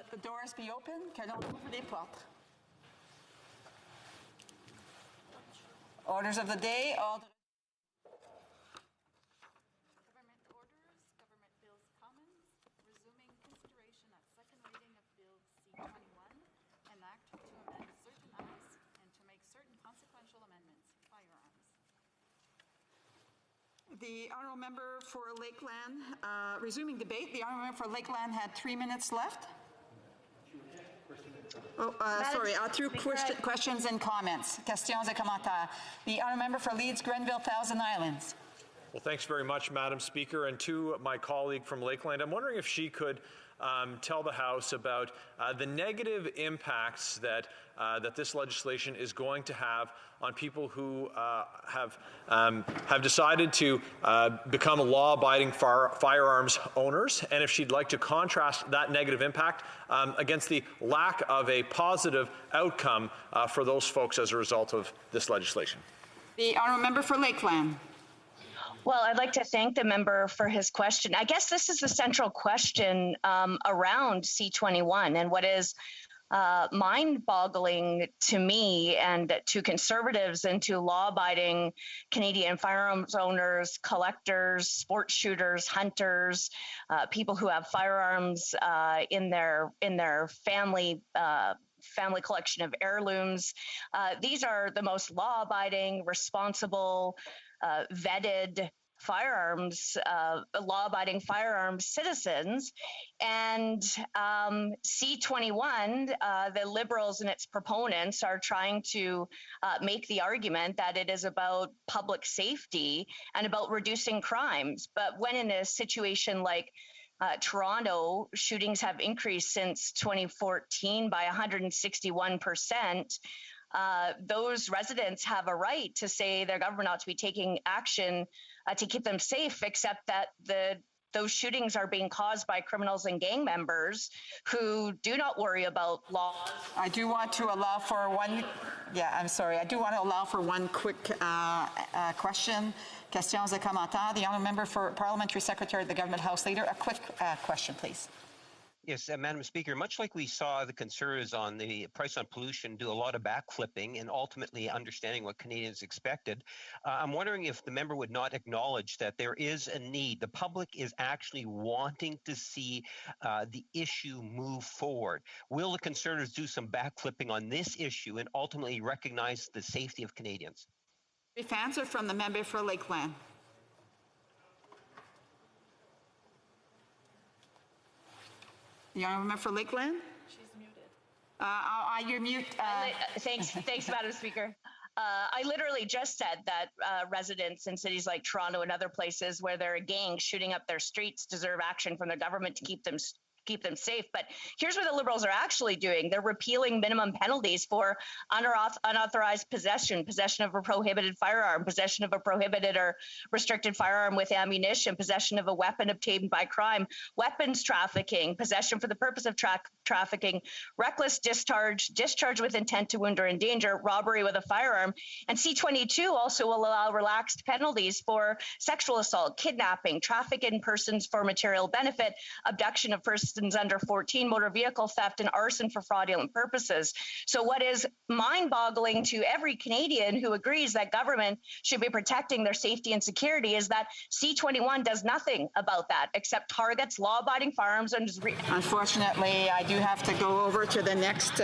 Let the doors be open. Que l'on ouvre les portes. Orders of the day. Government orders, government bills commons, resuming consideration at second reading of Bill C-21, an act to amend certain acts and to make certain consequential amendments, firearms. The honourable member for Lakeland, resuming debate. The honourable member for Lakeland had 3 minutes left. Oh, sorry, through questions and comments. Questions et commentaires. The honourable member for Leeds, Grenville, Thousand Islands. Well, thanks very much, Madam Speaker. And to my colleague from Lakeland, I'm wondering if she could tell the House about the negative impacts that that this legislation is going to have on people who have decided to become law-abiding firearms owners, and if she'd like to contrast that negative impact against the lack of a positive outcome for those folks as a result of this legislation. The honourable member for Lakeland. Well, I'd like to thank the member for his question. I guess this is the central question around C-21, and what is mind-boggling to me and to conservatives and to law-abiding Canadian firearms owners, collectors, sport shooters, hunters, people who have firearms in their family collection of heirlooms. These are the most law-abiding, responsible, vetted firearms, law-abiding firearms citizens. And C-21, the Liberals and its proponents are trying to make the argument that it is about public safety and about reducing crimes. But when in a situation like Toronto, shootings have increased since 2014 by 161%. Those residents have a right to say their government ought to be taking action to keep them safe, except that those shootings are being caused by criminals and gang members who do not worry about laws. I do want to allow for one, I'm sorry, I do want to allow for one quick question. Questions et commentaires. The honourable member for Parliamentary Secretary of the Government House Leader, a quick question, please. Yes, Madam Speaker, much like we saw the Conservatives on the price on pollution do a lot of backflipping and ultimately understanding what Canadians expected, I'm wondering if the member would not acknowledge that there is a need. The public is actually wanting to see the issue move forward. Will the Conservatives do some backflipping on this issue and ultimately recognize the safety of Canadians? Brief answer from the member for Lakeland. The honourable member for Lakeland? She's muted. You're mute. Thanks, Madam Speaker. I literally just said that residents in cities like Toronto and other places where there are gangs shooting up their streets deserve action from the government to keep them safe. But here's what the Liberals are actually doing. They're repealing minimum penalties for unauthorized possession of a prohibited firearm, possession of a prohibited or restricted firearm with ammunition, possession of a weapon obtained by crime, weapons trafficking, possession for the purpose of trafficking, reckless discharge with intent to wound or endanger, robbery with a firearm. And C-22 also will allow relaxed penalties for sexual assault, kidnapping, traffic in persons for material benefit, abduction of persons under 14, motor vehicle theft, and arson for fraudulent purposes. So what is mind-boggling to every Canadian who agrees that government should be protecting their safety and security is that C-21 does nothing about that except targets law-abiding firearms owners. Unfortunately, I do have to go over to the next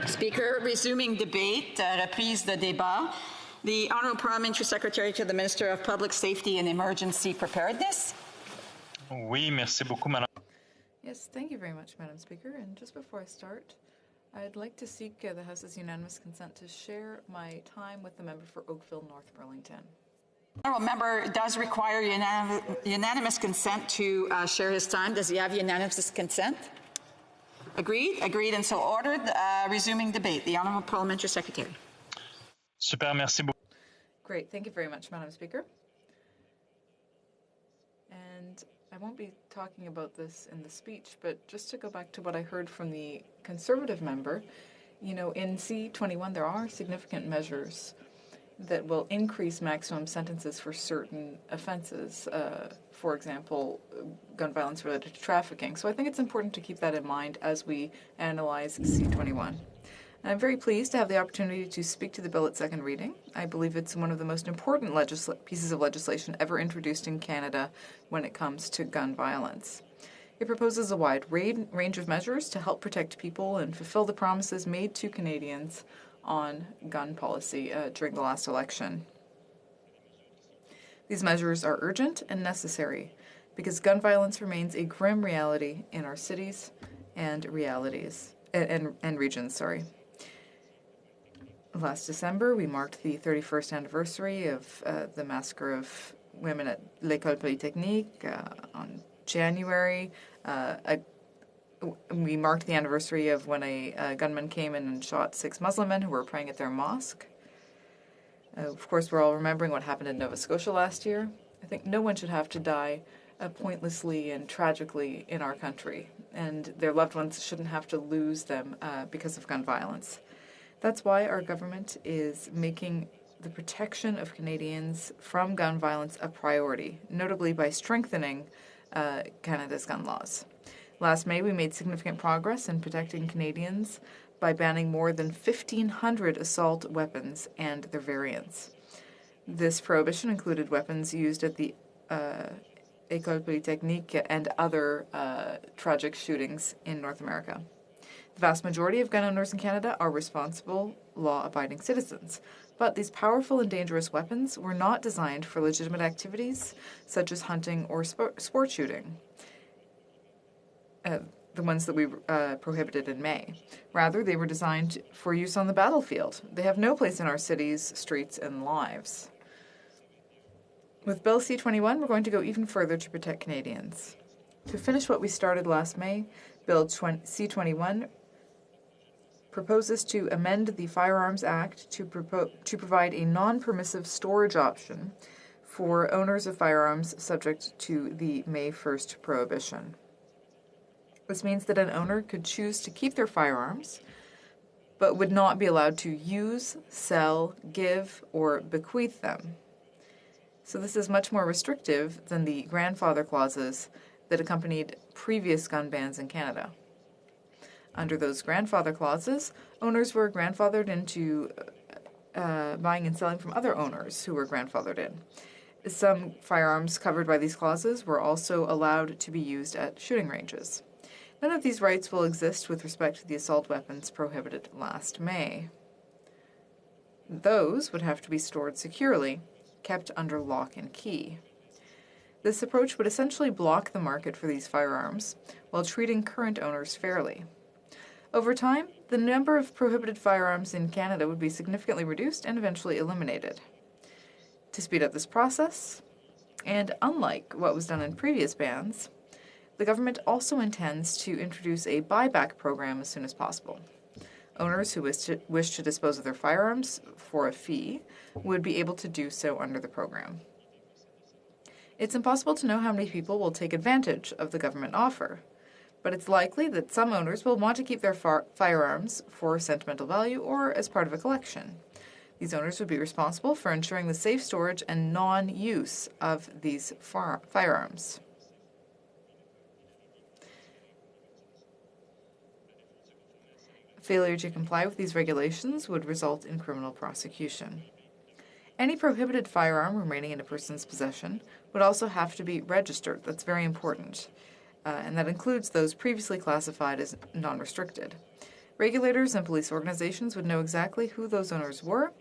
speaker. Resuming debate, reprise de débat. The Honourable Parliamentary Secretary to the Minister of Public Safety and Emergency Preparedness. Oui, merci beaucoup, Madame. Yes, thank you very much, Madam Speaker. And just before I start, I'd like to seek the House's unanimous consent to share my time with the member for Oakville, North Burlington. The honourable member does require unanimous consent to share his time. Does he have unanimous consent? Agreed? Agreed and so ordered. Resuming debate. The Honourable Parliamentary Secretary. Super, merci beaucoup. Great, thank you very much, Madam Speaker. And I won't be talking about this in the speech, but just to go back to what I heard from the Conservative member, you know, in C-21 there are significant measures that will increase maximum sentences for certain offenses, for example, gun violence related to trafficking. So I think it's important to keep that in mind as we analyze C21. I'm very pleased to have the opportunity to speak to the bill at second reading. I believe it's one of the most important pieces of legislation ever introduced in Canada when it comes to gun violence. It proposes a wide range of measures to help protect people and fulfill the promises made to Canadians on gun policy during the last election. These measures are urgent and necessary because gun violence remains a grim reality in our cities and regions. Last December, we marked the 31st anniversary of the massacre of women at l'École Polytechnique. On January, we marked the anniversary of when a gunman came in and shot 6 Muslim men who were praying at their mosque. Of course, we're all remembering what happened in Nova Scotia last year. I think no one should have to die pointlessly and tragically in our country, and their loved ones shouldn't have to lose them because of gun violence. That's why our government is making the protection of Canadians from gun violence a priority, notably by strengthening Canada's gun laws. Last May, we made significant progress in protecting Canadians by banning more than 1,500 assault weapons and their variants. This prohibition included weapons used at the École Polytechnique and other tragic shootings in North America. The vast majority of gun owners in Canada are responsible, law-abiding citizens, but these powerful and dangerous weapons were not designed for legitimate activities such as hunting or sport shooting, the ones that we prohibited in May. Rather, they were designed for use on the battlefield. They have no place in our cities, streets, and lives. With Bill C-21, we're going to go even further to protect Canadians. To finish what we started last May, Bill C-21 proposes to amend the Firearms Act to provide a non-permissive storage option for owners of firearms subject to the May 1st prohibition. This means that an owner could choose to keep their firearms, but would not be allowed to use, sell, give, or bequeath them. So this is much more restrictive than the grandfather clauses that accompanied previous gun bans in Canada. Under those grandfather clauses, owners were grandfathered into buying and selling from other owners who were grandfathered in. Some firearms covered by these clauses were also allowed to be used at shooting ranges. None of these rights will exist with respect to the assault weapons prohibited last May. Those would have to be stored securely, kept under lock and key. This approach would essentially block the market for these firearms while treating current owners fairly. Over time, the number of prohibited firearms in Canada would be significantly reduced and eventually eliminated. To speed up this process, and unlike what was done in previous bans, the government also intends to introduce a buyback program as soon as possible. Owners who wish to dispose of their firearms for a fee would be able to do so under the program. It's impossible to know how many people will take advantage of the government offer, but it's likely that some owners will want to keep their firearms for sentimental value or as part of a collection. These owners would be responsible for ensuring the safe storage and non-use of these firearms. Failure to comply with these regulations would result in criminal prosecution. Any prohibited firearm remaining in a person's possession would also have to be registered. That's very important. And that includes those previously classified as non-restricted. Regulators and police organizations would know exactly who those owners were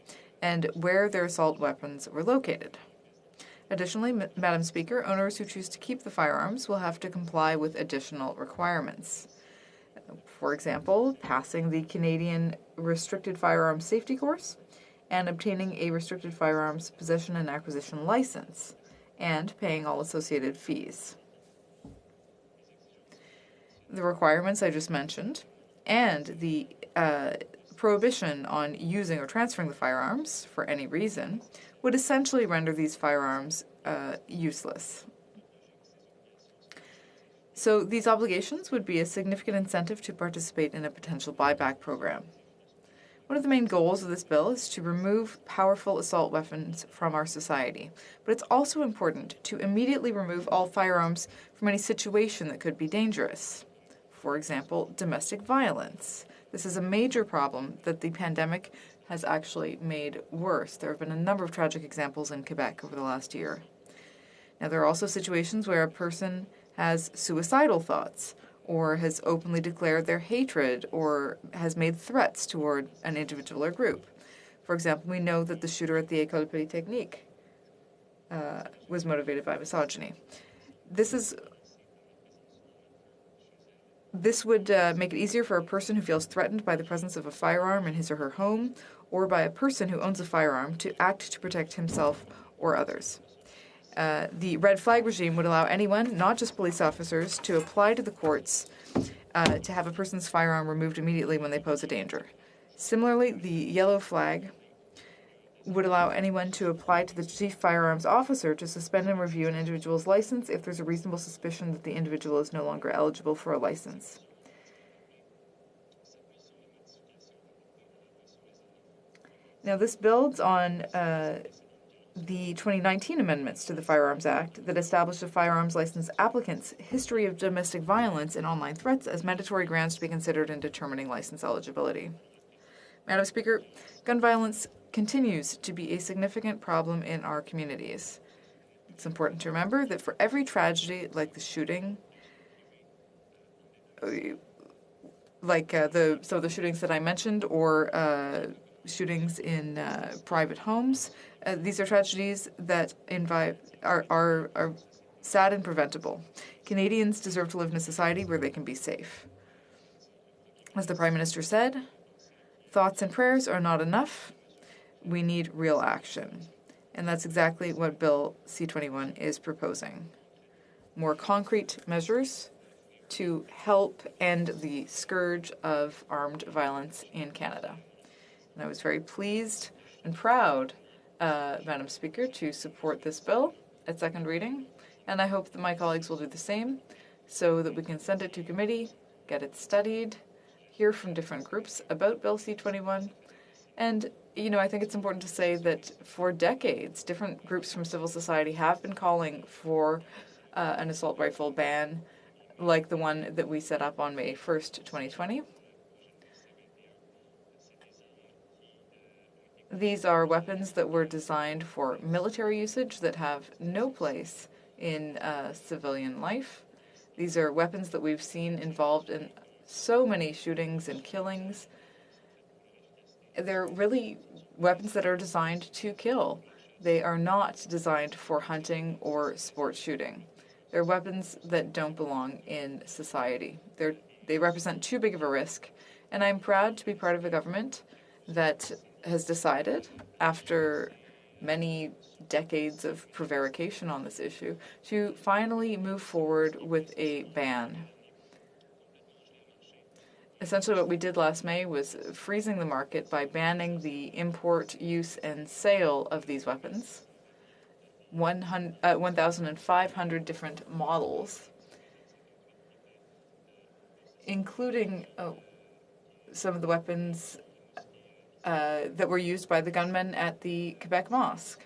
and where their assault weapons were located. Additionally, Madam Speaker, owners who choose to keep the firearms will have to comply with additional requirements. For example, passing the Canadian Restricted Firearms Safety Course and obtaining a Restricted Firearms Possession and Acquisition License and paying all associated fees. The requirements I just mentioned and the prohibition on using or transferring the firearms for any reason would essentially render these firearms useless. So these obligations would be a significant incentive to participate in a potential buyback program. One of the main goals of this bill is to remove powerful assault weapons from our society, but it's also important to immediately remove all firearms from any situation that could be dangerous. For example, domestic violence. This is a major problem that the pandemic has actually made worse. There have been a number of tragic examples in Quebec over the last year. Now, there are also situations where a person has suicidal thoughts, or has openly declared their hatred, or has made threats toward an individual or group. For example, we know that the shooter at the École Polytechnique was motivated by misogyny. This would make it easier for a person who feels threatened by the presence of a firearm in his or her home, or by a person who owns a firearm, to act to protect himself or others. The red flag regime would allow anyone, not just police officers, to apply to the courts to have a person's firearm removed immediately when they pose a danger. Similarly, the yellow flag would allow anyone to apply to the chief firearms officer to suspend and review an individual's license if there's a reasonable suspicion that the individual is no longer eligible for a license. Now, this builds on the 2019 amendments to the Firearms Act that established a firearms license applicant's history of domestic violence and online threats as mandatory grounds to be considered in determining license eligibility. Madam Speaker, gun violence continues to be a significant problem in our communities. It's important to remember that for every tragedy like the shooting, the shootings that I mentioned, or shootings in private homes, these are tragedies that are sad and preventable. Canadians deserve to live in a society where they can be safe. As the Prime Minister said, thoughts and prayers are not enough. We need real action. And that's exactly what Bill C-21 is proposing. More concrete measures to help end the scourge of armed violence in Canada. And I was very pleased and proud, Madam Speaker, to support this bill at second reading. And I hope that my colleagues will do the same so that we can send it to committee, get it studied, hear from different groups about Bill C-21. And, I think it's important to say that for decades, different groups from civil society have been calling for an assault rifle ban, like the one that we set up on May 1st, 2020. These are weapons that were designed for military usage that have no place in civilian life. These are weapons that we've seen involved in so many shootings and killings. They're really weapons that are designed to kill. They are not designed for hunting or sport shooting. They're weapons that don't belong in society. They represent too big of a risk, and I'm proud to be part of a government that has decided, after many decades of prevarication on this issue, to finally move forward with a ban. Essentially, what we did last May was freezing the market by banning the import, use, and sale of these weapons. 1,500 different models, including some of the weapons that were used by the gunman at the Quebec mosque.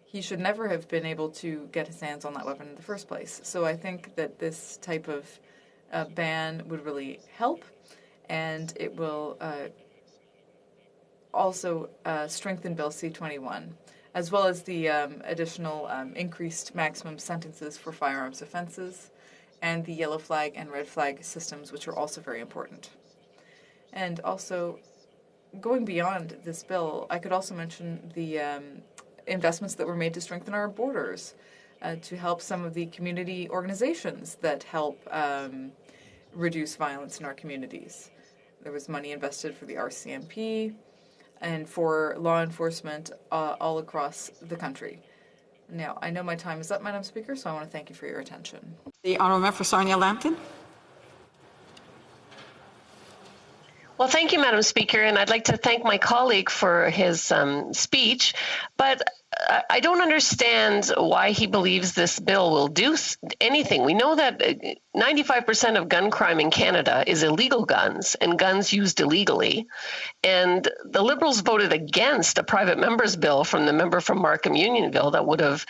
He should never have been able to get his hands on that weapon in the first place. So I think that this type of ban would really help, and it will also strengthen Bill C-21, as well as the additional increased maximum sentences for firearms offenses, and the yellow flag and red flag systems, which are also very important. And also, going beyond this bill, I could also mention the investments that were made to strengthen our borders, to help some of the community organizations that help reduce violence in our communities. There was money invested for the RCMP and for law enforcement all across the country. Now, I know my time is up, Madam Speaker, so I want to thank you for your attention. The Honourable Member for Sarnia-Lambton. Well, thank you, Madam Speaker, and I'd like to thank my colleague for his speech, but I don't understand why he believes this bill will do anything. We know that 95% of gun crime in Canada is illegal guns and guns used illegally, and the Liberals voted against a private member's bill from the member from Markham Unionville that would have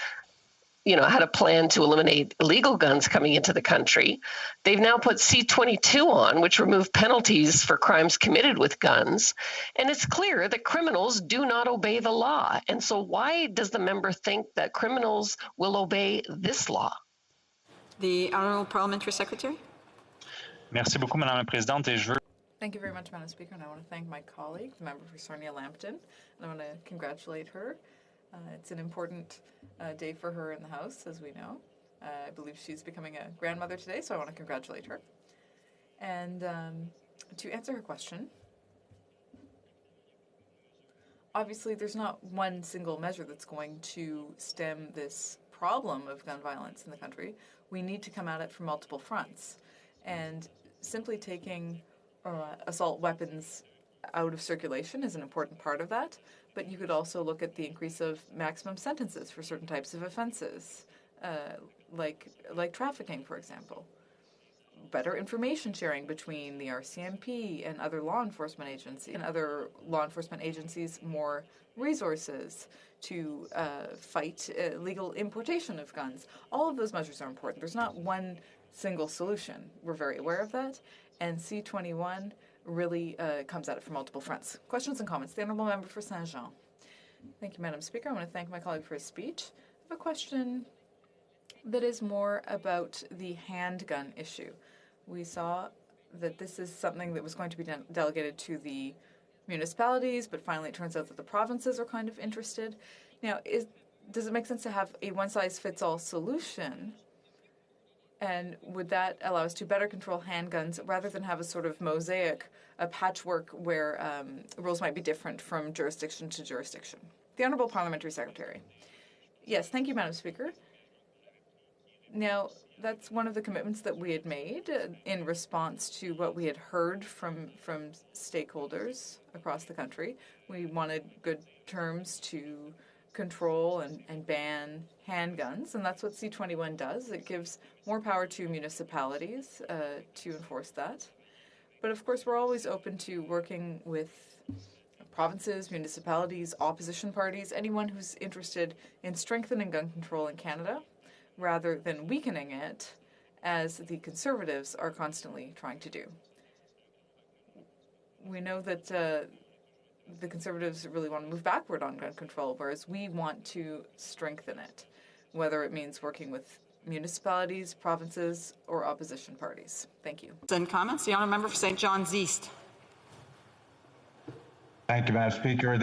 had a plan to eliminate illegal guns coming into the country. They've now put C-22 on, which remove penalties for crimes committed with guns. And it's clear that criminals do not obey the law. And so why does the member think that criminals will obey this law? The Honourable Parliamentary Secretary. Merci beaucoup, Madame la Présidente, et je veux... Thank you very much, Madam Speaker, and I want to thank my colleague, the member for Sarnia-Lambton, and I want to congratulate her. It's an important day for her in the House, as we know. I believe she's becoming a grandmother today, so I want to congratulate her. And to answer her question, obviously there's not one single measure that's going to stem this problem of gun violence in the country. We need to come at it from multiple fronts. And simply taking assault weapons out of circulation is an important part of that. But you could also look at the increase of maximum sentences for certain types of offenses, like trafficking, for example. Better information sharing between the RCMP and other law enforcement agencies, more resources to fight illegal importation of guns. All of those measures are important. There's not one single solution. We're very aware of that. And C-21 really comes at it from multiple fronts. Questions and comments. The Honourable Member for Saint-Jean. Thank you, Madam Speaker. I want to thank my colleague for his speech. I have a question that is more about the handgun issue. We saw that this is something that was going to be delegated to the municipalities, but finally it turns out that the provinces are kind of interested. Now, does it make sense to have a one-size-fits-all solution? And would that allow us to better control handguns rather than have a sort of mosaic, a patchwork where rules might be different from jurisdiction to jurisdiction? The Honourable Parliamentary Secretary. Yes, thank you, Madam Speaker. Now, that's one of the commitments that we had made in response to what we had heard from stakeholders across the country. We wanted good terms to control and ban handguns, and that's what C-21 does. It gives more power to municipalities to enforce that. But of course, we're always open to working with provinces, municipalities, opposition parties, anyone who's interested in strengthening gun control in Canada rather than weakening it, as the Conservatives are constantly trying to do. We know that the Conservatives really want to move backward on gun control, whereas we want to strengthen it, whether it means working with municipalities, provinces, or opposition parties. Thank you. And comments. The Honourable Member for St. John's East. Thank you, Madam Speaker.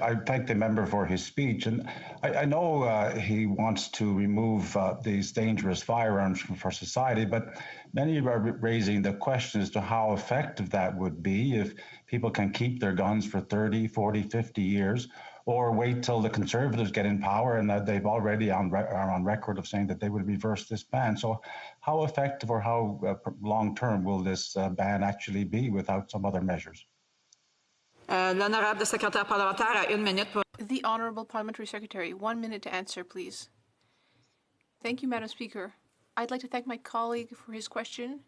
I thank the member for his speech, and I know he wants to remove these dangerous firearms for society, but many are raising the question as to how effective that would be if people can keep their guns for 30, 40, 50 years, or wait till the Conservatives get in power, and that they've already are on record of saying that they would reverse this ban. So how effective or how long-term will this ban actually be without some other measures? L'honorable secrétaire parlementaire a 1 minute. The Honourable Parliamentary Secretary, 1 minute to answer, please. Thank you, Madam Speaker. I'd like to thank my colleague for his question.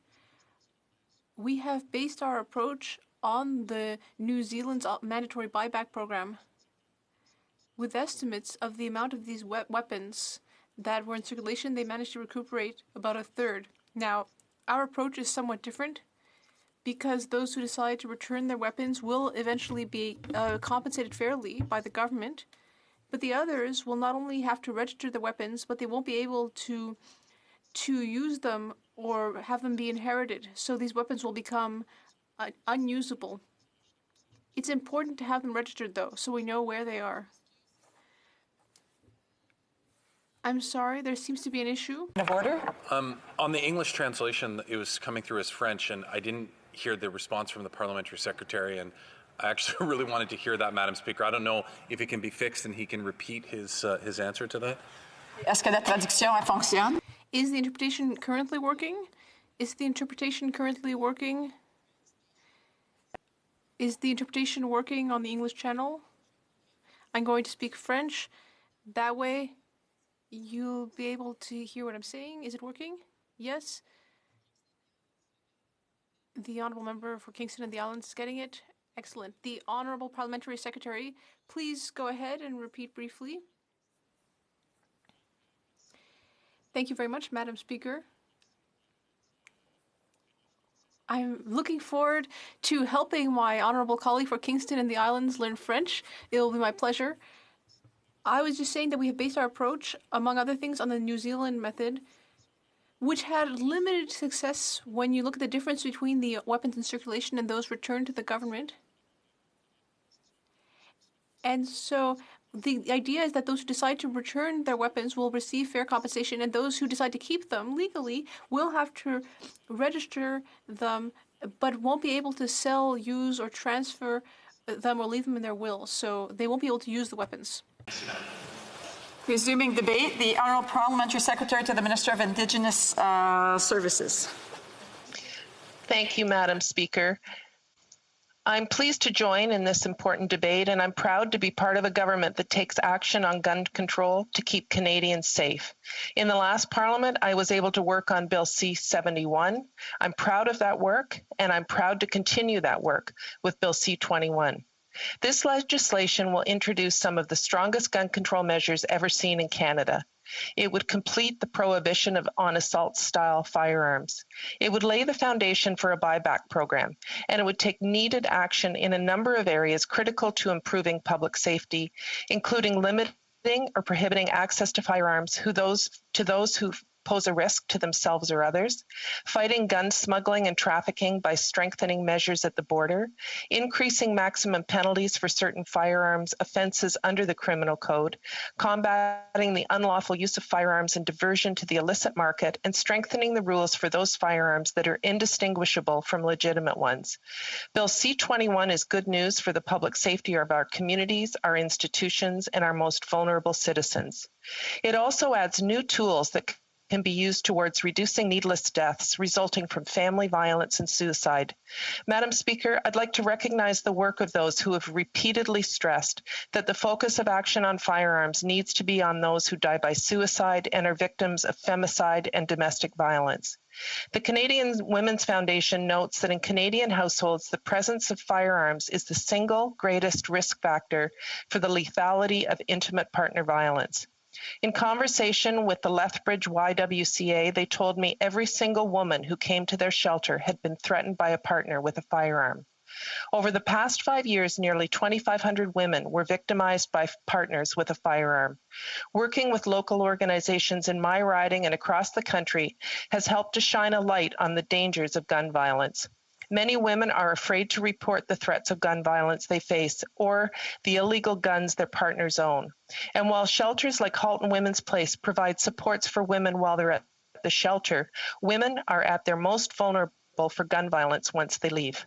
We have based our approach on the New Zealand's mandatory buyback program, with estimates of the amount of these weapons that were in circulation. They managed to recuperate about a third. Now, our approach is somewhat different, because those who decide to return their weapons will eventually be compensated fairly by the government, but the others will not only have to register the weapons, but they won't be able to use them or have them be inherited. So these weapons will become unusable. It's important to have them registered, though, so we know where they are. I'm sorry, there seems to be an issue. Of order? On the English translation, it was coming through as French, and I didn't hear the response from the Parliamentary Secretary, and I actually really wanted to hear that, Madam Speaker. I don't know if it can be fixed and he can repeat his answer to that. Est-ce que la traduction fonctionne? Is the interpretation currently working? Is the interpretation currently working? Is the interpretation working on the English channel? I'm going to speak French. That way, you'll be able to hear what I'm saying. Is it working? Yes. The Honourable Member for Kingston and the Islands is getting it. Excellent. The Honourable Parliamentary Secretary, please go ahead and repeat briefly. Thank you very much, Madam Speaker. I'm looking forward to helping my honourable colleague for Kingston and the Islands learn French. It will be my pleasure. I was just saying that we have based our approach, among other things, on the New Zealand method, which had limited success when you look at the difference between the weapons in circulation and those returned to the government. And so the idea is that those who decide to return their weapons will receive fair compensation, and those who decide to keep them legally will have to register them, but won't be able to sell, use, or transfer them or leave them in their will. So they won't be able to use the weapons. Resuming debate, the Honourable Parliamentary Secretary to the Minister of Indigenous Services. Thank you, Madam Speaker. I'm pleased to join in this important debate, and I'm proud to be part of a government that takes action on gun control to keep Canadians safe. In the last Parliament, I was able to work on Bill C-71. I'm proud of that work, and I'm proud to continue that work with Bill C-21. This legislation will introduce some of the strongest gun control measures ever seen in Canada. It would complete the prohibition on assault-style firearms. It would lay the foundation for a buyback program, and it would take needed action in a number of areas critical to improving public safety, including limiting or prohibiting access to firearms to those who pose a risk to themselves or others, fighting gun smuggling and trafficking by strengthening measures at the border, increasing maximum penalties for certain firearms offenses under the criminal code, combating the unlawful use of firearms and diversion to the illicit market, and strengthening the rules for those firearms that are indistinguishable from legitimate ones. Bill C-21 is good news for the public safety of our communities, our institutions, and our most vulnerable citizens. It also adds new tools that can be used towards reducing needless deaths resulting from family violence and suicide. Madam Speaker, I'd like to recognize the work of those who have repeatedly stressed that the focus of action on firearms needs to be on those who die by suicide and are victims of femicide and domestic violence. The Canadian Women's Foundation notes that in Canadian households, the presence of firearms is the single greatest risk factor for the lethality of intimate partner violence. In conversation with the Lethbridge YWCA, they told me every single woman who came to their shelter had been threatened by a partner with a firearm. Over the past 5 years, nearly 2,500 women were victimized by partners with a firearm. Working with local organizations in my riding and across the country has helped to shine a light on the dangers of gun violence. Many women are afraid to report the threats of gun violence they face or the illegal guns their partners own. And while shelters like Halton Women's Place provide supports for women while they're at the shelter, women are at their most vulnerable for gun violence once they leave.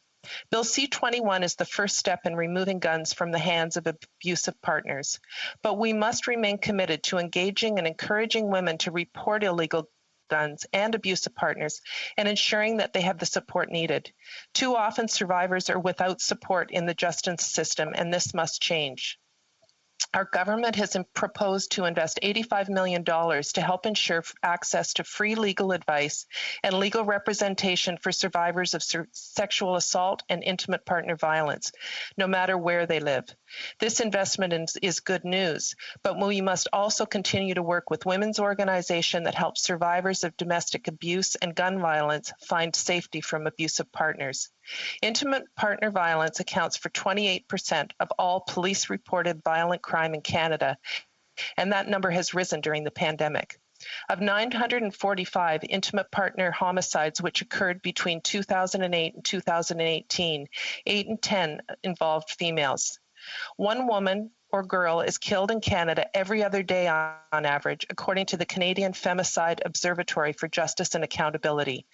Bill C-21 is the first step in removing guns from the hands of abusive partners. But we must remain committed to engaging and encouraging women to report illegal guns and abusive partners and ensuring that they have the support needed. Too often survivors are without support in the justice system, and this must change. Our government has proposed to invest $85 million to help ensure access to free legal advice and legal representation for survivors of sexual assault and intimate partner violence, no matter where they live. This investment is good news, but we must also continue to work with women's organizations that help survivors of domestic abuse and gun violence find safety from abusive partners. Intimate partner violence accounts for 28% of all police-reported violent crime in Canada, and that number has risen during the pandemic. Of 945 intimate partner homicides which occurred between 2008 and 2018, 8 in 10 involved females. One woman or girl is killed in Canada every other day on average, according to the Canadian Femicide Observatory for Justice and Accountability.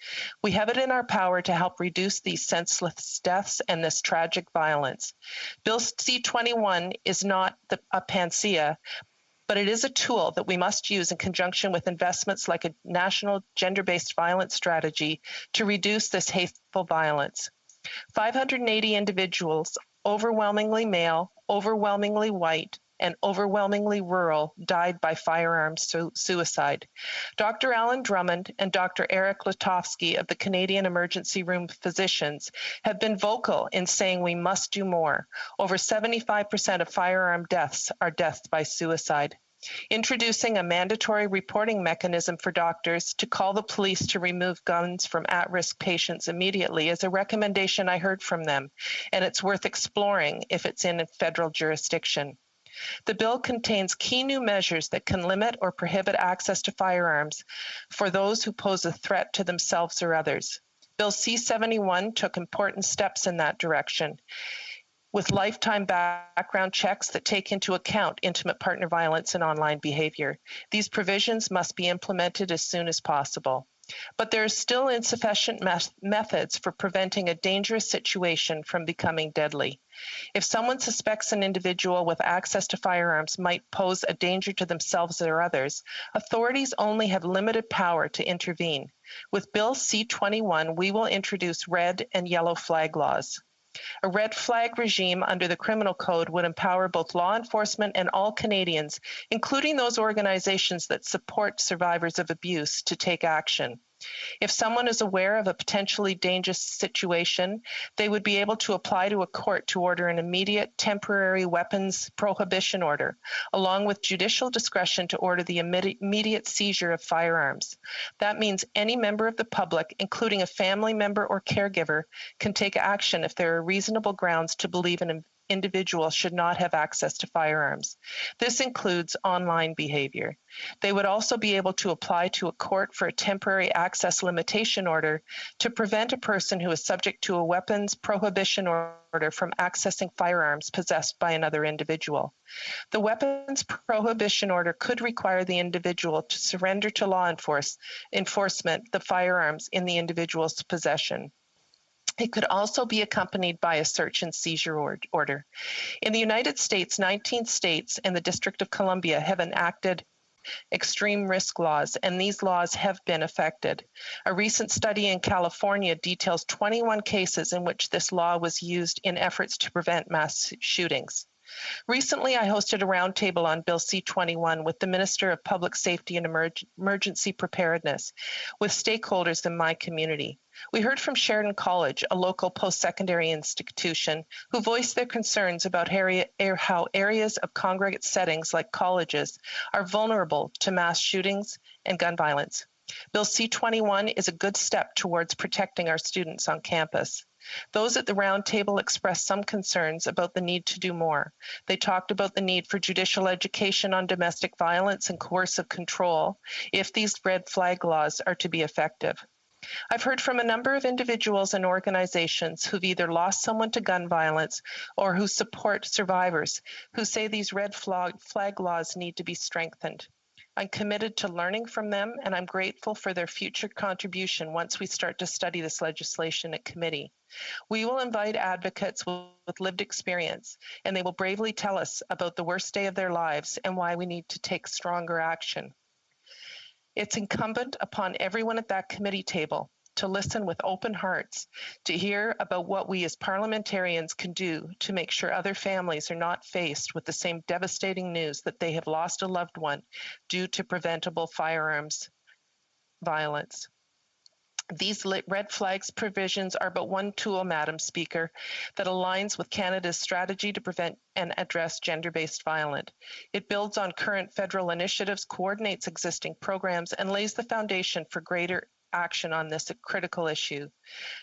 We have it in our power to help reduce these senseless deaths and this tragic violence. Bill C-21 is not a panacea, but it is a tool that we must use in conjunction with investments like a national gender-based violence strategy to reduce this hateful violence. 580 individuals, overwhelmingly male, overwhelmingly white, and overwhelmingly rural, died by firearm suicide. Dr. Alan Drummond and Dr. Eric Latofsky of the Canadian Emergency Room Physicians have been vocal in saying we must do more. Over 75% of firearm deaths are deaths by suicide. Introducing a mandatory reporting mechanism for doctors to call the police to remove guns from at-risk patients immediately is a recommendation I heard from them, and it's worth exploring if it's in a federal jurisdiction. The bill contains key new measures that can limit or prohibit access to firearms for those who pose a threat to themselves or others. Bill C-71 took important steps in that direction, with lifetime background checks that take into account intimate partner violence and online behavior. These provisions must be implemented as soon as possible. But there are still insufficient methods for preventing a dangerous situation from becoming deadly. If someone suspects an individual with access to firearms might pose a danger to themselves or others, authorities only have limited power to intervene. With Bill C-21, we will introduce red and yellow flag laws. A red flag regime under the Criminal Code would empower both law enforcement and all Canadians, including those organizations that support survivors of abuse, to take action. If someone is aware of a potentially dangerous situation, they would be able to apply to a court to order an immediate temporary weapons prohibition order, along with judicial discretion to order the immediate seizure of firearms. That means any member of the public, including a family member or caregiver, can take action if there are reasonable grounds to believe an individual should not have access to firearms. This includes online behavior. They would also be able to apply to a court for a temporary access limitation order to prevent a person who is subject to a weapons prohibition order from accessing firearms possessed by another individual. The weapons prohibition order could require the individual to surrender to law enforcement the firearms in the individual's possession. It could also be accompanied by a search and seizure order. In the United States, 19 states and the District of Columbia have enacted extreme risk laws, and these laws have been affected. A recent study in California details 21 cases in which this law was used in efforts to prevent mass shootings. Recently, I hosted a roundtable on Bill C-21 with the Minister of Public Safety and Emergency Preparedness, with stakeholders in my community. We heard from Sheridan College, a local post-secondary institution, who voiced their concerns about how areas of congregate settings like colleges are vulnerable to mass shootings and gun violence. Bill C-21 is a good step towards protecting our students on campus. Those at the roundtable expressed some concerns about the need to do more. They talked about the need for judicial education on domestic violence and coercive control if these red flag laws are to be effective. I've heard from a number of individuals and organizations who've either lost someone to gun violence or who support survivors who say these red flag laws need to be strengthened. I'm committed to learning from them, and I'm grateful for their future contribution once we start to study this legislation at committee. We will invite advocates with lived experience, and they will bravely tell us about the worst day of their lives and why we need to take stronger action. It's incumbent upon everyone at that committee table to listen with open hearts, to hear about what we as parliamentarians can do to make sure other families are not faced with the same devastating news that they have lost a loved one due to preventable firearms violence. These red flags provisions are but one tool, Madam Speaker, that aligns with Canada's strategy to prevent and address gender-based violence. It builds on current federal initiatives, coordinates existing programs, and lays the foundation for greater action on this critical issue.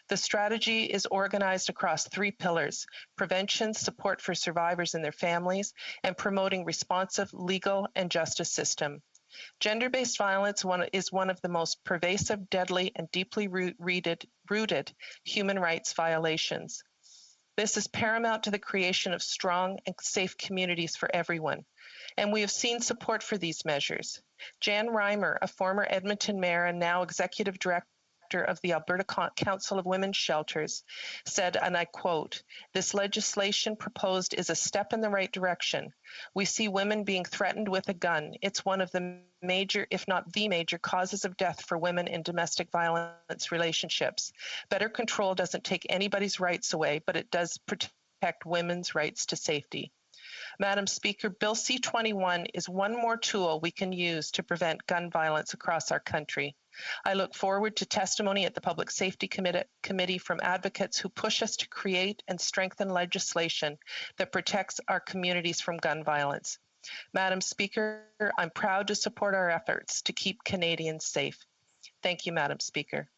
The strategy is organized across 3 pillars: prevention, support for survivors and their families, and promoting responsive legal and justice system. Gender-based violence is one of the most pervasive, deadly, and deeply rooted human rights violations. This is paramount to the creation of strong and safe communities for everyone, and we have seen support for these measures. Jan Reimer, a former Edmonton mayor and now executive director director of the Alberta Council of Women's Shelters, said, and I quote, "This legislation proposed is a step in the right direction. We see women being threatened with a gun. It's one of the major, if not the major, causes of death for women in domestic violence relationships. Better control doesn't take anybody's rights away, but it does protect women's rights to safety." Madam Speaker, Bill C-21 is one more tool we can use to prevent gun violence across our country. I look forward to testimony at the Public Safety Committee from advocates who push us to create and strengthen legislation that protects our communities from gun violence. Madam Speaker, I'm proud to support our efforts to keep Canadians safe. Thank you, Madam Speaker.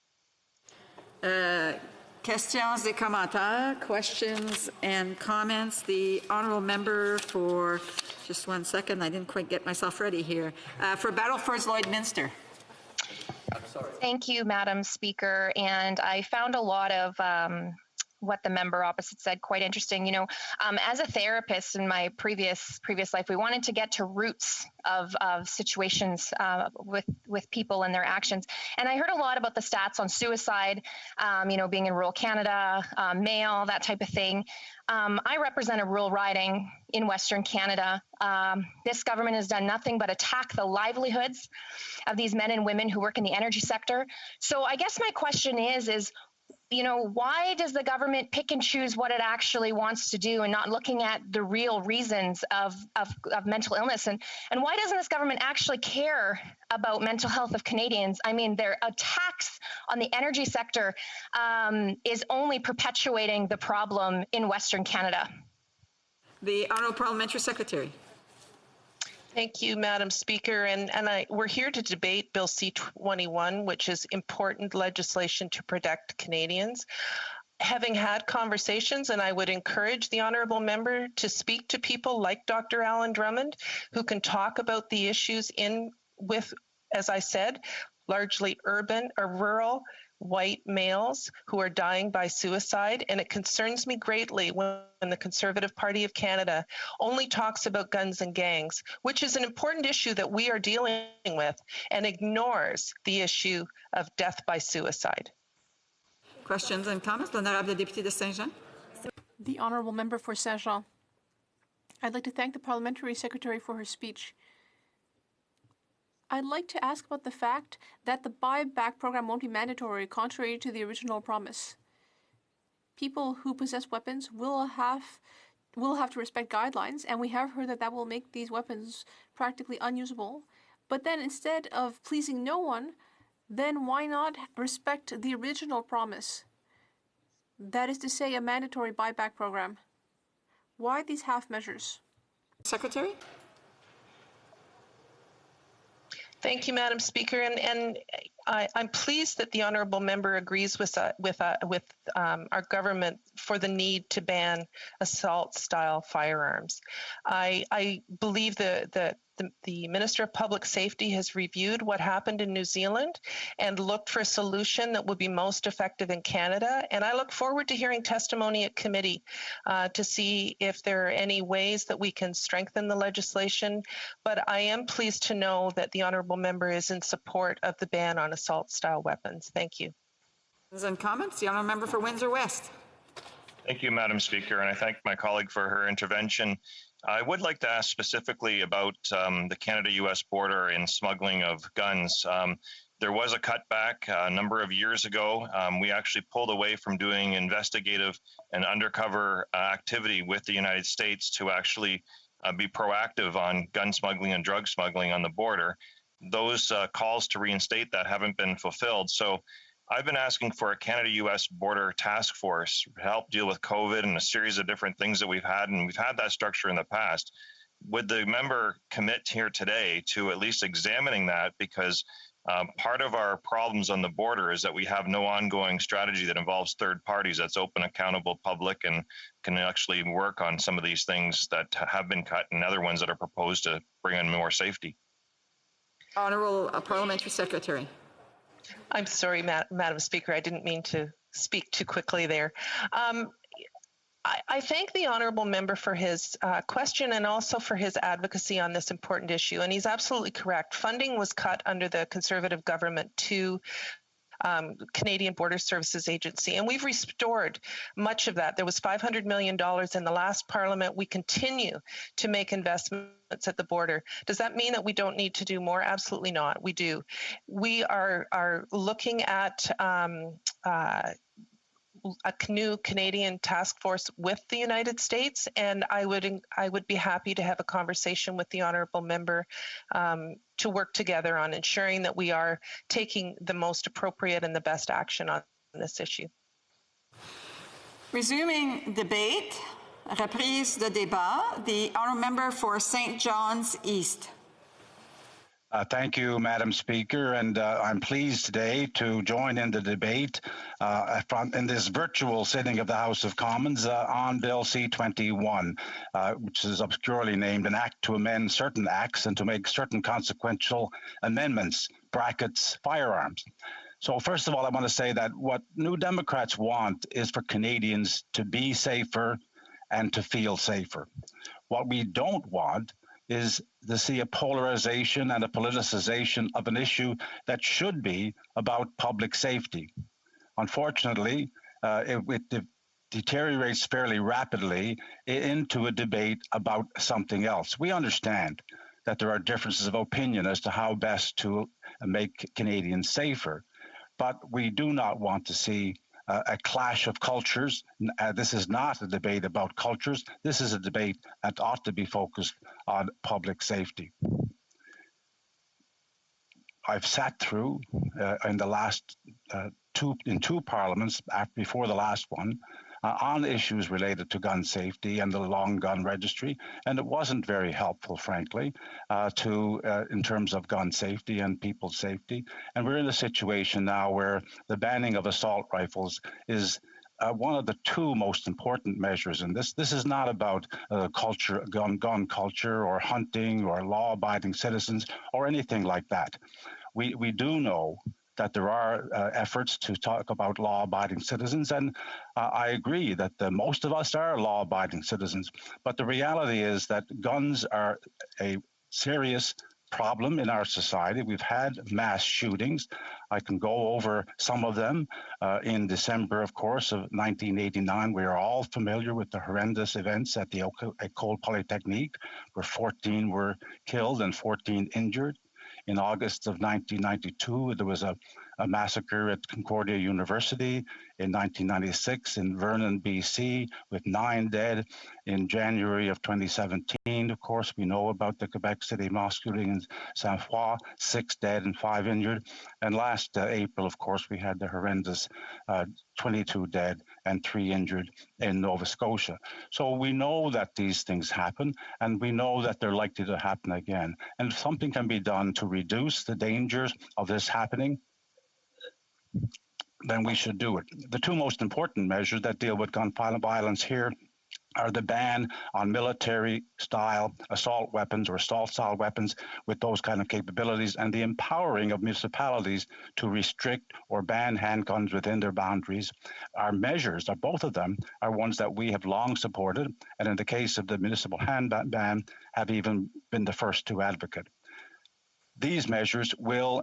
Questions et commentaires, questions and comments. The honourable member for, just 1 second, I didn't quite get myself ready here, for Battleford's Lloydminster. Thank you, Madam Speaker. And I found a lot of what the member opposite said quite interesting. You know, as a therapist in my previous life, we wanted to get to roots of situations with people and their actions. And I heard a lot about the stats on suicide, you know, being in rural Canada, male, that type of thing. I represent a rural riding in Western Canada. This government has done nothing but attack the livelihoods of these men and women who work in the energy sector. So I guess my question is, you know, why does the government pick and choose what it actually wants to do and not looking at the real reasons of mental illness? And why doesn't this government actually care about mental health of Canadians? I mean, their attacks on the energy sector is only perpetuating the problem in Western Canada. The Honourable Parliamentary Secretary. Thank you, Madam Speaker. And we're here to debate Bill C-21, which is important legislation to protect Canadians. Having had conversations, and I would encourage the honourable member to speak to people like Dr. Alan Drummond, who can talk about the issues with, as I said, largely urban or rural white males who are dying by suicide. And it concerns me greatly when the Conservative Party of Canada only talks about guns and gangs, which is an important issue that we are dealing with, and ignores the issue of death by suicide. Questions and comments? L'honorable député de Saint-Jean. The honourable member for Saint-Jean. I'd like to thank the Parliamentary Secretary for her speech. I'd like to ask about the fact that the buyback program won't be mandatory, contrary to the original promise. People who possess weapons will have to respect guidelines, and we have heard that will make these weapons practically unusable. But then instead of pleasing no one, then why not respect the original promise? That is to say, a mandatory buyback program. Why these half measures? Secretary? Thank you, Madam Speaker, and I'm pleased that the honourable member agrees with our government for the need to ban assault-style firearms. I believe that the Minister of Public Safety has reviewed what happened in New Zealand and looked for a solution that would be most effective in Canada. And I look forward to hearing testimony at committee to see if there are any ways that we can strengthen the legislation. But I am pleased to know that the honourable member is in support of the ban on assault-style weapons. Thank you. And comments? The honourable member for Windsor West. Thank you, Madam Speaker, and I thank my colleague for her intervention. I would like to ask specifically about the Canada-U.S. border and smuggling of guns. There was a cutback a number of years ago. We actually pulled away from doing investigative and undercover activity with the United States to actually be proactive on gun smuggling and drug smuggling on the border. Those calls to reinstate that haven't been fulfilled. So I've been asking for a Canada-U.S. border task force to help deal with COVID and a series of different things that we've had, and we've had that structure in the past. Would the member commit here today to at least examining that? Because part of our problems on the border is that we have no ongoing strategy that involves third parties that's open, accountable, public, and can actually work on some of these things that have been cut and other ones that are proposed to bring in more safety. Honourable Parliamentary Secretary. I'm sorry, Madam Speaker, I didn't mean to speak too quickly there. I thank the honourable member for his question and also for his advocacy on this important issue. And he's absolutely correct. Funding was cut under the Conservative government to Canadian Border Services Agency. And we've restored much of that. There was $500 million in the last Parliament. We continue to make investments at the border. Does that mean that we don't need to do more? Absolutely not. We do. We are looking at a new Canadian task force with the United States, and I would be happy to have a conversation with the honourable member to work together on ensuring that we are taking the most appropriate and the best action on this issue. Resuming debate, reprise de débat, the honourable member for St. John's East. Thank you, Madam Speaker, and I'm pleased today to join in the debate in this virtual sitting of the House of Commons on Bill C-21, which is obscurely named an act to amend certain acts and to make certain consequential amendments, brackets, firearms. So first of all, I want to say that what New Democrats want is for Canadians to be safer and to feel safer. What we don't want is to see a polarization and a politicization of an issue that should be about public safety. Unfortunately, it deteriorates fairly rapidly into a debate about something else. We understand that there are differences of opinion as to how best to make Canadians safer, but we do not want to see a clash of cultures. This is not a debate about cultures. This is a debate that ought to be focused on public safety. I've sat through in the last two parliaments before the last one on issues related to gun safety and the long gun registry, and it wasn't very helpful, frankly, in terms of gun safety and people's safety. And we're in a situation now where the banning of assault rifles is one of the two most important measures in this. This is not about culture, gun culture, or hunting, or law-abiding citizens, or anything like that. We do know that there are efforts to talk about law-abiding citizens, and I agree that most of us are law-abiding citizens. But the reality is that guns are a serious problem in our society. We've had mass shootings. I can go over some of them. In December, of course, of 1989, we are all familiar with the horrendous events at the École Polytechnique, where 14 were killed and 14 injured. In August of 1992, there was a massacre at Concordia University. In 1996, in Vernon, BC, with 9 dead. In January of 2017, of course, we know about the Quebec City mosque shooting in Saint-Foy, 6 dead and 5 injured. And last April, of course, we had the horrendous 22 dead and 3 injured in Nova Scotia. So we know that these things happen, and we know that they're likely to happen again. And if something can be done to reduce the dangers of this happening, then we should do it. The two most important measures that deal with gun violence here are the ban on military-style assault weapons or assault-style weapons with those kind of capabilities, and the empowering of municipalities to restrict or ban handguns within their boundaries. Our measures, both of them, are ones that we have long supported, and in the case of the municipal hand ban, have even been the first to advocate. These measures will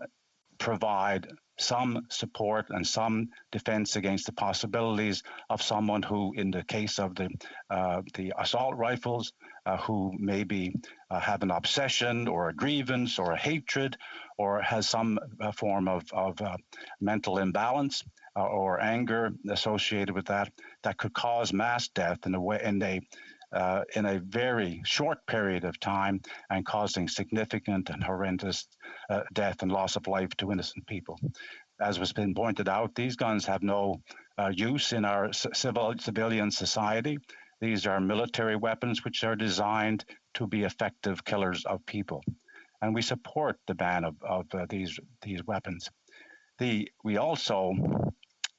provide some support and some defense against the possibilities of someone who, in the case of the assault rifles, who maybe have an obsession or a grievance or a hatred or has some form of mental imbalance or anger associated with that could cause mass death in a very short period of time, and causing significant and horrendous death and loss of life to innocent people. As has been pointed out, these guns have no use in our civilian society. These are military weapons which are designed to be effective killers of people. And we support the ban of these weapons. We also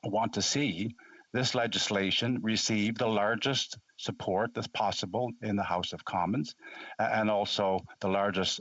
want to see this legislation receive the largest support that's possible in the House of Commons, and also the largest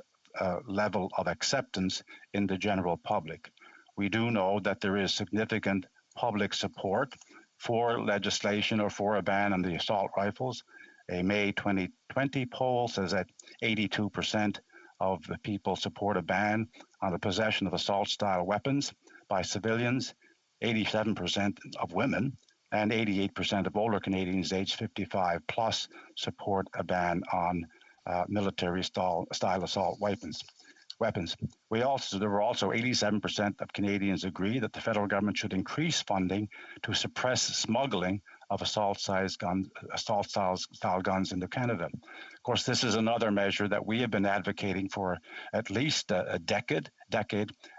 level of acceptance in the general public. We do know that there is significant public support for legislation or for a ban on the assault rifles. A May 2020 poll says that 82% of the people support a ban on the possession of assault-style weapons by civilians. 87% of women and 88% of older Canadians aged 55 plus support a ban on military style assault weapons. There were also 87% of Canadians agree that the federal government should increase funding to suppress smuggling of assault-style guns into Canada. Of course, this is another measure that we have been advocating for at least a decade,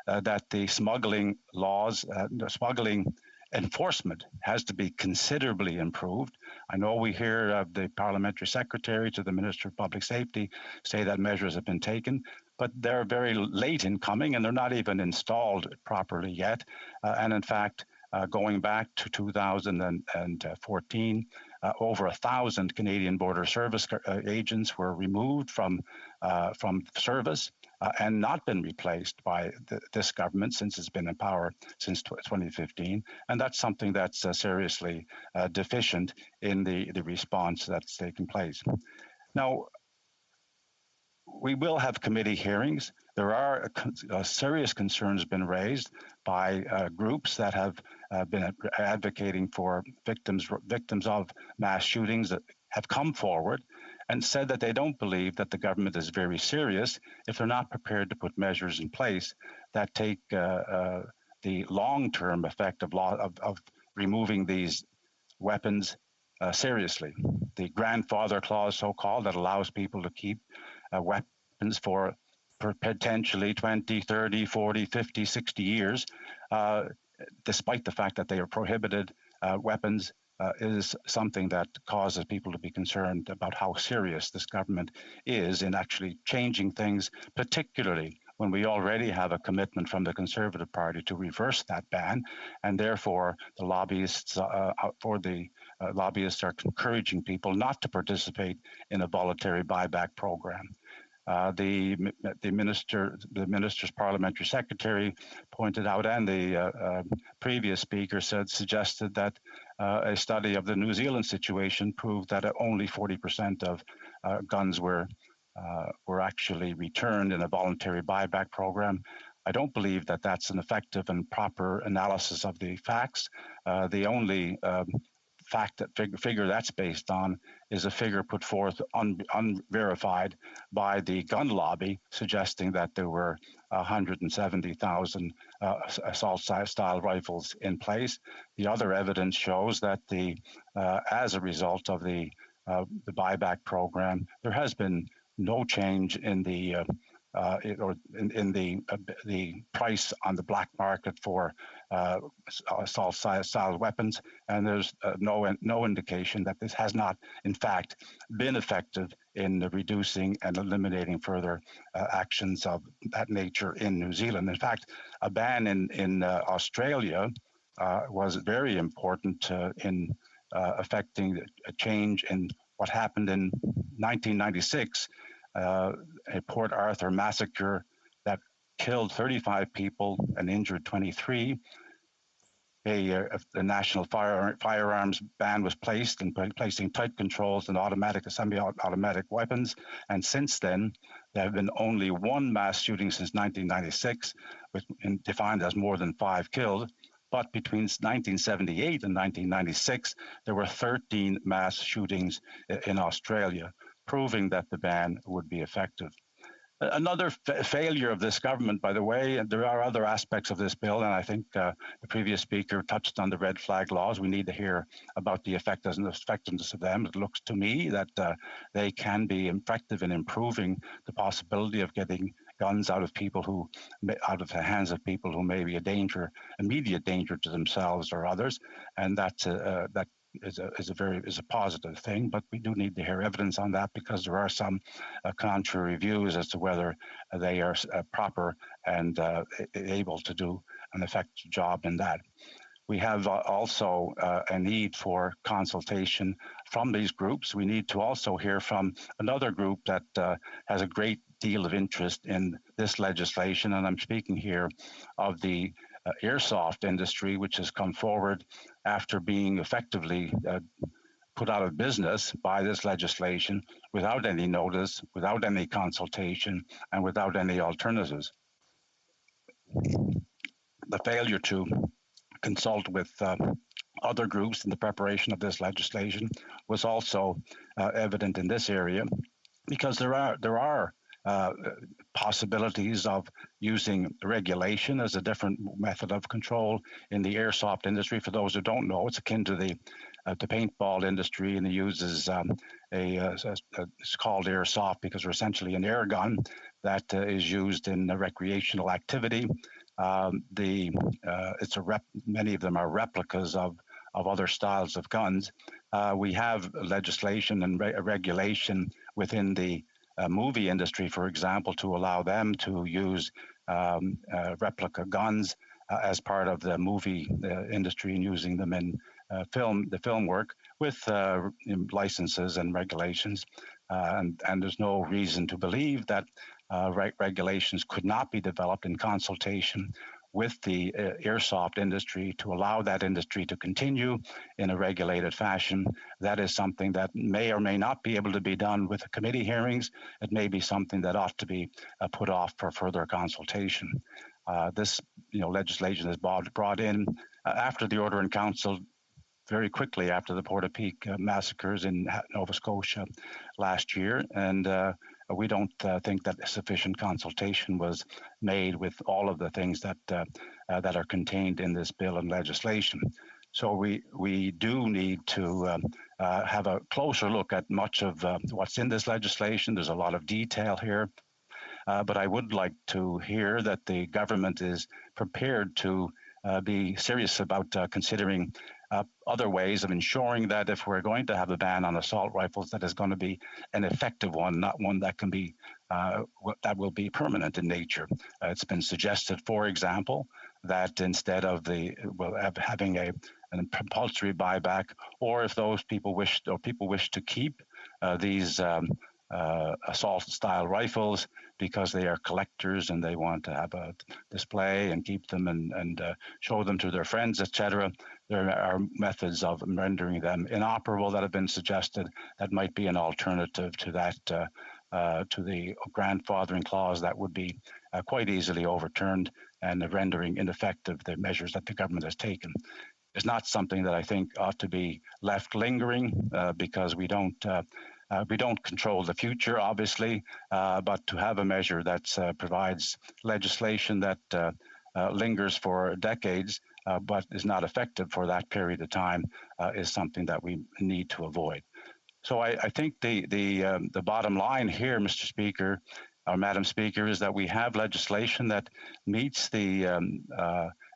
that the smuggling laws, smuggling enforcement has to be considerably improved. I know we hear of the parliamentary secretary to the Minister of Public Safety say that measures have been taken, but they're very late in coming and they're not even installed properly yet. And in fact, going back to 2014, over 1,000 Canadian Border Service agents were removed from service and not been replaced by this government since it's been in power since 2015. And that's something that's seriously deficient in the response that's taken place. Now, we will have committee hearings. There are serious concerns been raised by groups that have been advocating for victims of mass shootings that have come forward and said that they don't believe that the government is very serious if they're not prepared to put measures in place that take the long-term effect of removing these weapons seriously. The grandfather clause, so-called, that allows people to keep weapons for potentially 20, 30, 40, 50, 60 years, despite the fact that they are prohibited weapons, is something that causes people to be concerned about how serious this government is in actually changing things, particularly when we already have a commitment from the Conservative Party to reverse that ban, and therefore the lobbyists lobbyists are encouraging people not to participate in a voluntary buyback program. The minister's parliamentary secretary pointed out, and the previous speaker suggested that a study of the New Zealand situation proved that only 40% of guns were actually returned in a voluntary buyback program. I don't believe that that's an effective and proper analysis of the facts. The only figure that's based on is a figure put forth unverified by the gun lobby, suggesting that there were 170,000 assault-style rifles in place. The other evidence shows that as a result of the buyback program, there has been no change in the price on the black market for assault-style weapons, and there's no indication that this has not, in fact, been effective in reducing and eliminating further actions of that nature in New Zealand. In fact, a ban in Australia was very important in affecting a change in what happened in 1996. A Port Arthur massacre that killed 35 people and injured 23. A national firearms ban was placed, and placing tight controls on automatic and semi-automatic weapons. And since then, there have been only one mass shooting since 1996, defined as more than 5 killed. But between 1978 and 1996, there were 13 mass shootings in Australia, proving that the ban would be effective. Another failure of this government, by the way, and there are other aspects of this bill, and I think the previous speaker touched on the red flag laws. We need to hear about the effectiveness of them. It looks to me that they can be effective in improving the possibility of getting guns out of the hands of people who may be immediate danger to themselves or others, and that is a positive thing, but we do need to hear evidence on that because there are some contrary views as to whether they are proper and able to do an effective job in that. We have also a need for consultation from these groups. We need to also hear from another group that has a great deal of interest in this legislation, and I'm speaking here of the airsoft industry, which has come forward after being effectively put out of business by this legislation without any notice, without any consultation, and without any alternatives. The failure to consult with other groups in the preparation of this legislation was also evident in this area, because there are possibilities of using regulation as a different method of control in the airsoft industry. For those who don't know, it's akin to the paintball industry, and it uses it's called airsoft because we're essentially an air gun that is used in recreational activity. Many of them are replicas of other styles of guns. We have legislation and regulation within the movie industry, for example, to allow them to use replica guns as part of the movie industry and using them in the film work with licenses and regulations. And there's no reason to believe that regulations could not be developed in consultation with the airsoft industry to allow that industry to continue in a regulated fashion. That is something that may or may not be able to be done with the committee hearings. It may be something that ought to be put off for further consultation. This legislation is brought in after the Order in Council, very quickly after the Portapique massacres in Nova Scotia last year, and we don't think that sufficient consultation was made with all of the things that are contained in this bill and legislation. So we do need to have a closer look at much of what's in this legislation. There's a lot of detail here, but I would like to hear that the government is prepared to be serious about considering other ways of ensuring that if we're going to have a ban on assault rifles, that is going to be an effective one, not one that can be that will be permanent in nature. It's been suggested, for example, that instead of having a compulsory buyback, or if those people wish to keep these assault-style rifles because they are collectors and they want to have a display and keep them and show them to their friends, etc. There are methods of rendering them inoperable that have been suggested that might be an alternative to that, to the grandfathering clause that would be quite easily overturned and rendering ineffective the measures that the government has taken. It's not something that I think ought to be left lingering because we don't control the future, obviously, but to have a measure that provides legislation that lingers for decades but is not effective for that period of time is something that we need to avoid. So I think the bottom line here, Mr. Speaker, or Madam Speaker, is that we have legislation that meets the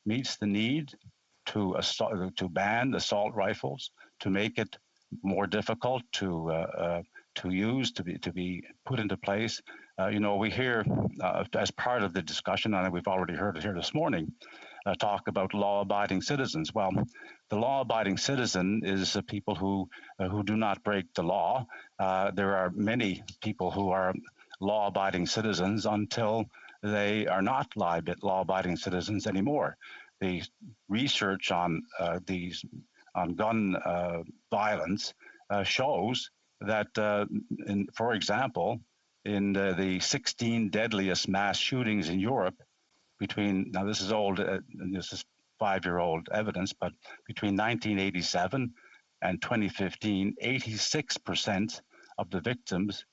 need to ban assault rifles, to make it more difficult to use, to be put into place. We hear as part of the discussion, and we've already heard it here this morning, talk about law-abiding citizens. Well, the law-abiding citizen is people who do not break the law. There are many people who are law-abiding citizens until they are not law-abiding citizens anymore. The research on gun violence shows that, for example, in the 16 deadliest mass shootings in Europe, now this is old, this is 5-year-old evidence, but between 1987 and 2015, 86% of the victims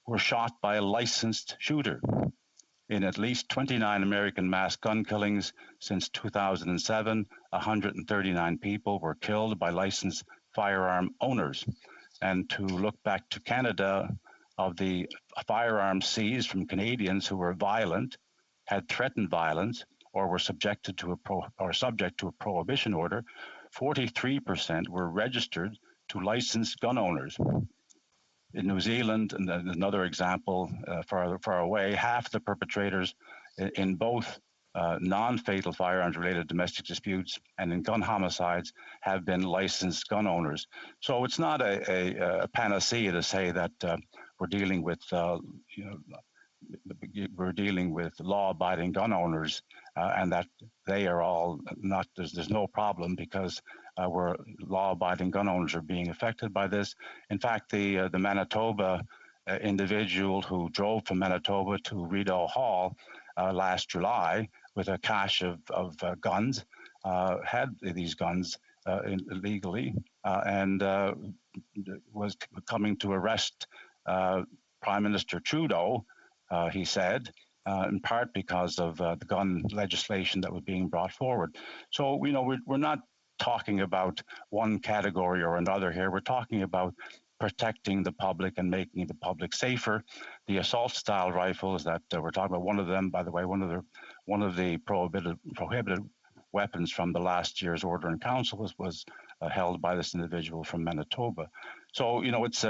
were shot by a licensed shooter. In at least 29 American mass gun killings since 2007, 139 people were killed by licensed firearm owners. And to look back to Canada, of the firearms seized from Canadians who were violent, had threatened violence, or were subject to a prohibition order, 43% were registered to licensed gun owners. In New Zealand, and another example far away, half the perpetrators in both non-fatal firearms-related domestic disputes and in gun homicides have been licensed gun owners. So it's not a panacea to say that we're dealing with law-abiding gun owners and that they are all not. There's no problem because where law-abiding gun owners are being affected by this. In fact, the Manitoba individual who drove from Manitoba to Rideau Hall last July with a cache of guns had these guns illegally and was coming to arrest Prime Minister Trudeau, he said, in part because of the gun legislation that was being brought forward. So, we're not talking about one category or another here. We're talking about protecting the public and making the public safer. The assault-style rifles that we're talking about, one of them, by the way, one of the prohibited weapons from the last year's Order in Council was held by this individual from Manitoba. So, it's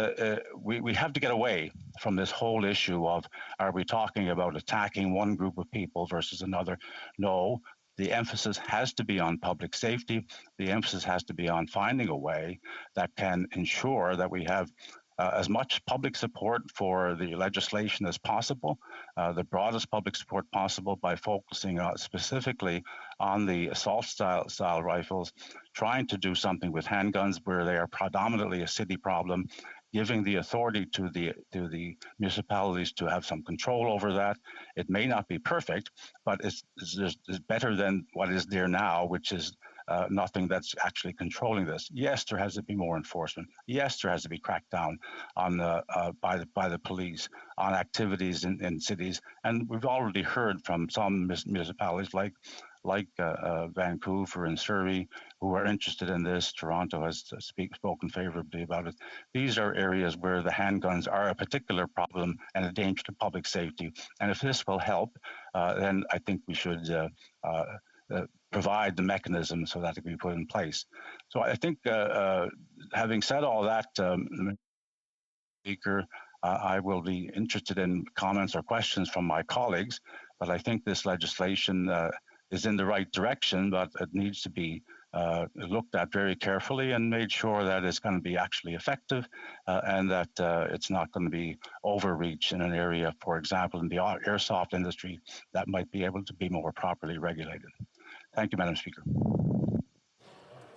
we have to get away from this whole issue of, are we talking about attacking one group of people versus another? No, the emphasis has to be on public safety. The emphasis has to be on finding a way that can ensure that we have as much public support for the legislation as possible, the broadest public support possible, by focusing specifically on the assault-style rifles, trying to do something with handguns where they are predominantly a city problem, giving the authority to the municipalities to have some control over that. It may not be perfect, but it's better than what is there now, which is nothing that's actually controlling this. Yes, there has to be more enforcement. Yes, there has to be cracked down on by the police on activities in cities. And we've already heard from some municipalities like Vancouver and Surrey, who are interested in this. Toronto has spoken favorably about it. These are areas where the handguns are a particular problem and a danger to public safety. And if this will help, then I think we should provide the mechanism so that it can be put in place. So I think, having said all that, Speaker, I will be interested in comments or questions from my colleagues, but I think this legislation is in the right direction, but it needs to be looked at very carefully and made sure that it's going to be actually effective and that it's not going to be overreach in an area, for example, in the airsoft industry, that might be able to be more properly regulated. Thank you, Madam Speaker.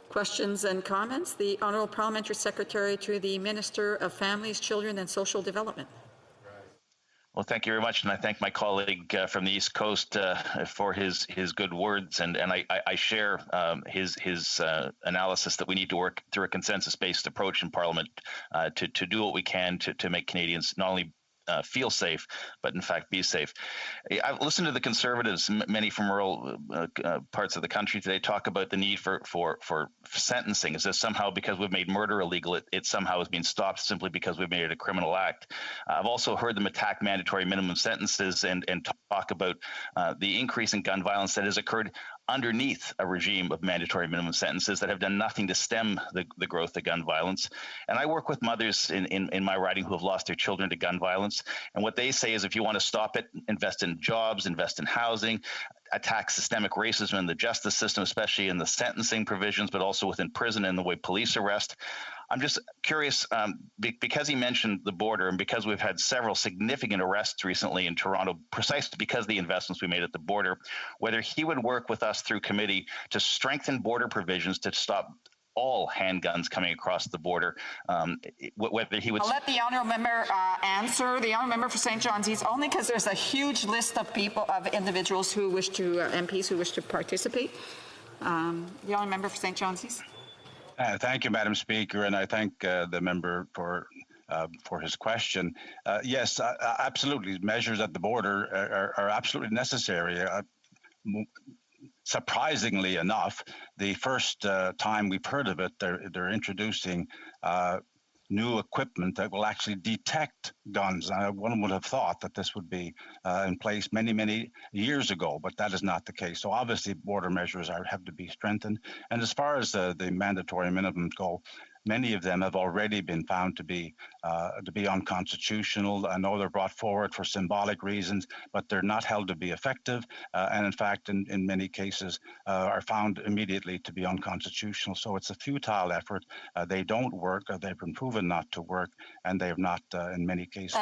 Questions and comments? The Honourable Parliamentary Secretary to the Minister of Families, Children and Social Development. Well, thank you very much, and I thank my colleague from the East Coast for his good words, and I share his analysis that we need to work through a consensus-based approach in Parliament to do what we can to make Canadians not only feel safe, but in fact be safe. I've listened to the Conservatives, many from rural parts of the country today, talk about the need for sentencing. Is this somehow because we've made murder illegal, it somehow is being stopped simply because we've made it a criminal act? I've also heard them attack mandatory minimum sentences and talk about the increase in gun violence that has occurred underneath a regime of mandatory minimum sentences that have done nothing to stem the growth of gun violence. And I work with mothers in my riding who have lost their children to gun violence. And what they say is, if you want to stop it, invest in jobs, invest in housing, attack systemic racism in the justice system, especially in the sentencing provisions, but also within prison and the way police arrest. I'm just curious, because he mentioned the border and because we've had several significant arrests recently in Toronto, precisely because of the investments we made at the border, whether he would work with us through committee to strengthen border provisions to stop all handguns coming across the border, whether he would... I'll let the honourable member answer. The honourable member for St. John's East, only because there's a huge list of people, of individuals who wish to, MPs who wish to participate. The honourable member for St. John's East. Thank you, Madam Speaker, and I thank the member for his question. Yes, absolutely. Measures at the border are absolutely necessary. Surprisingly enough, the first time we've heard of it, they're introducing new equipment that will actually detect guns. One would have thought that this would be in place many years ago, but that is not the case. So obviously border measures have to be strengthened. And as far as the mandatory minimums go, many of them have already been found to be unconstitutional. I know they're brought forward for symbolic reasons, but they're not held to be effective, and in fact, in many cases, are found immediately to be unconstitutional. So it's a futile effort. They don't work. They've been proven not to work, and they have not in many cases.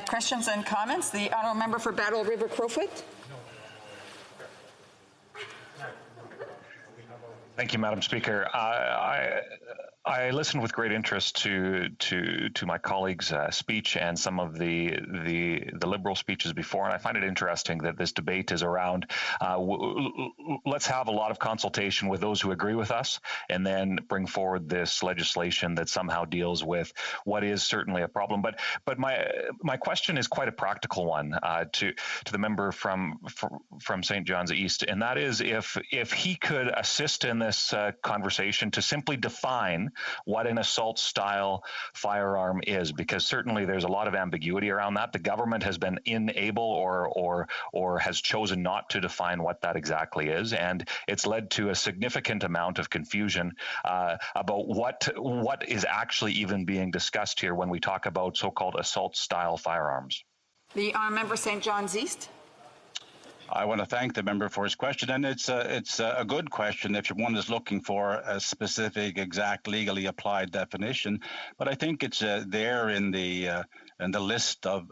Questions and comments? The honourable member for Battle River Crowfoot. Thank you, Madam Speaker. I listened with great interest to my colleague's speech and some of the Liberal speeches before, and I find it interesting that this debate is around let's have a lot of consultation with those who agree with us, and then bring forward this legislation that somehow deals with what is certainly a problem. But my question is quite a practical one to the member from St. John's East, and that is if he could assist in this conversation to simply define what an assault-style firearm is, because certainly there's a lot of ambiguity around that. The government has been unable or has chosen not to define what that exactly is, and it's led to a significant amount of confusion about what is actually even being discussed here when we talk about so-called assault-style firearms. The honourable member St. John's East. I want to thank the member for his question, and it's a good question if one is looking for a specific, exact, legally applied definition. But I think it's there in the list of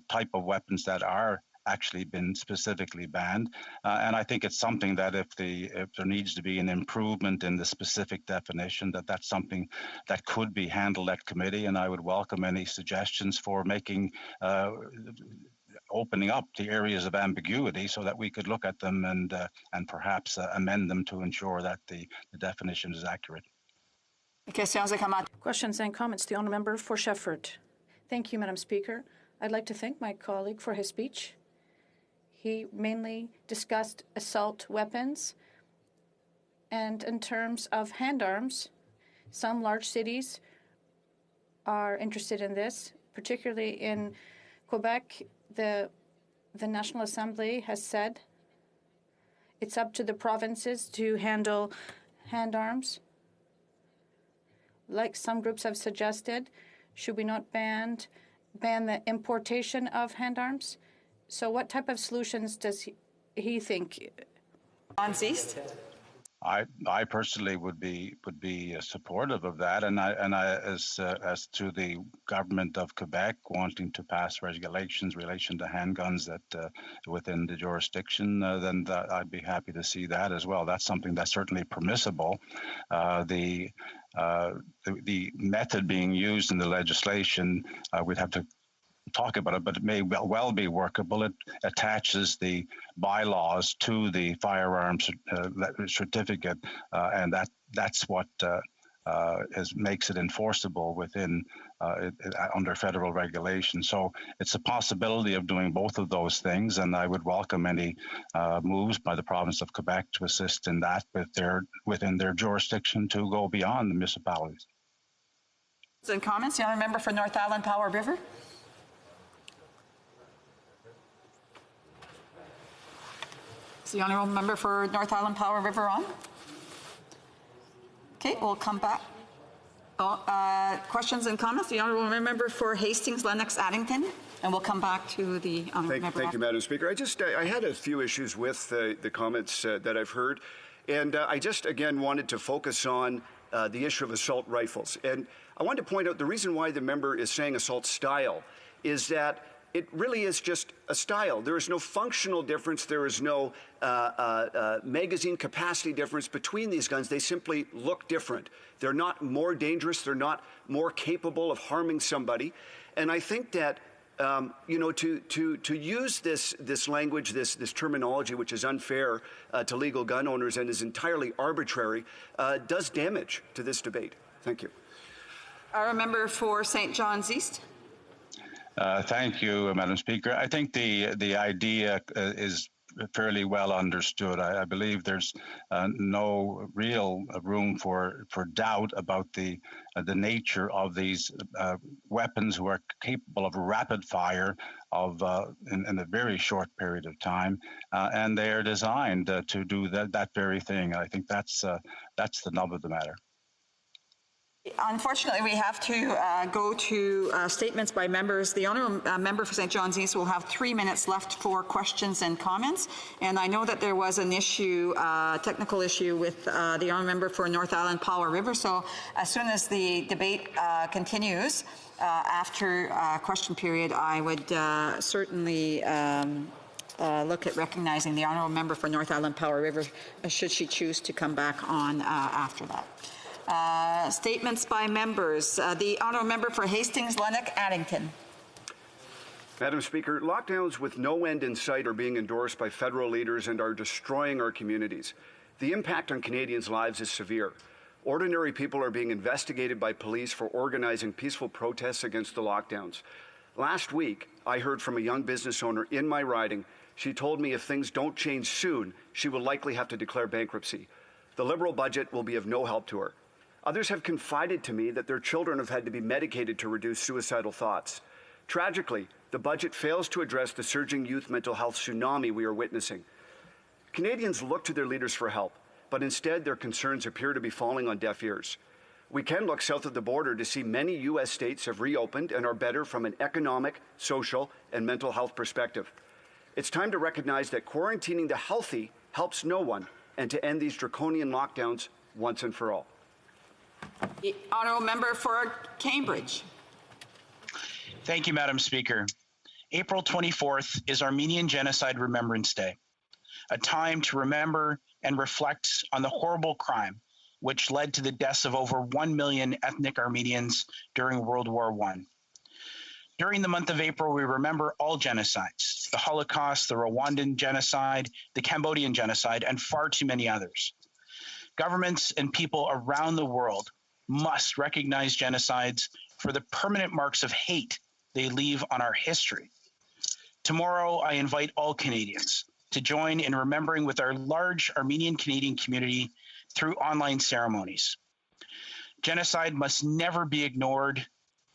type of weapons that are actually been specifically banned, and I think it's something that if there needs to be an improvement in the specific definition, that's something that could be handled at committee, and I would welcome any suggestions for making. Opening up the areas of ambiguity so that we could look at them and perhaps amend them to ensure that the definition is accurate. Questions and comments. The honourable member for Shefford. Thank you, Madam Speaker. I'd like to thank my colleague for his speech. He mainly discussed assault weapons, and in terms of hand arms, some large cities are interested in this, particularly in Quebec. The National Assembly has said it's up to the provinces to handle hand arms. Like some groups have suggested, should we not ban the importation of hand arms? So what type of solutions does he think? East? I personally would be supportive of that, and I as to the government of Quebec wanting to pass regulations in relation to handguns that within the jurisdiction, then I'd be happy to see that as well. That's something that's certainly permissible. The method being used in the legislation, we'd have to talk about it, but it may well be workable. It attaches the bylaws to the firearms certificate, and that's what makes it enforceable within under federal regulation. So it's a possibility of doing both of those things, and I would welcome any moves by the province of Quebec to assist in that within their jurisdiction to go beyond the municipalities. And comments, the honourable member for North Island Powell River. Is the honourable member for North Island Powell River on? Okay, we'll come back. Questions and comments? The honourable member for Hastings, Lennox, Addington, and we'll come back to the honourable member. Thank you, Madam Speaker. I had a few issues with the comments that I've heard, and I just again wanted to focus on the issue of assault rifles. And I wanted to point out the reason why the member is saying assault style is that it really is just a style. There is no functional difference. There is no magazine capacity difference between these guns. They simply look different. They're not more dangerous. They're not more capable of harming somebody. And I think that to use this language, this terminology, which is unfair to legal gun owners and is entirely arbitrary, does damage to this debate. Thank you. Our member for St. John's East. Thank you, Madam Speaker. I think the idea is fairly well understood. I believe there's no real room for doubt about the nature of these weapons who are capable of rapid fire in a very short period of time, and they are designed to do that very thing. I think that's the nub of the matter. Unfortunately, we have to go to statements by members. The honourable member for St. John's East will have 3 minutes left for questions and comments. And I know that there was an issue, technical issue with the honourable member for North Island Powell River. So as soon as the debate continues after question period, I would certainly look at recognizing the honourable member for North Island Powell River should she choose to come back on after that. Statements by members. The honourable member for Hastings, Lennox, Addington. Madam Speaker, lockdowns with no end in sight are being endorsed by federal leaders and are destroying our communities. The impact on Canadians' lives is severe. Ordinary people are being investigated by police for organizing peaceful protests against the lockdowns. Last week, I heard from a young business owner in my riding. She told me if things don't change soon, she will likely have to declare bankruptcy. The Liberal budget will be of no help to her. Others have confided to me that their children have had to be medicated to reduce suicidal thoughts. Tragically, the budget fails to address the surging youth mental health tsunami we are witnessing. Canadians look to their leaders for help, but instead their concerns appear to be falling on deaf ears. We can look south of the border to see many U.S. states have reopened and are better from an economic, social, and mental health perspective. It's time to recognize that quarantining the healthy helps no one, and to end these draconian lockdowns once and for all. The honourable member for Cambridge. Thank you, Madam Speaker. April 24th is Armenian Genocide Remembrance Day, a time to remember and reflect on the horrible crime which led to the deaths of over 1 million ethnic Armenians during World War I. During the month of April, we remember all genocides, the Holocaust, the Rwandan genocide, the Cambodian genocide, and far too many others. Governments and people around the world must recognize genocides for the permanent marks of hate they leave on our history. Tomorrow, I invite all Canadians to join in remembering with our large Armenian Canadian community through online ceremonies. Genocide must never be ignored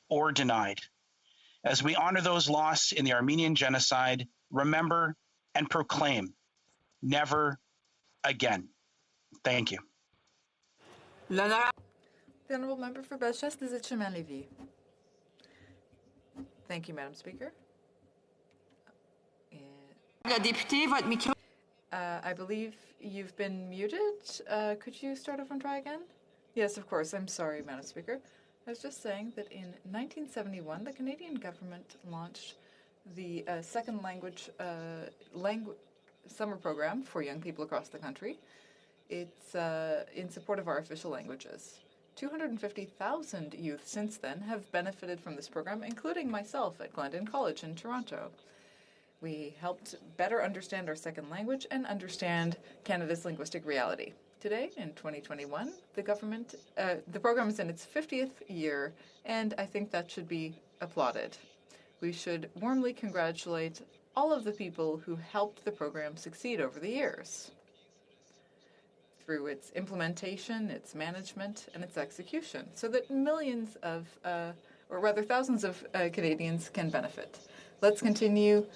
or denied. As we honor those lost in the Armenian genocide, remember and proclaim, never again. Thank you. The Honourable Member for Bellechasse, des Etchemins-Lévis. Thank you, Madam Speaker. I believe you've been muted. Could you start over and try again? Yes, of course. I'm sorry, Madam Speaker. I was just saying that in 1971, the Canadian government launched the second language summer program for young people across the country. It's in support of our official languages. 250,000 youth since then have benefited from this program, including myself at Glendon College in Toronto. We helped better understand our second language and understand Canada's linguistic reality. Today, in 2021, the program is in its 50th year, and I think that should be applauded. We should warmly congratulate all of the people who helped the program succeed over the years through its implementation, its management, and its execution, so that millions of, or rather thousands of Canadians can benefit. Let's continue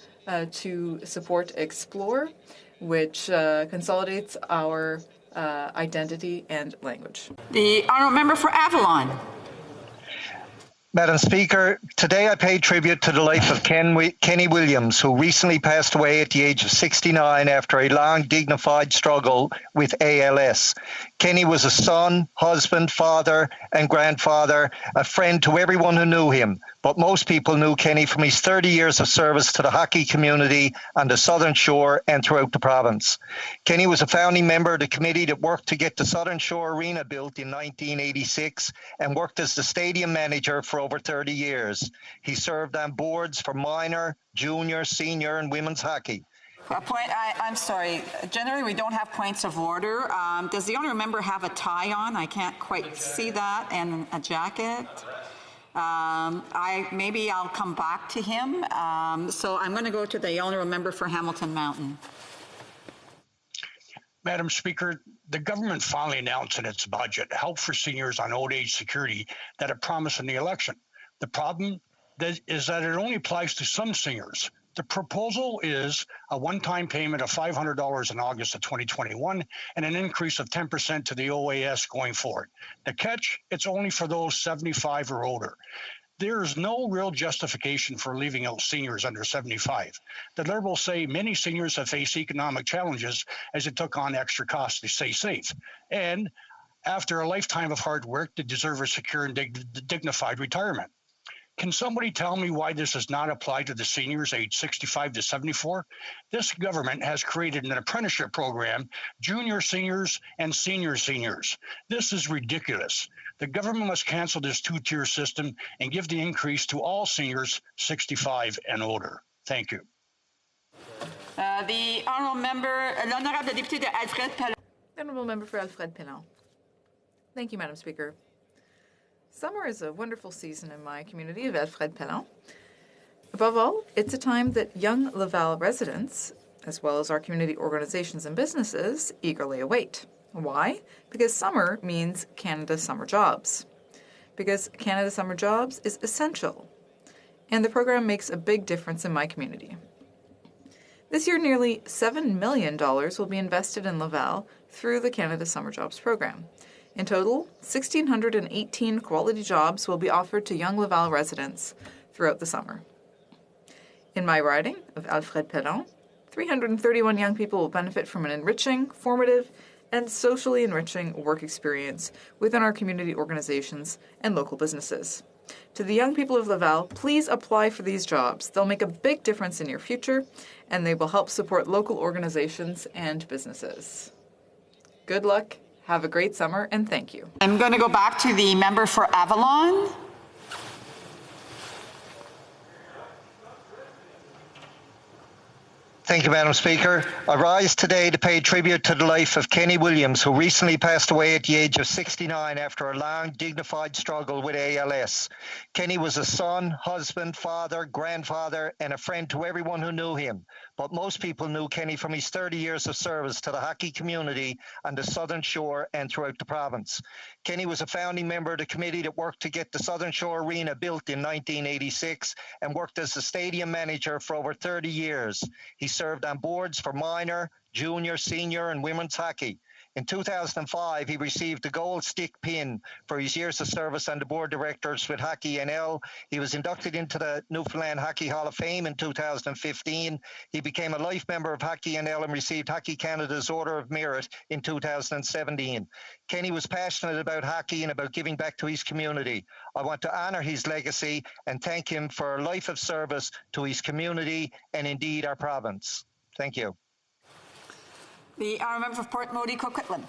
to support Explore, which consolidates our identity and language. The honourable member for Avalon. Madam Speaker, today I pay tribute to the life of Kenny Williams, who recently passed away at the age of 69 after a long, dignified struggle with ALS. Kenny was a son, husband, father, and grandfather, a friend to everyone who knew him. But most people knew Kenny from his 30 years of service to the hockey community on the Southern Shore and throughout the province. Kenny was a founding member of the committee that worked to get the Southern Shore Arena built in 1986 and worked as the stadium manager for over 30 years. He served on boards for minor, junior, senior, and women's hockey. I'm sorry. Generally, we don't have points of order. Does the honourable member have a tie on? I can't quite see that, and a jacket. Maybe I'll come back to him. So I'm going to go to the honourable member for Hamilton Mountain. Madam Speaker, the government finally announced in its budget help for seniors on old age security that it promised in the election. The problem is that it only applies to some seniors. The proposal is a one-time payment of $500 in August of 2021 and an increase of 10% to the OAS going forward. The catch, it's only for those 75 or older. There is no real justification for leaving out seniors under 75. The Liberals say many seniors have faced economic challenges as it took on extra costs to stay safe. And after a lifetime of hard work, they deserve a secure and dignified retirement. Can somebody tell me why this does not apply to the seniors aged 65 to 74? This government has created an apprenticeship program, junior seniors and senior seniors. This is ridiculous. The government must cancel this two-tier system and give the increase to all seniors 65 and older. Thank you. The honourable member, l'honorable député de Alfred Pellon. Honourable member for Alfred Pellon. Thank you, Madam Speaker. Summer is a wonderful season in my community of Alfred Pellon. Above all, it's a time that young Laval residents, as well as our community organizations and businesses, eagerly await. Why? Because summer means Canada Summer Jobs. Because Canada Summer Jobs is essential, and the program makes a big difference in my community. This year, nearly $7 million will be invested in Laval through the Canada Summer Jobs program. In total, 1,618 quality jobs will be offered to young Laval residents throughout the summer. In my riding of Alfred Pellon, 331 young people will benefit from an enriching, formative, and socially enriching work experience within our community organizations and local businesses. To the young people of Laval, please apply for these jobs. They'll make a big difference in your future, and they will help support local organizations and businesses. Good luck. Have a great summer, and thank you. I'm going to go back to the member for Avalon. Thank you, Madam Speaker. I rise today to pay tribute to the life of Kenny Williams, who recently passed away at the age of 69 after a long, dignified struggle with ALS. Kenny was a son, husband, father, grandfather, and a friend to everyone who knew him. But most people knew Kenny from his 30 years of service to the hockey community on the Southern Shore and throughout the province. Kenny was a founding member of the committee that worked to get the Southern Shore Arena built in 1986 and worked as the stadium manager for over 30 years. He served on boards for minor, junior, senior, and women's hockey. In 2005, he received the Gold Stick Pin for his years of service on the board directors with Hockey NL. He was inducted into the Newfoundland Hockey Hall of Fame in 2015. He became a life member of Hockey NL and received Hockey Canada's Order of Merit in 2017. Kenny was passionate about hockey and about giving back to his community. I want to honour his legacy and thank him for a life of service to his community and indeed our province. Thank you. The honourable member for Port Moody, Coquitlam.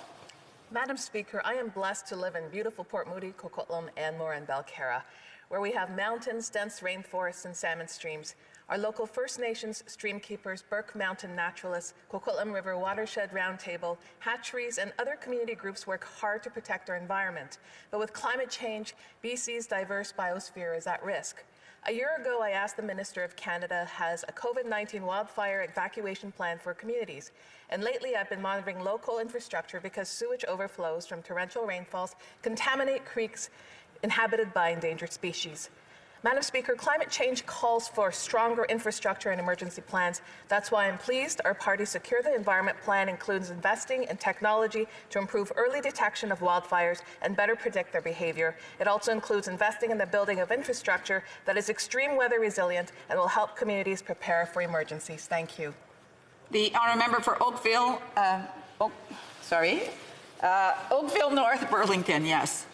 Madam Speaker, I am blessed to live in beautiful Port Moody, Coquitlam, Anmore, and Belcarra, where we have mountains, dense rainforests, and salmon streams. Our local First Nations streamkeepers, Burke Mountain Naturalists, Coquitlam River Watershed Roundtable, hatcheries, and other community groups work hard to protect our environment. But with climate change, BC's diverse biosphere is at risk. A year ago, I asked the Minister if Canada has a COVID-19 wildfire evacuation plan for communities. And lately, I've been monitoring local infrastructure because sewage overflows from torrential rainfalls contaminate creeks inhabited by endangered species. Madam Speaker, climate change calls for stronger infrastructure and emergency plans. That's why I'm pleased our party Secure the Environment plan includes investing in technology to improve early detection of wildfires and better predict their behavior. It also includes investing in the building of infrastructure that is extreme weather resilient and will help communities prepare for emergencies. Thank you. The honourable member for Oakville, Oakville North, Burlington, yes.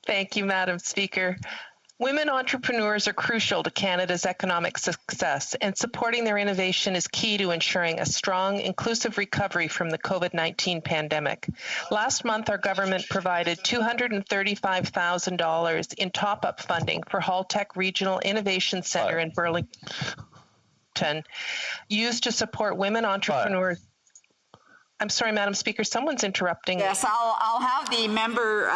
Thank you, Madam Speaker. Women entrepreneurs are crucial to Canada's economic success, and supporting their innovation is key to ensuring a strong, inclusive recovery from the COVID-19 pandemic. Last month, our government provided $235,000 in top-up funding for Haltech Regional Innovation Centre in Burlington, used to support women entrepreneurs. I'm sorry, Madam Speaker, someone's interrupting. Yes, I'll have the member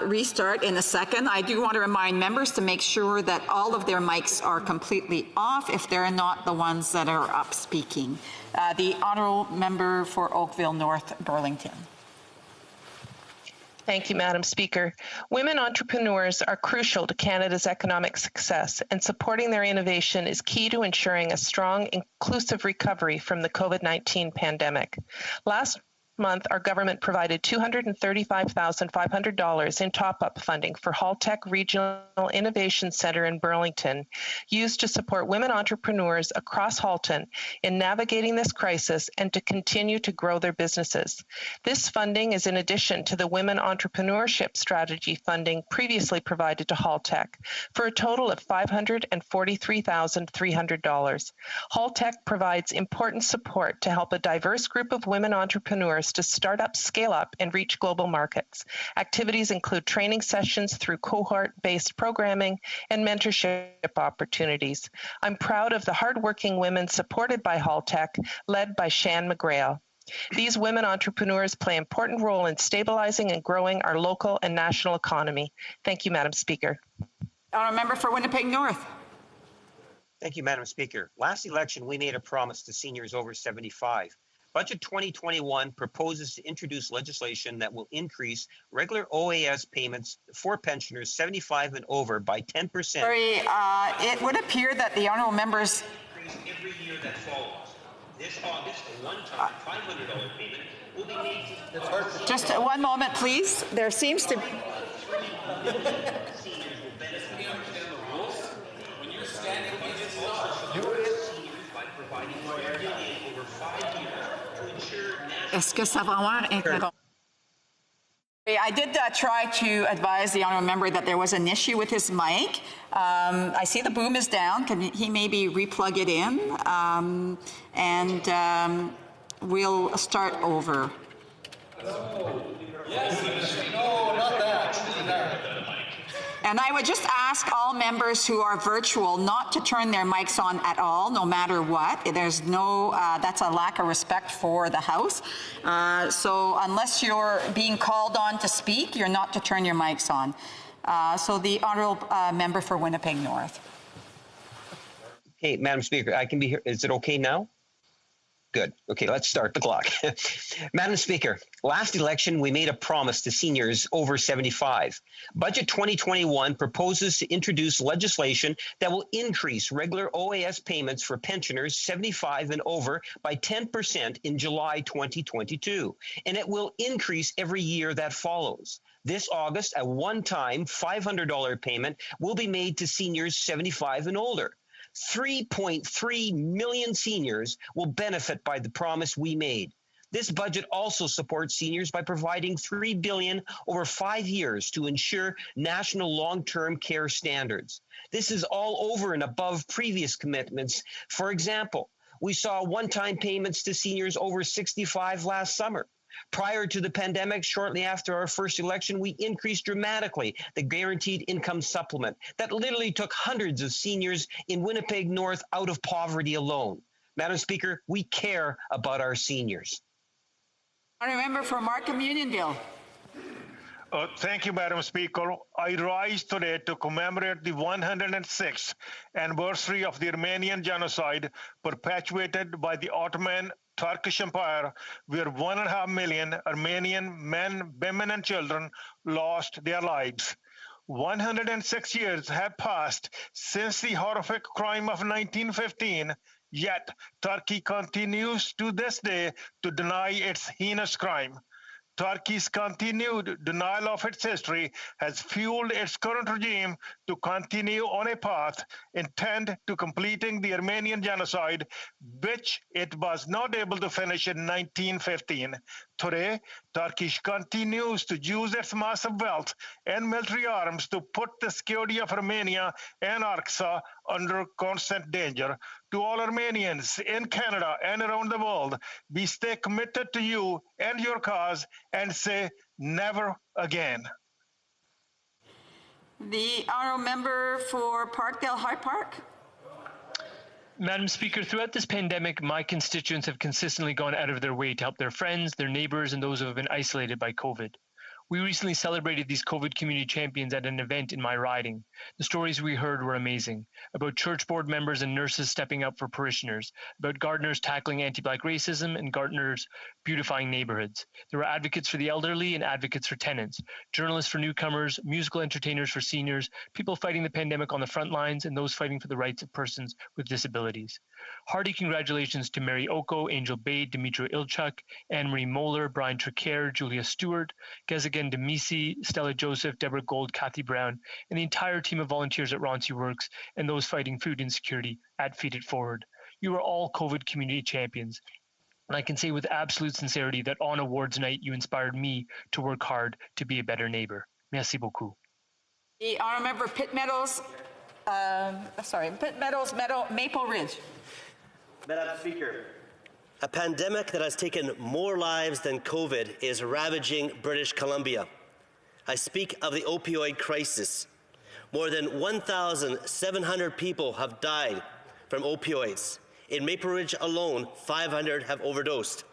restart in a second. I do want to remind members to make sure that all of their mics are completely off if they're not the ones that are up speaking. The honourable member for Oakville North, Burlington. Thank you, Madam Speaker. Women entrepreneurs are crucial to Canada's economic success, and supporting their innovation is key to ensuring a strong, inclusive recovery from the COVID-19 pandemic. Last month, our government provided $235,500 in top-up funding for HoC Regional Innovation Center in Burlington, used to support women entrepreneurs across Halton in navigating this crisis and to continue to grow their businesses. This funding is in addition to the Women Entrepreneurship Strategy funding previously provided to HalTech for a total of $543,300. HalTech provides important support to help a diverse group of women entrepreneurs to start up, scale up, and reach global markets. Activities include training sessions through cohort-based programming and mentorship opportunities. I'm proud of the hardworking women supported by HalTech, led by Shan McGrail. These women entrepreneurs play an important role in stabilizing and growing our local and national economy. Thank you, Madam Speaker. Honourable Member for Winnipeg North. Thank you, Madam Speaker. Last election, we made a promise to seniors over 75. Budget 2021 proposes to introduce legislation that will increase regular OAS payments for pensioners 75 and over by 10%. Sorry, it would appear that the honourable members. Every year that follows. This August, a one-time $500 payment will be made to. Just one moment, please. There seems to. Est-ce que ça va avoir interrompu? I did try to advise the honourable member that there was an issue with his mic. I see the boom is down. Can he maybe replug it in? And we'll start over. Yes, no, not that. And I would just ask all members who are virtual not to turn their mics on at all, no matter what. There's no, that's a lack of respect for the House. So unless you're being called on to speak, you're not to turn your mics on. So the honourable member for Winnipeg North. Hey, Madam Speaker, I can be here. Is it okay now? Good. Okay, let's start the clock. Madam Speaker, last election, we made a promise to seniors over 75. Budget 2021 proposes to introduce legislation that will increase regular OAS payments for pensioners 75 and over by 10% in July 2022, and it will increase every year that follows. This August, a one-time $500 payment will be made to seniors 75 and older. 3.3 million seniors will benefit by the promise we made. This budget also supports seniors by providing $3 billion over 5 years to ensure national long-term care standards. This is all over and above previous commitments. For example, we saw one-time payments to seniors over 65 last summer. Prior to the pandemic, shortly after our first election, we increased dramatically the guaranteed income supplement that literally took hundreds of seniors in Winnipeg North out of poverty alone. Madam Speaker, we care about our seniors. Honourable member for Markham Unionville. Thank you, Madam Speaker. I rise today to commemorate the 106th anniversary of the Armenian genocide perpetuated by the Ottoman Turkish Empire, where 1.5 million Armenian men, women, and children lost their lives. 106 years have passed since the horrific crime of 1915, yet Turkey continues to this day to deny its heinous crime. Turkey's continued denial of its history has fueled its current regime to continue on a path intended to completing the Armenian genocide, which it was not able to finish in 1915. Today, Turkey continues to use its massive wealth and military arms to put the security of Armenia and Artsakh under constant danger. To all Armenians in Canada and around the world, we stay committed to you and your cause and say never again. The honourable member for Parkdale High Park. Madam Speaker, throughout this pandemic, my constituents have consistently gone out of their way to help their friends, their neighbours, and those who have been isolated by COVID. We recently celebrated these COVID community champions at an event in my riding. The stories we heard were amazing, about church board members and nurses stepping up for parishioners, about gardeners tackling anti-Black racism and gardeners beautifying neighborhoods. There were advocates for the elderly and advocates for tenants, journalists for newcomers, musical entertainers for seniors, people fighting the pandemic on the front lines, and those fighting for the rights of persons with disabilities. Hearty congratulations to Mary Oko, Angel Bay, Dimitra Ilchuk, Anne-Marie Moeller, Brian Tricaire, Julia Stewart, Gezigan Demisi, Stella Joseph, Deborah Gold, Kathy Brown, and the entire team of volunteers at Roncy Works and those fighting food insecurity at Feed It Forward. You are all COVID community champions. And I can say with absolute sincerity that on awards night, you inspired me to work hard to be a better neighbor. Merci beaucoup. The honourable member Pitt Meadows, Maple Ridge. Madam Speaker, a pandemic that has taken more lives than COVID is ravaging British Columbia. I speak of the opioid crisis. More than 1,700 people have died from opioids. In Maple Ridge alone, 500 have overdosed.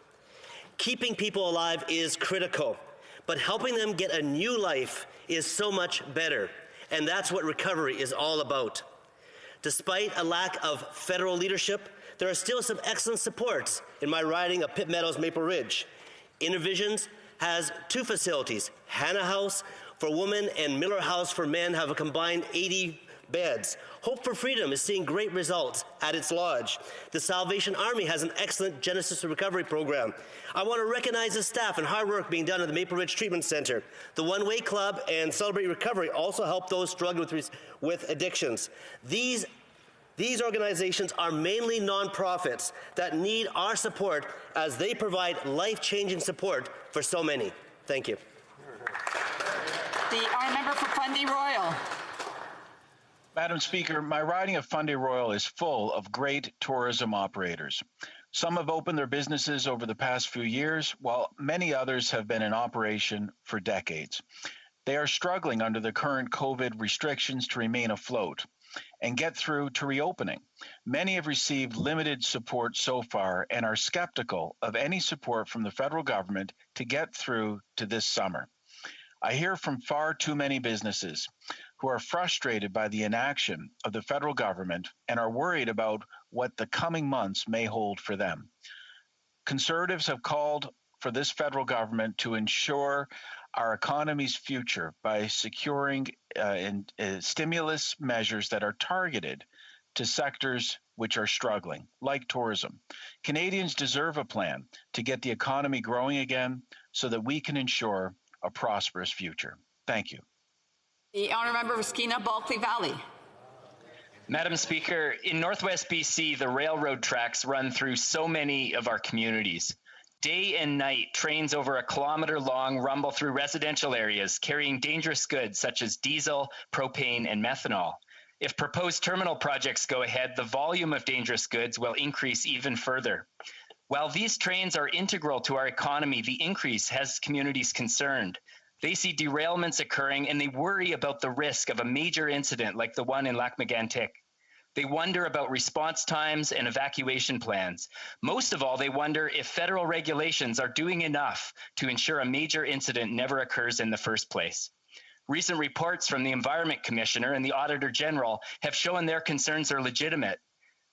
Keeping people alive is critical, but helping them get a new life is so much better, and that's what recovery is all about. Despite a lack of federal leadership, there are still some excellent supports in my riding of Pitt Meadows, Maple Ridge. Intervisions has 2 facilities. Hannah House for women and Miller House for men have a combined 80 beds. Hope for Freedom is seeing great results at its lodge. The Salvation Army has an excellent Genesis recovery program. I want to recognize the staff and hard work being done at the Maple Ridge Treatment Center. The One Way Club and Celebrate Recovery also help those struggling with addictions. These organizations are mainly nonprofits that need our support as they provide life-changing support for so many. Thank you. The honourable member for Fundy Royal. Madam Speaker, my riding of Fundy Royal is full of great tourism operators. Some have opened their businesses over the past few years, while many others have been in operation for decades. They are struggling under the current COVID restrictions to remain afloat and get through to reopening. Many have received limited support so far and are skeptical of any support from the federal government to get through to this summer. I hear from far too many businesses who are frustrated by the inaction of the federal government and are worried about what the coming months may hold for them. Conservatives have called for this federal government to ensure our economy's future by securing stimulus measures that are targeted to sectors which are struggling, like tourism. Canadians deserve a plan to get the economy growing again so that we can ensure a prosperous future. Thank you. The honourable member for Skeena Bulkley Valley. Madam Speaker, in Northwest BC, the railroad tracks run through so many of our communities. Day and night, trains over 1 kilometer long rumble through residential areas carrying dangerous goods such as diesel, propane, and methanol. If proposed terminal projects go ahead, the volume of dangerous goods will increase even further. While these trains are integral to our economy, the increase has communities concerned. They see derailments occurring and they worry about the risk of a major incident like the one in Lac-Mégantic. They wonder about response times and evacuation plans. Most of all, they wonder if federal regulations are doing enough to ensure a major incident never occurs in the first place. Recent reports from the Environment Commissioner and the Auditor General have shown their concerns are legitimate.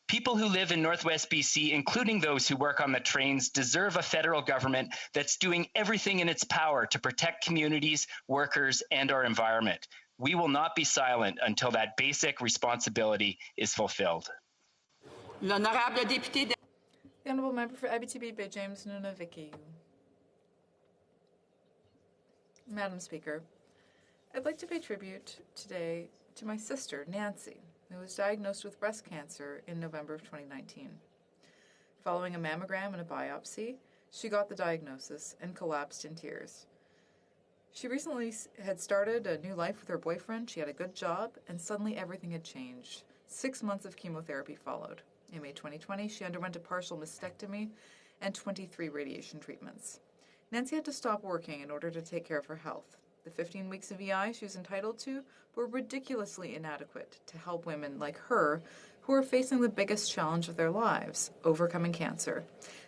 People who live in Northwest BC, including those who work on the trains, deserve a federal government that's doing everything in its power to protect communities, workers, and our environment. We will not be silent until that basic responsibility is fulfilled. L'honorable député de... The honourable member for Abitibi Bay James Nunaviki. Madam Speaker, I'd like to pay tribute today to my sister, Nancy, who was diagnosed with breast cancer in November of 2019. Following a mammogram and a biopsy, she got the diagnosis and collapsed in tears. She recently had started a new life with her boyfriend, she had a good job, and suddenly everything had changed. 6 months of chemotherapy followed. In May 2020, she underwent a partial mastectomy and 23 radiation treatments. Nancy had to stop working in order to take care of her health. The 15 weeks of EI she was entitled to were ridiculously inadequate to help women like her who are facing the biggest challenge of their lives, overcoming cancer.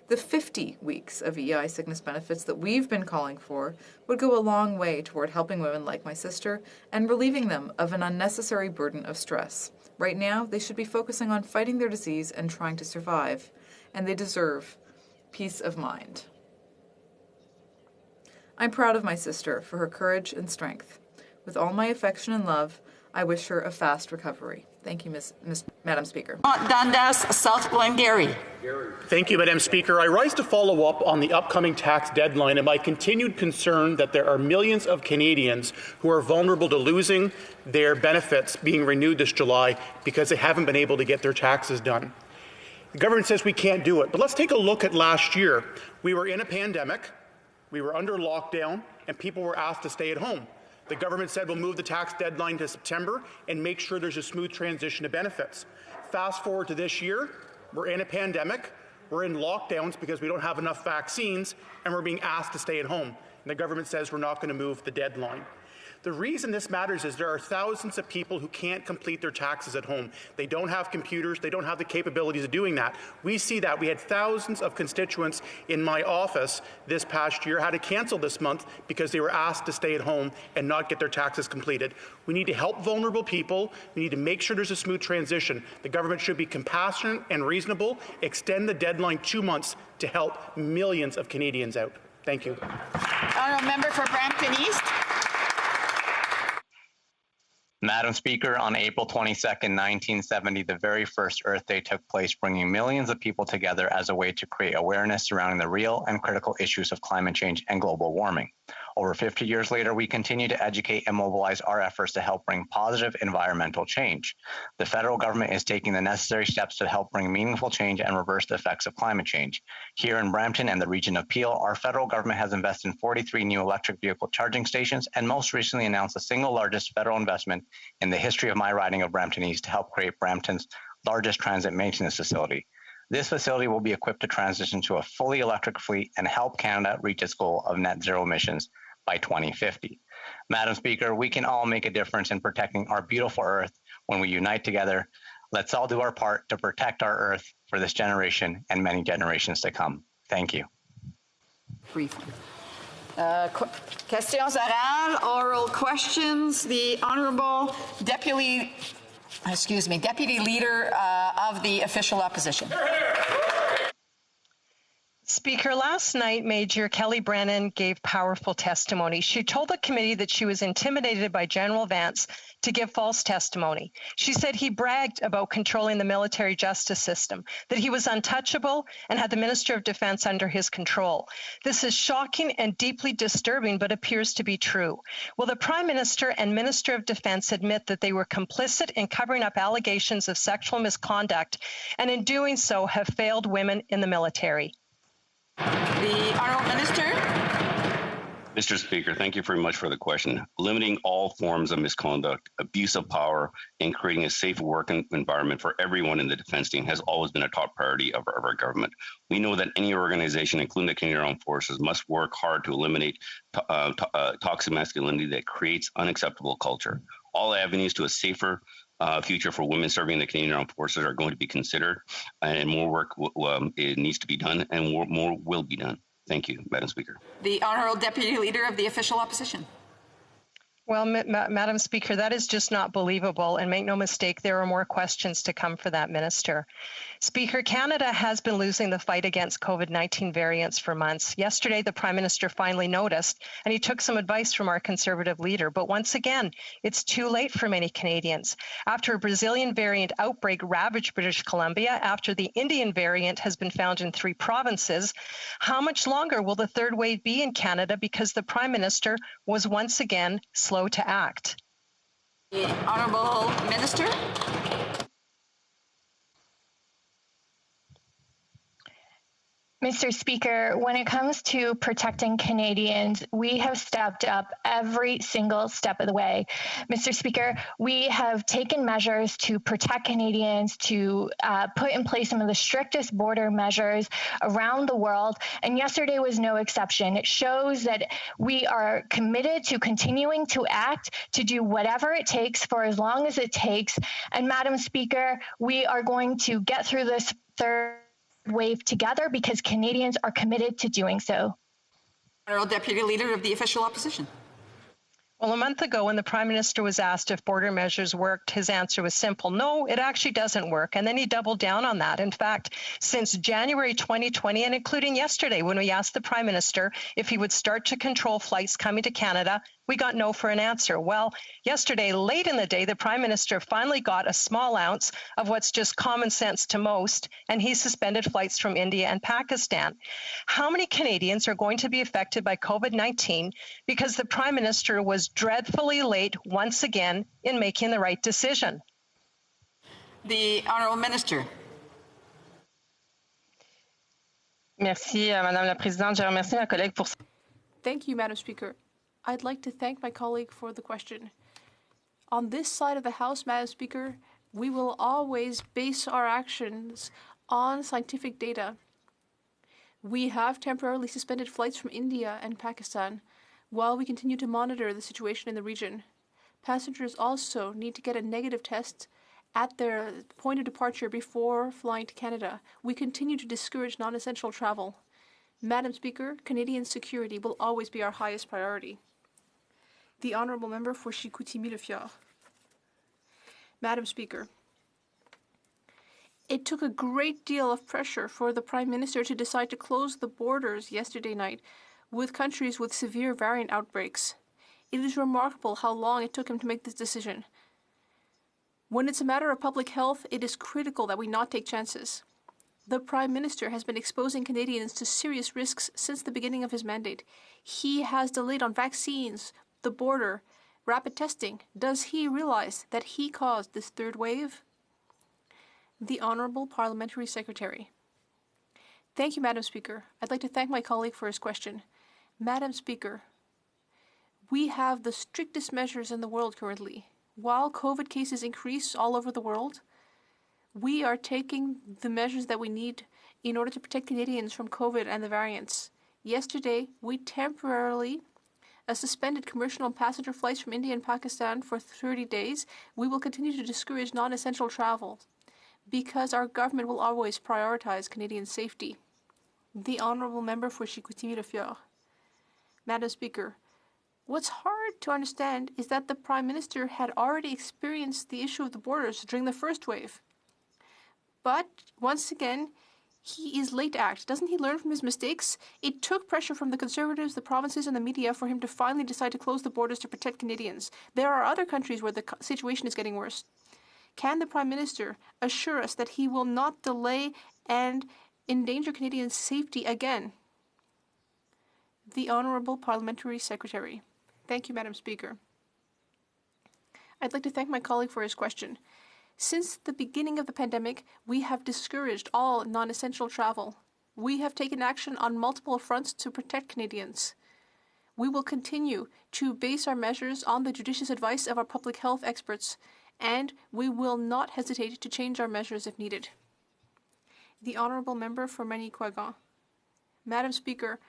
The 50 weeks of EI sickness benefits that we've been calling for would go a long way toward helping women like my sister and relieving them of an unnecessary burden of stress. Right now, they should be focusing on fighting their disease and trying to survive, and they deserve peace of mind. I'm proud of my sister for her courage and strength. With all my affection and love, I wish her a fast recovery. Thank you, Madam Speaker. Dundas, South Glengarry. Thank you, Madam Speaker. I rise to follow up on the upcoming tax deadline and my continued concern that there are millions of Canadians who are vulnerable to losing their benefits being renewed this July because they haven't been able to get their taxes done. The government says we can't do it, but let's take a look at last year. We were in a pandemic, we were under lockdown, and people were asked to stay at home. The government said we'll move the tax deadline to September and make sure there's a smooth transition to benefits. Fast forward to this year, we're in a pandemic, we're in lockdowns because we don't have enough vaccines, and we're being asked to stay at home. And the government says we're not going to move the deadline. The reason this matters is there are thousands of people who can't complete their taxes at home. They don't have computers, they don't have the capabilities of doing that. We see that. We had thousands of constituents in my office this past year had to cancel this month because they were asked to stay at home and not get their taxes completed. We need to help vulnerable people. We need to make sure there's a smooth transition. The government should be compassionate and reasonable, extend the deadline 2 months to help millions of Canadians out. Thank you. Honourable Member for Brampton East. Madam Speaker, on April 22nd, 1970, the very first Earth Day took place, bringing millions of people together as a way to create awareness surrounding the real and critical issues of climate change and global warming. Over 50 years later, we continue to educate and mobilize our efforts to help bring positive environmental change. The federal government is taking the necessary steps to help bring meaningful change and reverse the effects of climate change. Here in Brampton and the region of Peel, our federal government has invested in 43 new electric vehicle charging stations and most recently announced the single largest federal investment in the history of my riding of Brampton East to help create Brampton's largest transit maintenance facility. This facility will be equipped to transition to a fully electric fleet and help Canada reach its goal of net zero emissions by 2050. Madam Speaker, we can all make a difference in protecting our beautiful Earth when we unite together. Let's all do our part to protect our Earth for this generation and many generations to come. Thank you. Briefly. Questions orales, oral questions. The Honourable Deputy Leader of the Official Opposition. Speaker, last night, Major Kelly Brennan gave powerful testimony. She told the committee that she was intimidated by General Vance to give false testimony. She said he bragged about controlling the military justice system, that he was untouchable and had the Minister of Defense under his control. This is shocking and deeply disturbing, but appears to be true. Will the Prime Minister and Minister of Defense admit that they were complicit in covering up allegations of sexual misconduct and in doing so have failed women in the military? The Honourable Minister. Mr. Speaker, thank you very much for the question. Limiting all forms of misconduct, abuse of power, and creating a safe working environment for everyone in the defense team has always been a top priority of our government. We know that any organization, including the Canadian Armed Forces, must work hard to eliminate toxic masculinity that creates unacceptable culture. All avenues to a safer future for women serving in the Canadian Armed Forces are going to be considered, and more work it needs to be done, and more will be done. Thank you, Madam Speaker. The Honourable Deputy Leader of the Official Opposition. Well, Madam Speaker, that is just not believable. And make no mistake, there are more questions to come for that minister. Speaker, Canada has been losing the fight against COVID-19 variants for months. Yesterday, the Prime Minister finally noticed, and he took some advice from our Conservative leader. But once again, it's too late for many Canadians. After a Brazilian variant outbreak ravaged British Columbia, after the Indian variant has been found in 3 provinces, how much longer will the third wave be in Canada because the Prime Minister was once again slow to act? The Honourable Minister. Mr. Speaker, when it comes to protecting Canadians, we have stepped up every single step of the way. Mr. Speaker, we have taken measures to protect Canadians, to put in place some of the strictest border measures around the world, and yesterday was no exception. It shows that we are committed to continuing to act, to do whatever it takes for as long as it takes. And Madam Speaker, we are going to get through this third wave together because Canadians are committed to doing so. Honourable Deputy Leader of the Official Opposition. Well, a month ago, when the Prime Minister was asked if border measures worked, his answer was simple. No, it actually doesn't work. And then he doubled down on that. In fact, since January 2020, and including yesterday, when we asked the Prime Minister if he would start to control flights coming to Canada, we got no for an answer. Well, yesterday, late in the day, the Prime Minister finally got a small ounce of what's just common sense to most, and he suspended flights from India and Pakistan. How many Canadians are going to be affected by COVID-19 because the Prime Minister was dreadfully late once again in making the right decision? The Honourable Minister. Merci, Madame la Présidente. Je remercie ma collègue pour. Thank you, Madam Speaker. I'd like to thank my colleague for the question. On this side of the House, Madam Speaker, we will always base our actions on scientific data. We have temporarily suspended flights from India and Pakistan while we continue to monitor the situation in the region. Passengers also need to get a negative test at their point of departure before flying to Canada. We continue to discourage non-essential travel. Madam Speaker, Canadian security will always be our highest priority. The Honourable Member for Chicoutimi-Le-Fjord. Madam Speaker, it took a great deal of pressure for the Prime Minister to decide to close the borders yesterday night with countries with severe variant outbreaks. It is remarkable how long it took him to make this decision. When it's a matter of public health, it is critical that we not take chances. The Prime Minister has been exposing Canadians to serious risks since the beginning of his mandate. He has delayed on vaccines, the border, rapid testing. Does he realize that he caused this third wave? The Honourable Parliamentary Secretary. Thank you, Madam Speaker. I'd like to thank my colleague for his question. Madam Speaker, we have the strictest measures in the world currently. While COVID cases increase all over the world, we are taking the measures that we need in order to protect Canadians from COVID and the variants. Yesterday, we temporarily suspended commercial and passenger flights from India and Pakistan for 30 days. We will continue to discourage non-essential travel because our government will always prioritize Canadian safety. The Honourable Member for Chicoutimi-Le-Fjord. Madam Speaker, what's hard to understand is that the Prime Minister had already experienced the issue of the borders during the first wave. But once again, he is late to act. Doesn't he learn from his mistakes? It took pressure from the Conservatives, the provinces, and the media for him to finally decide to close the borders to protect Canadians. There are other countries where the situation is getting worse. Can the Prime Minister assure us that he will not delay and endanger Canadians' safety again? The Honourable Parliamentary Secretary. Thank you, Madam Speaker. I'd like to thank my colleague for his question. Since the beginning of the pandemic, we have discouraged all non-essential travel. We have taken action on multiple fronts to protect Canadians. We will continue to base our measures on the judicious advice of our public health experts, and we will not hesitate to change our measures if needed. The Honourable Member for Manicouagan. Madam Speaker,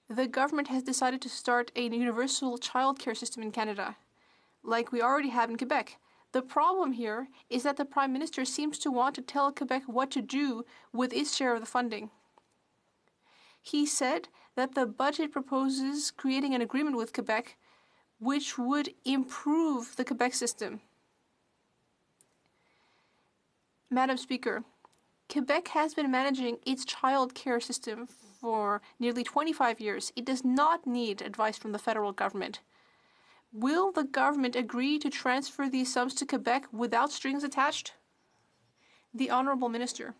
the government has decided to start a universal childcare system in Canada, like we already have in Quebec. The problem here is that the Prime Minister seems to want to tell Quebec what to do with its share of the funding. He said that the budget proposes creating an agreement with Quebec which would improve the Quebec system. Madam Speaker, Quebec has been managing its child care system for nearly 25 years. It does not need advice from the federal government. Will the government agree to transfer these sums to Quebec without strings attached? The Honourable Minister.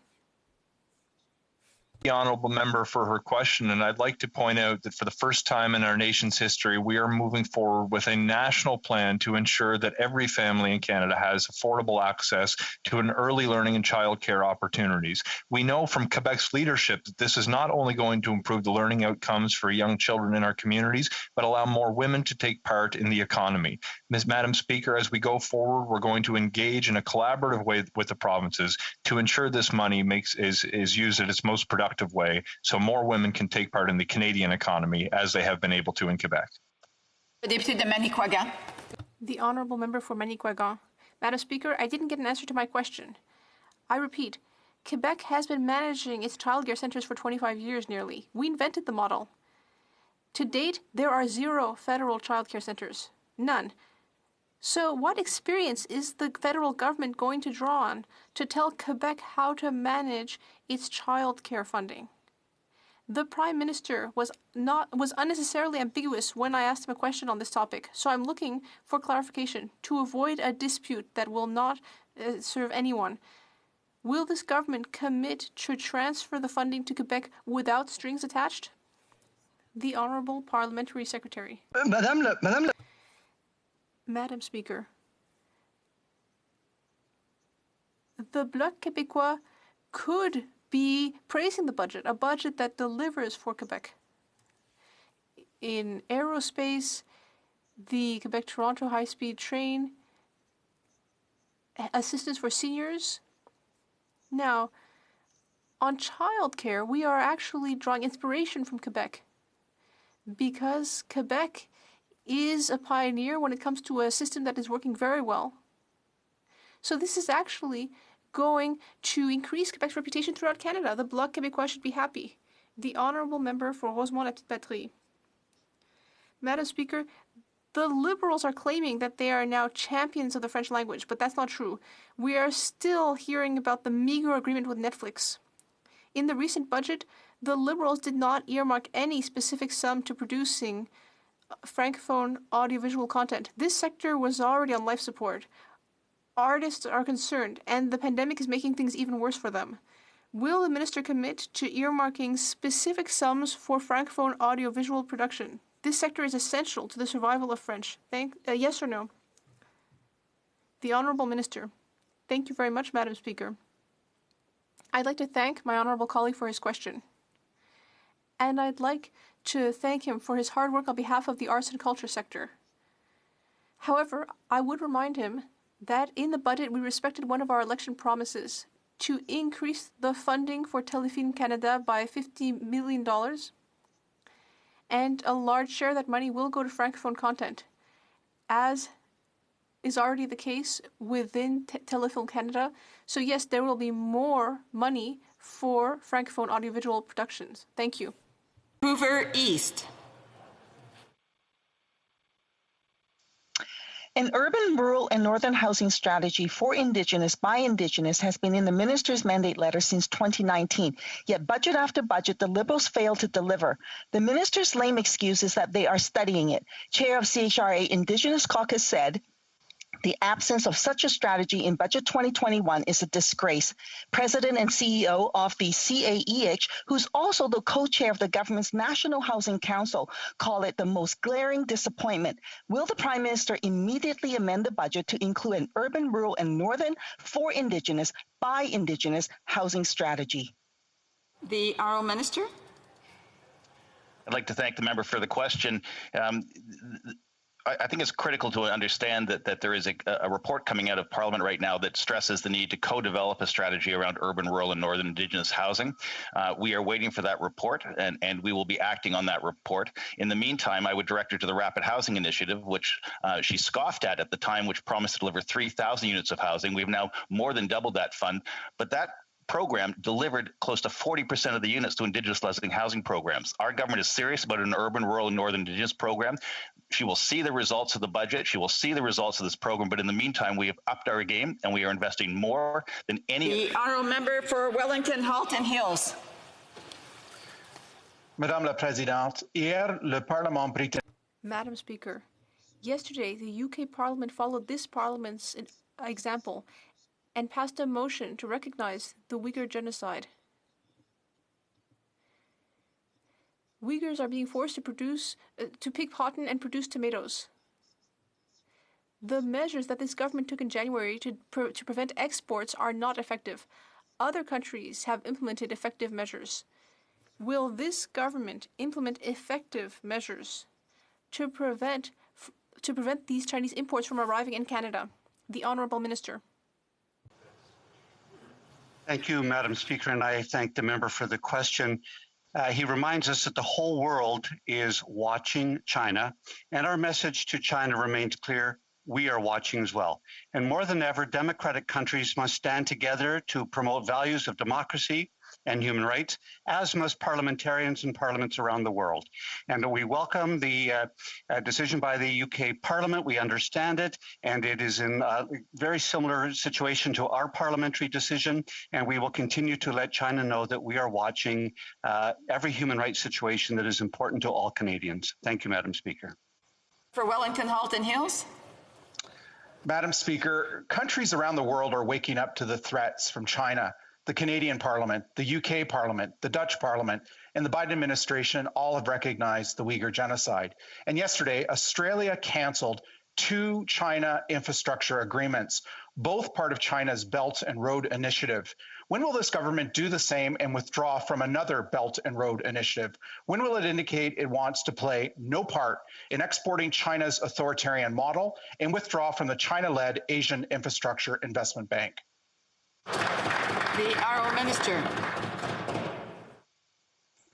The honourable member for her question, and I'd like to point out that for the first time in our nation's history, we are moving forward with a national plan to ensure that every family in Canada has affordable access to an early learning and childcare opportunities. We know from Quebec's leadership that this is not only going to improve the learning outcomes for young children in our communities, but allow more women to take part in the economy. Madam Speaker, as we go forward, we're going to engage in a collaborative way with the provinces to ensure this money is used at its most productive way, so more women can take part in the Canadian economy as they have been able to in Quebec. The honourable member for Manicouagan. Madam Speaker, I didn't get an answer to my question. I repeat, Quebec has been managing its childcare centres for 25 years nearly. We invented the model. To date, there are 0 federal childcare centres. None. So what experience is the federal government going to draw on to tell Quebec how to manage its childcare funding? The Prime Minister was unnecessarily ambiguous when I asked him a question on this topic, so I'm looking for clarification to avoid a dispute that will not serve anyone. Will this government commit to transfer the funding to Quebec without strings attached? The Honourable Parliamentary Secretary. Madam Speaker, the Bloc Québécois could be praising the budget, a budget that delivers for Quebec. In aerospace, the Quebec-Toronto high-speed train, assistance for seniors. Now, on childcare, we are actually drawing inspiration from Quebec because Quebec is a pioneer when it comes to a system that is working very well. So this is actually going to increase Quebec's reputation throughout Canada. The Bloc Québécois should be happy. The honourable member for Rosemont-la-Petite-Patrie. Madam Speaker, the Liberals are claiming that they are now champions of the French language, but that's not true. We are still hearing about the meager agreement with Netflix. In the recent budget, the Liberals did not earmark any specific sum to producing Francophone audiovisual content. This sector was already on life support. Artists are concerned, and the pandemic is making things even worse for them. Will the minister commit to earmarking specific sums for Francophone audiovisual production? This sector is essential to the survival of French. Yes or no? The Honourable Minister. Thank you very much, Madam Speaker. I'd like to thank my honourable colleague for his question. And I'd like to thank him for his hard work on behalf of the arts and culture sector. However, I would remind him that in the budget we respected one of our election promises to increase the funding for Téléfilm Canada by $50 million, and a large share of that money will go to Francophone content, as is already the case within Téléfilm Canada. So yes, there will be more money for Francophone audiovisual productions. Thank you. Vancouver East. An urban, rural, and northern housing strategy for Indigenous by Indigenous has been in the minister's mandate letter since 2019. Yet budget after budget, the Liberals fail to deliver. The minister's lame excuse is that they are studying it. Chair of CHRA Indigenous Caucus said, "The absence of such a strategy in Budget 2021 is a disgrace." President and CEO of the CAEH, who's also the co-chair of the government's National Housing Council, call it the most glaring disappointment. Will the Prime Minister immediately amend the budget to include an urban, rural, and northern for Indigenous by Indigenous housing strategy? The Honourable Minister. I'd like to thank the member for the question. I think it's critical to understand that there is a report coming out of Parliament right now that stresses the need to co-develop a strategy around urban, rural, and northern Indigenous housing. We are waiting for that report, and we will be acting on that report. In the meantime, I would direct her to the Rapid Housing Initiative, which she scoffed at the time, which promised to deliver 3,000 units of housing. We've now more than doubled that fund, but that program delivered close to 40% of the units to Indigenous housing programs. Our government is serious about an urban, rural, and northern Indigenous program. She will see the results of the budget. She will see the results of this program. But in the meantime, we have upped our game, and we are investing more than any. The honourable member for Wellington, Halton Hills. Madame la Présidente, hier, le Parlement britannique. Madam Speaker, yesterday the UK Parliament followed this Parliament's example and passed a motion to recognize the Uyghur genocide. Uyghurs are being forced to pick cotton and produce tomatoes. The measures that this government took in January to prevent exports are not effective. Other countries have implemented effective measures. Will this government implement effective measures to prevent these Chinese imports from arriving in Canada? The Honourable Minister. Thank you, Madam Speaker, and I thank the member for the question. He reminds us that the whole world is watching China, and our message to China remains clear. We are watching as well. And more than ever, democratic countries must stand together to promote values of democracy and human rights, as must parliamentarians and parliaments around the world. And we welcome the decision by the UK Parliament. We understand it, and it is in a very similar situation to our parliamentary decision. And we will continue to let China know that we are watching every human rights situation that is important to all Canadians. Thank you, Madam Speaker. For Wellington, Halton Hills. Madam Speaker, countries around the world are waking up to the threats from China. The Canadian Parliament, the UK Parliament, the Dutch Parliament, and the Biden administration all have recognized the Uyghur genocide. And yesterday, Australia canceled 2 China infrastructure agreements, both part of China's Belt and Road Initiative. When will this government do the same and withdraw from another Belt and Road Initiative? When will it indicate it wants to play no part in exporting China's authoritarian model and withdraw from the China-led Asian Infrastructure Investment Bank? The Honourable Minister.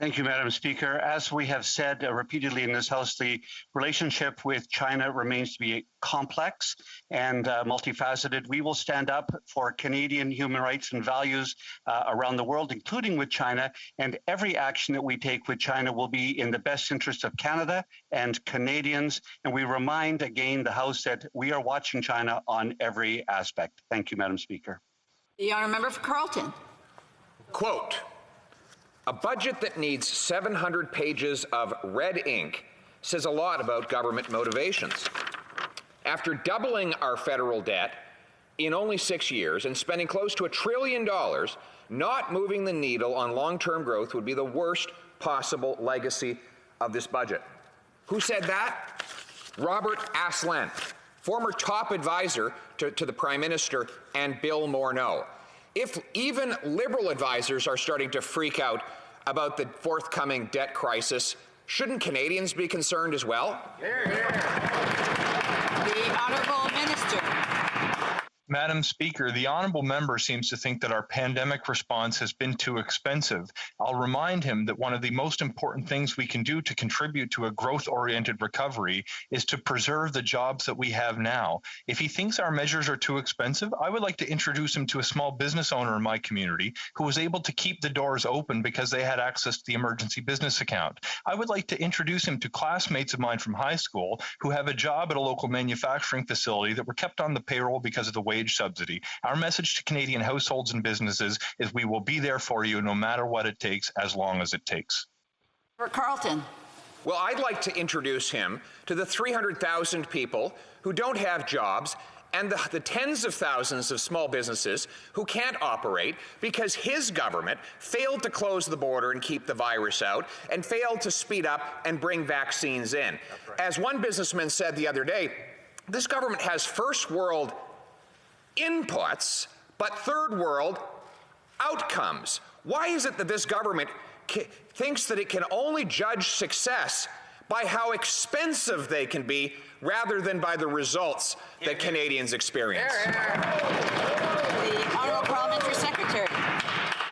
Thank you, Madam Speaker. As we have said repeatedly in this House, the relationship with China remains to be complex and multifaceted. We will stand up for Canadian human rights and values around the world, including with China, and every action that we take with China will be in the best interest of Canada and Canadians. And we remind again the House that we are watching China on every aspect. Thank you, Madam Speaker. The Honourable Member for Carleton. Quote, a budget that needs 700 pages of red ink says a lot about government motivations. After doubling our federal debt in only 6 years and spending close to $1 trillion, not moving the needle on long-term growth would be the worst possible legacy of this budget. Who said that? Robert Aslan, former top advisor to the Prime Minister, and Bill Morneau. If even Liberal advisors are starting to freak out about the forthcoming debt crisis, shouldn't Canadians be concerned as well? Hear, hear. The Honourable Minister. Madam Speaker, the honourable member seems to think that our pandemic response has been too expensive. I'll remind him that one of the most important things we can do to contribute to a growth-oriented recovery is to preserve the jobs that we have now. If he thinks our measures are too expensive, I would like to introduce him to a small business owner in my community who was able to keep the doors open because they had access to the emergency business account. I would like to introduce him to classmates of mine from high school who have a job at a local manufacturing facility that were kept on the payroll because of the wage subsidy. Our message to Canadian households and businesses is we will be there for you no matter what it takes, as long as it takes. For Carleton. Well, I'd like to introduce him to the 300,000 people who don't have jobs and the tens of thousands of small businesses who can't operate because his government failed to close the border and keep the virus out and failed to speed up and bring vaccines in. Right. As one businessman said the other day, this government has first world inputs, but third world outcomes. Why is it that this government thinks that it can only judge success by how expensive they can be rather than by the results that Canadians experience? The Honourable Parliamentary Secretary.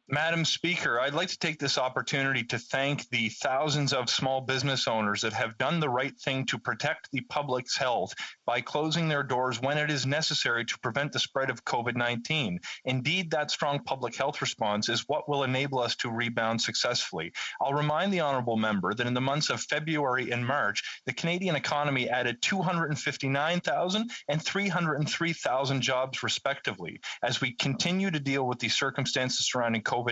Madam Speaker, I'd like to take this opportunity to thank the thousands of small business owners that have done the right thing to protect the public's health by closing their doors when it is necessary to prevent the spread of COVID-19. Indeed, that strong public health response is what will enable us to rebound successfully. I'll remind the honourable member that in the months of February and March, the Canadian economy added 259,000 and 303,000 jobs respectively. As we continue to deal with the circumstances surrounding COVID-19,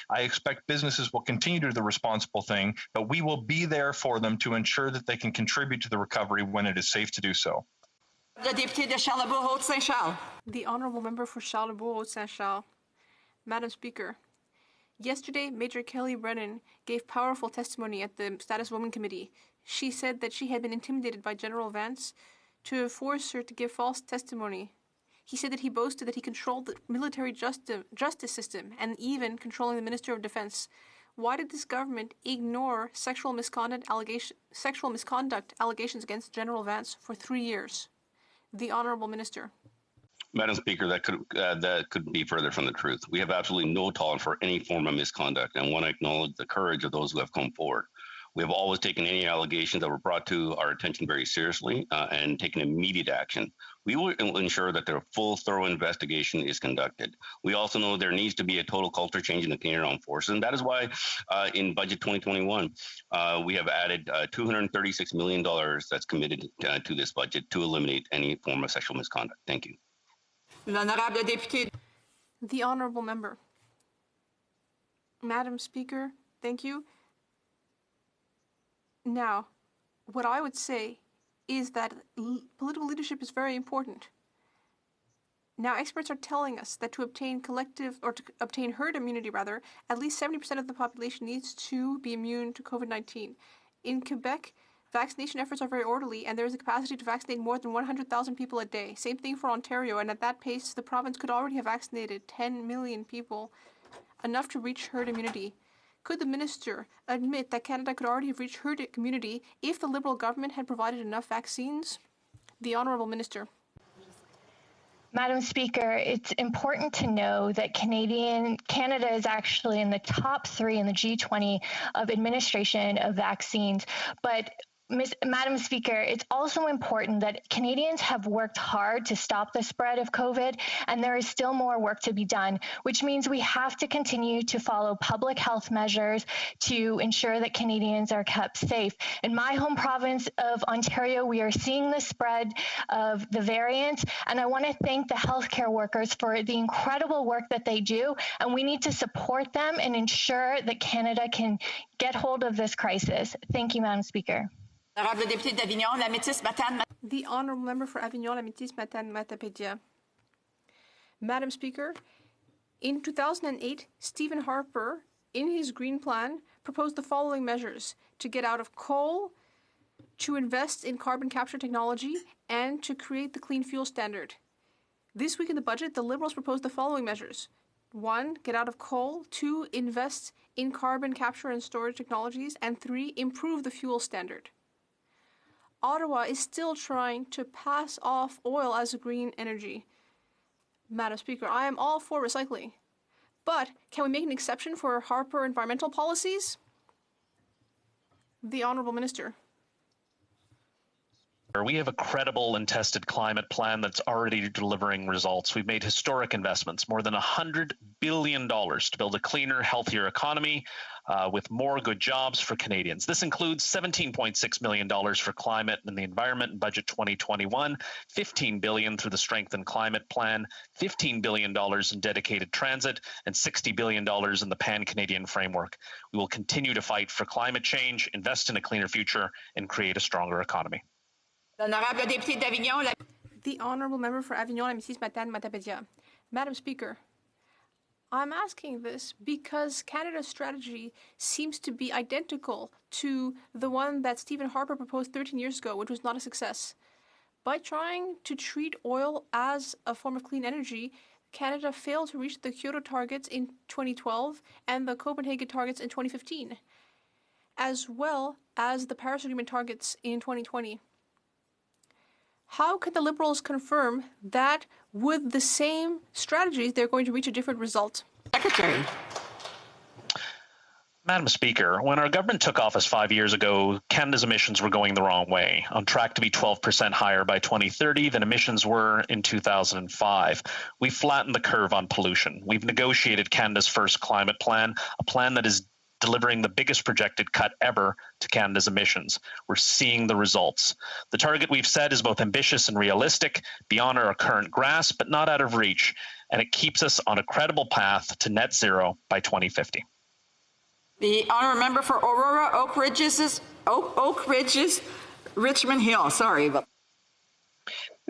I expect businesses will continue to do the responsible thing, but we will be there for them to ensure that they can contribute to the recovery when it is safe to do so. The Député de Charlebourg-Haute-Saint-Charles. The Honourable Member for Charlebourg-Haute-Saint-Charles. Madam Speaker, Yesterday, Major Kelly Brennan gave powerful testimony at the Status Women Committee. She said that she had been intimidated by General Vance to force her to give false testimony. He said that he boasted that he controlled the military justice system and even controlling the Minister of Defense. Why did this government ignore sexual misconduct allegations against General Vance for 3 years? The Honourable Minister. Madam Speaker, that could be further from the truth. We have absolutely no tolerance for any form of misconduct, and want to acknowledge the courage of those who have come forward. We have always taken any allegations that were brought to our attention very seriously and taken immediate action. We will ensure that their full, thorough investigation is conducted. We also know there needs to be a total culture change in the Canadian Armed Forces, and that is why in Budget 2021, we have added $236 million that's committed to this budget to eliminate any form of sexual misconduct. Thank you. The Honourable Member. Madam Speaker, thank you. Now, what I would say is that political leadership is very important. Now, experts are telling us that to obtain herd immunity, at least 70% of the population needs to be immune to COVID-19. In Quebec, vaccination efforts are very orderly, and there is a capacity to vaccinate more than 100,000 people a day. Same thing for Ontario, and at that pace, the province could already have vaccinated 10 million people, enough to reach herd immunity. Could the minister admit that Canada could already have reached herd immunity if the Liberal government had provided enough vaccines? The Honourable Minister. Madam Speaker, it's important to know that Canada is actually in the top 3 in the G20 of administration of vaccines, but Madam Speaker, it's also important that Canadians have worked hard to stop the spread of COVID, and there is still more work to be done, which means we have to continue to follow public health measures to ensure that Canadians are kept safe. In my home province of Ontario, we are seeing the spread of the variant, and I want to thank the healthcare workers for the incredible work that they do, and we need to support them and ensure that Canada can get hold of this crisis. Thank you, Madam Speaker. The Honourable Member for Avignon-La-Métis-Matane-Matapédia. Madam Speaker, in 2008, Stephen Harper, in his Green Plan, proposed the following measures: to get out of coal, to invest in carbon capture technology, and to create the Clean Fuel Standard. This week in the budget, the Liberals proposed the following measures: 1, get out of coal; 2, invest in carbon capture and storage technologies; and 3, improve the fuel standard. Ottawa is still trying to pass off oil as a green energy. Madam Speaker, I am all for recycling. But can we make an exception for Harper environmental policies? The Honourable Minister. We have a credible and tested climate plan that's already delivering results. We've made historic investments, more than $100 billion to build a cleaner, healthier economy with more good jobs for Canadians. This includes $17.6 million for climate and the environment in Budget 2021, $15 billion through the Strengthened Climate Plan, $15 billion in dedicated transit, and $60 billion in the Pan-Canadian framework. We will continue to fight for climate change, invest in a cleaner future, and create a stronger economy. The Honourable Member for Avignon-La-Métis-Matane-Matapédia. Madam Speaker, I'm asking this because Canada's strategy seems to be identical to the one that Stephen Harper proposed 13 years ago, which was not a success. By trying to treat oil as a form of clean energy, Canada failed to reach the Kyoto targets in 2012 and the Copenhagen targets in 2015, as well as the Paris Agreement targets in 2020. How can the Liberals confirm that with the same strategies, they're going to reach a different result? Secretary. Madam Speaker, when our government took office 5 years ago, Canada's emissions were going the wrong way, on track to be 12% higher by 2030 than emissions were in 2005. We've flattened the curve on pollution. We've negotiated Canada's first climate plan, a plan that is delivering the biggest projected cut ever to Canada's emissions. We're seeing the results. The target we've set is both ambitious and realistic, beyond our current grasp, but not out of reach, and it keeps us on a credible path to net zero by 2050. The Honourable Member for Aurora, Oak Ridges, Richmond Hill. Sorry.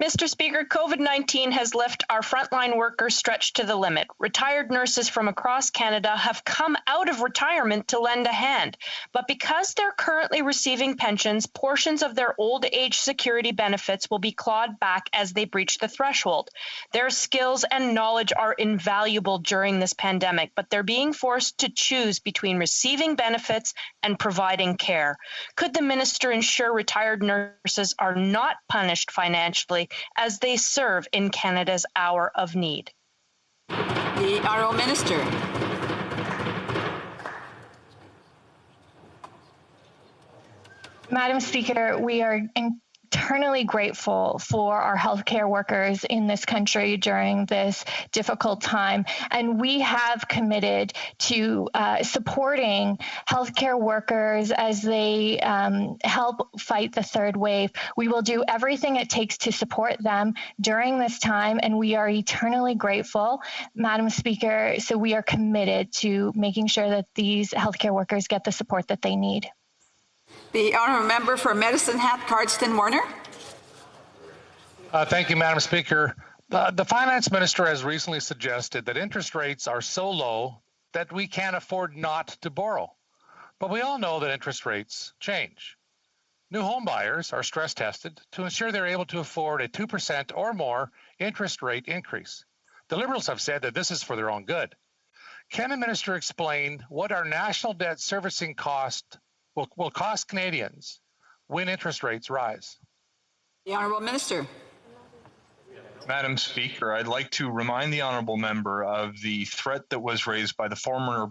Mr. Speaker, COVID-19 has left our frontline workers stretched to the limit. Retired nurses from across Canada have come out of retirement to lend a hand. But because they're currently receiving pensions, portions of their old age security benefits will be clawed back as they breach the threshold. Their skills and knowledge are invaluable during this pandemic, but they're being forced to choose between receiving benefits and providing care. Could the minister ensure retired nurses are not punished financially as they serve in Canada's hour of need? The Honourable Minister. Madam Speaker, we are eternally grateful for our healthcare workers in this country during this difficult time. And we have committed to supporting healthcare workers as they help fight the third wave. We will do everything it takes to support them during this time, and we are eternally grateful, Madam Speaker. So we are committed to making sure that these healthcare workers get the support that they need. The honourable member for Medicine Hat, Cardston Warner. Thank you, Madam Speaker. The finance minister has recently suggested that interest rates are so low that we can't afford not to borrow. But we all know that interest rates change. New home buyers are stress tested to ensure they're able to afford a 2% or more interest rate increase. The Liberals have said that this is for their own good. Can the minister explain what our national debt servicing cost will cost Canadians when interest rates rise? The Honourable Minister. Madam Speaker, I'd like to remind the honourable member of the threat that was raised by the former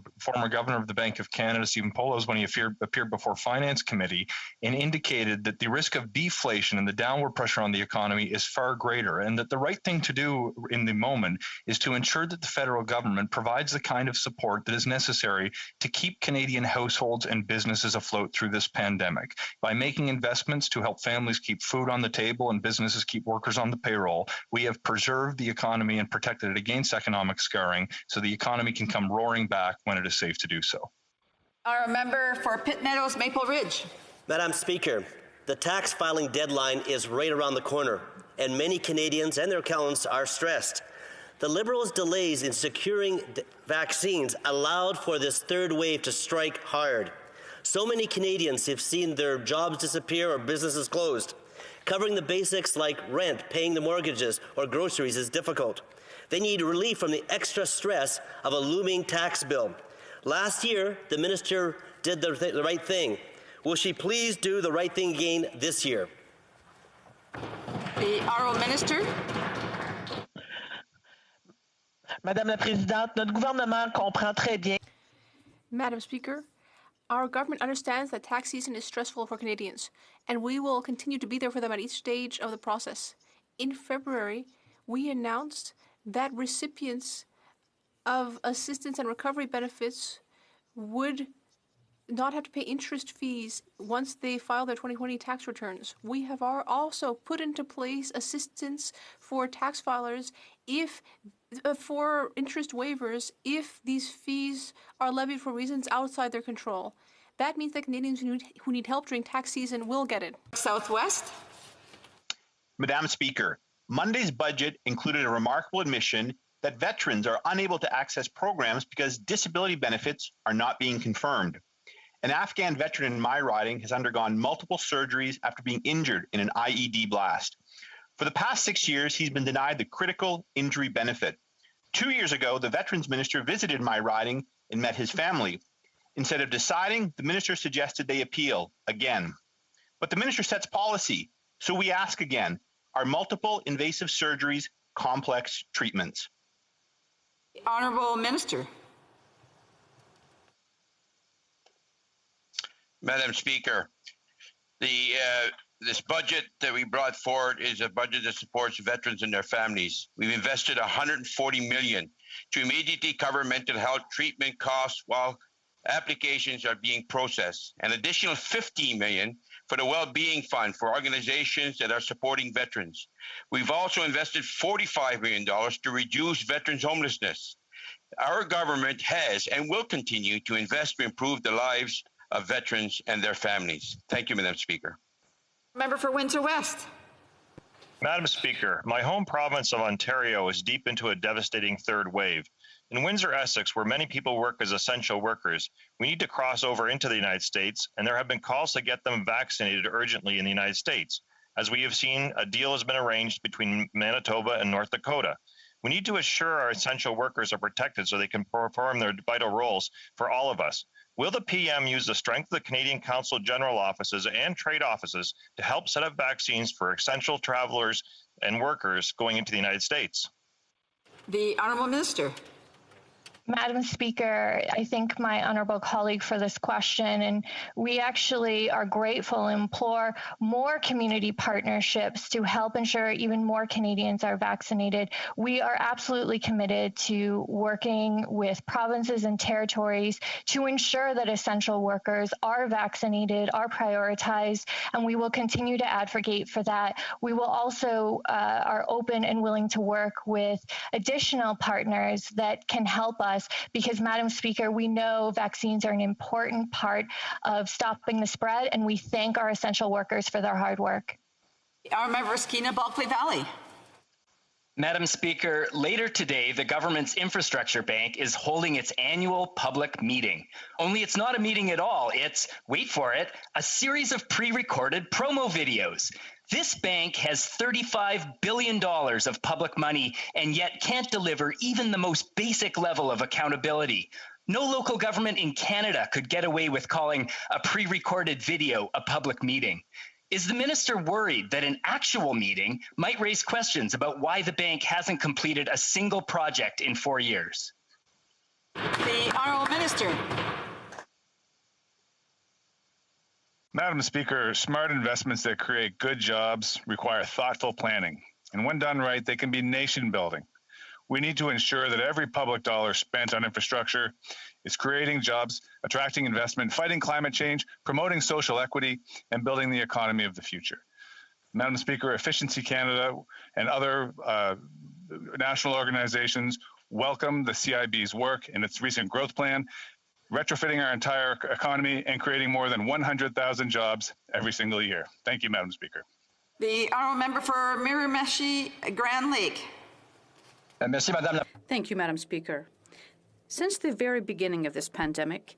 governor of the Bank of Canada, Stephen Poloz, when he appeared before Finance Committee and indicated that the risk of deflation and the downward pressure on the economy is far greater, and that the right thing to do in the moment is to ensure that the federal government provides the kind of support that is necessary to keep Canadian households and businesses afloat through this pandemic. By making investments to help families keep food on the table and businesses keep workers on the payroll, we have preserved the economy and protected it against economic scarring so the economy can come roaring back when it is safe to do so. Our member for Pitt Meadows, Maple Ridge. Madam Speaker, the tax filing deadline is right around the corner, and many Canadians and their accountants are stressed. The Liberals' delays in securing vaccines allowed for this third wave to strike hard. So many Canadians have seen their jobs disappear or businesses closed. Covering the basics like rent, paying the mortgages, or groceries is difficult. They need relief from the extra stress of a looming tax bill. Last year, the minister did the right thing. Will she please do the right thing again this year? The Honourable Minister. Madame la Présidente, notre gouvernement comprend très bien. Madam Speaker, our government understands that tax season is stressful for Canadians, and we will continue to be there for them at each stage of the process. In February, we announced that recipients of assistance and recovery benefits would not have to pay interest fees once they file their 2020 tax returns. We have also put into place assistance for tax filers for interest waivers if these fees are levied for reasons outside their control. That means that Canadians who need help during tax season will get it. Southwest. Madam Speaker, Monday's budget included a remarkable admission that veterans are unable to access programs because disability benefits are not being confirmed. An Afghan veteran in my riding has undergone multiple surgeries after being injured in an IED blast. For the past 6 years, he's been denied the critical injury benefit. 2 years ago, the Veterans Minister visited my riding and met his family. Instead of deciding, the minister suggested they appeal again. But the minister sets policy, so we ask again, are multiple invasive surgeries complex treatments? The Honourable Minister. Madam Speaker, this budget that we brought forward is a budget that supports veterans and their families. We've invested $140 million to immediately cover mental health treatment costs while applications are being processed. An additional $15 million for the Well-Being Fund for organizations that are supporting veterans. We've also invested $45 million to reduce veterans' homelessness. Our government has and will continue to invest to improve the lives of veterans and their families. Thank you, Madam Speaker. Member for Windsor West. Madam Speaker, my home province of Ontario is deep into a devastating third wave. In Windsor, Essex, where many people work as essential workers, we need to cross over into the United States, and there have been calls to get them vaccinated urgently in the United States. As we have seen, a deal has been arranged between Manitoba and North Dakota. We need to assure our essential workers are protected so they can perform their vital roles for all of us. Will the PM use the strength of the Canadian Consul General offices and trade offices to help set up vaccines for essential travelers and workers going into the United States? The Honourable Minister. Madam Speaker, I thank my honourable colleague for this question, and we actually are grateful and implore more community partnerships to help ensure even more Canadians are vaccinated. We are absolutely committed to working with provinces and territories to ensure that essential workers are vaccinated, are prioritized, and we will continue to advocate for that. We will also are open and willing to work with additional partners that can help us, because, Madam Speaker, we know vaccines are an important part of stopping the spread, and we thank our essential workers for their hard work. Our member Skeena Bulkley Valley. Madam Speaker, later today, the government's infrastructure bank is holding its annual public meeting. Only it's not a meeting at all. It's, wait for it, a series of pre-recorded promo videos. This bank has $35 billion of public money and yet can't deliver even the most basic level of accountability. No local government in Canada could get away with calling a pre-recorded video a public meeting. Is the minister worried that an actual meeting might raise questions about why the bank hasn't completed a single project in 4 years? The Honourable Minister. Madam Speaker, smart investments that create good jobs require thoughtful planning, and when done right, they can be nation building. We need to ensure that every public dollar spent on infrastructure is creating jobs, attracting investment, fighting climate change, promoting social equity, and building the economy of the future. Madam Speaker, Efficiency Canada and other national organizations welcome the CIB's work in its recent growth plan, retrofitting our entire economy and creating more than 100,000 jobs every single year. Thank you, Madam Speaker. The Honourable Member for Miramichi Grand Lake. Thank you, Madam Speaker. Since the very beginning of this pandemic,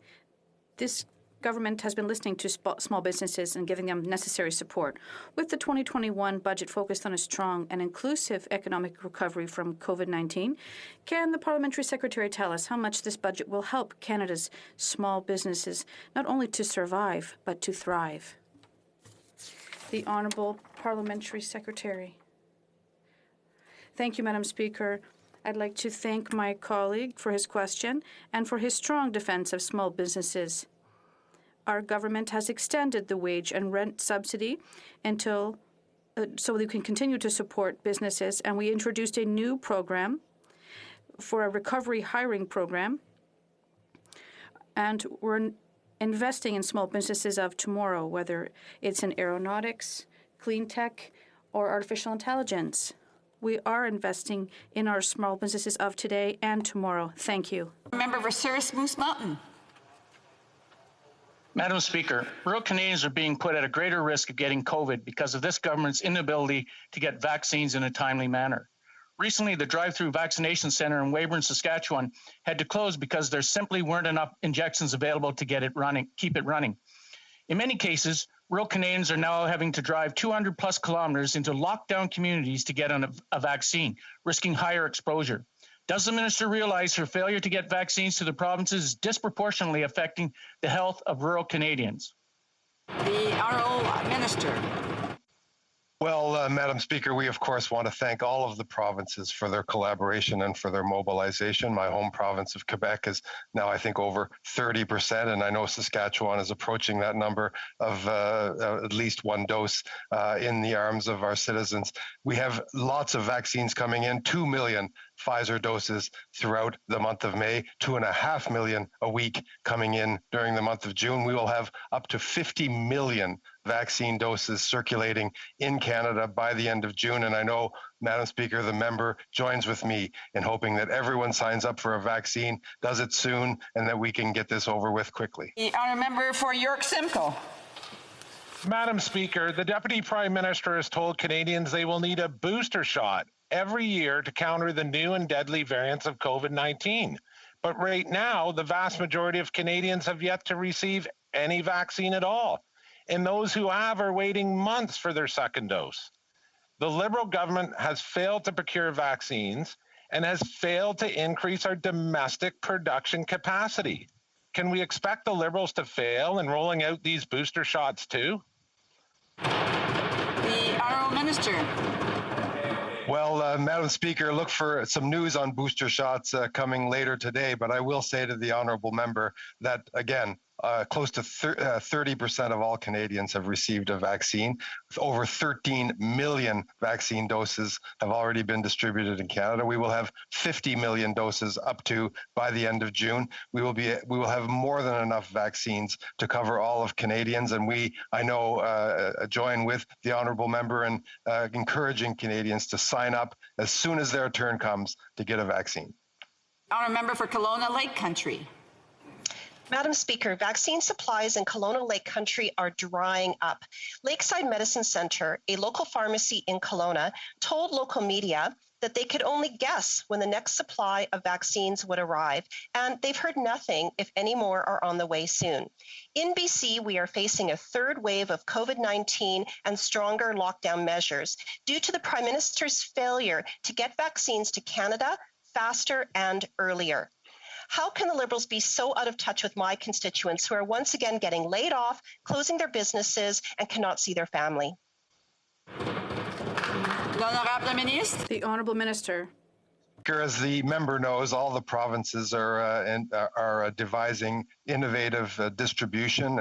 this government has been listening to small businesses and giving them necessary support. With the 2021 budget focused on a strong and inclusive economic recovery from COVID-19, can the Parliamentary Secretary tell us how much this budget will help Canada's small businesses not only to survive, but to thrive? The Honourable Parliamentary Secretary. Thank you, Madam Speaker. I'd like to thank my colleague for his question and for his strong defense of small businesses. Our government has extended the wage and rent subsidy until so we can continue to support businesses, and we introduced a new program for a recovery hiring program, and we're investing in small businesses of tomorrow, whether it's in aeronautics, clean tech, or artificial intelligence. We are investing in our small businesses of today and tomorrow. Thank you. Member for Souris Moose Mountain. Madam Speaker, rural Canadians are being put at a greater risk of getting COVID because of this government's inability to get vaccines in a timely manner. Recently, the drive-through vaccination center in Weyburn, Saskatchewan, had to close because there simply weren't enough injections available to keep it running. In many cases, rural Canadians are now having to drive 200 plus kilometers into lockdown communities to get a vaccine, risking higher exposure. Does the minister realize her failure to get vaccines to the provinces is disproportionately affecting the health of rural Canadians? The Honourable Minister. Well, Madam Speaker, we of course want to thank all of the provinces for their collaboration and for their mobilization. My home province of Quebec is now, I think, over 30%, and I know Saskatchewan is approaching that number of at least one dose in the arms of our citizens. We have lots of vaccines coming in, 2 million Pfizer doses throughout the month of May, 2.5 million a week coming in during the month of June. We will have up to 50 million vaccine doses circulating in Canada by the end of June. And I know, Madam Speaker, the member joins with me in hoping that everyone signs up for a vaccine, does it soon, and that we can get this over with quickly. The Honourable Member for York Simcoe. Madam Speaker, the Deputy Prime Minister has told Canadians they will need a booster shot every year to counter the new and deadly variants of COVID-19. But right now, the vast majority of Canadians have yet to receive any vaccine at all. And those who have are waiting months for their second dose. The Liberal government has failed to procure vaccines and has failed to increase our domestic production capacity. Can we expect the Liberals to fail in rolling out these booster shots too? The Honourable Minister. Well, Madam Speaker, look for some news on booster shots coming later today, but I will say to the honourable member that, again, close to 30% of all Canadians have received a vaccine. Over 13 million vaccine doses have already been distributed in Canada. We will have 50 million doses up to by the end of June. We will have more than enough vaccines to cover all of Canadians, and I know, join with the honourable member in encouraging Canadians to sign up as soon as their turn comes to get a vaccine. Honourable member for Kelowna Lake Country. Madam Speaker, vaccine supplies in Kelowna Lake Country are drying up. Lakeside Medicine Centre, a local pharmacy in Kelowna, told local media that they could only guess when the next supply of vaccines would arrive, and they've heard nothing if any more are on the way soon. In BC, we are facing a third wave of COVID-19 and stronger lockdown measures due to the Prime Minister's failure to get vaccines to Canada faster and earlier. How can the Liberals be so out of touch with my constituents who are once again getting laid off, closing their businesses, and cannot see their family? The Honourable Minister. As the member knows, all the provinces are devising innovative distribution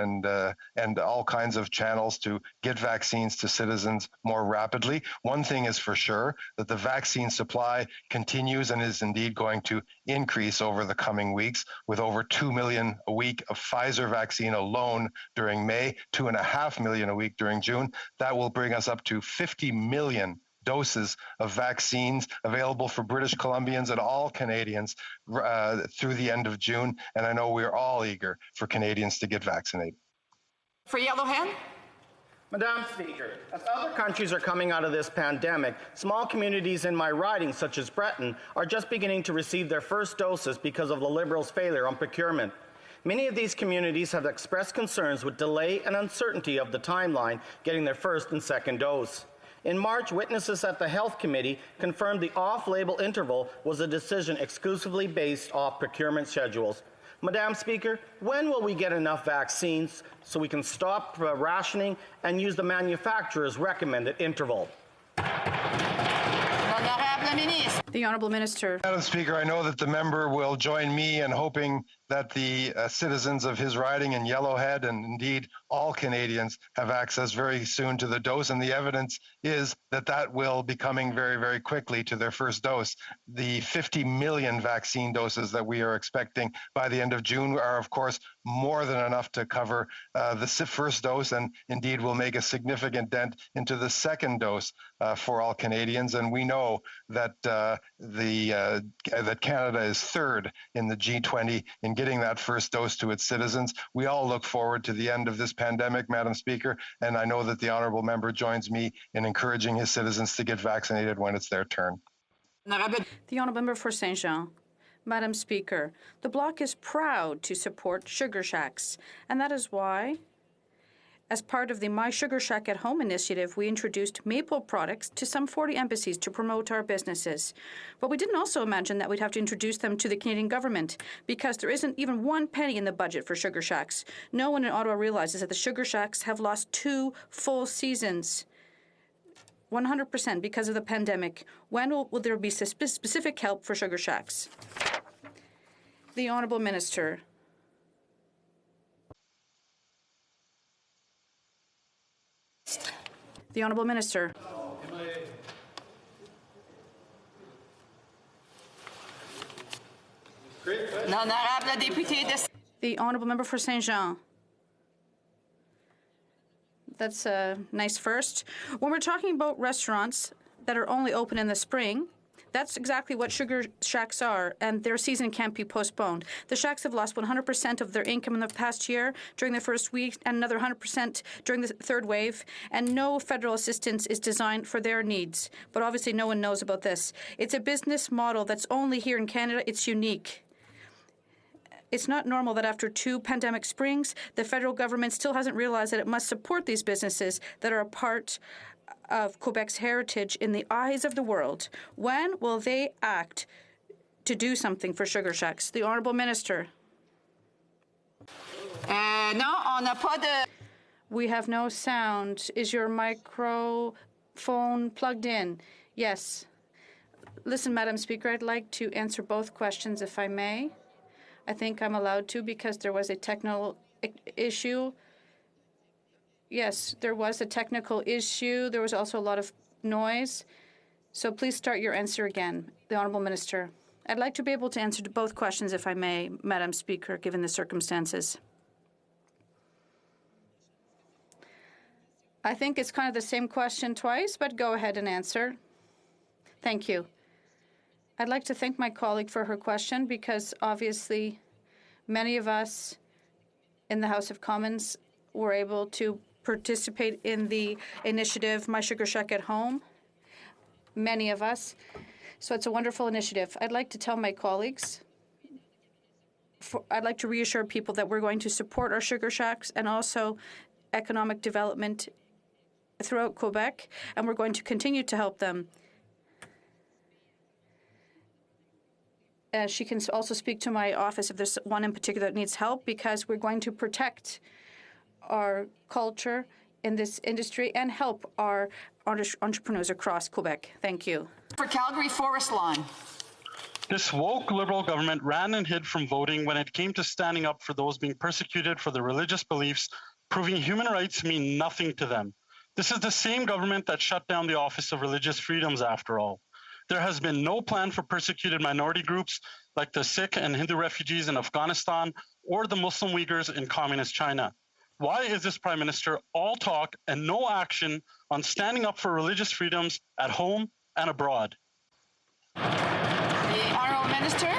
and all kinds of channels to get vaccines to citizens more rapidly. One thing is for sure, that the vaccine supply continues and is indeed going to increase over the coming weeks, with over 2 million a week of Pfizer vaccine alone during May, 2.5 million a week during June. That will bring us up to 50 million doses of vaccines available for British Columbians and all Canadians through the end of June. And I know we're all eager for Canadians to get vaccinated. For Yellowhead. Madam Speaker, as other countries are coming out of this pandemic, small communities in my riding, such as Breton, are just beginning to receive their first doses because of the Liberals' failure on procurement. Many of these communities have expressed concerns with delay and uncertainty of the timeline getting their first and second dose. In March, witnesses at the Health Committee confirmed the off-label interval was a decision exclusively based off procurement schedules. Madam Speaker, when will we get enough vaccines so we can stop rationing and use the manufacturer's recommended interval? The Honourable Minister. Madam Speaker, I know that the member will join me in hoping that the citizens of his riding in Yellowhead and indeed all Canadians have access very soon to the dose, and the evidence is that that will be coming very, very quickly to their first dose. The 50 million vaccine doses that we are expecting by the end of June are, of course, more than enough to cover the first dose, and indeed will make a significant dent into the second dose for all Canadians. And we know that that Canada is third in the G20 in getting that first dose to its citizens. We all look forward to the end of this pandemic, Madam Speaker, and I know that the honourable member joins me in encouraging his citizens to get vaccinated when it's their turn. The honourable member for Saint Jean. Madam Speaker, the Bloc is proud to support sugar shacks, and that is why, as part of the My Sugar Shack at Home initiative, we introduced maple products to some 40 embassies to promote our businesses. But we didn't also imagine that we'd have to introduce them to the Canadian government, because there isn't even 1 penny in the budget for sugar shacks. No one in Ottawa realizes that the sugar shacks have lost 2 full seasons. 100% because of the pandemic. When will there be specific help for sugar shacks? The Honourable Minister. The Honourable Minister. The Honourable Member for Saint Jean. That's a nice first. When we're talking about restaurants that are only open in the spring, That's exactly what sugar shacks are, and their season can't be postponed. The shacks have lost 100% of their income in the past year during the first week and another 100% during the third wave, and no federal assistance is designed for their needs. But obviously no one knows about this. It's a business model that's only here in Canada. It's unique. It's not normal that after 2 pandemic springs, the federal government still hasn't realized that it must support these businesses that are a part of Quebec's heritage in the eyes of the world. When will they act to do something for sugar shacks? The Honourable Minister. Non, on n'a pas de... We have no sound. Is your microphone plugged in? Yes. Listen, Madam Speaker, I'd like to answer both questions if I may. I think I'm allowed to because there was a technical issue. Yes, there was a technical issue. There was also a lot of noise. So please start your answer again, the Honourable Minister. I'd like to be able to answer to both questions, if I may, Madam Speaker, given the circumstances. I think it's kind of the same question twice, but go ahead and answer. Thank you. I'd like to thank my colleague for her question because obviously many of us in the House of Commons were able to participate in the initiative My Sugar Shack at Home, many of us. So it's a wonderful initiative. I'd like to tell my colleagues, I'd like to reassure people that we're going to support our sugar shacks and also economic development throughout Quebec, and we're going to continue to help them. She can also speak to my office if there's one in particular that needs help, because we're going to protect our culture in this industry and help our entrepreneurs across Quebec. Thank you. For Calgary Forest Lawn. This woke Liberal government ran and hid from voting when it came to standing up for those being persecuted for their religious beliefs, proving human rights mean nothing to them. This is the same government that shut down the Office of Religious Freedoms, after all. There has been no plan for persecuted minority groups like the Sikh and Hindu refugees in Afghanistan or the Muslim Uyghurs in Communist China. Why is this Prime Minister all talk and no action on standing up for religious freedoms at home and abroad? The Honourable Minister.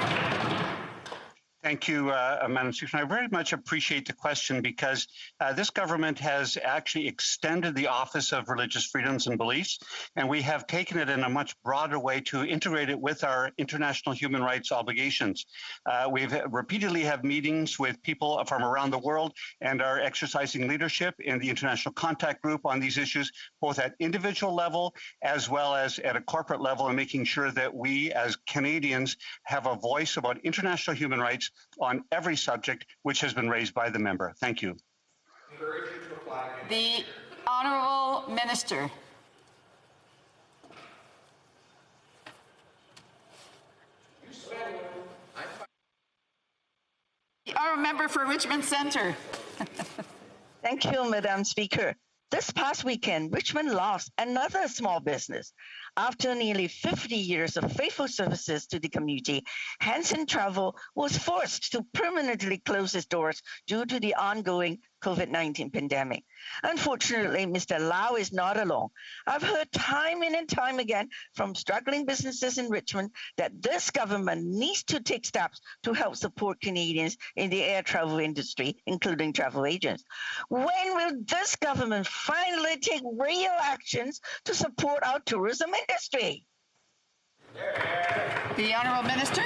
Thank you, Madam Speaker. I very much appreciate the question because this government has actually extended the Office of Religious Freedoms and Beliefs, and we have taken it in a much broader way to integrate it with our international human rights obligations. We've repeatedly have meetings with people from around the world and are exercising leadership in the International Contact Group on these issues, both at individual level as well as at a corporate level, and making sure that we as Canadians have a voice about international human rights on every subject which has been raised by the member. Thank you. The Honourable Minister. The Honourable Member for Richmond Centre. Thank you, Madam Speaker. This past weekend, Richmond lost another small business. After nearly 50 years of faithful services to the community, Hanson Travel was forced to permanently close its doors due to the ongoing COVID-19 pandemic. Unfortunately, Mr. Lau is not alone. I've heard time in and time again from struggling businesses in Richmond that this government needs to take steps to help support Canadians in the air travel industry, including travel agents. When will this government finally take real actions to support our tourism industry? The Honourable Minister.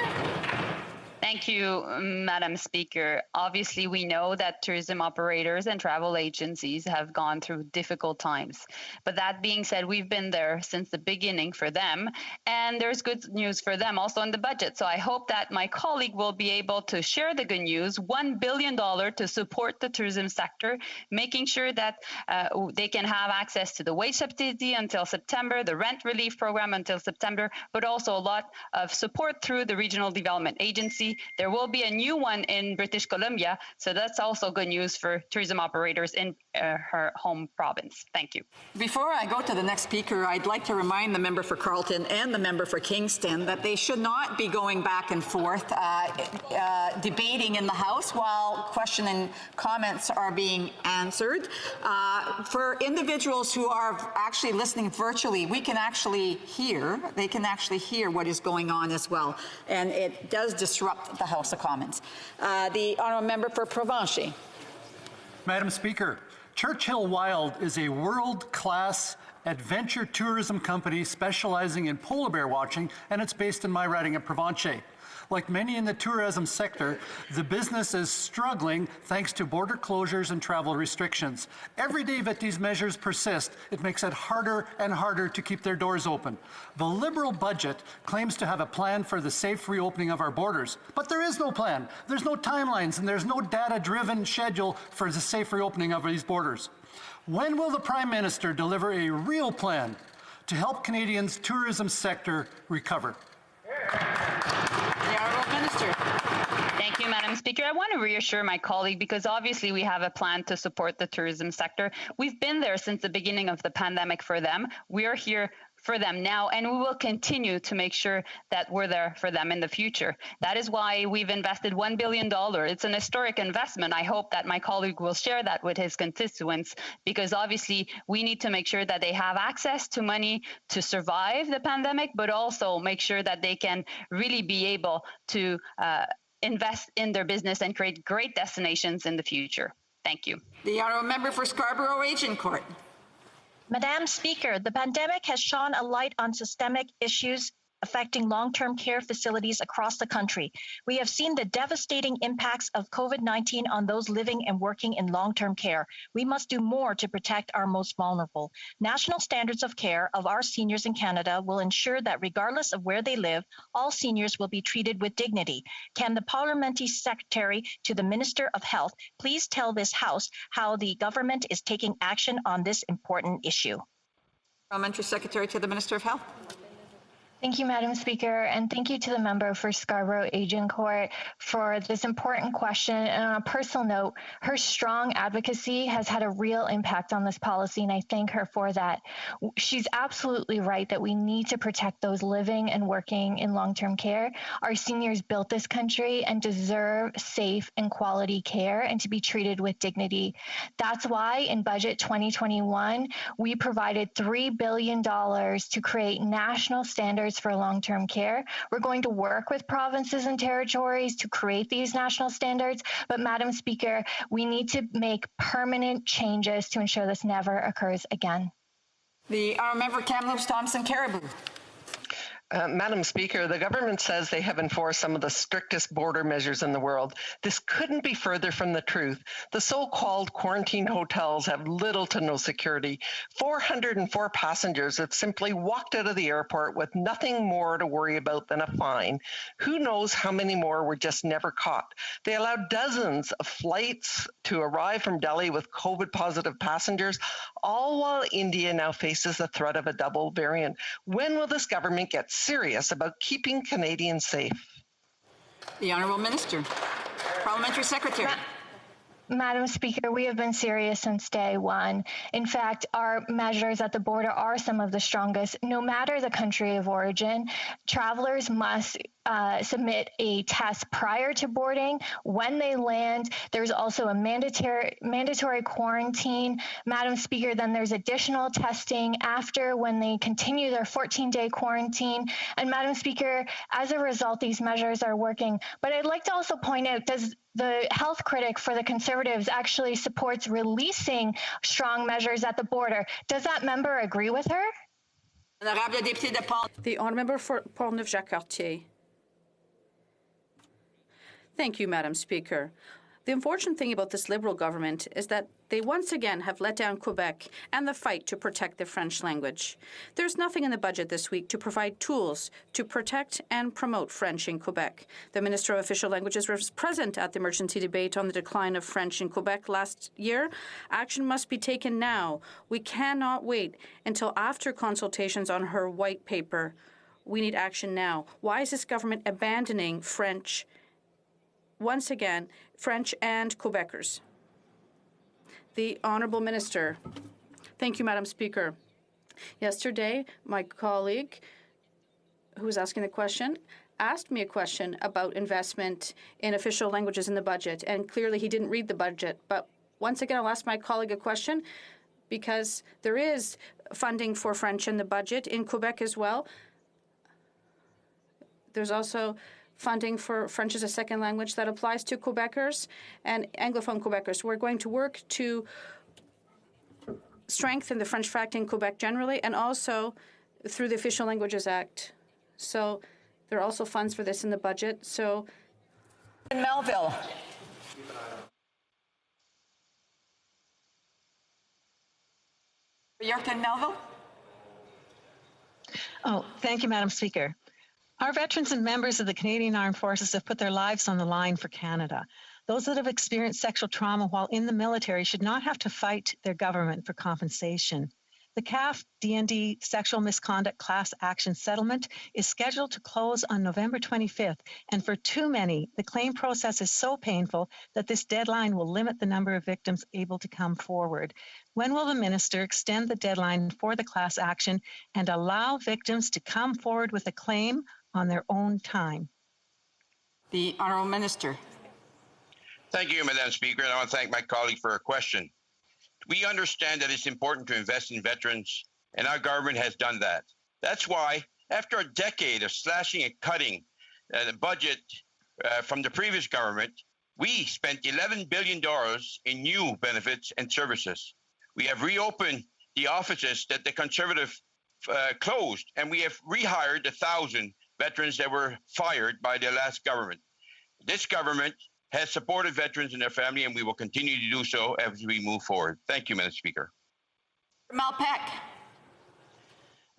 Thank you, Madam Speaker. Obviously, we know that tourism operators and travel agencies have gone through difficult times. But that being said, we've been there since the beginning for them, and there's good news for them also in the budget. So I hope that my colleague will be able to share the good news, $1 billion to support the tourism sector, making sure that they can have access to the wage subsidy until September, the rent relief program until September, but also a lot of support through the Regional Development Agency. There will be a new one in British Columbia, so that's also good news for tourism operators in her home province. Thank you. Before I go to the next speaker, I'd like to remind the member for Carleton and the member for Kingston that they should not be going back and forth debating in the House while question and comments are being answered. For individuals who are actually listening virtually, they can actually hear what is going on as well, and it does disrupt the House of Commons. The honourable member for Provencher. Madam Speaker, Churchill Wild is a world-class adventure tourism company specializing in polar bear watching, and it's based in my riding of Provencher. Like many in the tourism sector, the business is struggling thanks to border closures and travel restrictions. Every day that these measures persist, it makes it harder and harder to keep their doors open. The Liberal budget claims to have a plan for the safe reopening of our borders, but there is no plan. There's no timelines, and there's no data-driven schedule for the safe reopening of these borders. When will the Prime Minister deliver a real plan to help Canadians' tourism sector recover? The Honourable Minister. Thank you, Madam Speaker. I want to reassure my colleague because obviously we have a plan to support the tourism sector. We've been there since the beginning of the pandemic for them. We are here for them now, and we will continue to make sure that we're there for them in the future. That is why we've invested $1 billion. It's an historic investment. I hope that my colleague will share that with his constituents, because obviously we need to make sure that they have access to money to survive the pandemic, but also make sure that they can really be able to invest in their business and create great destinations in the future. Thank you. The honourable member for Scarborough Agincourt. Madam Speaker, the pandemic has shone a light on systemic issues affecting long-term care facilities across the country. We have seen the devastating impacts of COVID-19 on those living and working in long-term care. We must do more to protect our most vulnerable. National standards of care of our seniors in Canada will ensure that regardless of where they live, all seniors will be treated with dignity. Can the Parliamentary Secretary to the Minister of Health please tell this House how the government is taking action on this important issue? Parliamentary Secretary to the Minister of Health. Thank you, Madam Speaker, and thank you to the member for Scarborough Agincourt for this important question. And on a personal note, her strong advocacy has had a real impact on this policy, and I thank her for that. She's absolutely right that we need to protect those living and working in long-term care. Our seniors built this country and deserve safe and quality care and to be treated with dignity. That's why in Budget 2021, we provided $3 billion to create national standards for long-term care. We're going to work with provinces and territories to create these national standards, but Madam Speaker, we need to make permanent changes to ensure this never occurs again. The honourable member Kamloops Thompson Caribou. Madam Speaker, the government says they have enforced some of the strictest border measures in the world. This couldn't be further from the truth. The so-called quarantine hotels have little to no security. 404 passengers have simply walked out of the airport with nothing more to worry about than a fine. Who knows how many more were just never caught? They allowed dozens of flights to arrive from Delhi with COVID-positive passengers, all while India now faces the threat of a double variant. When will this government get serious about keeping Canadians safe? The Honourable Minister. Parliamentary Secretary. Madam Speaker, we have been serious since day one. In fact, our measures at the border are some of the strongest. No matter the country of origin, travelers must submit a test prior to boarding. When they land, there's also a mandatory quarantine. Madam Speaker, then there's additional testing after when they continue their 14-day quarantine. And Madam Speaker, as a result, these measures are working. But I'd like to also point out, the health critic for the Conservatives actually supports releasing strong measures at the border. Does that member agree with her? The honourable member for Portneuf-Jacques-Cartier. Thank you, Madam Speaker. The unfortunate thing about this Liberal government is that they once again have let down Quebec and the fight to protect the French language. There's nothing in the budget this week to provide tools to protect and promote French in Quebec. The Minister of Official Languages was present at the emergency debate on the decline of French in Quebec last year. Action must be taken now. We cannot wait until after consultations on her white paper. We need action now. Why is this government abandoning French? Once again, French and Quebecers. The Honourable Minister. Thank you, Madam Speaker. Yesterday, my colleague who was asking the question asked me a question about investment in official languages in the budget, and clearly he didn't read the budget. But once again, I'll ask my colleague a question because there is funding for French in the budget in Quebec as well. There's also funding for French as a second language that applies to Quebecers and Anglophone Quebecers. We're going to work to strengthen the French fact in Quebec generally and also through the Official Languages Act. So there are also funds for this in the budget. So in Melville. Yorkton Melville. Oh, thank you, Madam Speaker. Our veterans and members of the Canadian Armed Forces have put their lives on the line for Canada. Those that have experienced sexual trauma while in the military should not have to fight their government for compensation. The CAF DND sexual misconduct class action settlement is scheduled to close on November 25th, and for too many, the claim process is so painful that this deadline will limit the number of victims able to come forward. When will the minister extend the deadline for the class action and allow victims to come forward with a claim on their own time? The Honourable Minister. Thank you, Madam Speaker, and I want to thank my colleague for her question. We understand that it's important to invest in veterans, and our government has done that. That's why, after a decade of slashing and cutting the budget from the previous government, we spent $11 billion in new benefits and services. We have reopened the offices that the Conservative closed, and we have rehired 1,000 veterans that were fired by the last government. This government has supported veterans and their family, and we will continue to do so as we move forward. Thank you, Madam Speaker. Malpeck.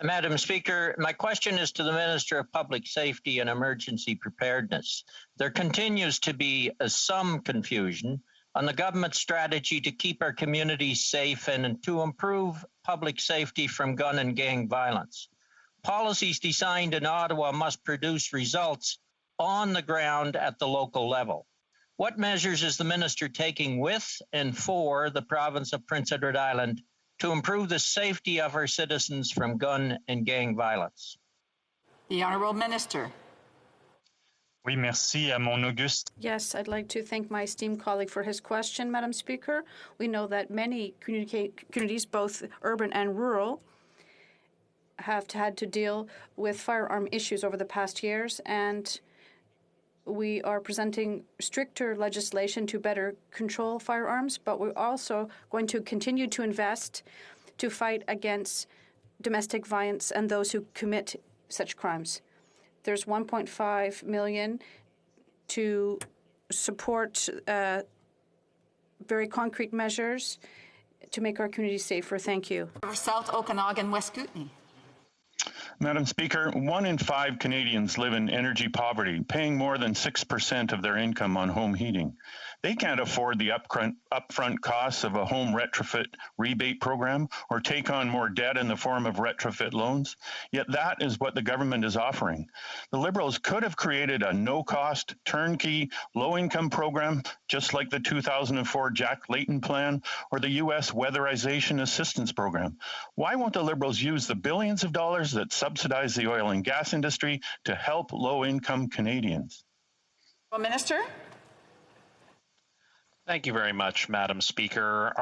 Madam Speaker, my question is to the Minister of Public Safety and Emergency Preparedness. There continues to be some confusion on the government's strategy to keep our communities safe and to improve public safety from gun and gang violence. Policies designed in Ottawa must produce results on the ground at the local level. What measures is the minister taking with and for the province of Prince Edward Island to improve the safety of our citizens from gun and gang violence? The Honourable Minister. Oui, merci à mon auguste. Yes, I'd like to thank my esteemed colleague for his question, Madam Speaker. We know that many communities, both urban and rural, have had to deal with firearm issues over the past years, and we are presenting stricter legislation to better control firearms, but we're also going to continue to invest to fight against domestic violence and those who commit such crimes. There's $1.5 million to support very concrete measures to make our community safer. Thank you. South Okanagan, West Kootenay. Madam Speaker, 1 in 5 Canadians live in energy poverty, paying more than 6% of their income on home heating. They can't afford the upfront costs of a home retrofit rebate program or take on more debt in the form of retrofit loans. Yet that is what the government is offering. The Liberals could have created a no-cost, turnkey, low-income program, just like the 2004 Jack Layton plan or the U.S. Weatherization Assistance Program. Why won't the Liberals use the billions of dollars that subsidize the oil and gas industry to help low-income Canadians? Well, Minister. Thank you very much, Madam Speaker.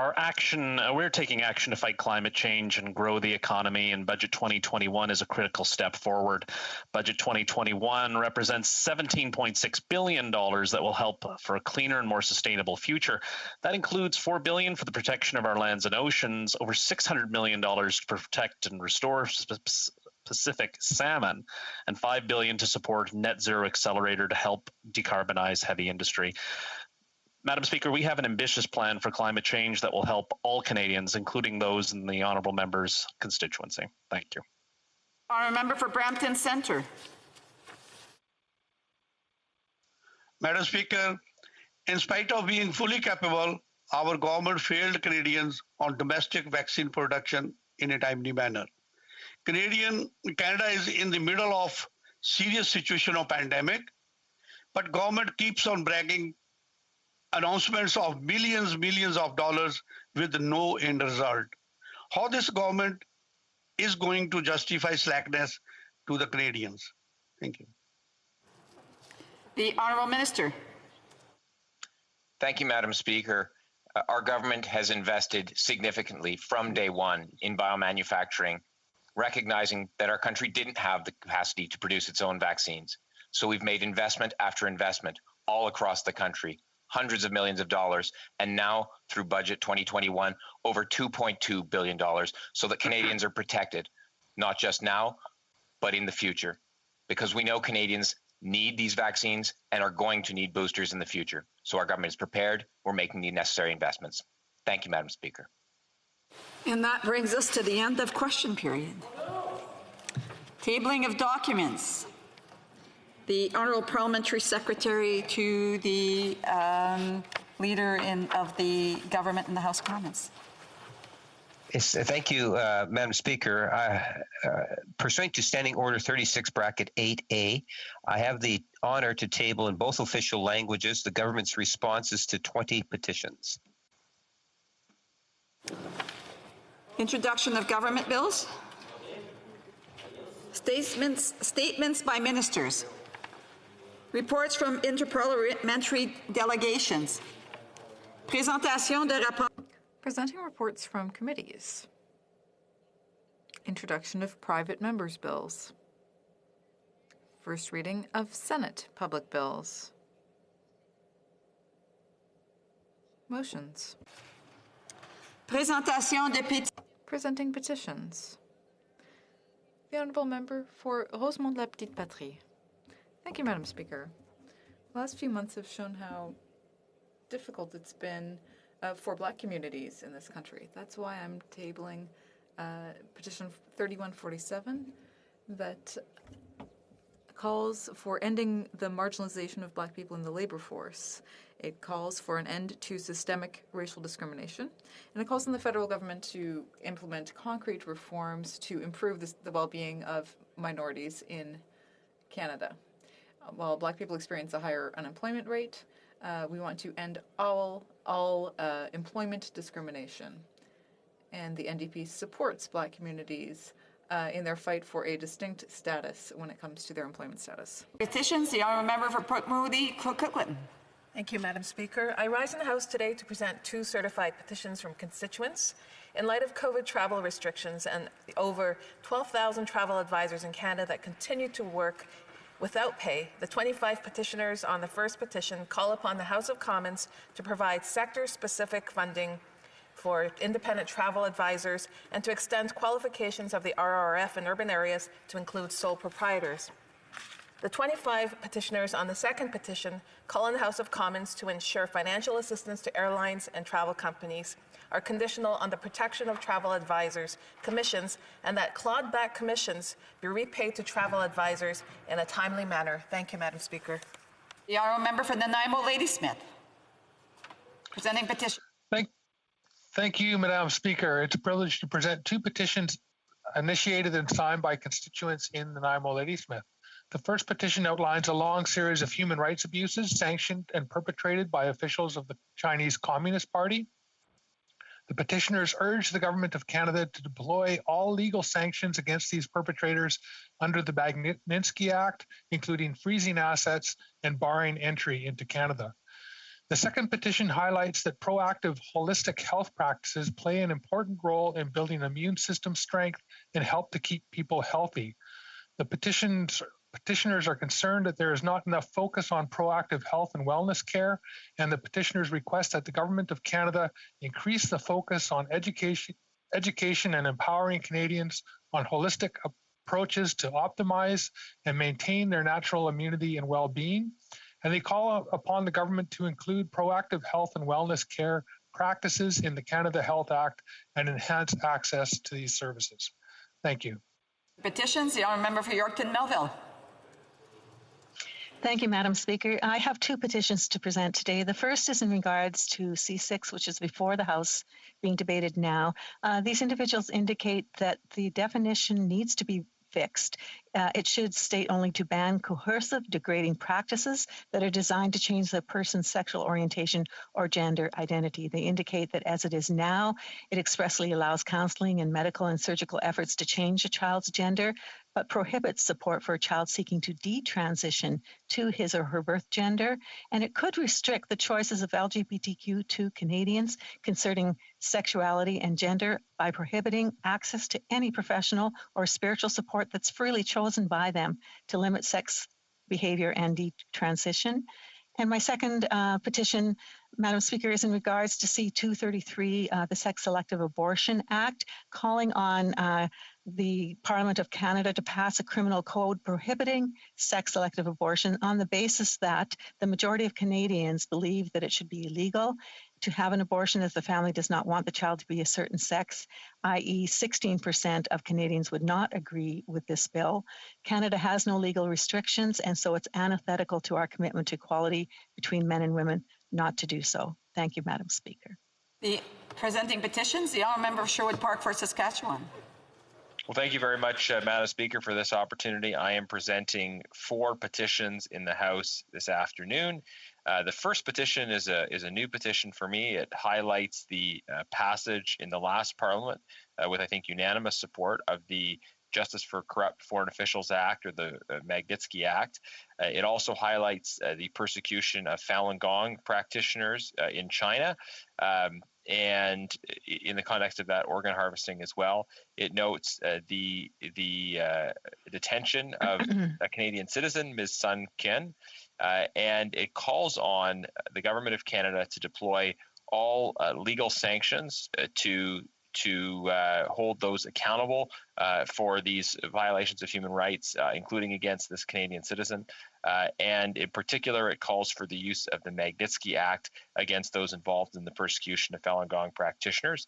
We're taking action to fight climate change and grow the economy, and Budget 2021 is a critical step forward. Budget 2021 represents $17.6 billion that will help for a cleaner and more sustainable future. That includes $4 billion for the protection of our lands and oceans, over $600 million to protect and restore Pacific salmon, and $5 billion to support Net Zero Accelerator to help decarbonize heavy industry. Madam Speaker, we have an ambitious plan for climate change that will help all Canadians, including those in the honourable member's constituency. Thank you. Honourable Member for Brampton Centre. Madam Speaker, in spite of being fully capable, our government failed Canadians on domestic vaccine production in a timely manner. Canada is in the middle of serious situation of pandemic, but government keeps on bragging announcements of millions of dollars with no end result. How this government is going to justify slackness to the Canadians? Thank you. The Honourable Minister. Thank you, Madam Speaker. Our government has invested significantly from day one in biomanufacturing, recognizing that our country didn't have the capacity to produce its own vaccines. So we've made investment after investment all across the country, hundreds of millions of dollars, and now through Budget 2021, over $2.2 billion, so that Canadians are protected, not just now, but in the future, because we know Canadians need these vaccines and are going to need boosters in the future. So our government is prepared. We're making the necessary investments. Thank you, Madam Speaker. And that brings us to the end of question period. Tabling of documents. The Honourable Parliamentary Secretary to the Leader of the Government in the House of Commons. Yes, thank you, Madam Speaker. Pursuant to Standing Order 36, bracket 8A, I have the honor to table in both official languages the government's responses to 20 petitions. Introduction of government bills. Statements by ministers. Reports from interparliamentary delegations. Présentation de rapports. Presenting reports from committees. Introduction of private members' bills. First reading of Senate public bills. Motions. Présentation de pétitions. Presenting petitions. The Honourable Member for Rosemont-la-Petite-Patrie. Thank you, Madam Speaker. The last few months have shown how difficult it's been for Black communities in this country. That's why I'm tabling petition 3147 that calls for ending the marginalization of Black people in the labor force. It calls for an end to systemic racial discrimination, and it calls on the federal government to implement concrete reforms to improve the well-being of minorities in Canada. While Black people experience a higher unemployment rate, we want to end all employment discrimination. And the NDP supports Black communities in their fight for a distinct status when it comes to their employment status. Petitions, the Honourable Member for Port Moody, Coquitlam. Thank you, Madam Speaker. I rise in the House today to present 2 certified petitions from constituents. In light of COVID travel restrictions and over 12,000 travel advisors in Canada that continue to work without pay, the 25 petitioners on the first petition call upon the House of Commons to provide sector-specific funding for independent travel advisors and to extend qualifications of the RRF in urban areas to include sole proprietors. The 25 petitioners on the second petition call on the House of Commons to ensure financial assistance to airlines and travel companies are conditional on the protection of travel advisors' commissions and that clawed-back commissions be repaid to travel advisors in a timely manner. Thank you, Madam Speaker. The Honourable Member for Nanaimo Ladysmith. Presenting petition. Thank you, Madam Speaker. It's a privilege to present 2 petitions initiated and signed by constituents in Nanaimo Ladysmith. The first petition outlines a long series of human rights abuses sanctioned and perpetrated by officials of the Chinese Communist Party. The petitioners urge the Government of Canada to deploy all legal sanctions against these perpetrators under the Magnitsky Act, including freezing assets and barring entry into Canada. The second petition highlights that proactive holistic health practices play an important role in building immune system strength and help to keep people healthy. The petitioners are concerned that there is not enough focus on proactive health and wellness care, and the petitioners request that the Government of Canada increase the focus on education and empowering Canadians on holistic approaches to optimize and maintain their natural immunity and well-being. And they call upon the government to include proactive health and wellness care practices in the Canada Health Act and enhance access to these services. Thank you. Petitions, the Honourable Member for Yorkton Melville. Thank you, Madam Speaker. I have 2 petitions to present today. The first is in regards to C6, which is before the House, being debated now. These individuals indicate that the definition needs to be fixed. It should state only to ban coercive, degrading practices that are designed to change the person's sexual orientation or gender identity. They indicate that as it is now, it expressly allows counseling and medical and surgical efforts to change a child's gender, but prohibits support for a child seeking to detransition to his or her birth gender. And it could restrict the choices of LGBTQ2 Canadians concerning sexuality and gender by prohibiting access to any professional or spiritual support that's freely chosen by them to limit sex behavior and detransition. And my second petition, Madam Speaker, is in regards to C-233, the Sex Selective Abortion Act, calling on the Parliament of Canada to pass a criminal code prohibiting sex selective abortion on the basis that the majority of Canadians believe that it should be illegal to have an abortion if the family does not want the child to be a certain sex, i.e. 16% of Canadians would not agree with this bill. Canada has no legal restrictions, and so it's antithetical to our commitment to equality between men and women not to do so. Thank you, Madam Speaker. The presenting petitions, the honourable member of Sherwood Park for Saskatchewan. Well, thank you very much, Madam Speaker, for this opportunity. I am presenting 4 petitions in the House this afternoon. The first petition is a new petition for me. It highlights the passage in the last Parliament with, I think, unanimous support of the Justice for Corrupt Foreign Officials Act, or the Magnitsky Act. It also highlights the persecution of Falun Gong practitioners in China. And in the context of that, organ harvesting as well. It notes the detention of a Canadian citizen, Ms. Sun Kin, and it calls on the Government of Canada to deploy all legal sanctions to hold those accountable for these violations of human rights, including against this Canadian citizen. And in particular, it calls for the use of the Magnitsky Act against those involved in the persecution of Falun Gong practitioners.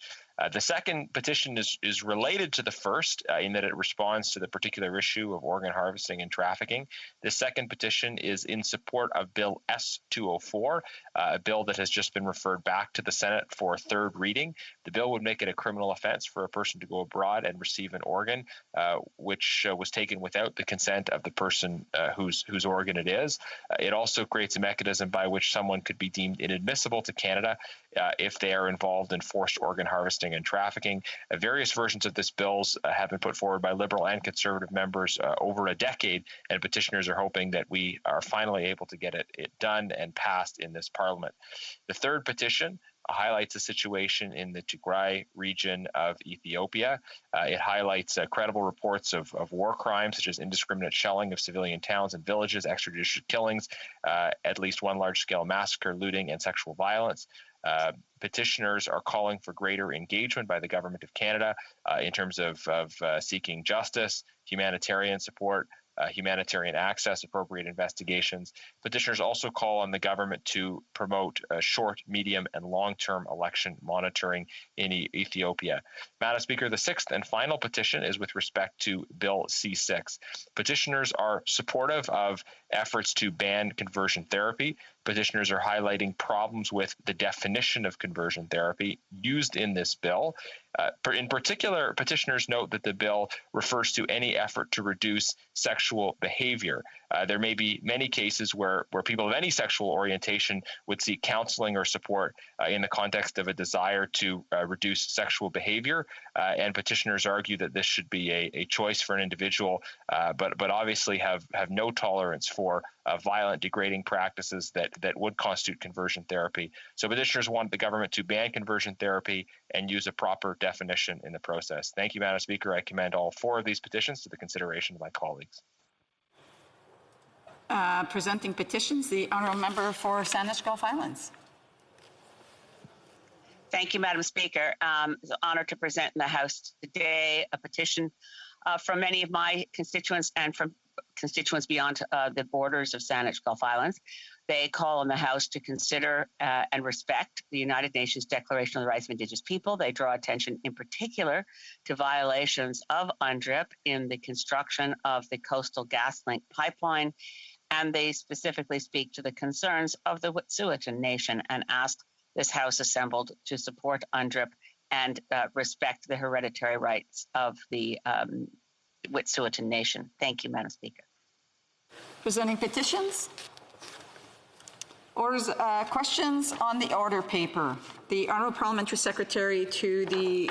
The second petition is related to the first in that it responds to the particular issue of organ harvesting and trafficking. The second petition is in support of Bill S-204, a bill that has just been referred back to the Senate for third reading. The bill would make it a criminal offense for a person to go abroad and receive an organ which was taken without the consent of the person whose organ it is. It also creates a mechanism by which someone could be deemed inadmissible to Canada if they are involved in forced organ harvesting and trafficking. Various versions of this bills have been put forward by Liberal and Conservative members over a decade, and petitioners are hoping that we are finally able to get it done and passed in this Parliament. The third petition highlights the situation in the Tigray region of Ethiopia. It highlights credible reports of war crimes, such as indiscriminate shelling of civilian towns and villages, extrajudicial killings, at least one large-scale massacre, looting, and sexual violence. Petitioners are calling for greater engagement by the Government of Canada in terms of seeking justice, humanitarian support, humanitarian access, appropriate investigations. Petitioners also call on the government to promote short, medium, and long-term election monitoring in Ethiopia. Madam Speaker, the sixth and final petition is with respect to Bill C-6. Petitioners are supportive of efforts to ban conversion therapy. Petitioners are highlighting problems with the definition of conversion therapy used in this bill. In particular, petitioners note that the bill refers to any effort to reduce sexual behavior. There may be many cases where people of any sexual orientation would seek counseling or support in the context of a desire to reduce sexual behavior, and petitioners argue that this should be a choice for an individual, but obviously have no tolerance for violent, degrading practices that would constitute conversion therapy. So petitioners want the government to ban conversion therapy and use a proper definition in the process. Thank you, Madam Speaker. I commend all 4 of these petitions to the consideration of my colleagues. Presenting petitions, the honourable member for Saanich Gulf Islands. Thank you, Madam Speaker. It's an honour to present in the House today a petition from many of my constituents and from constituents beyond the borders of Saanich Gulf Islands. They call on the House to consider and respect the United Nations Declaration on the Rights of Indigenous People. They draw attention in particular to violations of UNDRIP in the construction of the Coastal GasLink pipeline, and they specifically speak to the concerns of the Wet'suwet'en Nation and ask this House assembled to support UNDRIP and respect the hereditary rights of the Wet'suwet'en Nation. Thank you, Madam Speaker. Presenting petitions. Orders, questions on the order paper. The Honourable Parliamentary Secretary to the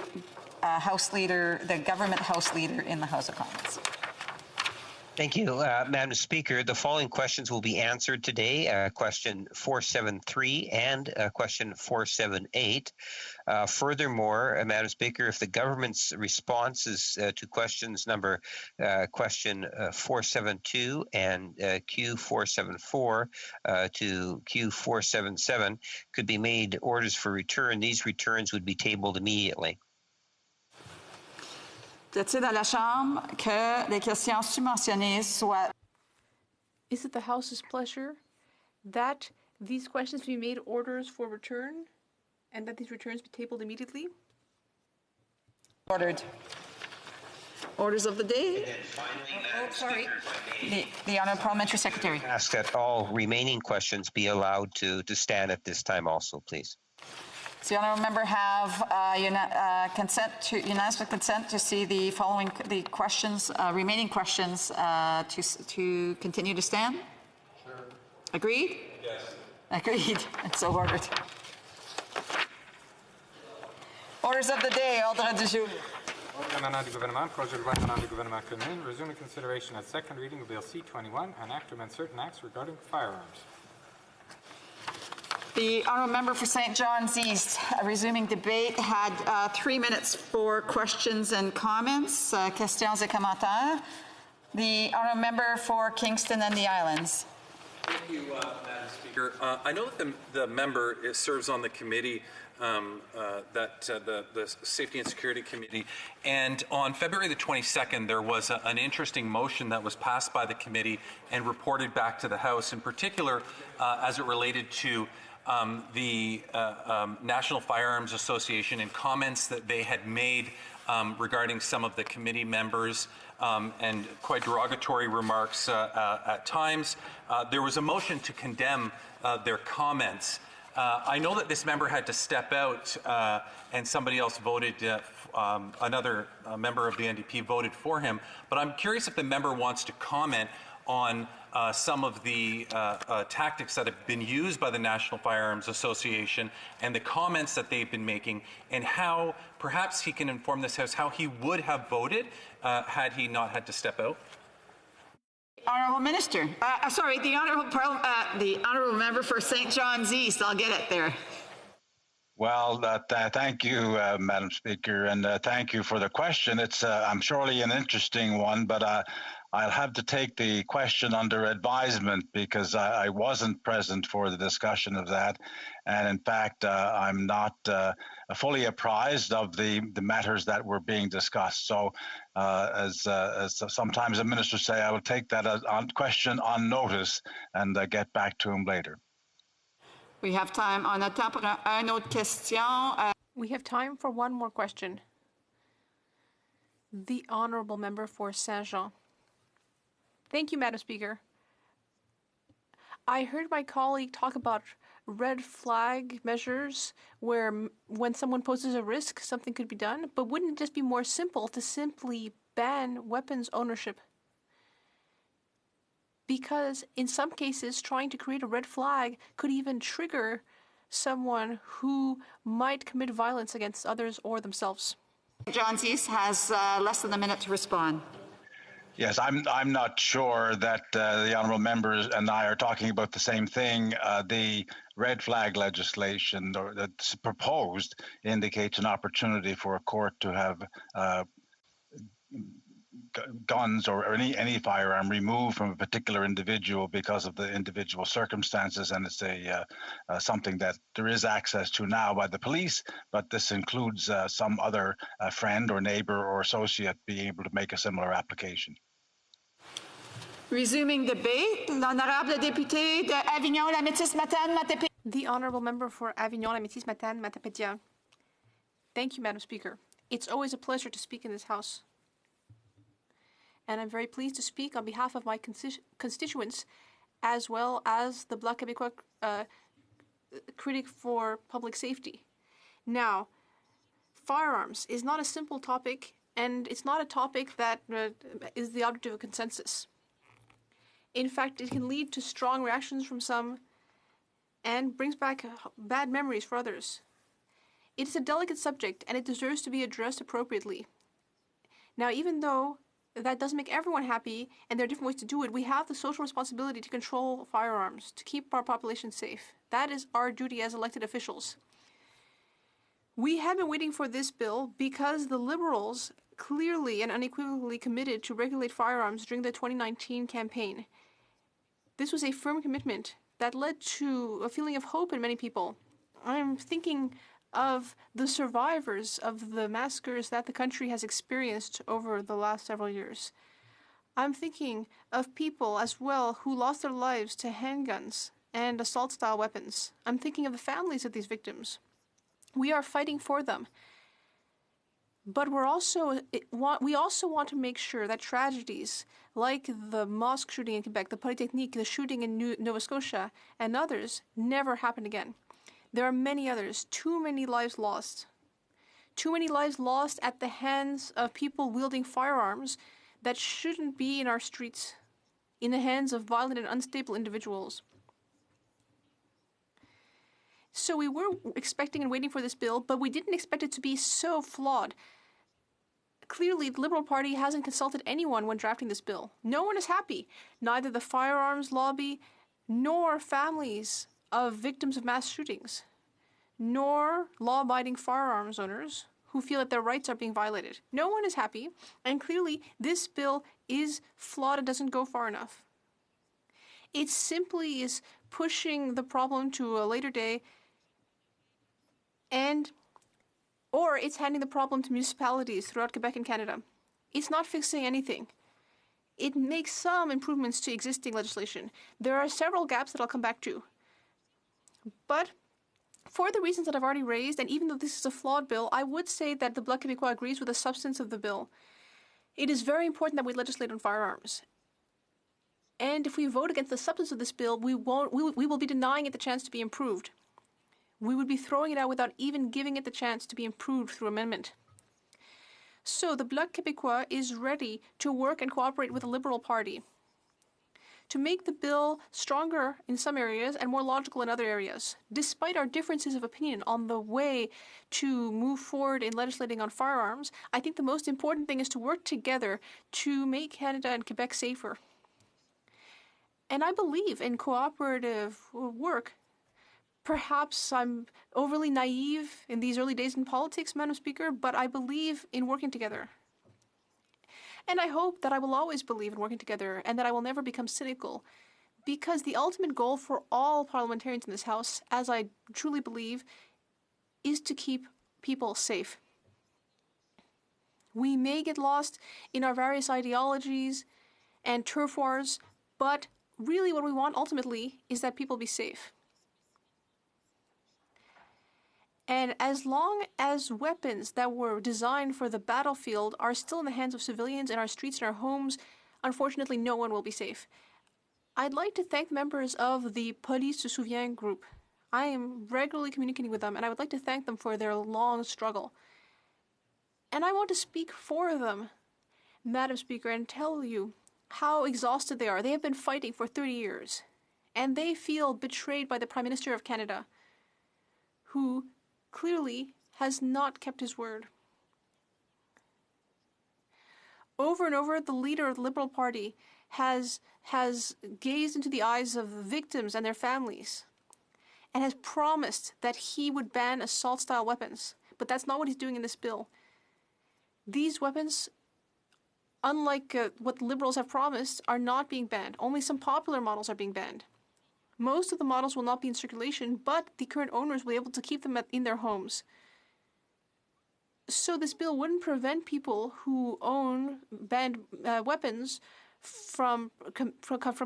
House Leader, the Government House Leader in the House of Commons. Thank you, Madam Speaker. The following questions will be answered today, question 473 and question 478. Furthermore, Madam Speaker, if the government's responses to questions number question 472 and Q474 to Q477 could be made orders for return, these returns would be tabled immediately. Plaît-il dans la Chambre que les questions submentionnées soient... Is it the House's pleasure that these questions be made orders for return and that these returns be tabled immediately? Ordered. Orders of the day. And then finally, sorry. The Honourable Parliamentary Secretary. Ask that all remaining questions be allowed to stand at this time also, please. Does the honourable member have unanimous consent to see the following questions, remaining questions, to continue to stand? Sure. Agreed? Yes. Agreed. And so ordered. Orders of the day. Ordre du jour. Émanant du gouvernement, projet de loi émanant du gouvernement commun, resuming consideration at second reading of Bill C-21, an act to amend certain acts regarding firearms. The honourable member for St. John's East, resuming debate, had 3 minutes for questions and comments, questions et commentaires. The honourable member for Kingston and the Islands. Thank you, Madam Speaker. I know that the member serves on the committee, the Safety and Security Committee, and on February the 22nd, there was an interesting motion that was passed by the committee and reported back to the House, in particular as it related to the National Firearms Association and comments that they had made regarding some of the committee members and quite derogatory remarks at times. There was a motion to condemn their comments. I know that this member had to step out and somebody else voted, another member of the NDP voted for him, but I'm curious if the member wants to comment on some of the tactics that have been used by the National Firearms Association and the comments that they've been making, and how perhaps he can inform this House how he would have voted had he not had to step out. Honourable Minister, sorry, the honourable member for St. John's East. I'll get it there. Well, thank you, Madam Speaker, and thank you for the question. It's, I'm surely an interesting one, but I'll have to take the question under advisement because I wasn't present for the discussion of that. And in fact, I'm not fully apprised of the matters that were being discussed. So as sometimes the ministers say, I will take that question on notice and get back to him later. We have time. On a temps pour une autre question. We have time for one more question. The honourable member for Saint-Jean. Thank you, Madam Speaker. I heard my colleague talk about red flag measures where when someone poses a risk, something could be done. But wouldn't it just be more simple to simply ban weapons ownership? Because in some cases, trying to create a red flag could even trigger someone who might commit violence against others or themselves. John's East has less than a minute to respond. Yes, I'm not sure that the honourable members and I are talking about the same thing. The red flag legislation that's proposed indicates an opportunity for a court to have guns or any firearm removed from a particular individual because of the individual circumstances, and it's something that there is access to now by the police, but this includes some other friend or neighbour or associate being able to make a similar application. Resuming debate, l'honorable député de Avignon, la Métis Matane, Matapédia. The honourable member for Avignon, la Métis Matane, Matapédia. Thank you, Madam Speaker. It's always a pleasure to speak in this House. And I'm very pleased to speak on behalf of my constituents, as well as the Bloc Québécois critic for public safety. Now, firearms is not a simple topic, and it's not a topic that is the object of a consensus. In fact, it can lead to strong reactions from some and brings back bad memories for others. It is a delicate subject, and it deserves to be addressed appropriately. Now, even though that doesn't make everyone happy, and there are different ways to do it, we have the social responsibility to control firearms, to keep our population safe. That is our duty as elected officials. We have been waiting for this bill because the Liberals clearly and unequivocally committed to regulate firearms during the 2019 campaign. This was a firm commitment that led to a feeling of hope in many people. I'm thinking of the survivors of the massacres that the country has experienced over the last several years. I'm thinking of people as well who lost their lives to handguns and assault-style weapons. I'm thinking of the families of these victims. We are fighting for them. But we also want to make sure that tragedies like the mosque shooting in Quebec, the Polytechnique, the shooting in Nova Scotia, and others never happen again. There are many others, too many lives lost. Too many lives lost at the hands of people wielding firearms that shouldn't be in our streets, in the hands of violent and unstable individuals. So we were expecting and waiting for this bill, but we didn't expect it to be so flawed. Clearly, the Liberal Party hasn't consulted anyone when drafting this bill. No one is happy, neither the firearms lobby nor families of victims of mass shootings, nor law-abiding firearms owners who feel that their rights are being violated. No one is happy, and clearly this bill is flawed and doesn't go far enough. It simply is pushing the problem to a later day, or it's handing the problem to municipalities throughout Quebec and Canada. It's not fixing anything. It makes some improvements to existing legislation. There are several gaps that I'll come back to. But for the reasons that I've already raised, and even though this is a flawed bill, I would say that the Bloc Québécois agrees with the substance of the bill. It is very important that we legislate on firearms. And if we vote against the substance of this bill, we will be denying it the chance to be improved. We would be throwing it out without even giving it the chance to be improved through amendment. So the Bloc Québécois is ready to work and cooperate with the Liberal Party to make the bill stronger in some areas and more logical in other areas. Despite our differences of opinion on the way to move forward in legislating on firearms, I think the most important thing is to work together to make Canada and Quebec safer. And I believe in cooperative work. Perhaps I'm overly naive in these early days in politics, Madam Speaker, but I believe in working together. And I hope that I will always believe in working together and that I will never become cynical, because the ultimate goal for all parliamentarians in this House, as I truly believe, is to keep people safe. We may get lost in our various ideologies and turf wars, but really what we want ultimately is that people be safe. And as long as weapons that were designed for the battlefield are still in the hands of civilians in our streets and our homes, unfortunately, no one will be safe. I'd like to thank members of the Police se Souvient group. I am regularly communicating with them, and I would like to thank them for their long struggle. And I want to speak for them, Madam Speaker, and tell you how exhausted they are. They have been fighting for 30 years, and they feel betrayed by the Prime Minister of Canada, who clearly has not kept his word. Over and over, the leader of the Liberal Party has gazed into the eyes of the victims and their families and has promised that he would ban assault-style weapons. But that's not what he's doing in this bill. These weapons, unlike what the Liberals have promised, are not being banned. Only some popular models are being banned. Most of the models will not be in circulation, but the current owners will be able to keep them in their homes. So this bill wouldn't prevent people who own banned weapons from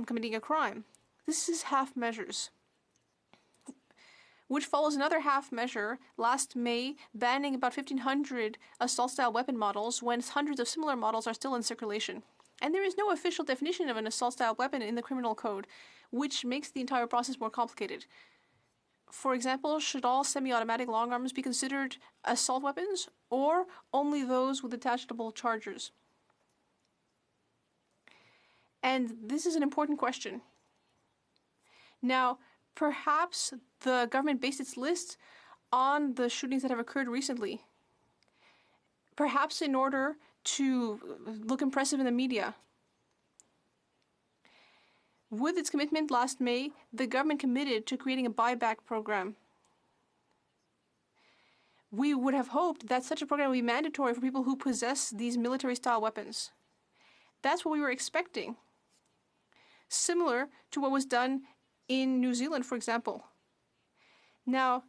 committing a crime. This is half measures, which follows another half measure last May banning about 1,500 assault-style weapon models when hundreds of similar models are still in circulation. And there is no official definition of an assault-style weapon in the criminal code, which makes the entire process more complicated. For example, should all semi-automatic long arms be considered assault weapons, or only those with detachable chargers? And this is an important question. Now, perhaps the government based its list on the shootings that have occurred recently, perhaps in order to look impressive in the media. With its commitment last May, the government committed to creating a buyback program. We would have hoped that such a program would be mandatory for people who possess these military-style weapons. That's what we were expecting. Similar to what was done in New Zealand, for example. Now,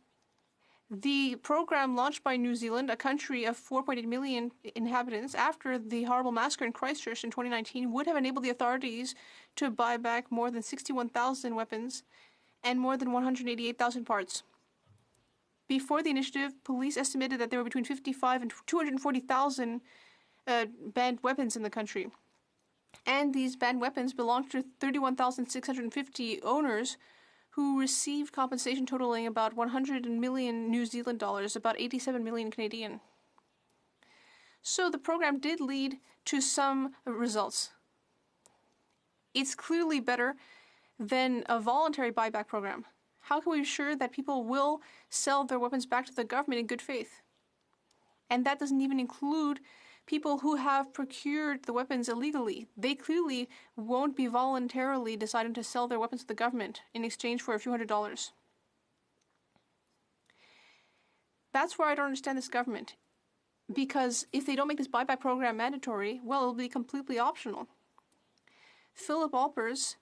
the program launched by New Zealand, a country of 4.8 million inhabitants, after the horrible massacre in Christchurch in 2019, would have enabled the authorities to buy back more than 61,000 weapons and more than 188,000 parts. Before the initiative, police estimated that there were between 55 and 240,000 banned weapons in the country. And these banned weapons belonged to 31,650 owners who received compensation totaling about 100 million New Zealand dollars, about 87 million Canadian. So the program did lead to some results. It's clearly better than a voluntary buyback program. How can we ensure that people will sell their weapons back to the government in good faith? And that doesn't even include people who have procured the weapons illegally. They clearly won't be voluntarily deciding to sell their weapons to the government in exchange for a few $100s. That's where I don't understand this government. Because if they don't make this buyback program mandatory, well, it'll be completely optional. Philip Alpers,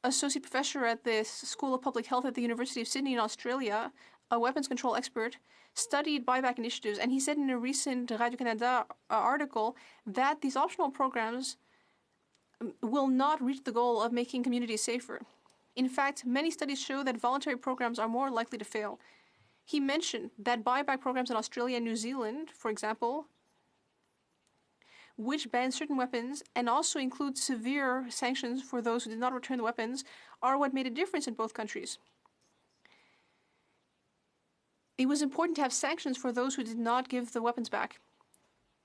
associate professor at the School of Public Health at the University of Sydney in Australia, a weapons control expert, studied buyback initiatives, and he said in a recent Radio-Canada article that these optional programs will not reach the goal of making communities safer. In fact, many studies show that voluntary programs are more likely to fail. He mentioned that buyback programs in Australia and New Zealand, for example, which ban certain weapons and also include severe sanctions for those who did not return the weapons, are what made a difference in both countries. It was important to have sanctions for those who did not give the weapons back.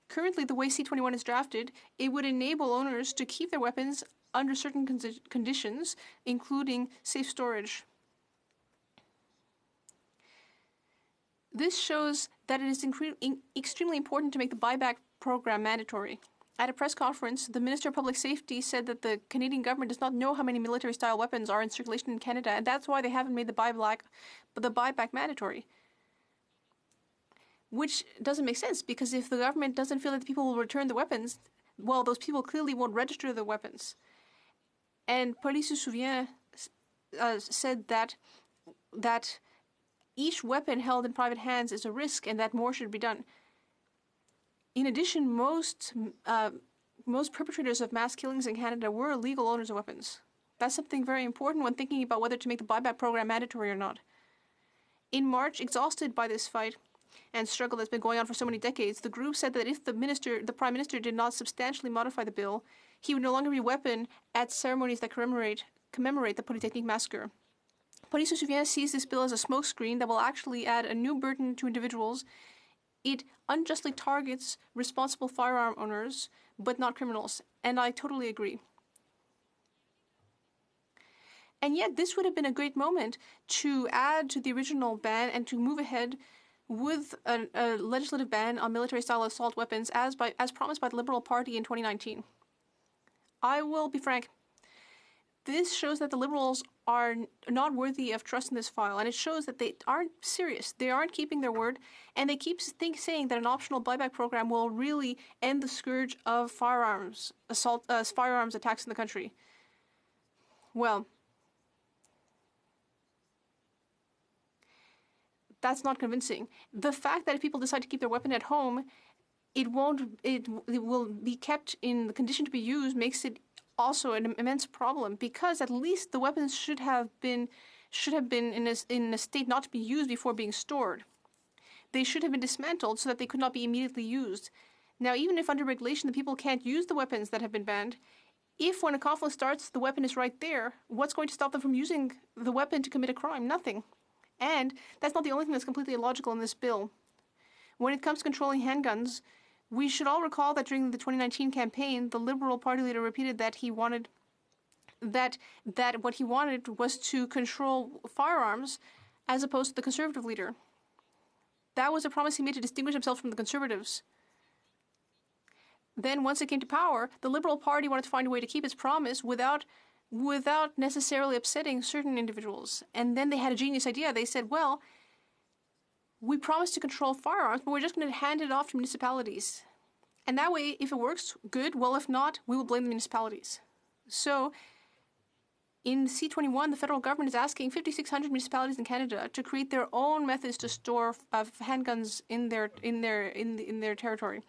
Currently, the way C-21 is drafted, it would enable owners to keep their weapons under certain conditions, including safe storage. This shows that it is extremely important to make the buyback program mandatory. At a press conference, the Minister of Public Safety said that the Canadian government does not know how many military-style weapons are in circulation in Canada, and that's why they haven't made the buyback mandatory. Which doesn't make sense, because if the government doesn't feel that the people will return the weapons, well, those people clearly won't register the weapons. And Police se souvient said that each weapon held in private hands is a risk and that more should be done. In addition, most perpetrators of mass killings in Canada were legal owners of weapons. That's something very important when thinking about whether to make the buyback program mandatory or not. In March, exhausted by this fight and struggle that's been going on for so many decades, the group said that if the Prime Minister did not substantially modify the bill, he would no longer be a weapon at ceremonies that commemorate the Polytechnique massacre. Police se souvient sees this bill as a smokescreen that will actually add a new burden to individuals. It unjustly targets responsible firearm owners, but not criminals, and I totally agree. And yet, this would have been a great moment to add to the original ban and to move ahead with a legislative ban on military-style assault weapons as promised by the Liberal Party in 2019. I will be frank. This shows that the Liberals are not worthy of trust in this file, and it shows that they aren't serious. They aren't keeping their word, and they keep saying that an optional buyback program will really end the scourge of firearms attacks in the country. Well, that's not convincing. The fact that if people decide to keep their weapon at home, it will be kept in the condition to be used makes it also an immense problem, because at least the weapons should have been in a state not to be used before being stored. They should have been dismantled so that they could not be immediately used. Now, even if under regulation the people can't use the weapons that have been banned, if when a conflict starts the weapon is right there, what's going to stop them from using the weapon to commit a crime? Nothing. And that's not the only thing that's completely illogical in this bill. When it comes to controlling handguns, we should all recall that during the 2019 campaign, the Liberal Party leader repeated that he wanted that what he wanted was to control firearms as opposed to the Conservative leader. That was a promise he made to distinguish himself from the Conservatives. Then, once it came to power, the Liberal Party wanted to find a way to keep its promise without necessarily upsetting certain individuals. And then they had a genius idea. They said, well, we promised to control firearms, but we're just going to hand it off to municipalities. And that way, if it works, good. Well, if not, we will blame the municipalities. So, in C21, the federal government is asking 5,600 municipalities in Canada to create their own methods to store handguns in their territory.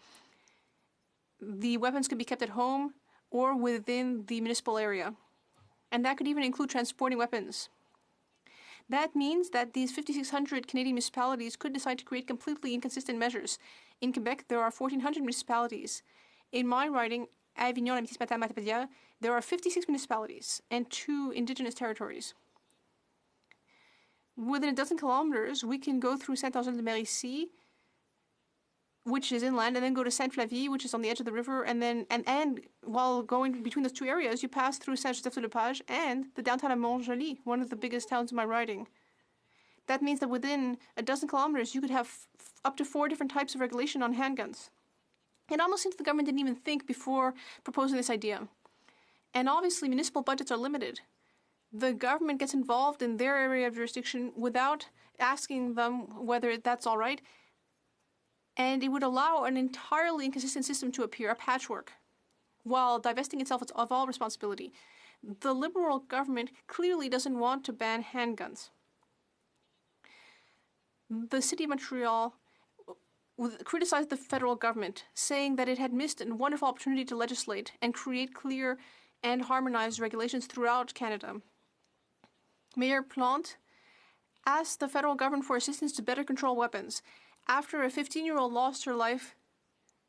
The weapons could be kept at home or within the municipal area, and that could even include transporting weapons. That means that these 5,600 Canadian municipalities could decide to create completely inconsistent measures. In Quebec, there are 1,400 municipalities. In my riding, Avignon, Matapédia, there are 56 municipalities and 2 Indigenous territories. Within a dozen kilometers, we can go through Saint-Angèle-de-Mérici, which is inland, and then go to Sainte-Flavie, which is on the edge of the river, and while going between those 2 areas, you pass through Saint-Joseph-de-Lepage and the downtown of Montjoly, one of the biggest towns in my riding. That means that within a dozen kilometers, you could have up to 4 different types of regulation on handguns. It almost seems the government didn't even think before proposing this idea. And obviously, municipal budgets are limited. The government gets involved in their area of jurisdiction without asking them whether that's all right. And it would allow an entirely inconsistent system to appear, a patchwork, while divesting itself of all responsibility. The Liberal government clearly doesn't want to ban handguns. The City of Montreal criticized the federal government, saying that it had missed a wonderful opportunity to legislate and create clear and harmonized regulations throughout Canada. Mayor Plante asked the federal government for assistance to better control weapons after a 15-year-old lost her life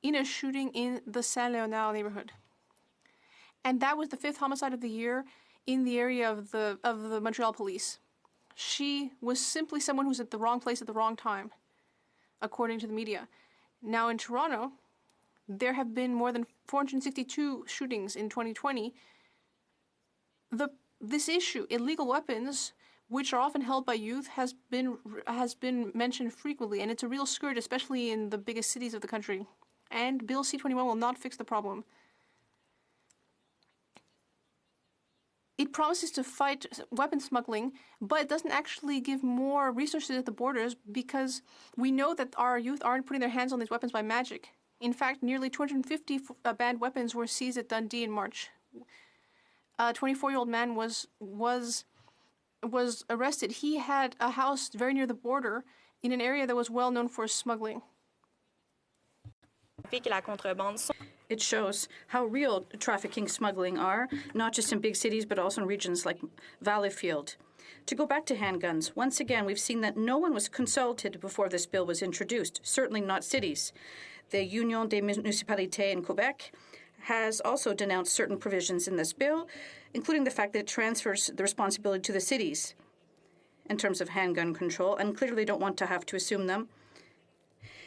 in a shooting in the Saint-Léonard neighborhood. And that was the 5th homicide of the year in the area of the Montreal police. She was simply someone who was at the wrong place at the wrong time, according to the media. Now in Toronto, there have been more than 462 shootings in 2020. This issue, illegal weapons, which are often held by youth, has been mentioned frequently, and it's a real scourge, especially in the biggest cities of the country. And Bill C-21 will not fix the problem. It promises to fight weapon smuggling, but it doesn't actually give more resources at the borders because we know that our youth aren't putting their hands on these weapons by magic. In fact, nearly 250 banned weapons were seized at Dundee in March. A 24-year-old man was arrested. He had a house very near the border in an area that was well known for smuggling. It shows how real trafficking smuggling are, not just in big cities, but also in regions like Valleyfield. To go back to handguns, once again, we've seen that no one was consulted before this bill was introduced, certainly not cities. The Union des Municipalités in Quebec has also denounced certain provisions in this bill, including the fact that it transfers the responsibility to the cities in terms of handgun control, and clearly don't want to have to assume them.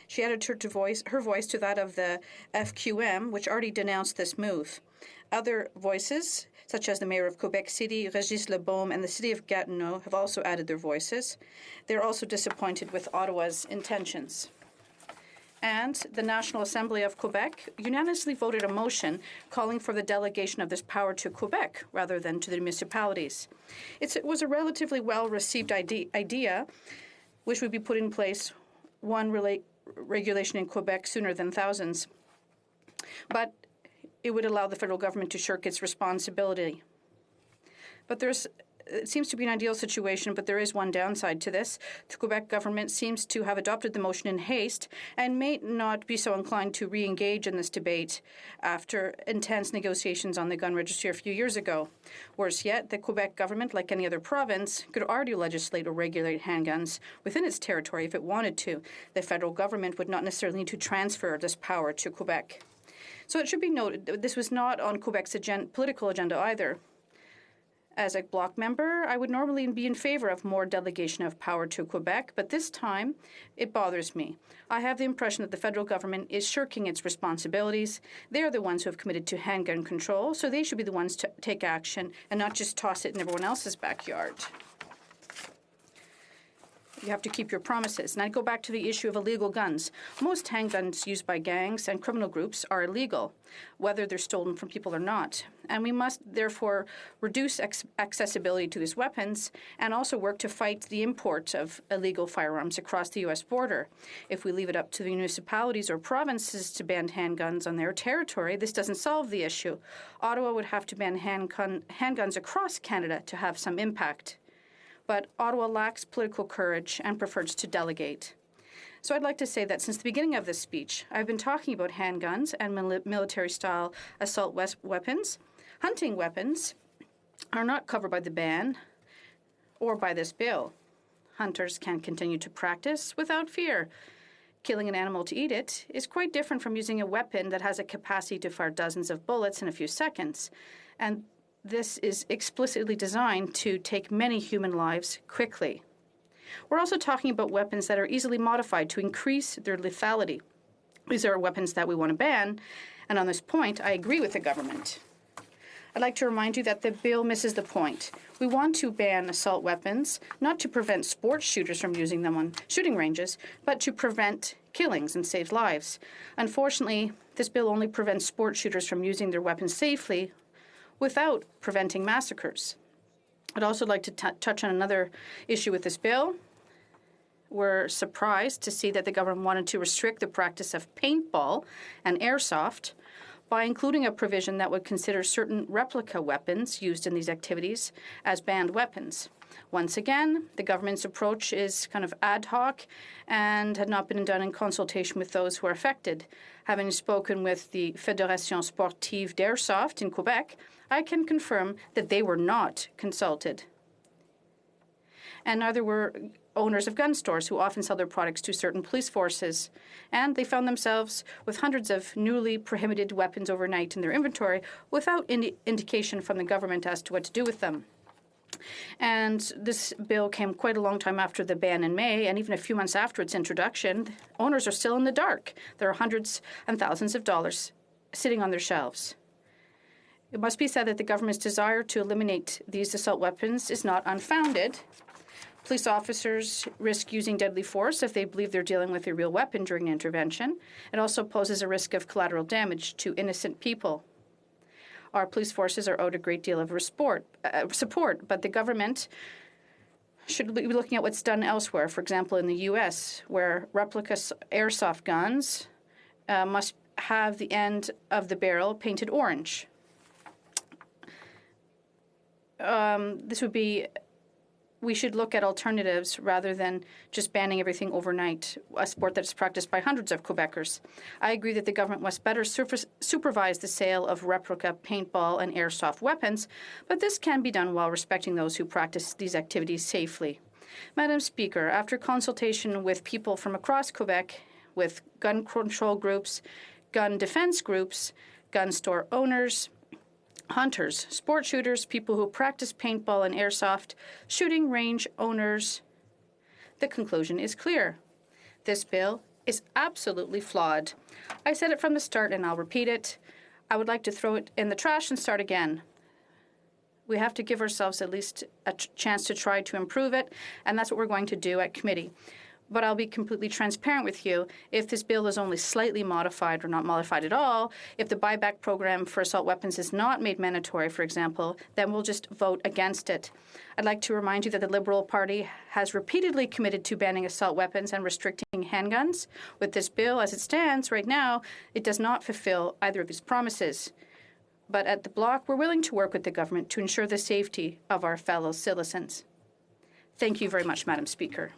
She added her voice to that of the FQM, which already denounced this move. Other voices, such as the mayor of Quebec City, Régis Lebaume, and the city of Gatineau, have also added their voices. They're also disappointed with Ottawa's intentions. And the National Assembly of Quebec unanimously voted a motion calling for the delegation of this power to Quebec rather than to the municipalities. It was a relatively well-received idea, which would be put in place regulation in Quebec sooner than thousands. But it would allow the federal government to shirk its responsibility. But it seems to be an ideal situation, but there is one downside to this. The Quebec government seems to have adopted the motion in haste and may not be so inclined to re-engage in this debate after intense negotiations on the gun registry a few years ago. Worse yet, the Quebec government, like any other province, could already legislate or regulate handguns within its territory if it wanted to. The federal government would not necessarily need to transfer this power to Quebec. So it should be noted that this was not on Quebec's political agenda either. As a bloc member, I would normally be in favor of more delegation of power to Quebec, but this time it bothers me. I have the impression that the federal government is shirking its responsibilities. They are the ones who have committed to handgun control, so they should be the ones to take action and not just toss it in everyone else's backyard. You have to keep your promises. And I go back to the issue of illegal guns. Most handguns used by gangs and criminal groups are illegal, whether they're stolen from people or not. And we must therefore reduce accessibility to these weapons and also work to fight the import of illegal firearms across the U.S. border. If we leave it up to the municipalities or provinces to ban handguns on their territory, this doesn't solve the issue. Ottawa would have to ban handguns across Canada to have some impact. But Ottawa lacks political courage and prefers to delegate. So I'd like to say that since the beginning of this speech, I've been talking about handguns and military-style assault weapons. Hunting weapons are not covered by the ban or by this bill. Hunters can continue to practice without fear. Killing an animal to eat it is quite different from using a weapon that has a capacity to fire dozens of bullets in a few seconds. And this is explicitly designed to take many human lives quickly. We're also talking about weapons that are easily modified to increase their lethality. These are weapons that we want to ban, and on this point, I agree with the government. I'd like to remind you that the bill misses the point. We want to ban assault weapons, not to prevent sports shooters from using them on shooting ranges, but to prevent killings and save lives. Unfortunately, this bill only prevents sports shooters from using their weapons safely without preventing massacres. I'd also like to touch on another issue with this bill. We're surprised to see that the government wanted to restrict the practice of paintball and airsoft by including a provision that would consider certain replica weapons used in these activities as banned weapons. Once again, the government's approach is kind of ad hoc and had not been done in consultation with those who are affected. Having spoken with the Fédération Sportive d'Airsoft in Quebec, I can confirm that they were not consulted. And neither were owners of gun stores who often sell their products to certain police forces. And they found themselves with hundreds of newly prohibited weapons overnight in their inventory without indication from the government as to what to do with them. And this bill came quite a long time after the ban in May, and even a few months after its introduction, owners are still in the dark. There are hundreds and thousands of dollars sitting on their shelves. It must be said that the government's desire to eliminate these assault weapons is not unfounded. Police officers risk using deadly force if they believe they're dealing with a real weapon during an intervention. It also poses a risk of collateral damage to innocent people. Our police forces are owed a great deal of support, but the government should be looking at what's done elsewhere. For example, in the U.S., where replica airsoft guns must have the end of the barrel painted orange. We should look at alternatives rather than just banning everything overnight, a sport that is practiced by hundreds of Quebecers. I agree that the government must better supervise the sale of replica paintball and airsoft weapons, but this can be done while respecting those who practice these activities safely. Madam Speaker, after consultation with people from across Quebec, with gun control groups, gun defense groups, gun store owners, hunters, sport shooters, people who practice paintball and airsoft, shooting range owners, the conclusion is clear. This bill is absolutely flawed. I said it from the start and I'll repeat it. I would like to throw it in the trash and start again. We have to give ourselves at least a chance to try to improve it, and that's what we're going to do at committee. But I'll be completely transparent with you. If this bill is only slightly modified or not modified at all, if the buyback program for assault weapons is not made mandatory, for example, then we'll just vote against it. I'd like to remind you that the Liberal Party has repeatedly committed to banning assault weapons and restricting handguns. With this bill, as it stands right now, it does not fulfill either of these promises. But at the Bloc, we're willing to work with the government to ensure the safety of our fellow citizens. Thank you very much, Madam Speaker.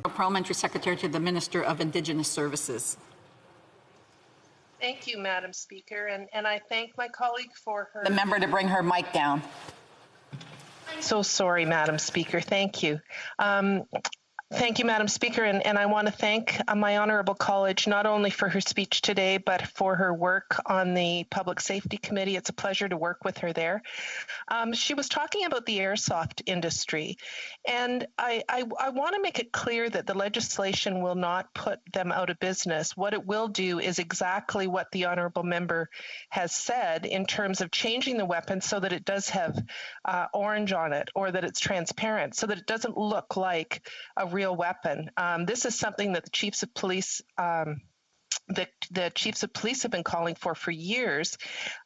Parliamentary Secretary to the Minister of Indigenous Services. Thank you, Madam Speaker, and I thank my colleague for her... The member to bring her mic down. So sorry, Madam Speaker. Thank you. Thank you, Madam Speaker, and I want to thank my honorable colleague not only for her speech today, but for her work on the Public Safety Committee. It's a pleasure to work with her there. She was talking about the airsoft industry, and I want to make it clear that the legislation will not put them out of business. What it will do is exactly what the honorable member has said in terms of changing the weapon so that it does have orange on it, or that it's transparent, so that it doesn't look like a real weapon. This is something that the chiefs of police the chiefs of police have been calling for years.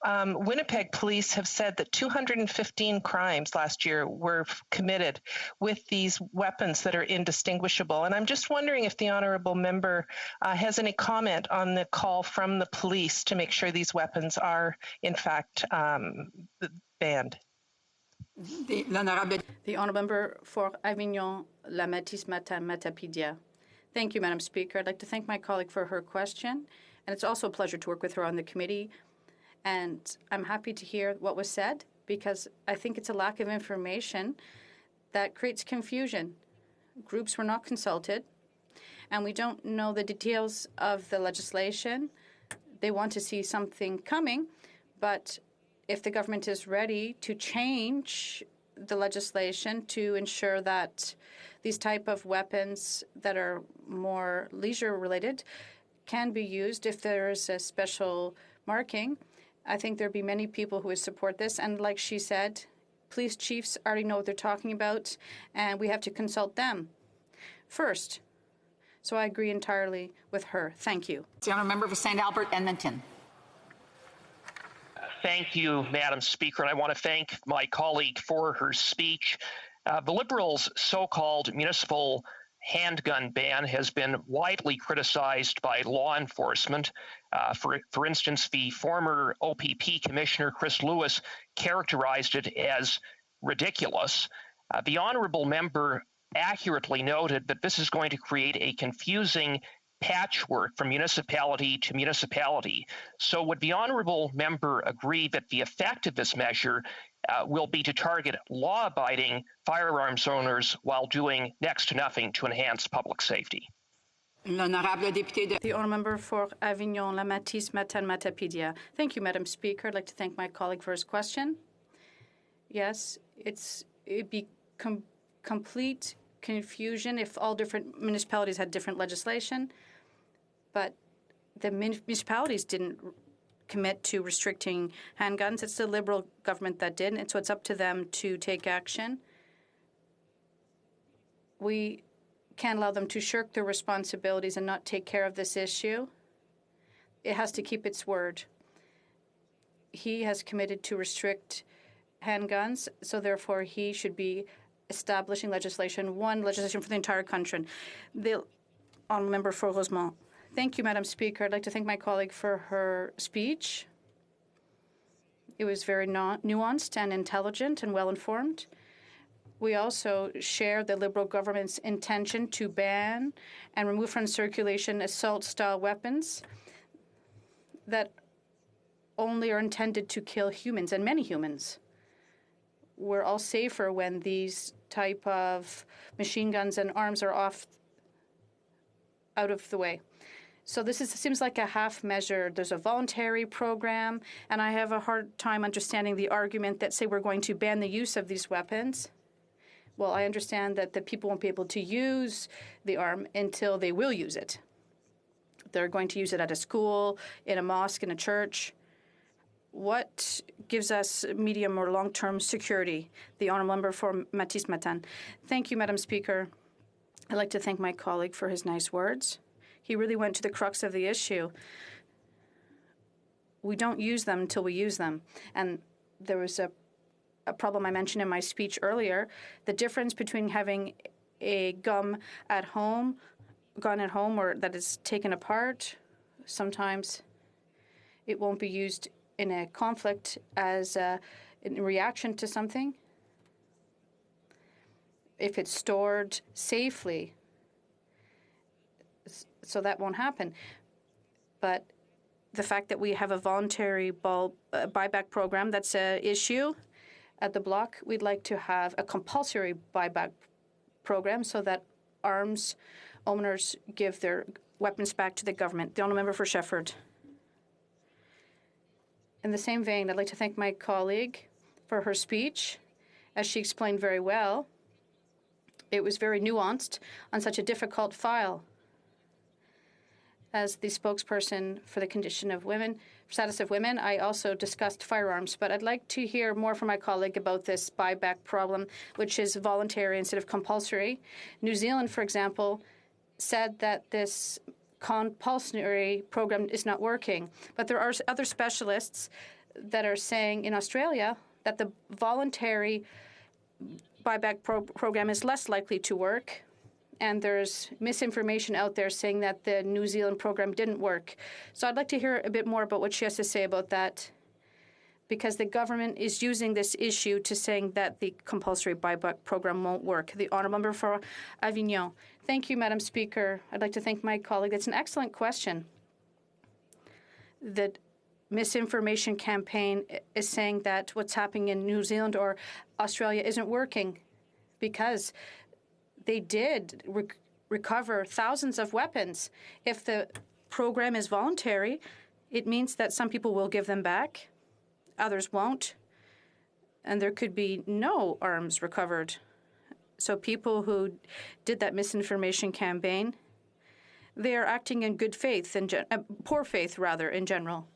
Winnipeg police have said that 215 crimes last year were committed with these weapons that are indistinguishable. And I'm just wondering if the honourable member has any comment on the call from the police to make sure these weapons are, in fact, banned. The honourable member for Avignon, La Matisse Matapidia. Thank you, Madam Speaker. I'd like to thank my colleague for her question, and it's also a pleasure to work with her on the committee. And I'm happy to hear what was said, because I think it's a lack of information that creates confusion. Groups were not consulted, and we don't know the details of the legislation. They want to see something coming, but if the government is ready to change the legislation to ensure that these type of weapons that are more leisure-related can be used if there is a special marking, I think there'd be many people who would support this. And like she said, police chiefs already know what they're talking about, and we have to consult them first. So I agree entirely with her. Thank you. The honourable member for St. Albert, Edmonton. Thank you, Madam Speaker, and I want to thank my colleague for her speech. The Liberals' so-called municipal handgun ban has been widely criticized by law enforcement. For instance, the former OPP Commissioner Chris Lewis characterized it as ridiculous. The honourable member accurately noted that this is going to create a confusing patchwork from municipality to municipality. So would the honourable member agree that the effect of this measure will be to target law-abiding firearms owners while doing next to nothing to enhance public safety? The honourable member for Avignon, La Matisse Matapidia. Thank you, Madam Speaker. I'd like to thank my colleague for his question. Yes, it'd be complete confusion if all different municipalities had different legislation, but the municipalities didn't commit to restricting handguns. It's the Liberal government that did, and so it's up to them to take action. We can't allow them to shirk their responsibilities and not take care of this issue. It has to keep its word. He has committed to restrict handguns, so therefore he should be establishing legislation for the entire country. The honourable member for Rosemont. Thank you, Madam Speaker. I'd like to thank my colleague for her speech. It was very nuanced and intelligent and well-informed. We also share the Liberal government's intention to ban and remove from circulation assault-style weapons that only are intended to kill humans, and many humans. We're all safer when these type of machine guns and arms are out of the way. So this seems like a half measure. There's a voluntary program, and I have a hard time understanding the argument that say we're going to ban the use of these weapons. Well, I understand that the people won't be able to use the arm until they will use it. They're going to use it at a school, in a mosque, in a church. What gives us medium or long-term security? The honourable member for Matisse Matan. Thank you, Madam Speaker. I'd like to thank my colleague for his nice words. He really went to the crux of the issue. We don't use them until we use them. And there was a problem I mentioned in my speech earlier. The difference between having a gun at home or that is taken apart, sometimes it won't be used in a conflict as in reaction to something. If it's stored safely, so that won't happen. But the fact that we have a voluntary buyback program, that's an issue at the bloc. We'd like to have a compulsory buyback program so that arms owners give their weapons back to the government. The honourable member for Shefford. In the same vein, I'd like to thank my colleague for her speech. As she explained very well, it was very nuanced on such a difficult file. As the spokesperson for the condition of women, status of women, I also discussed firearms, but I'd like to hear more from my colleague about this buyback problem, which is voluntary instead of compulsory. New Zealand, for example, said that this compulsory program is not working, but there are other specialists that are saying in Australia that the voluntary buyback program is less likely to work. And there's misinformation out there saying that the New Zealand program didn't work. So I'd like to hear a bit more about what she has to say about that, because the government is using this issue to saying that the compulsory buyback program won't work. The honourable member for Avignon. Thank you, Madam Speaker. I'd like to thank my colleague. That's an excellent question. The misinformation campaign is saying that what's happening in New Zealand or Australia isn't working because they did recover thousands of weapons. If the program is voluntary, it means that some people will give them back, others won't, and there could be no arms recovered. So people who did that misinformation campaign, they are acting in good faith, poor faith rather, in general,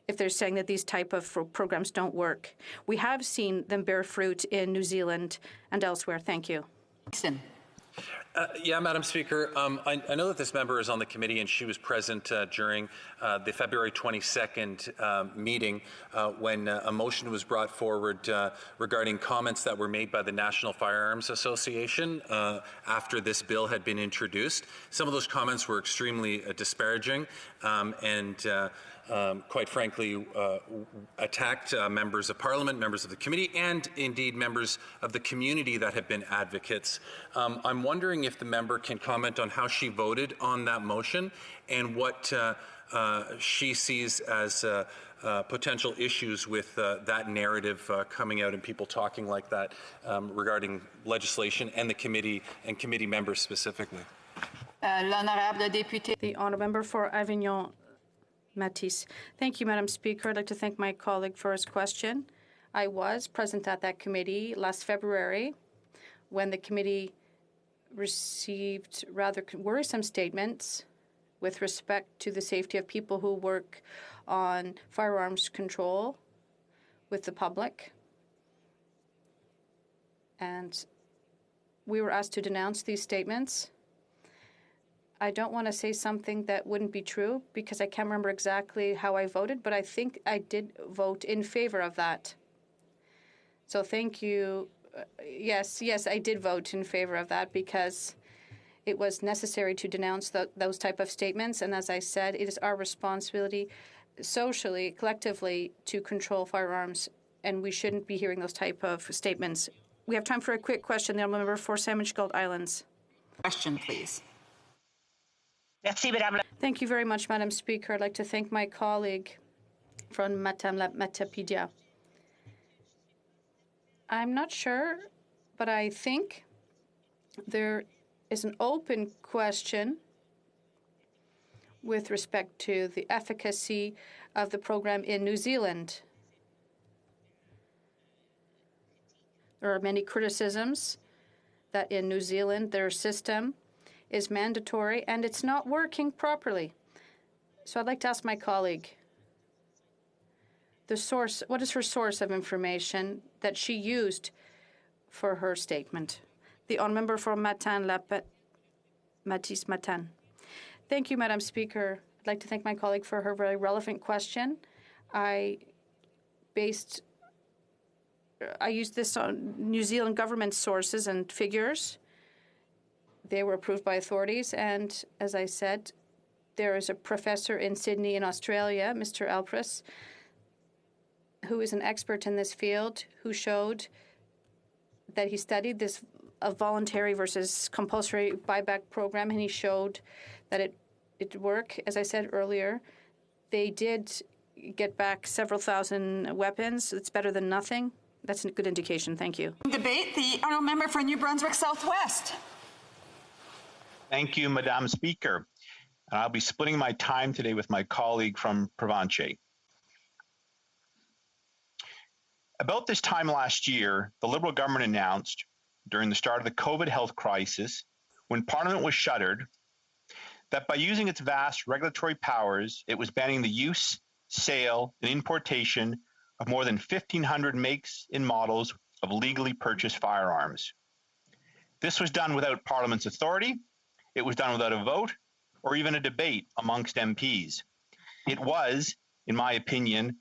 if they're saying that these type of programs don't work. We have seen them bear fruit in New Zealand and elsewhere. Thank you. Yeah, Madam Speaker, I know that this member is on the committee and she was present during the February 22nd meeting when a motion was brought forward regarding comments that were made by the National Firearms Association after this bill had been introduced. Some of those comments were extremely disparaging and quite frankly, attacked members of Parliament, members of the committee, and indeed members of the community that have been advocates. I'm wondering if the member can comment on how she voted on that motion and what she sees as potential issues with that narrative coming out and people talking like that regarding legislation and the committee and committee members specifically. The honourable member for Avignon. Matisse. Thank you, Madam Speaker. I'd like to thank my colleague for his question. I was present at that committee last February when the committee received rather worrisome statements with respect to the safety of people who work on firearms control with the public. And we were asked to denounce these statements. I don't want to say something that wouldn't be true because I can't remember exactly how I voted, but I think I did vote in favor of that. So thank you. Yes, I did vote in favor of that because it was necessary to denounce those type of statements. And as I said, it is our responsibility socially, collectively, to control firearms, and we shouldn't be hearing those type of statements. We have time for a quick question. The honourable member for Sandwich Gulf Islands. Question, please. Thank you very much, Madam Speaker. I'd like to thank my colleague from Madame la Metapedia. I'm not sure, but I think there is an open question with respect to the efficacy of the program in New Zealand. There are many criticisms that in New Zealand their system is mandatory and it's not working properly. So I'd like to ask my colleague, what is her source of information that she used for her statement? The honourable member for Matisse Matin. Thank you, Madam Speaker. I'd like to thank my colleague for her very relevant question. I used this on New Zealand government sources and figures. They were approved by authorities, and as I said, there is a professor in Sydney in Australia, Mr. Alpris, who is an expert in this field, who showed that he studied this voluntary versus compulsory buyback program, and he showed that it worked. As I said earlier, they did get back several thousand weapons. It's better than nothing. That's a good indication. Thank you. Debate, the honourable member for New Brunswick Southwest. Thank you, Madam Speaker. And I'll be splitting my time today with my colleague from Provencher. About this time last year, the Liberal government announced during the start of the COVID health crisis, when Parliament was shuttered, that by using its vast regulatory powers, it was banning the use, sale, and importation of more than 1,500 makes and models of legally purchased firearms. This was done without Parliament's authority, it was done without a vote, or even a debate amongst MPs. It was, in my opinion,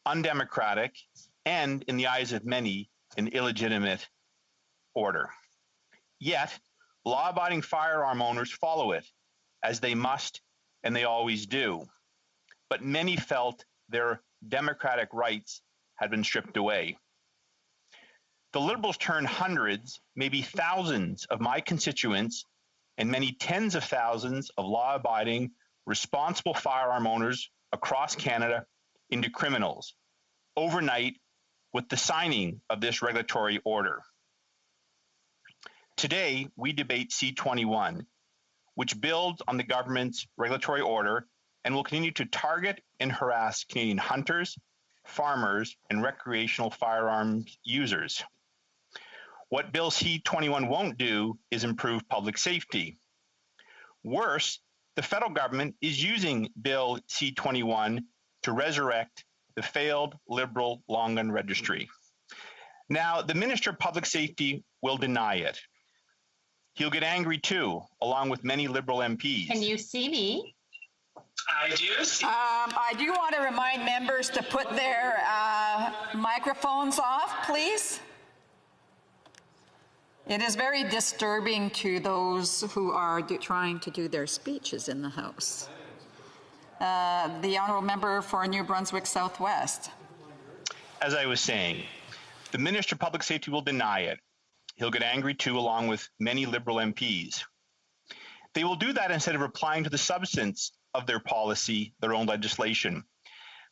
undemocratic and, in the eyes of many, an illegitimate order. Yet, law-abiding firearm owners follow it, as they must and they always do. But many felt their democratic rights had been stripped away. The Liberals turned hundreds, maybe thousands of my constituents and many tens of thousands of law-abiding, responsible firearm owners across Canada into criminals overnight with the signing of this regulatory order. Today, we debate C-21, which builds on the government's regulatory order and will continue to target and harass Canadian hunters, farmers, and recreational firearms users. What Bill C-21 won't do is improve public safety. Worse, the federal government is using Bill C-21 to resurrect the failed Liberal long gun registry. Now, the Minister of Public Safety will deny it. He'll get angry too, along with many Liberal MPs. Can you see me? I do. I do want to remind members to put their microphones off, please. It is very disturbing to those who are trying to do their speeches in the House. The Honourable Member for New Brunswick Southwest. As I was saying, the Minister of Public Safety will deny it. He'll get angry too, along with many Liberal MPs. They will do that instead of replying to the substance of their policy, their own legislation.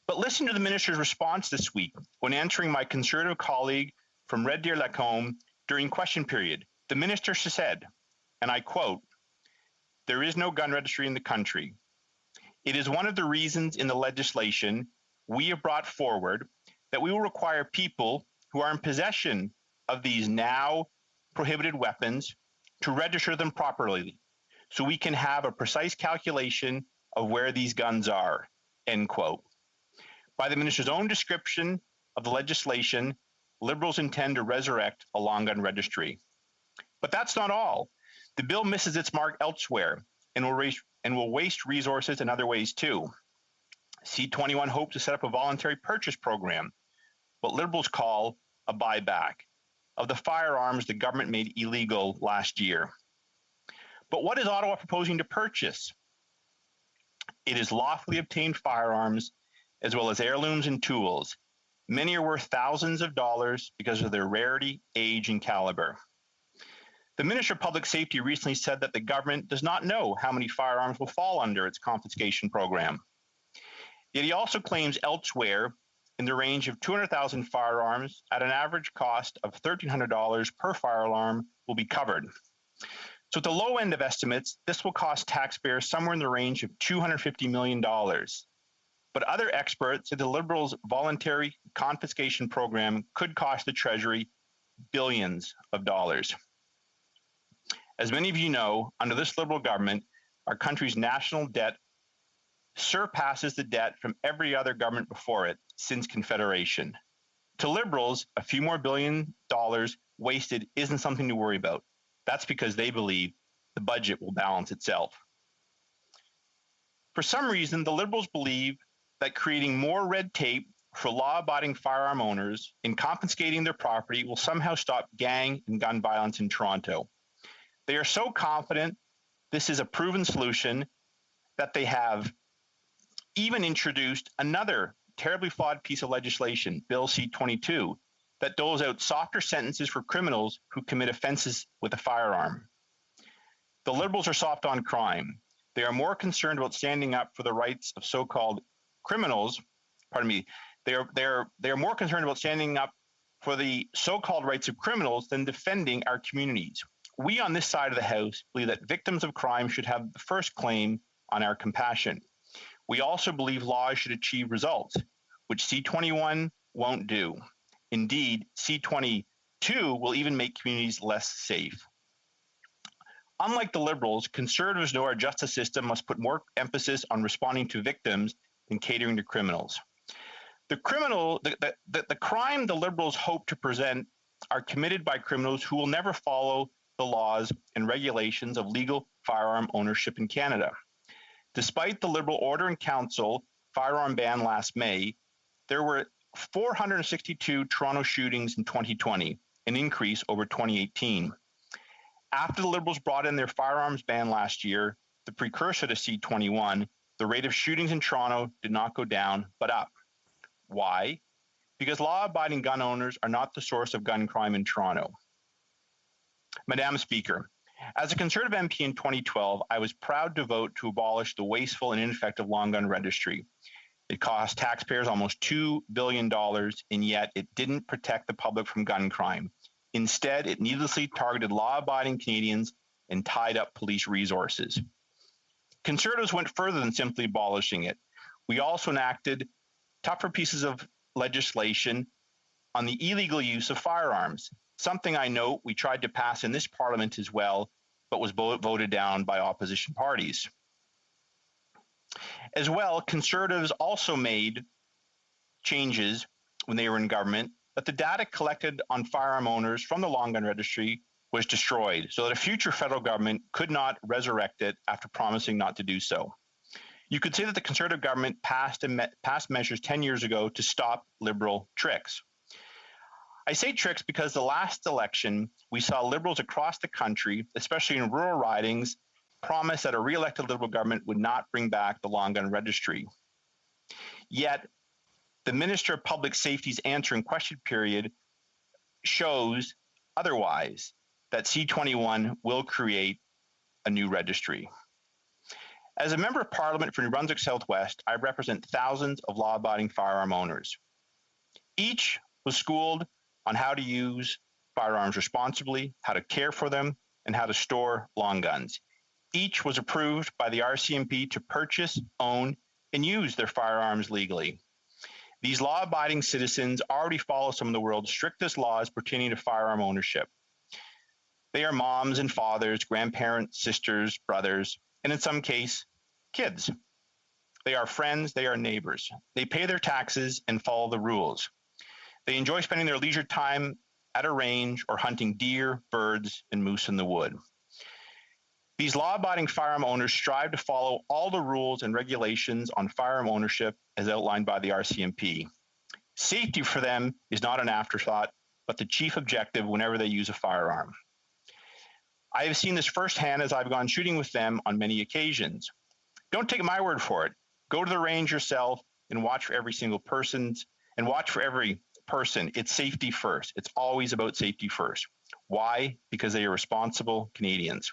But listen to the Minister's response this week when answering my Conservative colleague from Red Deer Lacombe during question period. The Minister said, and I quote, "There is no gun registry in the country. It is one of the reasons in the legislation we have brought forward that we will require people who are in possession of these now prohibited weapons to register them properly so we can have a precise calculation of where these guns are," end quote. By the Minister's own description of the legislation, Liberals intend to resurrect a long gun registry. But that's not all. The bill misses its mark elsewhere and will waste resources in other ways too. C-21 hopes to set up a voluntary purchase program, what Liberals call a buyback, of the firearms the government made illegal last year. But what is Ottawa proposing to purchase? It is lawfully obtained firearms, as well as heirlooms and tools. Many are worth thousands of dollars because of their rarity, age, and caliber. The Minister of Public Safety recently said that the government does not know how many firearms will fall under its confiscation program. Yet he also claims elsewhere in the range of 200,000 firearms at an average cost of $1,300 per firearm will be covered. So at the low end of estimates, this will cost taxpayers somewhere in the range of $250 million. But other experts say the Liberals' voluntary confiscation program could cost the Treasury billions of dollars. As many of you know, under this Liberal government, our country's national debt surpasses the debt from every other government before it since Confederation. To Liberals, a few more $1 billion wasted isn't something to worry about. That's because they believe the budget will balance itself. For some reason, the Liberals believe that creating more red tape for law-abiding firearm owners and confiscating their property will somehow stop gang and gun violence in Toronto. They are so confident this is a proven solution that they have even introduced another terribly flawed piece of legislation, Bill C-22, that doles out softer sentences for criminals who commit offenses with a firearm. The Liberals are soft on crime. They are more concerned about standing up for the rights of so-called criminals. Pardon me. They are more concerned about standing up for the so-called rights of criminals than defending our communities. We on this side of the House believe that victims of crime should have the first claim on our compassion. We also believe laws should achieve results, which C21 won't do. Indeed, C22 will even make communities less safe. Unlike the Liberals, Conservatives know our justice system must put more emphasis on responding to victims than catering to criminals. The crime the Liberals hope to present are committed by criminals who will never follow the laws and regulations of legal firearm ownership in Canada. Despite the Liberal Order in Council firearm ban last May, there were 462 Toronto shootings in 2020, an increase over 2018. After the Liberals brought in their firearms ban last year, the precursor to C21, the rate of shootings in Toronto did not go down, but up. Why? Because law-abiding gun owners are not the source of gun crime in Toronto. Madam Speaker, as a Conservative MP in 2012, I was proud to vote to abolish the wasteful and ineffective long gun registry. It cost taxpayers almost $2 billion, and yet it didn't protect the public from gun crime. Instead, it needlessly targeted law-abiding Canadians and tied up police resources. Conservatives went further than simply abolishing it. We also enacted tougher pieces of legislation on the illegal use of firearms, something I know we tried to pass in this Parliament as well, but was voted down by opposition parties. As well, Conservatives also made changes when they were in government, but the data collected on firearm owners from the long gun registry was destroyed so that a future federal government could not resurrect it after promising not to do so. You could say that the Conservative government passed measures 10 years ago to stop Liberal tricks. I say tricks because the last election, we saw Liberals across the country, especially in rural ridings, promise that a re-elected Liberal government would not bring back the long gun registry. Yet, the Minister of Public Safety's answer in question period shows otherwise, that C21 will create a new registry. As a Member of Parliament for New Brunswick Southwest, I represent thousands of law-abiding firearm owners. Each was schooled on how to use firearms responsibly, how to care for them, and how to store long guns. Each was approved by the RCMP to purchase, own, and use their firearms legally. These law-abiding citizens already follow some of the world's strictest laws pertaining to firearm ownership. They are moms and fathers, grandparents, sisters, brothers, and in some cases, kids. They are friends, they are neighbors. They pay their taxes and follow the rules. They enjoy spending their leisure time at a range or hunting deer, birds, and moose in the wood. These law-abiding firearm owners strive to follow all the rules and regulations on firearm ownership as outlined by the RCMP. Safety for them is not an afterthought, but the chief objective whenever they use a firearm. I have seen this firsthand as I've gone shooting with them on many occasions. Don't take my word for it. Go to the range yourself and watch for every single person. It's safety first. It's always about safety first. Why? Because they are responsible Canadians.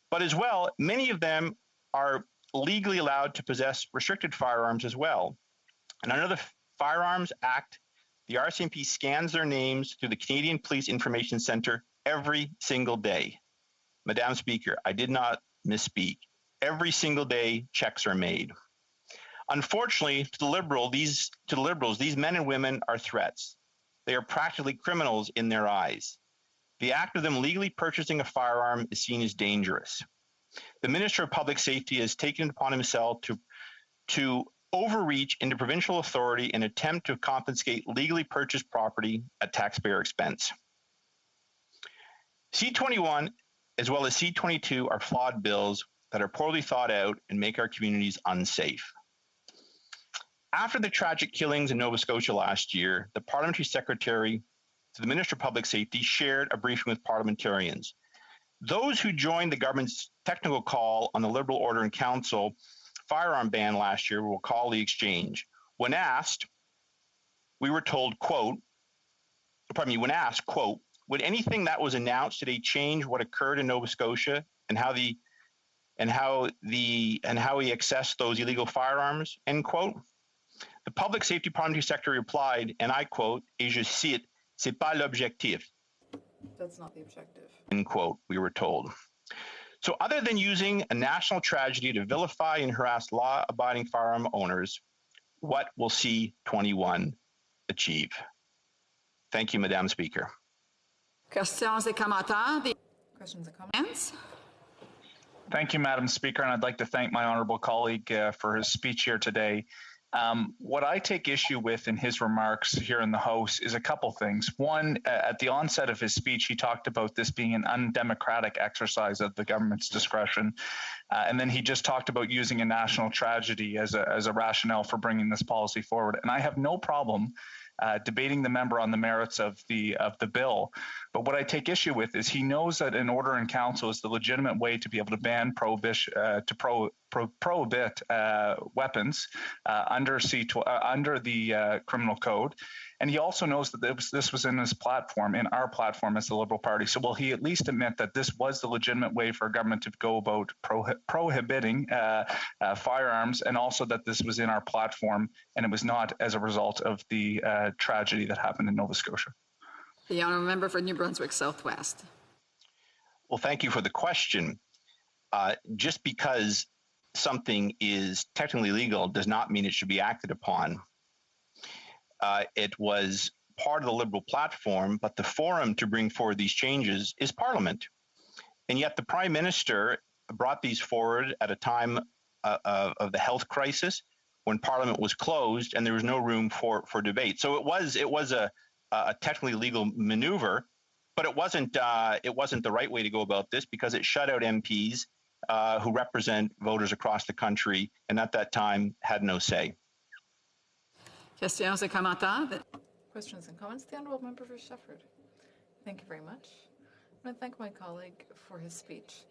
But as well, many of them are legally allowed to possess restricted firearms as well. And under the Firearms Act, the RCMP scans their names through the Canadian Police Information Centre every single day. Madam Speaker, I did not misspeak. Every single day, checks are made. Unfortunately, to the Liberals, these men and women are threats. They are practically criminals in their eyes. The act of them legally purchasing a firearm is seen as dangerous. The Minister of Public Safety has taken it upon himself to overreach into provincial authority and attempt to confiscate legally purchased property at taxpayer expense. C21 as well as C22 are flawed bills that are poorly thought out and make our communities unsafe. After the tragic killings in Nova Scotia last year, the Parliamentary Secretary to the Minister of Public Safety shared a briefing with parliamentarians. Those who joined the government's technical call on the Liberal Order in Council firearm ban last year will recall the exchange. When asked, we were told, when asked, quote, would anything that was announced today change what occurred in Nova Scotia and how he accessed those illegal firearms, end quote? The Public Safety Parliamentary Secretary replied, and I quote, et je cite, c'est pas l'objectif. That's not the objective. End quote, we were told. So other than using a national tragedy to vilify and harass law-abiding firearm owners, what will C21 achieve? Thank you, Madam Speaker. Questions et commentaires? Questions and comments? Thank you, Madam Speaker, and I'd like to thank my honourable colleague for his speech here today. What I take issue with in his remarks here in the House is a couple things. One, at the onset of his speech, he talked about this being an undemocratic exercise of the government's discretion. And then he just talked about using a national tragedy as a rationale for bringing this policy forward. And I have no problem debating the member on the merits of the bill. But what I take issue with is he knows that an order in council is the legitimate way to be able to ban prohibit weapons under the criminal code. And he also knows that this was in his platform, in our platform as the Liberal Party. So will he at least admit that this was the legitimate way for a government to go about prohibiting firearms, and also that this was in our platform and it was not as a result of the tragedy that happened in Nova Scotia? The honourable member for New Brunswick Southwest. Well, thank you for the question. Just because something is technically legal does not mean it should be acted upon. It was part of the Liberal platform, but the forum to bring forward these changes is Parliament. And yet the Prime Minister brought these forward at a time of the health crisis when Parliament was closed and there was no room for debate. So it was a technically legal maneuver, but it wasn't the right way to go about this, because it shut out MPs who represent voters across the country and at that time had no say. Questions et commentaires? Questions and comments? The honourable member for Shefford. Thank you very much. I want to thank my colleague for his speech.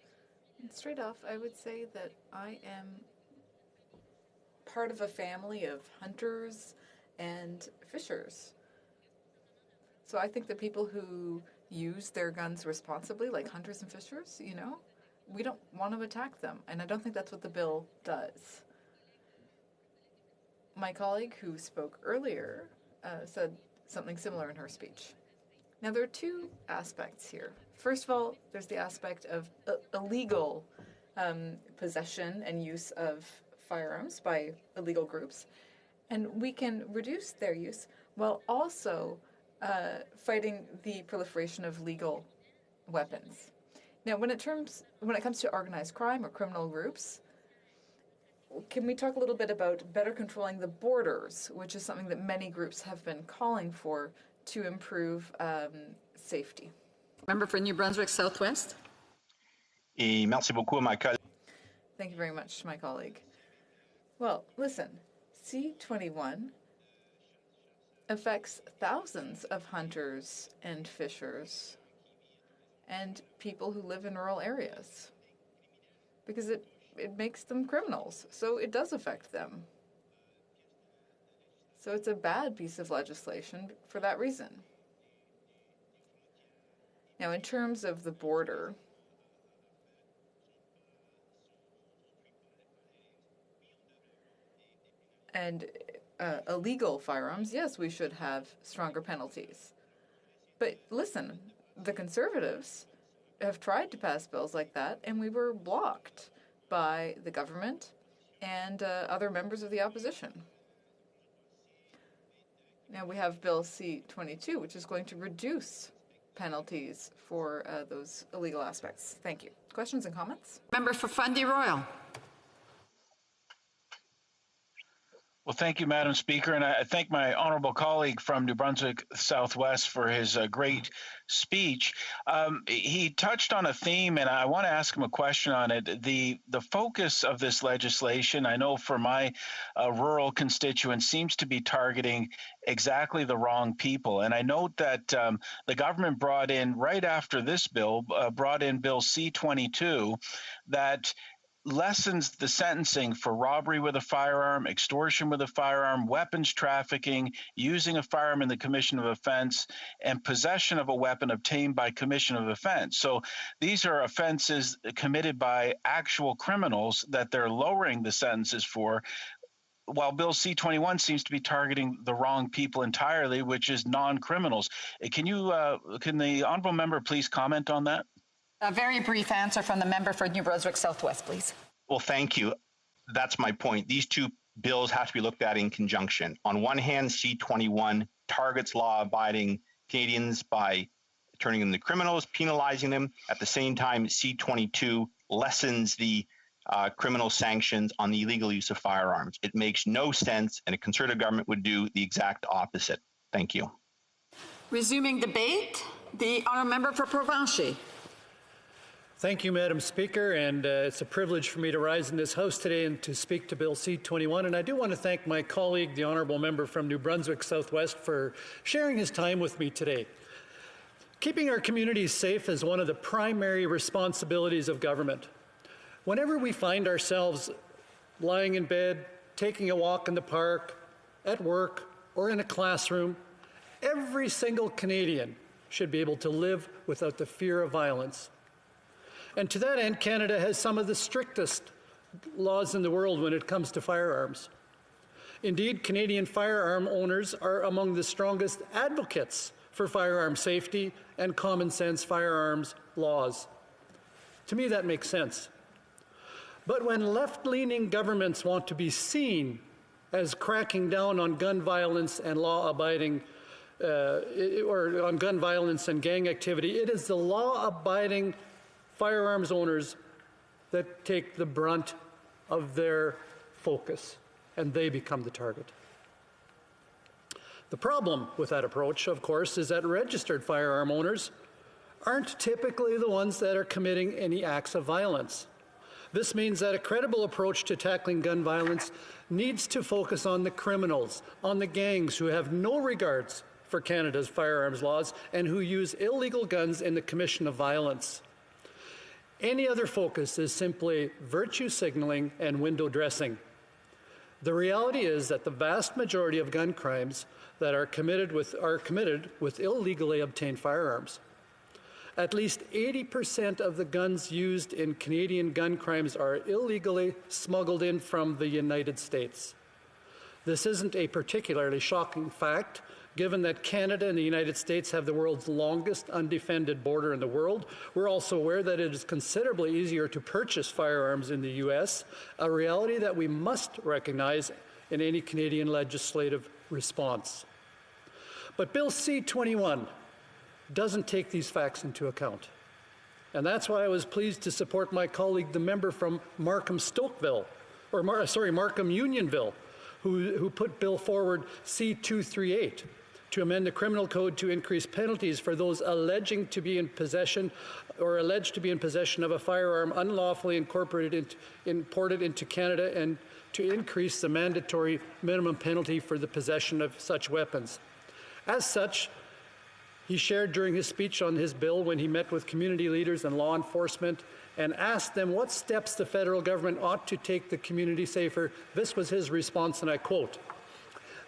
And straight off, I would say that I am part of a family of hunters and fishers. So I think that people who use their guns responsibly, like hunters and fishers, we don't want to attack them. And I don't think that's what the bill does. My colleague who spoke earlier said something similar in her speech. Now, there are two aspects here. First of all, there's the aspect of illegal possession and use of firearms by illegal groups. And we can reduce their use while also fighting the proliferation of legal weapons. Now, when it comes to organized crime or criminal groups, can we talk a little bit about better controlling the borders, which is something that many groups have been calling for to improve safety? Member for New Brunswick Southwest. Merci beaucoup, my colleague. Thank you very much, my colleague. Well, listen, C21 affects thousands of hunters and fishers and people who live in rural areas because it makes them criminals. So it does affect them. So it's a bad piece of legislation for that reason. Now, in terms of the border, and illegal firearms, yes, we should have stronger penalties. But listen, the Conservatives have tried to pass bills like that, and we were blocked by the government and other members of the opposition. Now we have Bill C-22, which is going to reduce penalties for those illegal aspects. Thank you. Questions and comments? Member for Fundy Royal. Well, thank you, Madam Speaker, and I thank my honourable colleague from New Brunswick Southwest for his great speech. He touched on a theme, and I want to ask him a question on it. The focus of this legislation, I know for my rural constituents, seems to be targeting exactly the wrong people. And I note that the government brought in, right after this bill, brought in Bill C-22 that lessens the sentencing for robbery with a firearm, extortion with a firearm, weapons trafficking, using a firearm in the commission of offense, and possession of a weapon obtained by commission of offense. So these are offenses committed by actual criminals that they're lowering the sentences for. while Bill C-21 seems to be targeting the wrong people entirely, which is non-criminals. Can the honourable member please comment on that? A very brief answer from the member for New Brunswick Southwest, please. Well, thank you. That's my point. These two bills have to be looked at in conjunction. On one hand, C-21 targets law-abiding Canadians by turning them to criminals, penalizing them. At the same time, C-22 lessens the criminal sanctions on the illegal use of firearms. It makes no sense, and a Conservative government would do the exact opposite. Thank you. Resuming debate, the honourable member for Provencher. Thank you, Madam Speaker, and it's a privilege for me to rise in this House today and to speak to Bill C-21. And I do want to thank my colleague, the honourable member from New Brunswick Southwest, for sharing his time with me today. Keeping our communities safe is one of the primary responsibilities of government. Whenever we find ourselves lying in bed, taking a walk in the park, at work, or in a classroom, every single Canadian should be able to live without the fear of violence. And to that end, Canada has some of the strictest laws in the world when it comes to firearms. Indeed, Canadian firearm owners are among the strongest advocates for firearm safety and common sense firearms laws. To me, that makes sense. But when left-leaning governments want to be seen as cracking down on gun violence and law-abiding, or on gun violence and gang activity, it is the law-abiding firearms owners that take the brunt of their focus, and they become the target. The problem with that approach, of course, is that registered firearm owners aren't typically the ones that are committing any acts of violence. This means that a credible approach to tackling gun violence needs to focus on the criminals, on the gangs who have no regards for Canada's firearms laws and who use illegal guns in the commission of violence. Any other focus is simply virtue signaling and window dressing. The reality is that the vast majority of gun crimes that are committed with illegally obtained firearms. At least 80% of the guns used in Canadian gun crimes are illegally smuggled in from the United States. This isn't a particularly shocking fact, given that Canada and the United States have the world's longest undefended border in the world. We're also aware that it is considerably easier to purchase firearms in the U.S., a reality that we must recognize in any Canadian legislative response. But Bill C-21 doesn't take these facts into account. And that's why I was pleased to support my colleague, the member from Markham Unionville, who put bill forward C-238 to amend the criminal code to increase penalties for those alleged to be in possession of a firearm unlawfully imported into Canada, and to increase the mandatory minimum penalty for the possession of such weapons. As such, he shared during his speech on his bill when he met with community leaders and law enforcement and asked them what steps the federal government ought to take the community safer. This was his response, and I quote,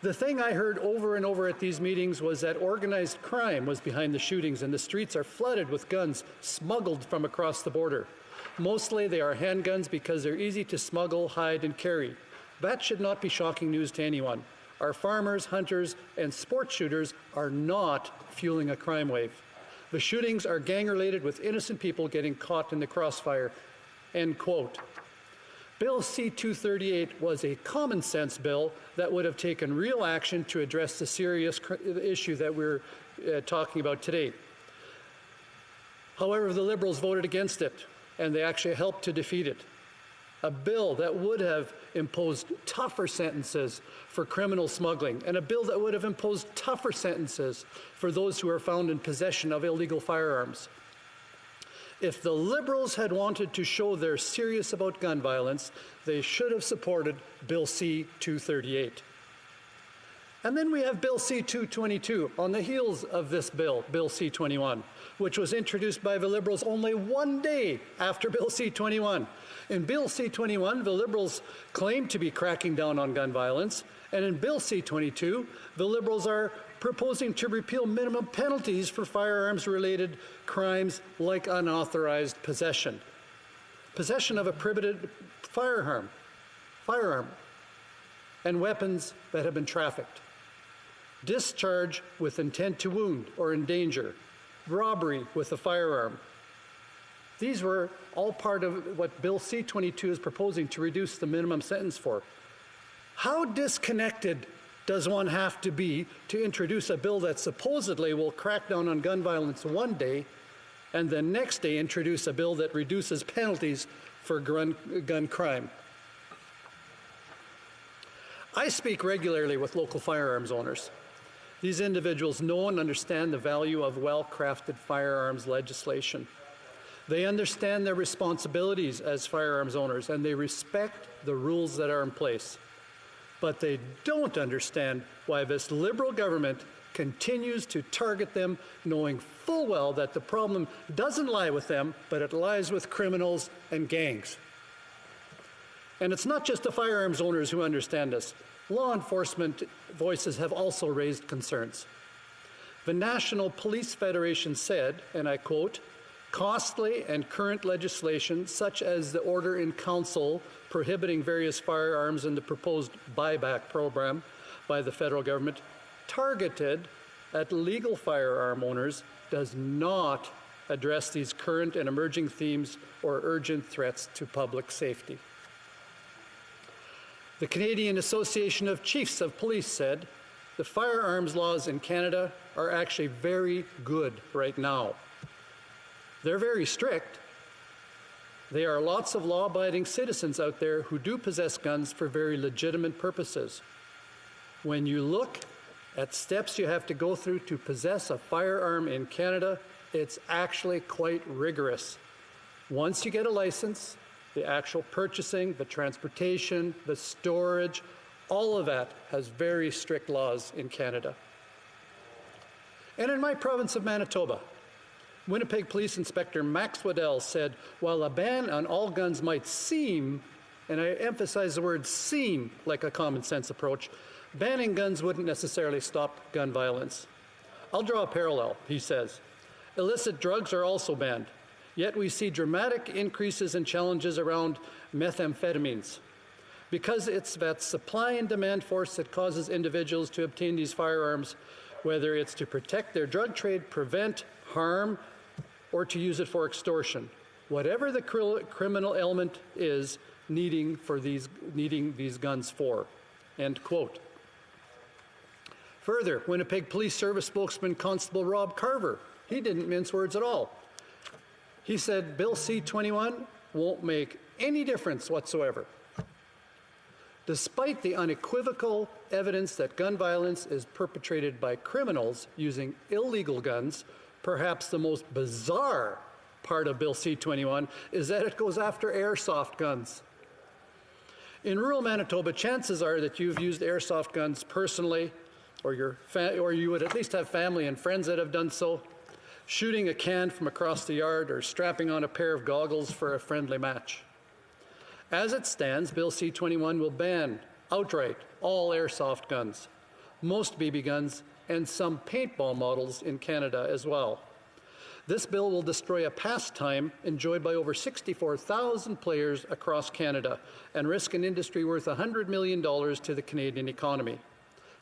"The thing I heard over and over at these meetings was that organized crime was behind the shootings, and the streets are flooded with guns smuggled from across the border. Mostly they are handguns because they're easy to smuggle, hide, and carry. That should not be shocking news to anyone. Our farmers, hunters, and sports shooters are not fueling a crime wave. The shootings are gang-related, with innocent people getting caught in the crossfire." End quote. Bill C-238 was a common-sense bill that would have taken real action to address the serious issue that we're talking about today. However, the Liberals voted against it, and they actually helped to defeat it. A bill that would have imposed tougher sentences for criminal smuggling, and a bill that would have imposed tougher sentences for those who are found in possession of illegal firearms. If the Liberals had wanted to show they're serious about gun violence, they should have supported Bill C-238. And then we have Bill C-222 on the heels of this bill, Bill C-21, which was introduced by the Liberals only one day after Bill C-21. In Bill C-21, the Liberals claim to be cracking down on gun violence, and in Bill C-22, the Liberals are proposing to repeal minimum penalties for firearms-related crimes like unauthorized possession. Possession of a prohibited firearm. and weapons that have been trafficked, discharge with intent to wound or endanger, robbery with a firearm. These were all part of what Bill C-22 is proposing to reduce the minimum sentence for. How disconnected does one have to be to introduce a bill that supposedly will crack down on gun violence one day and the next day introduce a bill that reduces penalties for gun crime? I speak regularly with local firearms owners. These individuals know and understand the value of well-crafted firearms legislation. They understand their responsibilities as firearms owners, and they respect the rules that are in place. But they don't understand why this Liberal government continues to target them, knowing full well that the problem doesn't lie with them, but it lies with criminals and gangs. And it's not just the firearms owners who understand this. Law enforcement voices have also raised concerns. The National Police Federation said, and I quote, "Costly and current legislation, such as the order in council prohibiting various firearms and the proposed buyback program by the federal government, targeted at legal firearm owners, does not address these current and emerging themes or urgent threats to public safety." The Canadian Association of Chiefs of Police said, "The firearms laws in Canada are actually very good right now. They're very strict. There are lots of law-abiding citizens out there who do possess guns for very legitimate purposes. When you look at steps you have to go through to possess a firearm in Canada, it's actually quite rigorous. Once you get a license, the actual purchasing, the transportation, the storage, all of that has very strict laws in Canada. And in my province of Manitoba, Winnipeg Police Inspector Max Waddell said, while a ban on all guns might seem, and I emphasize the word seem, like a common sense approach, banning guns wouldn't necessarily stop gun violence. I'll draw a parallel, he says. Illicit drugs are also banned, yet we see dramatic increases in challenges around methamphetamines. Because it's that supply and demand force that causes individuals to obtain these firearms, whether it's to protect their drug trade, prevent harm, or to use it for extortion. Whatever the criminal element is needing these guns for. End quote. Further, Winnipeg Police Service spokesman Constable Rob Carver, he didn't mince words at all. He said Bill C-21 won't make any difference whatsoever. Despite the unequivocal evidence that gun violence is perpetrated by criminals using illegal guns, perhaps the most bizarre part of Bill C-21 is that it goes after airsoft guns. In rural Manitoba, chances are that you've used airsoft guns personally, or you would at least have family and friends that have done so, shooting a can from across the yard or strapping on a pair of goggles for a friendly match. As it stands, Bill C-21 will ban outright all airsoft guns, most BB guns, and some paintball models in Canada as well. This bill will destroy a pastime enjoyed by over 64,000 players across Canada and risk an industry worth $100 million to the Canadian economy.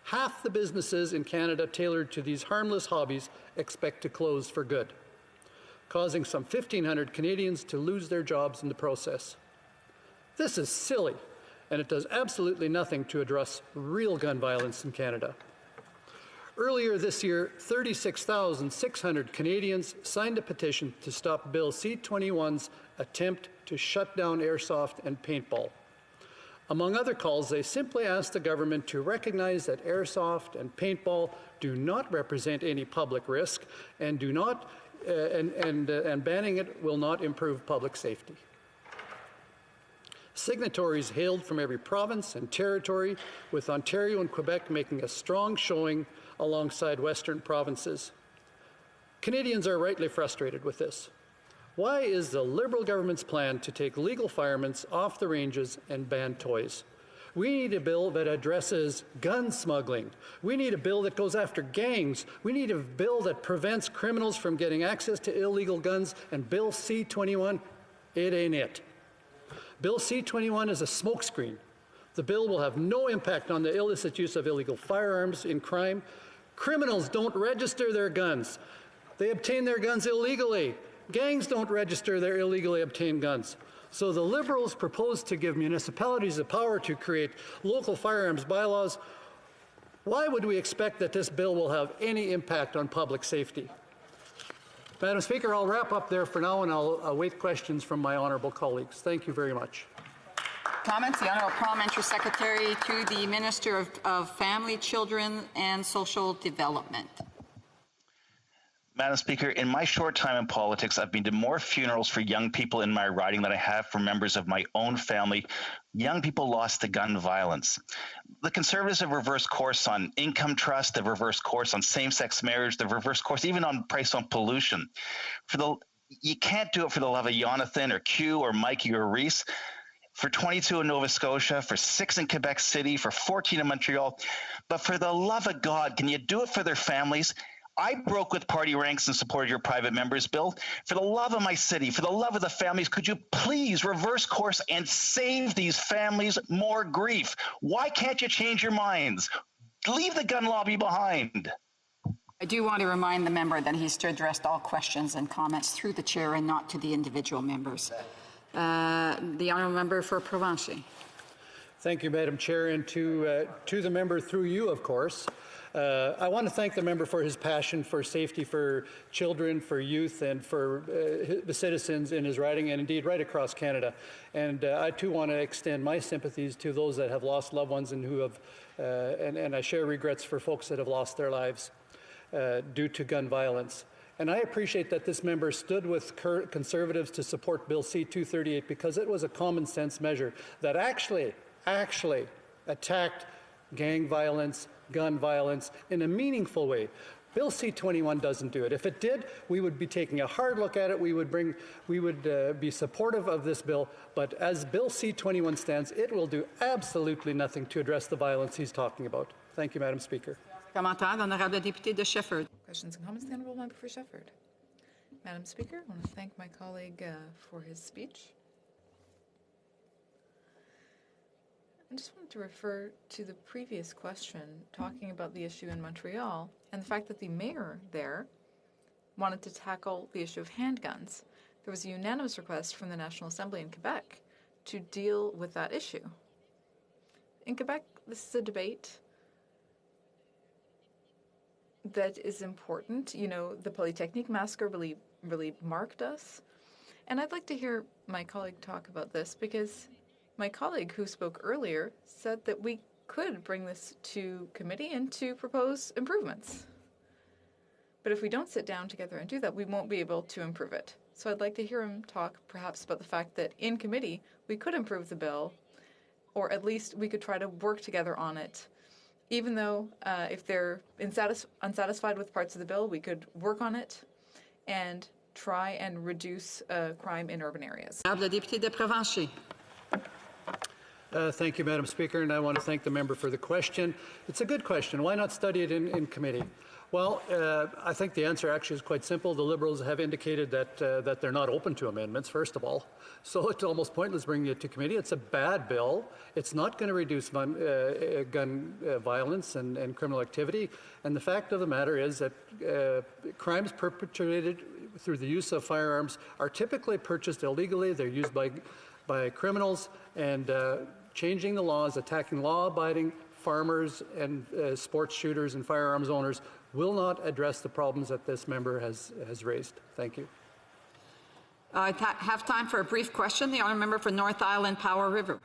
Half the businesses in Canada tailored to these harmless hobbies expect to close for good, causing some 1,500 Canadians to lose their jobs in the process. This is silly, and it does absolutely nothing to address real gun violence in Canada. Earlier this year, 36,600 Canadians signed a petition to stop Bill C-21's attempt to shut down airsoft and paintball. Among other calls, they simply asked the government to recognize that airsoft and paintball do not represent any public risk and banning it will not improve public safety. Signatories hailed from every province and territory, with Ontario and Quebec making a strong showing alongside Western provinces. Canadians are rightly frustrated with this. Why is the Liberal government's plan to take legal firearms off the ranges and ban toys? We need a bill that addresses gun smuggling. We need a bill that goes after gangs. We need a bill that prevents criminals from getting access to illegal guns, and Bill C-21, it ain't it. Bill C-21 is a smokescreen. The bill will have no impact on the illicit use of illegal firearms in crime. Criminals don't register their guns. They obtain their guns illegally. Gangs don't register their illegally obtained guns. So the Liberals propose to give municipalities the power to create local firearms bylaws. Why would we expect that this bill will have any impact on public safety? Madam Speaker, I'll wrap up there for now, and I'll await questions from my honourable colleagues. Thank you very much. Comments? The Honourable Parliamentary Secretary to the Minister of Family, Children and Social Development. Madam Speaker, in my short time in politics, I've been to more funerals for young people in my riding than I have for members of my own family. Young people lost to gun violence. The Conservatives have reversed course on income trust, they've reversed course on same-sex marriage, they've reversed course even on price on pollution. You can't do it for the love of Jonathan or Q or Mikey or Reese. For 22 in Nova Scotia, for 6 in Quebec City, for 14 in Montreal. But for the love of God, can you do it for their families? I broke with party ranks and supported your private members bill. For the love of my city, for the love of the families, could you please reverse course and save these families more grief? Why can't you change your minds? Leave the gun lobby behind. I do want to remind the member that he's to address all questions and comments through the chair and not to the individual members. The honourable member for Provencher. Thank you, Madam Chair, and to the member through you, of course. I want to thank the member for his passion for safety for children, for youth, and for the citizens in his riding, and indeed right across Canada. And I too want to extend my sympathies to those that have lost loved ones and who have, and I share regrets for folks that have lost their lives due to gun violence. And I appreciate that this member stood with Conservatives to support Bill C-238 because it was a common sense measure that actually attacked gang violence, gun violence in a meaningful way. Bill C-21 doesn't do it. If it did, we would be taking a hard look at it. We would be supportive of this bill. But as Bill C-21 stands, it will do absolutely nothing to address the violence he's talking about. Thank you, Madam Speaker. Commentaire, l'honorable député de Shefford. Questions and comments, the honourable member for Shefford. Madam Speaker, I want to thank my colleague for his speech. I just wanted to refer to the previous question talking about the issue in Montreal and the fact that the mayor there wanted to tackle the issue of handguns. There was a unanimous request from the National Assembly in Quebec to deal with that issue. In Quebec, this is a debate that is important. You know, the Polytechnique massacre really marked us. And I'd like to hear my colleague talk about this because my colleague who spoke earlier said that we could bring this to committee and to propose improvements. But if we don't sit down together and do that, we won't be able to improve it. So I'd like to hear him talk perhaps about the fact that in committee we could improve the bill, or at least we could try to work together on it. Even though if they're unsatisfied with parts of the bill, we could work on it and try and reduce crime in urban areas. Le député de Provencher. Thank you, Madam Speaker, and I want to thank the member for the question. It's a good question. Why not study it in committee? Well, I think the answer actually is quite simple. The Liberals have indicated that they're not open to amendments, first of all. So it's almost pointless bringing it to committee. It's a bad bill. It's not going to reduce gun violence and criminal activity. And the fact of the matter is that crimes perpetrated through the use of firearms are typically purchased illegally. They're used by criminals, and changing the laws, attacking law-abiding farmers and sports shooters and firearms owners will not address the problems that this member has raised. Thank you. I have time for a brief question. The honourable member for North Island Powder River.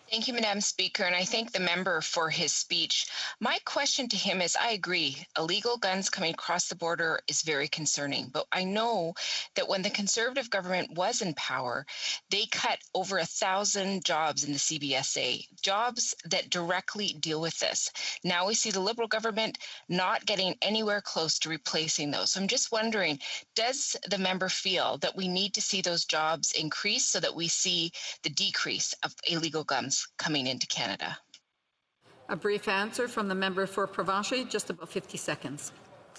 Thank you, Madam Speaker, and I thank the member for his speech. My question to him is, I agree, illegal guns coming across the border is very concerning, but I know that when the Conservative government was in power, they cut over 1,000 jobs in the CBSA, jobs that directly deal with this. Now we see the Liberal government not getting anywhere close to replacing those. So I'm just wondering, does the member feel that we need to see those jobs increase so that we see the decrease of illegal guns coming into Canada? A brief answer from the member for Provencher, just about 50 seconds.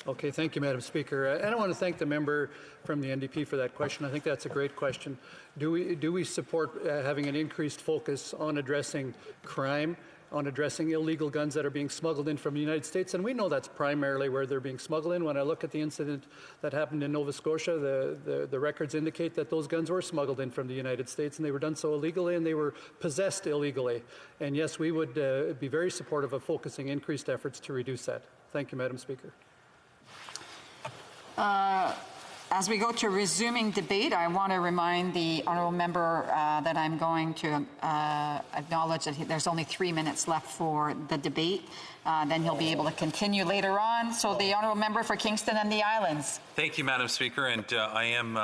Okay, thank you, Madam Speaker. And I want to thank the member from the NDP for that question. I think that's a great question. Do we support having an increased focus on addressing crime, on addressing illegal guns that are being smuggled in from the United States? And we know that's primarily where they're being smuggled in. When I look at the incident that happened in Nova Scotia, the records indicate that those guns were smuggled in from the United States, and they were done so illegally, and they were possessed illegally. And yes, we would be very supportive of focusing increased efforts to reduce that. Thank you, Madam Speaker. As we go to resuming debate, I want to remind the honourable member that I'm going to acknowledge that there's only 3 minutes left for the debate. Then he'll be able to continue later on. So the honourable member for Kingston and the Islands. Thank you, Madam Speaker, and I am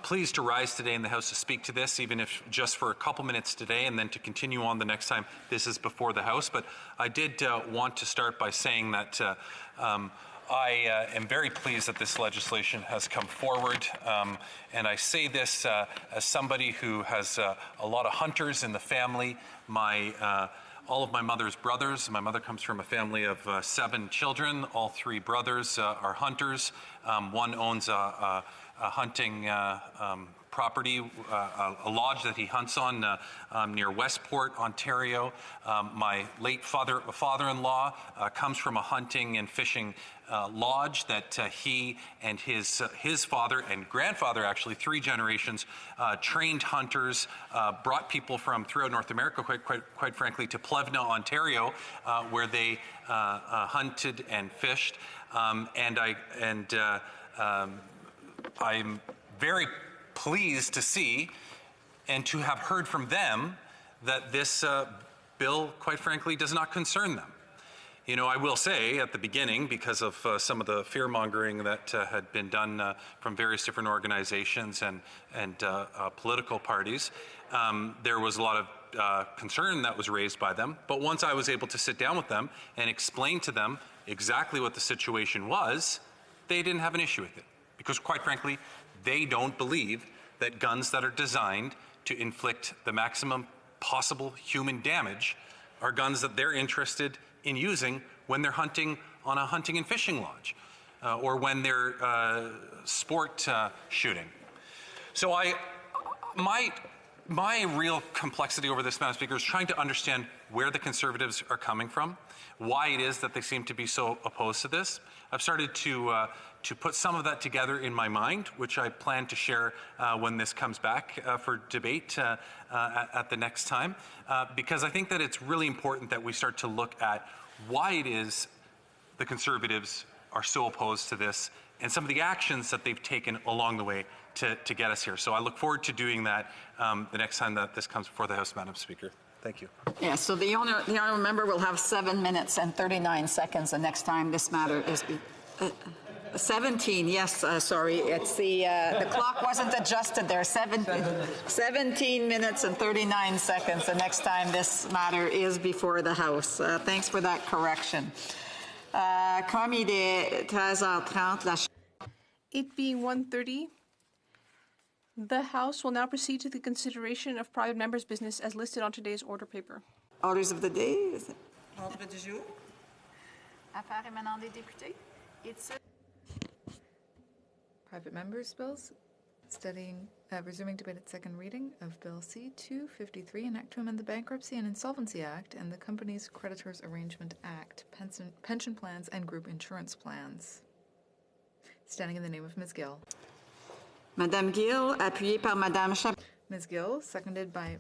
pleased to rise today in the House to speak to this, even if just for a couple minutes today, and then to continue on the next time this is before the House. But I did want to start by saying that I am very pleased that this legislation has come forward, and I say this as somebody who has a lot of hunters in the family. All of my mother's brothers. My mother comes from a family of 7 children. All 3 brothers are hunters. One owns a hunting property, a lodge that he hunts on near Westport, Ontario. My late father-in-law comes from a hunting and fishing lodge that he and his father and grandfather, actually 3 generations, trained hunters, brought people from throughout North America, quite frankly, to Plevna, Ontario, where they hunted and fished. I'm very pleased to see and to have heard from them that this bill, quite frankly, does not concern them. You know, I will say at the beginning, because of some of the fear-mongering that had been done from various different organizations and political parties, there was a lot of concern that was raised by them. But once I was able to sit down with them and explain to them exactly what the situation was, they didn't have an issue with it. Because quite frankly, they don't believe that guns that are designed to inflict the maximum possible human damage are guns that they're interested in using when they're hunting on a hunting and fishing lodge or when they're sport shooting. So my real complexity over this, Madam Speaker, is trying to understand where the Conservatives are coming from, why it is that they seem to be so opposed to this. I've started to put some of that together in my mind, which I plan to share when this comes back for debate at the next time, because I think that it's really important that we start to look at why it is the Conservatives are so opposed to this and some of the actions that they've taken along the way to get us here. So I look forward to doing that the next time that this comes before the House, Madam Speaker. Thank you. Yeah, so the honourable member will have 7 minutes and 39 seconds the next time this matter is... 17, yes, sorry, it's the clock wasn't adjusted there. 17 minutes and 39 seconds the next time this matter is before the House. Thanks for that correction. Comme il est 13h30, It being 1:30, the House will now proceed to the consideration of private members' business as listed on today's order paper. Orders of the day. Ordre du jour. Affaires émanant des députés. It's Private members' bills, resuming debate at second reading of Bill C-253, an act to amend the Bankruptcy and Insolvency Act and the Companies Creditors Arrangement Act, pension plans and group insurance plans. Standing in the name of Ms. Gill. Madame Gill, appuyée par Madame Chabot. Ms. Gill, seconded by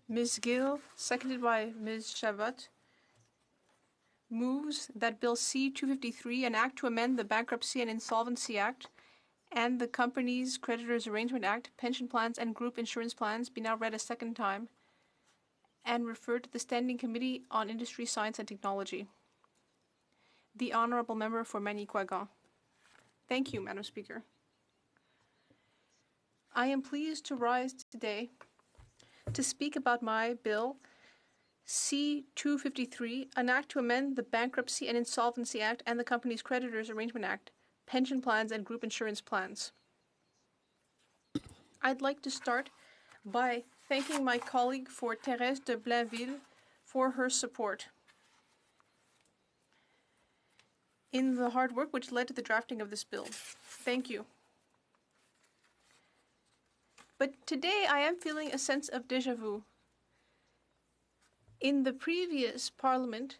Ms. Gill, seconded by Ms. Chabot, moves that Bill C-253, an act to amend the Bankruptcy and Insolvency Act and the Companies Creditors Arrangement Act, pension plans and group insurance plans, be now read a second time and referred to the Standing Committee on Industry, Science and Technology. The Honourable Member for Magny-Quagon. Thank you, Madam Speaker. I am pleased to rise today to speak about my Bill C-253, an act to amend the Bankruptcy and Insolvency Act and the Companies Creditors Arrangement Act, pension plans and group insurance plans. I'd like to start by thanking my colleague for Thérèse de Blainville for her support. in the hard work which led to the drafting of this bill. Thank you. But today I am feeling a sense of déjà vu. In the previous Parliament,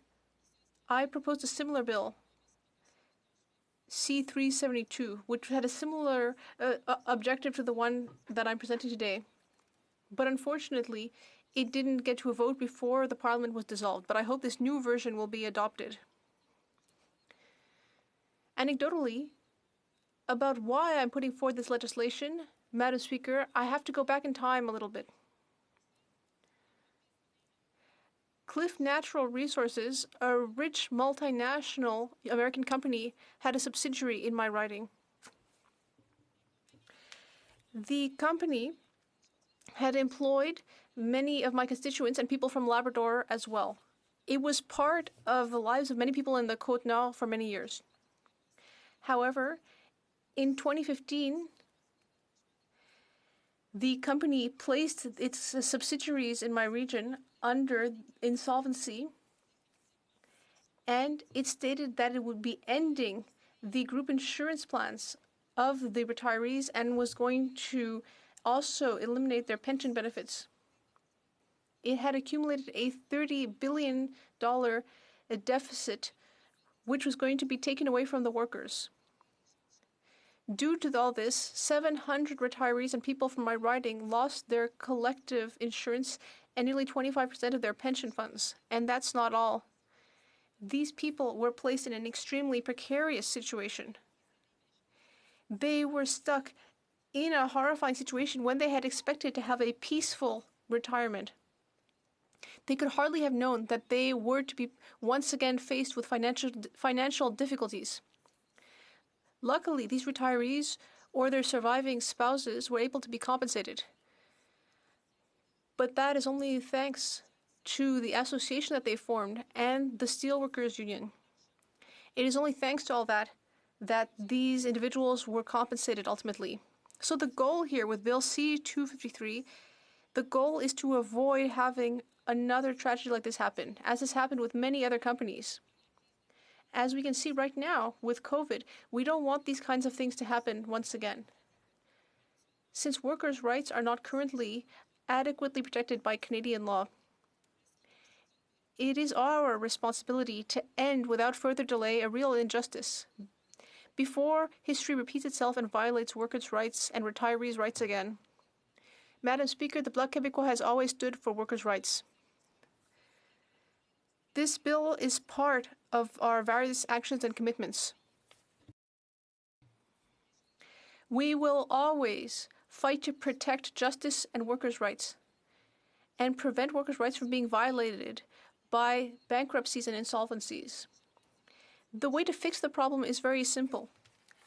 I proposed a similar bill, C-372, which had a similar objective to the one that I'm presenting today. But unfortunately, it didn't get to a vote before the Parliament was dissolved. But I hope this new version will be adopted. Anecdotally, about why I'm putting forward this legislation, Madam Speaker, I have to go back in time a little bit. Cliff Natural Resources, a rich multinational American company, had a subsidiary in my riding. The company had employed many of my constituents and people from Labrador as well. It was part of the lives of many people in the Côte-Nord for many years. However, in 2015, the company placed its subsidiaries in my region under insolvency, and it stated that it would be ending the group insurance plans of the retirees and was going to also eliminate their pension benefits. It had accumulated a $30 billion deficit, which was going to be taken away from the workers. Due to all this, 700 retirees and people from my riding lost their collective insurance and nearly 25% of their pension funds. And that's not all. These people were placed in an extremely precarious situation. They were stuck in a horrifying situation when they had expected to have a peaceful retirement. They could hardly have known that they were to be once again faced with financial difficulties. Luckily, these retirees or their surviving spouses were able to be compensated. But that is only thanks to the association that they formed and the Steelworkers Union. It is only thanks to all that these individuals were compensated ultimately. So the goal here with Bill C-253, the goal is to avoid having another tragedy like this happen, as has happened with many other companies. As we can see right now with COVID, we don't want these kinds of things to happen once again. Since workers' rights are not currently adequately protected by Canadian law, it is our responsibility to end without further delay a real injustice before history repeats itself and violates workers' rights and retirees' rights again. Madam Speaker, the Bloc Québécois has always stood for workers' rights. This bill is part of our various actions and commitments. We will always fight to protect justice and workers' rights and prevent workers' rights from being violated by bankruptcies and insolvencies. The way to fix the problem is very simple,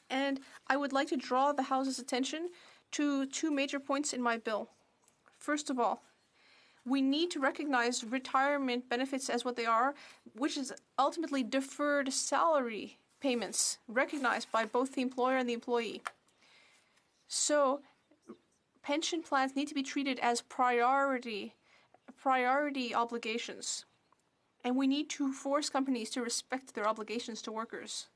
and I would like to draw the House's attention to two major points in my bill. First of all, we need to recognize retirement benefits as what they are, which is ultimately deferred salary payments recognized by both the employer and the employee. So pension plans need to be treated as priority obligations. And we need to force companies to respect their obligations to workers.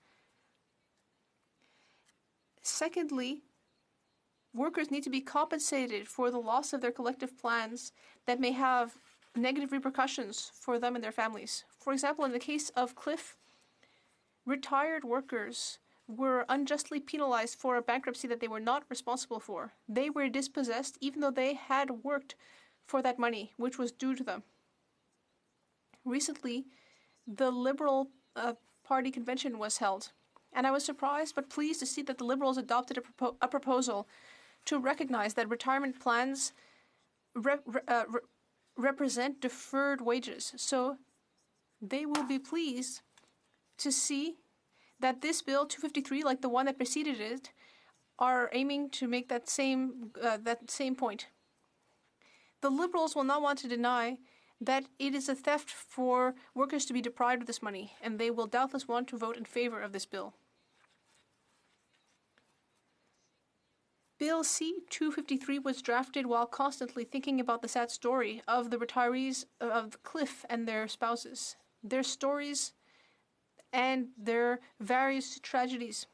Secondly, workers need to be compensated for the loss of their collective plans that may have negative repercussions for them and their families. For example, in the case of Cliff, retired workers were unjustly penalized for a bankruptcy that they were not responsible for. They were dispossessed even though they had worked for that money, which was due to them. Recently, the Liberal Party convention was held, and I was surprised but pleased to see that the Liberals adopted a proposal to recognize that retirement plans represent deferred wages. So they will be pleased to see that this bill 253, like the one that preceded it, are aiming to make that same point. The Liberals will not want to deny that it is a theft for workers to be deprived of this money, and they will doubtless want to vote in favor of this bill. Bill C-253 was drafted while constantly thinking about the sad story of the retirees of Cliff and their spouses. Their stories and their various tragedies.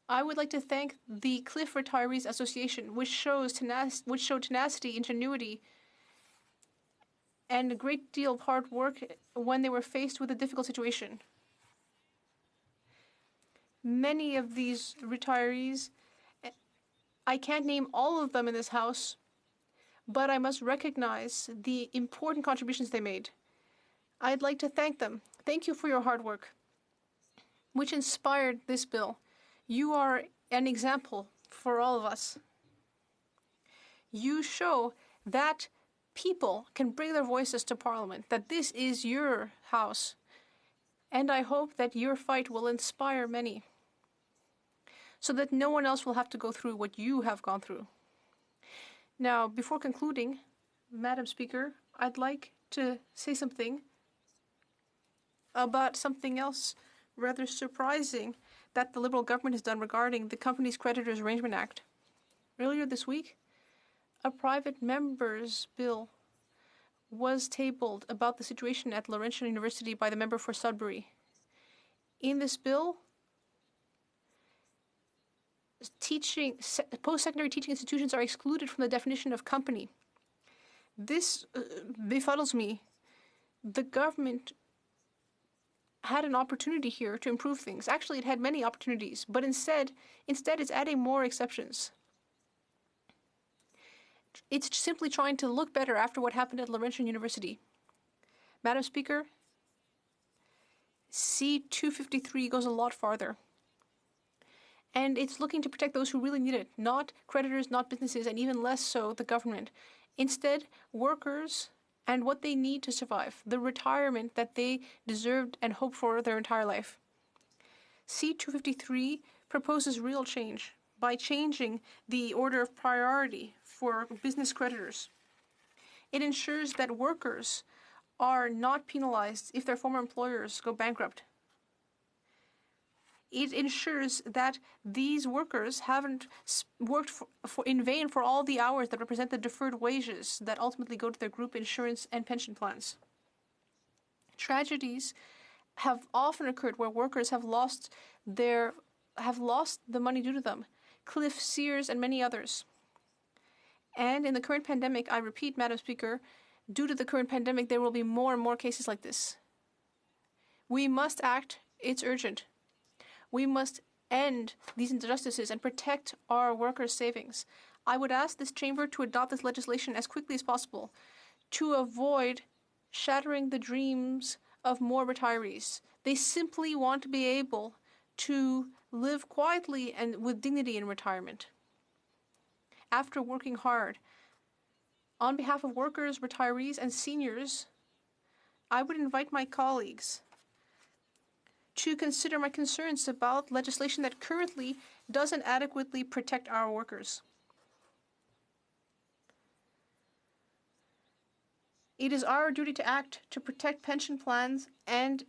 I would like to thank the Cliff Retirees Association, which showed tenacity, ingenuity, and a great deal of hard work when they were faced with a difficult situation. Many of these retirees, I can't name all of them in this House, but I must recognize the important contributions they made. I'd like to thank them. Thank you for your hard work, which inspired this bill. You are an example for all of us. You show that people can bring their voices to Parliament, that this is your House, and I hope that your fight will inspire many, so that no one else will have to go through what you have gone through. Now, before concluding, Madam Speaker, I'd like to say something about something else rather surprising that the Liberal government has done regarding the Companies Creditors Arrangement Act. Earlier this week, a private member's bill was tabled about the situation at Laurentian University by the member for Sudbury. In this bill, post-secondary teaching institutions are excluded from the definition of company. This befuddles me. The government had an opportunity here to improve things. Actually, it had many opportunities, but instead it's adding more exceptions. It's simply trying to look better after what happened at Laurentian University. Madam Speaker, C-253 goes a lot farther. And it's looking to protect those who really need it, not creditors, not businesses, and even less so the government. Instead, workers and what they need to survive, the retirement that they deserved and hoped for their entire life. C-253 proposes real change by changing the order of priority for business creditors. It ensures that workers are not penalized if their former employers go bankrupt. It ensures that these workers haven't worked in vain for all the hours that represent the deferred wages that ultimately go to their group insurance and pension plans. Tragedies have often occurred where workers have lost the money due to them. Cliff, Sears, and many others. And in the current pandemic, I repeat, Madam Speaker, due to the current pandemic, there will be more and more cases like this. We must act. It's urgent. We must end these injustices and protect our workers' savings. I would ask this chamber to adopt this legislation as quickly as possible to avoid shattering the dreams of more retirees. They simply want to be able to live quietly and with dignity in retirement after working hard. On behalf of workers, retirees, and seniors, I would invite my colleagues to consider my concerns about legislation that currently doesn't adequately protect our workers. It is our duty to act to protect pension plans and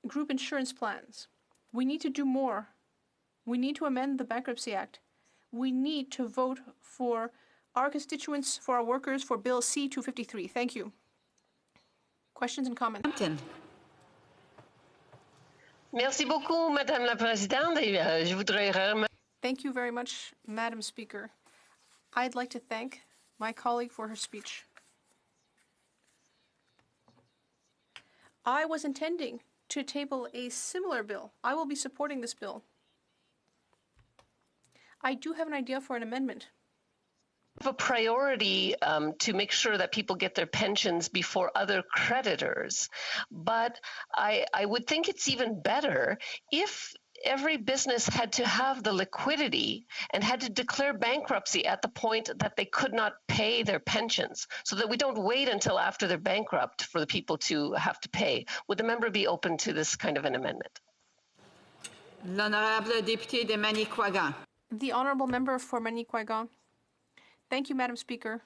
group insurance plans. We need to do more. We need to amend the Bankruptcy Act. We need to vote for our constituents, for our workers, for Bill C-253. Thank you. Questions and comments? Merci beaucoup, Madame la Présidente. Je voudrais Thank you very much, Madam Speaker. I'd like to thank my colleague for her speech. I was intending to table a similar bill. I will be supporting this bill. I do have an idea for an amendment. a priority to make sure that people get their pensions before other creditors. But I would think it's even better if every business had to have the liquidity and had to declare bankruptcy at the point that they could not pay their pensions, so that we don't wait until after they're bankrupt for the people to have to pay. Would the member be open to this kind of an amendment? L'honorable député de Manicouagan. The honourable member for Manicouagan. Thank you, Madam Speaker.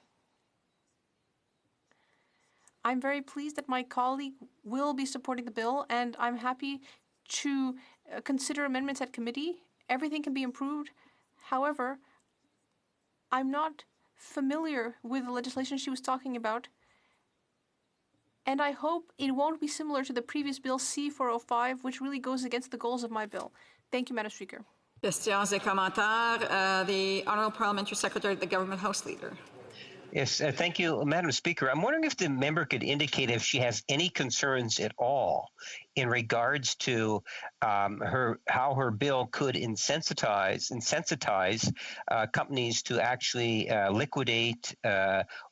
I'm very pleased that my colleague will be supporting the bill, and I'm happy to consider amendments at committee. Everything can be improved. However, I'm not familiar with the legislation she was talking about. And I hope it won't be similar to the previous bill C405, which really goes against the goals of my bill. Thank you, Madam Speaker. Questions et commentaires. The Honourable Parliamentary Secretary, the Government House Leader. Yes, thank you, Madam Speaker. I'm wondering if the member could indicate if she has any concerns at all in regards to how her bill could incentivize companies to actually liquidate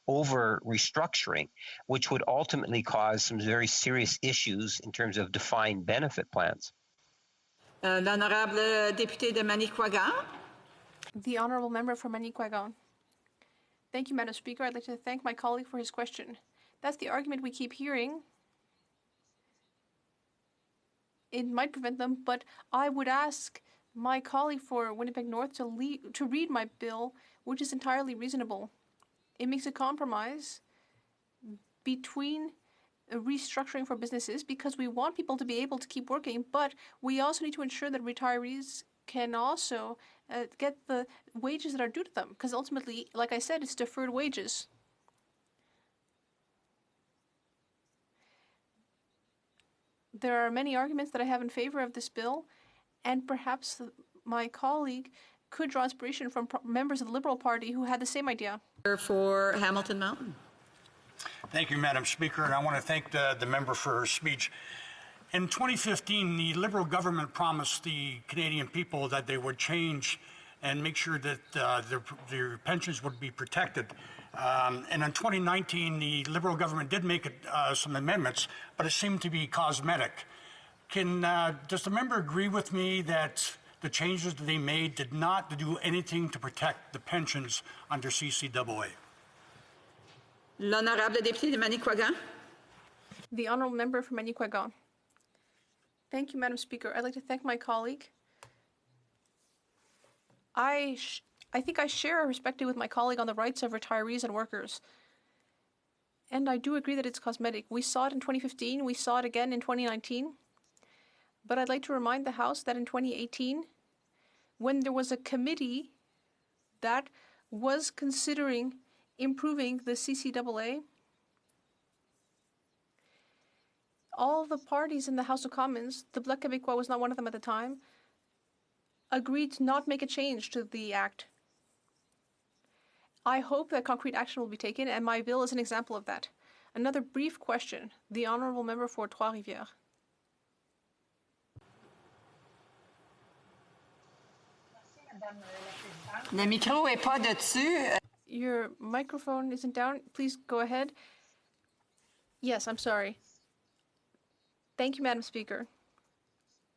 over restructuring, which would ultimately cause some very serious issues in terms of defined benefit plans. L'honorable député de Manicouagan. The Honourable Member for Manicouagan. Thank you, Madam Speaker. I'd like to thank my colleague for his question. That's the argument we keep hearing. It might prevent them, but I would ask my colleague for Winnipeg North to read my bill, which is entirely reasonable. It makes a compromise between restructuring for businesses because we want people to be able to keep working, but we also need to ensure that retirees can also get the wages that are due to them, because ultimately, like I said, it's deferred wages. There are many arguments that I have in favor of this bill, and perhaps my colleague could draw inspiration from members of the Liberal Party who had the same idea. For Hamilton Mountain. Thank you, Madam Speaker, and I want to thank the member for her speech. In 2015, the Liberal government promised the Canadian people that they would change and make sure that their pensions would be protected. And in 2019, the Liberal government did make some amendments, but it seemed to be cosmetic. Does the member agree with me that the changes that they made did not do anything to protect the pensions under CCAA? L'honorable député de Manicouagan. The Honourable Member for Manicouagan. Thank you, Madam Speaker. I'd like to thank my colleague. I think I share a perspective with my colleague on the rights of retirees and workers. And I do agree that it's cosmetic. We saw it in 2015. We saw it again in 2019. But I'd like to remind the House that in 2018, when there was a committee that was considering improving the CCAA, all the parties in the House of Commons, the Bloc Québécois was not one of them at the time, agreed to not make a change to the Act. I hope that concrete action will be taken, and my bill is an example of that. Another brief question. The Honourable Member for Trois-Rivières. Le micro est pas dessus. Your microphone isn't down. Please go ahead. Yes, I'm sorry. Thank you, Madam Speaker.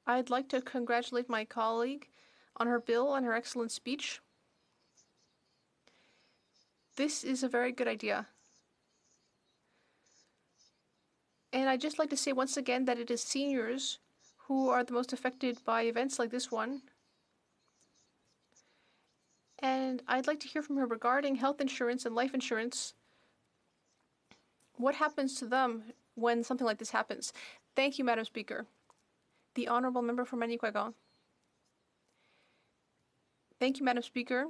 I'd like to congratulate my colleague on her bill and her excellent speech. This is a very good idea. And I'd just like to say once again that it is seniors who are the most affected by events like this one. And I'd like to hear from her regarding health insurance and life insurance. What happens to them when something like this happens? Thank you, Madam Speaker. The Honourable Member for Manicouagan. Thank you, Madam Speaker.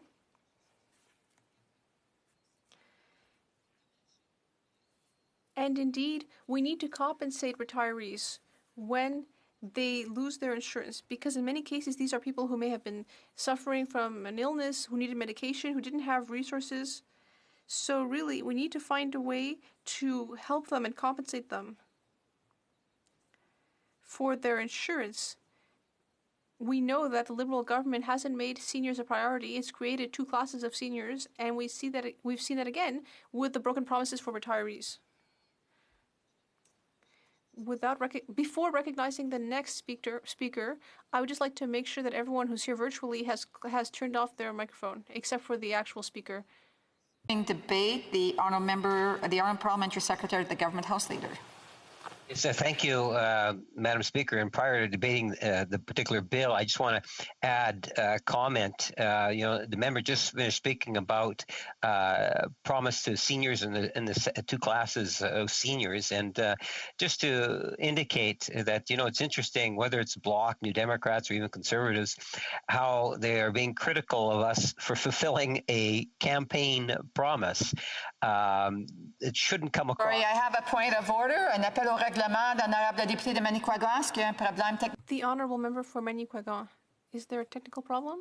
And indeed, we need to compensate retirees when they lose their insurance, because in many cases, these are people who may have been suffering from an illness, who needed medication, who didn't have resources. So really, we need to find a way to help them and compensate them for their insurance. We know that the Liberal government hasn't made seniors a priority. It's created two classes of seniors, and we've seen that again with the broken promises for retirees. Before recognizing the next speaker, I would just like to make sure that everyone who's here virtually has turned off their microphone, except for the actual speaker. Debate, the Honourable Parliamentary Secretary, the Government House Leader. Yes, thank you, Madam Speaker. And prior to debating the particular bill, I just want to add a comment. The member just finished speaking about promise to seniors in the two classes of seniors, and just to indicate that it's interesting whether it's Bloc, New Democrats, or even Conservatives, how they are being critical of us for fulfilling a campaign promise. It shouldn't come across. Sorry, I have a point of order. Un appel au règlement d'honorable député de Manicouagan. Est-ce qu'il y a un problème technique? The honourable member for Manicouagan. Is there a technical problem?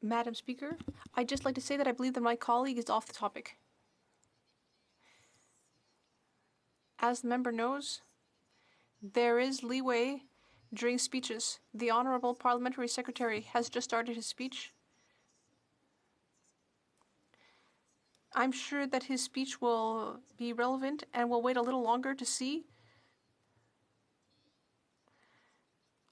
Madam Speaker, I'd just like to say that I believe that my colleague is off the topic. As the member knows, there is leeway during speeches. The Honourable Parliamentary Secretary has just started his speech. I'm sure that his speech will be relevant, and we'll wait a little longer to see.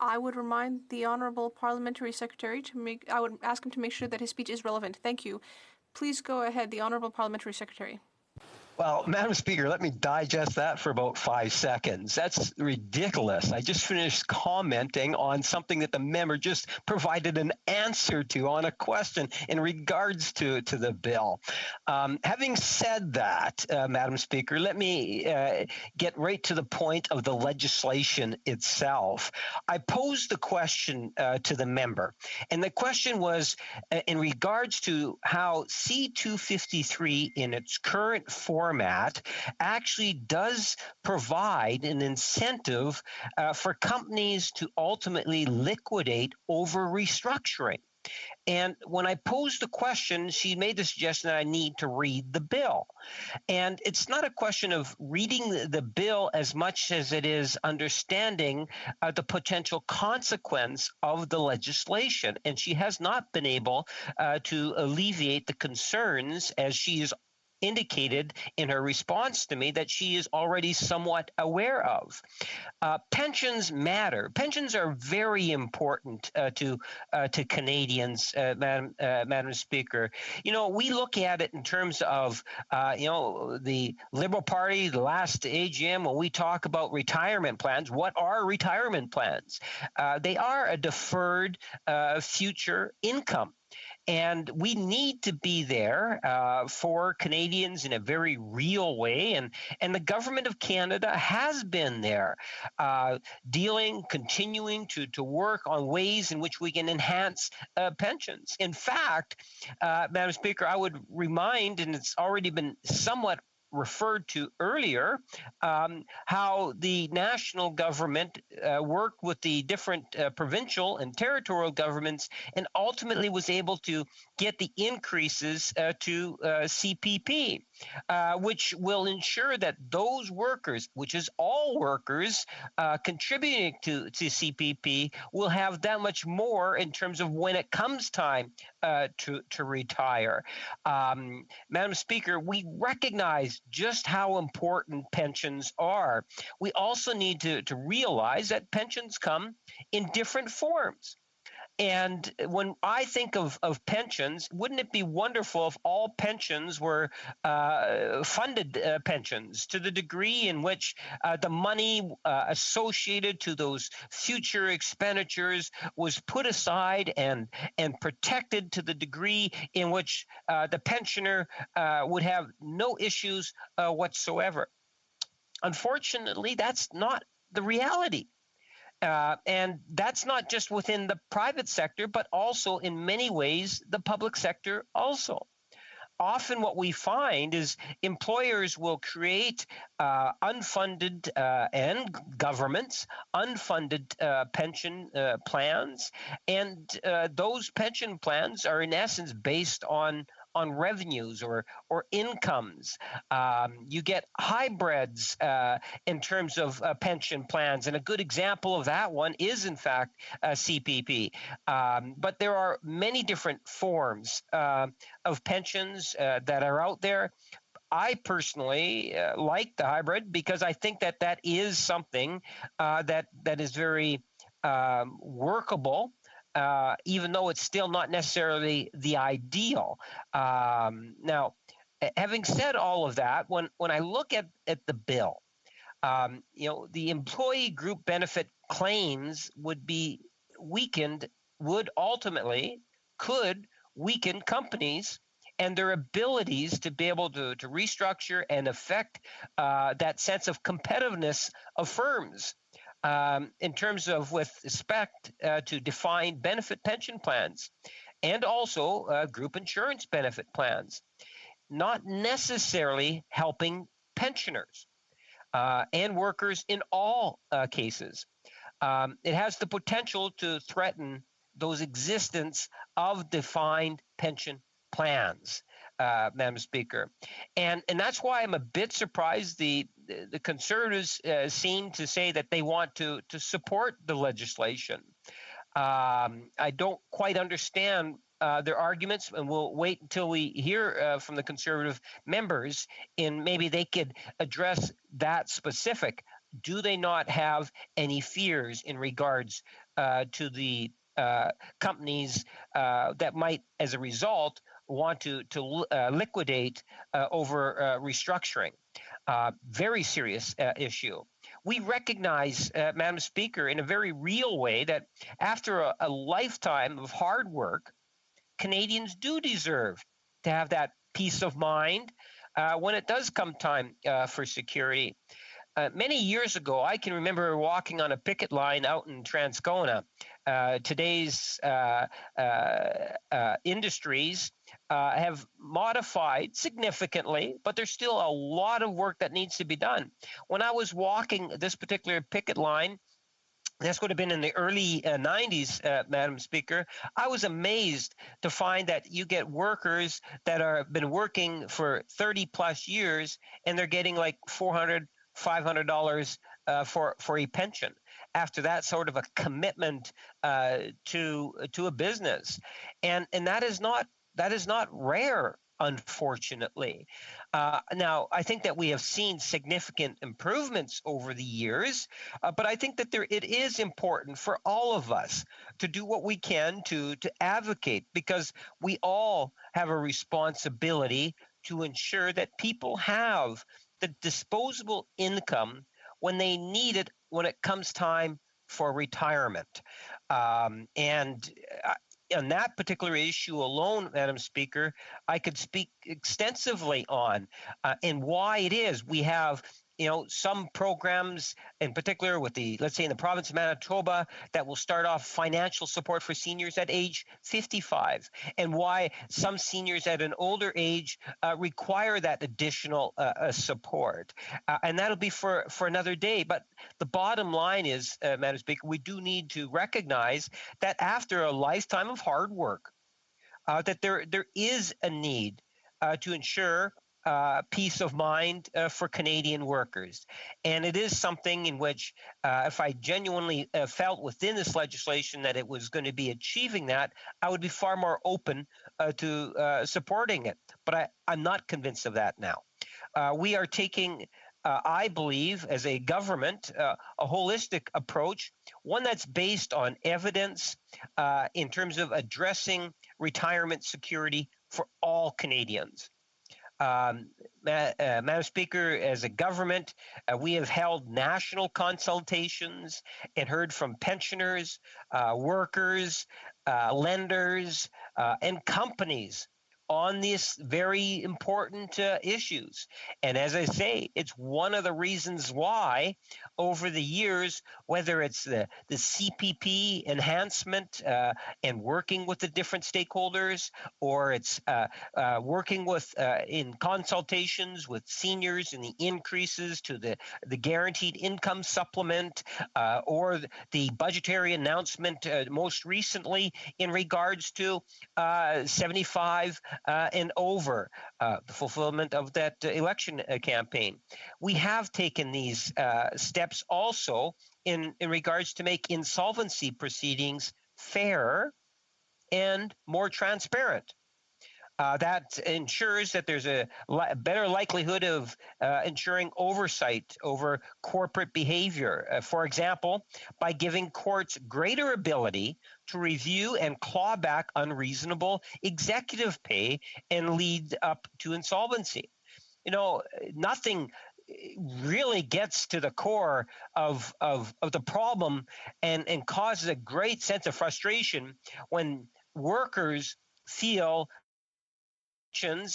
I would remind the Honourable Parliamentary Secretary I would ask him to make sure that his speech is relevant. Thank you. Please go ahead, the Honourable Parliamentary Secretary. Well, Madam Speaker, let me digest that for about 5 seconds. That's ridiculous. I just finished commenting on something that the member just provided an answer to on a question in regards to the bill. Having said that, Madam Speaker, let me get right to the point of the legislation itself. I posed the question to the member, and the question was in regards to how C-253 in its current format actually does provide an incentive for companies to ultimately liquidate over restructuring. And when I posed the question, she made the suggestion that I need to read the bill. And it's not a question of reading the bill as much as it is understanding the potential consequence of the legislation. And she has not been able to alleviate the concerns, as she is indicated in her response to me that she is already somewhat aware of. Pensions matter. Pensions are very important to Canadians, Madam Speaker. You know, we look at it in terms of, the Liberal Party, the last AGM, when we talk about retirement plans. What are retirement plans? They are a deferred future income. And we need to be there for Canadians in a very real way. And the government of Canada has been there, continuing to work on ways in which we can enhance pensions. In fact, Madam Speaker, I would remind, and it's already been somewhat referred to earlier, how the national government worked with the different provincial and territorial governments and ultimately was able to get the increases to CPP, which will ensure that those workers, which is all workers contributing to CPP, will have that much more in terms of when it comes time to retire. Madam Speaker, we recognize just how important pensions are. We also need to realize that pensions come in different forms. And when I think of pensions, wouldn't it be wonderful if all pensions were funded pensions to the degree in which the money associated to those future expenditures was put aside and protected to the degree in which the pensioner would have no issues whatsoever. Unfortunately, that's not the reality. And that's not just within the private sector, but also in many ways the public sector also. Often what we find is employers will create unfunded and governments unfunded pension plans, and those pension plans are in essence based on revenues or incomes. You get hybrids in terms of pension plans, and a good example of that one is in fact CPP. But there are many different forms of pensions that are out there. I personally like the hybrid because I think that is something that is very workable. Even though it's still not necessarily the ideal. Now, having said all of that, when I look at the bill, the employee group benefit claims would be weakened, could weaken companies and their abilities to be able to restructure and affect that sense of competitiveness of firms. In terms of with respect to defined benefit pension plans and also group insurance benefit plans. not necessarily helping pensioners and workers in all cases. It has the potential to threaten those existence of defined pension plans, Madam Speaker, and that's why I'm a bit surprised the Conservatives seem to say that they want to support the legislation. I don't quite understand their arguments, and we'll wait until we hear from the Conservative members, and maybe they could address that specific. Do they not have any fears in regards to the companies that might, as a result, want to liquidate over restructuring? Very serious issue. We recognize, Madam Speaker, in a very real way that after a lifetime of hard work, Canadians do deserve to have that peace of mind when it does come time for security. Many years ago, I can remember walking on a picket line out in Transcona. Today's industries have modified significantly, but there's still a lot of work that needs to be done. When I was walking this particular picket line, this would have been in the early 90s, Madam Speaker, I was amazed to find that you get workers that are been working for 30 plus years, and they're getting like $400, $500 for a pension after that sort of a commitment to a business, and that is not rare, unfortunately. Now, I think that we have seen significant improvements over the years, but I think that it is important for all of us to do what we can to advocate, because we all have a responsibility to ensure that people have the disposable income when they need it when it comes time for retirement. And on that particular issue alone, Madam Speaker, I could speak extensively on and why it is we have some programs, in particular with let's say in the province of Manitoba, that will start off financial support for seniors at age 55, and why some seniors at an older age require that additional support. And that'll be for another day. But the bottom line is, Madam Speaker, we do need to recognize that after a lifetime of hard work, that there is a need to ensure peace of mind for Canadian workers. And it is something in which, if I genuinely felt within this legislation that it was going to be achieving that, I would be far more open to supporting it. But I'm not convinced of that now. We are taking, I believe, as a government, a holistic approach, one that's based on evidence in terms of addressing retirement security for all Canadians. Madam Speaker, as a government, we have held national consultations and heard from pensioners, workers, lenders, and companies on these very important issues. And as I say, it's one of the reasons why over the years, whether it's the CPP enhancement and working with the different stakeholders, or it's working with in consultations with seniors and the increases to the guaranteed income supplement, or the budgetary announcement most recently in regards to 75 and over, the fulfillment of that election campaign. We have taken these steps also in regards to make insolvency proceedings fairer and more transparent. That ensures that there's a better likelihood of ensuring oversight over corporate behavior. For example, by giving courts greater ability to review and claw back unreasonable executive pay and lead up to insolvency. Nothing really gets to the core of the problem and causes a great sense of frustration when workers feel,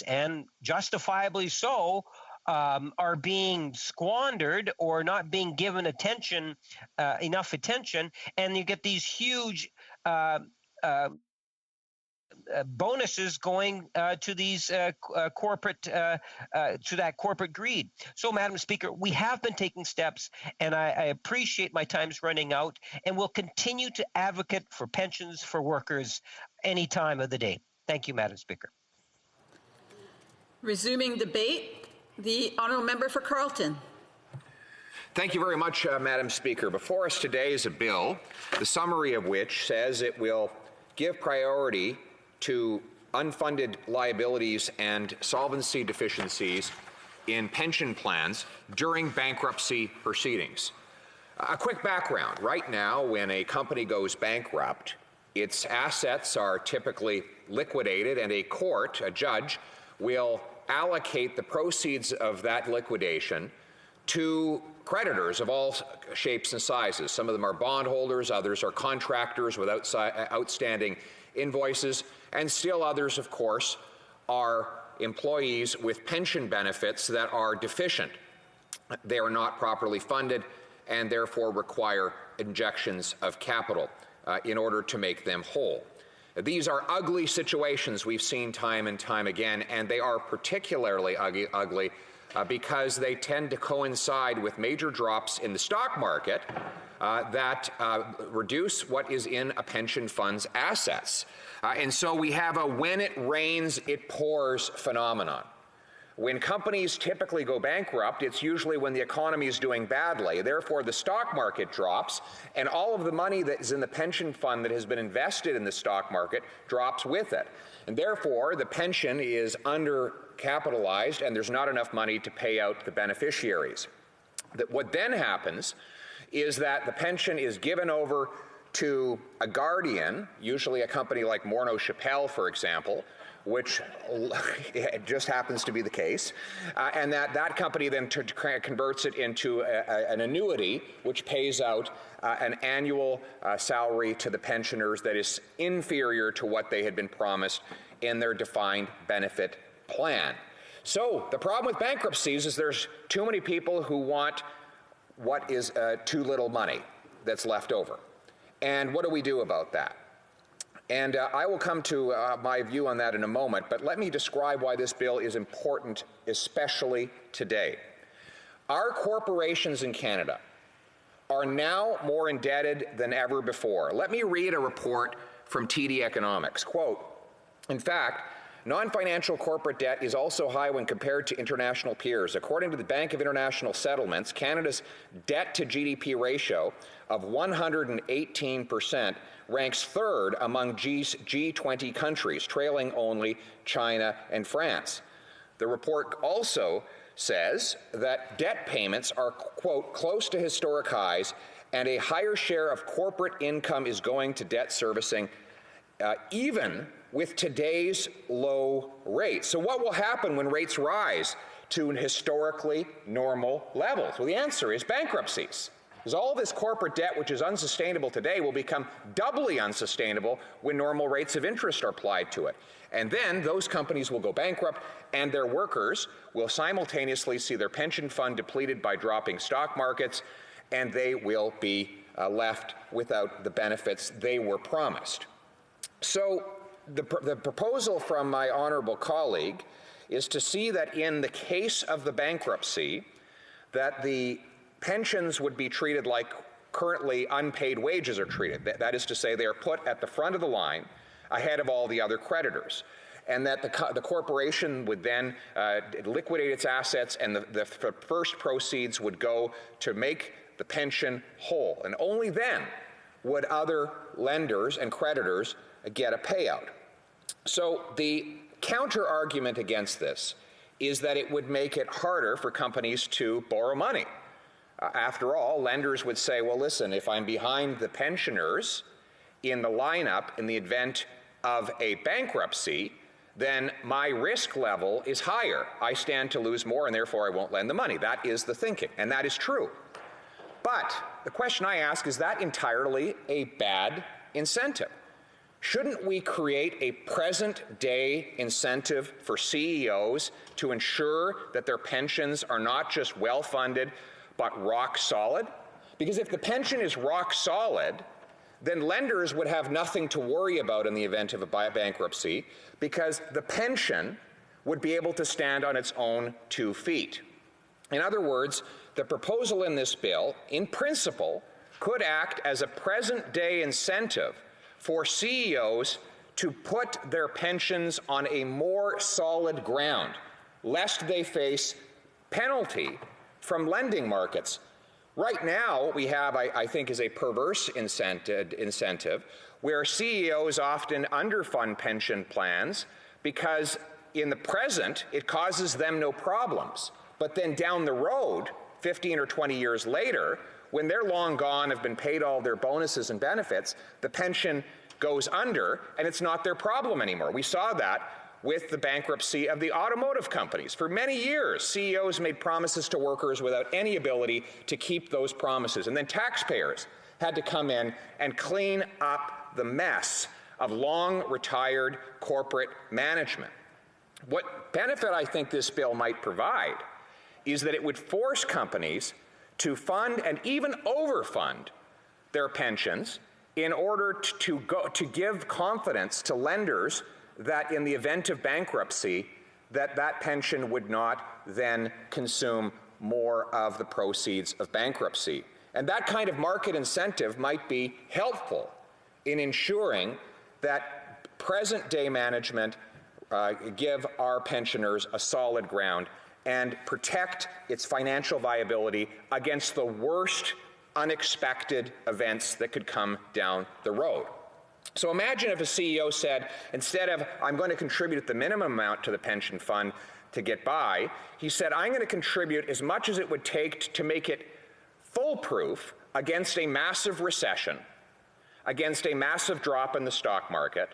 and justifiably so, are being squandered or not being given enough attention, and you get these huge bonuses going to these corporate to that corporate greed. So, Madam Speaker, we have been taking steps, and I appreciate my time's running out, and will continue to advocate for pensions for workers any time of the day. Thank you, Madam Speaker. Resuming debate, the honourable member for Carleton. Thank you very much, Madam Speaker. Before us today is a bill, the summary of which says it will give priority to unfunded liabilities and solvency deficiencies in pension plans during bankruptcy proceedings. A quick background. Right now, when a company goes bankrupt, its assets are typically liquidated, and a court, a judge, will allocate the proceeds of that liquidation to creditors of all shapes and sizes. Some of them are bondholders, others are contractors with outstanding invoices, and still others, of course, are employees with pension benefits that are deficient. They are not properly funded and therefore require injections of capital in order to make them whole. These are ugly situations we've seen time and time again, and they are particularly ugly because they tend to coincide with major drops in the stock market that reduce what is in a pension fund's assets. And so we have a when it rains, it pours phenomenon. When companies typically go bankrupt, it's usually when the economy is doing badly. Therefore, the stock market drops, and all of the money that is in the pension fund that has been invested in the stock market drops with it. And therefore, the pension is undercapitalized, and there's not enough money to pay out the beneficiaries. What then happens is that the pension is given over to a guardian, usually a company like Morneau Chappelle, for example, which just happens to be the case, and that company then converts it into an annuity, which pays out an annual salary to the pensioners that is inferior to what they had been promised in their defined benefit plan. So the problem with bankruptcies is there's too many people who want what is too little money that's left over. And what do we do about that? And I will come to my view on that in a moment, but let me describe why this bill is important, especially today. Our corporations in Canada are now more indebted than ever before. Let me read a report from TD Economics. Quote, in fact, non-financial corporate debt is also high when compared to international peers. According to the Bank of International Settlements, Canada's debt to GDP ratio of 118% ranks third among G20 countries, trailing only China and France. The report also says that debt payments are, quote, close to historic highs, and a higher share of corporate income is going to debt servicing, even with today's low rates. So what will happen when rates rise to an historically normal levels? Well, the answer is bankruptcies. Because all this corporate debt, which is unsustainable today, will become doubly unsustainable when normal rates of interest are applied to it. And then those companies will go bankrupt, and their workers will simultaneously see their pension fund depleted by dropping stock markets, and they will be left without the benefits they were promised. So the proposal from my honourable colleague is to see that in the case of the bankruptcy, that the pensions would be treated like currently unpaid wages are treated. That is to say, they are put at the front of the line ahead of all the other creditors. And that the corporation would then liquidate its assets, and the first proceeds would go to make the pension whole. And only then would other lenders and creditors get a payout. So the counter argument against this is that it would make it harder for companies to borrow money. After all, lenders would say, well, listen, if I'm behind the pensioners in the lineup in the event of a bankruptcy, then my risk level is higher. I stand to lose more, and therefore I won't lend the money. That is the thinking, and that is true. But the question I ask, is that entirely a bad incentive? Shouldn't we create a present-day incentive for CEOs to ensure that their pensions are not just well-funded, but rock solid? Because if the pension is rock solid, then lenders would have nothing to worry about in the event of a bankruptcy because the pension would be able to stand on its own 2 feet. In other words, the proposal in this bill, in principle, could act as a present-day incentive for CEOs to put their pensions on a more solid ground, lest they face penalty from lending markets. Right now, what we have, I think, is a perverse incentive where CEOs often underfund pension plans because in the present, it causes them no problems. But then down the road, 15 or 20 years later, when they're long gone, have been paid all their bonuses and benefits, the pension goes under and it's not their problem anymore. We saw that with the bankruptcy of the automotive companies. For many years, CEOs made promises to workers without any ability to keep those promises. And then taxpayers had to come in and clean up the mess of long retired corporate management. What benefit I think this bill might provide is that it would force companies to fund and even overfund their pensions in order to give confidence to lenders that in the event of bankruptcy, that pension would not then consume more of the proceeds of bankruptcy. And that kind of market incentive might be helpful in ensuring that present-day management give our pensioners a solid ground and protect its financial viability against the worst unexpected events that could come down the road. So imagine if a CEO said, instead of, I'm going to contribute the minimum amount to the pension fund to get by, he said, I'm going to contribute as much as it would take to make it foolproof against a massive recession, against a massive drop in the stock market,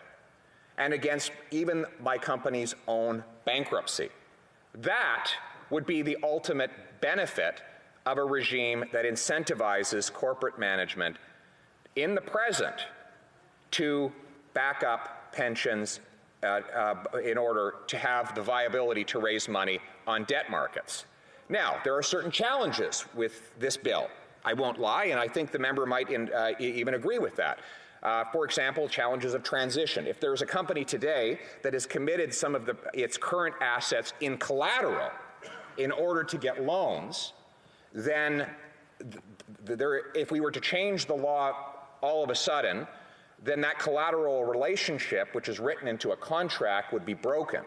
and against even my company's own bankruptcy. That would be the ultimate benefit of a regime that incentivizes corporate management in the present to back up pensions in order to have the viability to raise money on debt markets. Now, there are certain challenges with this bill. I won't lie, and I think the member might even agree with that. For example, challenges of transition. If there's a company today that has committed some of its current assets in collateral in order to get loans, then if we were to change the law all of a sudden, then that collateral relationship, which is written into a contract, would be broken.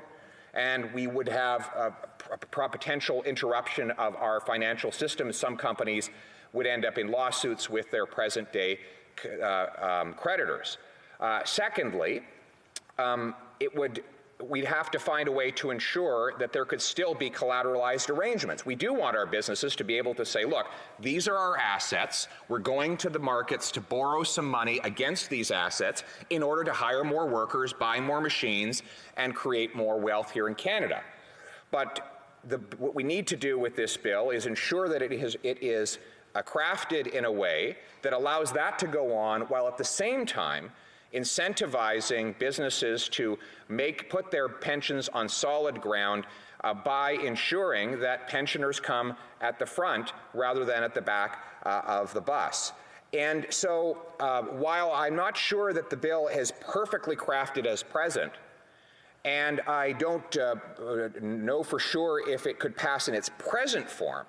And we would have a potential interruption of our financial system. Some companies would end up in lawsuits with their present-day creditors. Secondly, we'd have to find a way to ensure that there could still be collateralized arrangements. We do want our businesses to be able to say, look, these are our assets. We're going to the markets to borrow some money against these assets in order to hire more workers, buy more machines, and create more wealth here in Canada. But what we need to do with this bill is ensure that it is crafted in a way that allows that to go on while at the same time incentivizing businesses to put their pensions on solid ground by ensuring that pensioners come at the front rather than at the back of the bus. And so while I'm not sure that the bill is perfectly crafted as present, and I don't know for sure if it could pass in its present form,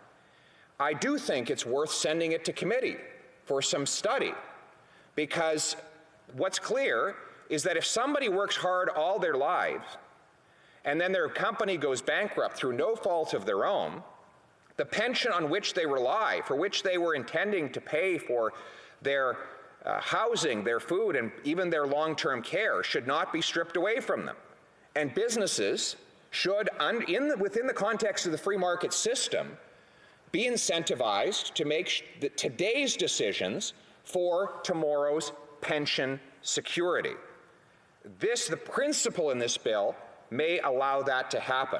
I do think it's worth sending it to committee for some study, because what's clear is that if somebody works hard all their lives and then their company goes bankrupt through no fault of their own, the pension on which they rely, for which they were intending to pay for their housing, their food, and even their long-term care should not be stripped away from them. And businesses should, within the context of the free market system, be incentivized to make today's decisions for tomorrow's pension security. The principle in this bill may allow that to happen.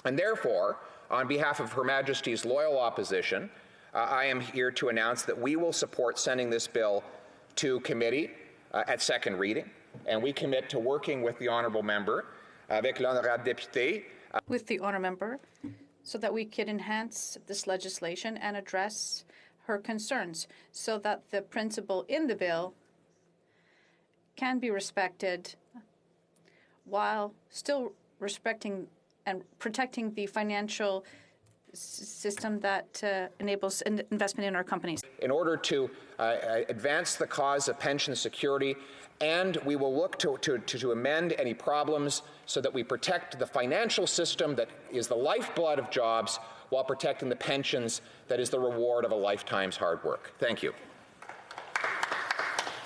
And therefore, on behalf of Her Majesty's loyal opposition, I am here to announce that we will support sending this bill to committee at second reading, and we commit to working with the honourable member, avec l'honorable député, with the honour member, so that we could enhance this legislation and address her concerns, so that the principle in the bill can be respected while still respecting and protecting the financial system that enables investment in our companies. In order to advance the cause of pension security, and we will look to amend any problems so that we protect the financial system that is the lifeblood of jobs while protecting the pensions that is the reward of a lifetime's hard work. Thank you.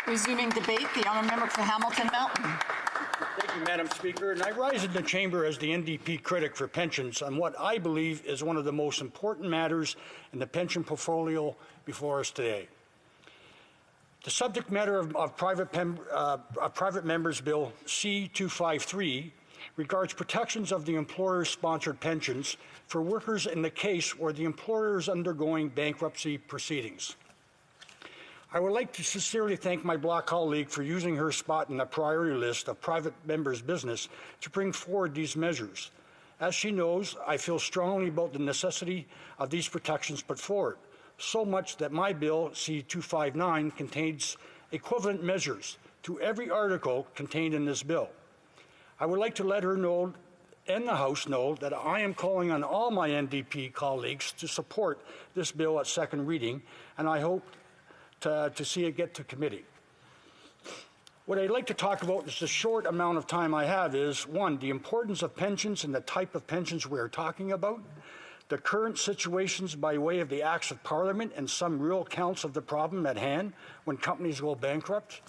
Resuming debate, the honourable member for Hamilton Mountain. Thank you, Madam Speaker. And I rise in the chamber as the NDP critic for pensions on what I believe is one of the most important matters in the pension portfolio before us today. The subject matter of Private Members Bill C-253 regards protections of the employer-sponsored pensions for workers in the case where the employer is undergoing bankruptcy proceedings. I would like to sincerely thank my Bloc colleague for using her spot in the priority list of private members' business to bring forward these measures. As she knows, I feel strongly about the necessity of these protections put forward, so much that my bill, C-259, contains equivalent measures to every article contained in this bill. I would like to let her know and the House know that I am calling on all my NDP colleagues to support this bill at second reading, and I hope to see it get to committee. What I'd like to talk about is the short amount of time I have is, one, the importance of pensions and the type of pensions we are talking about, the current situations by way of the acts of Parliament and some real counts of the problem at hand when companies go bankrupt,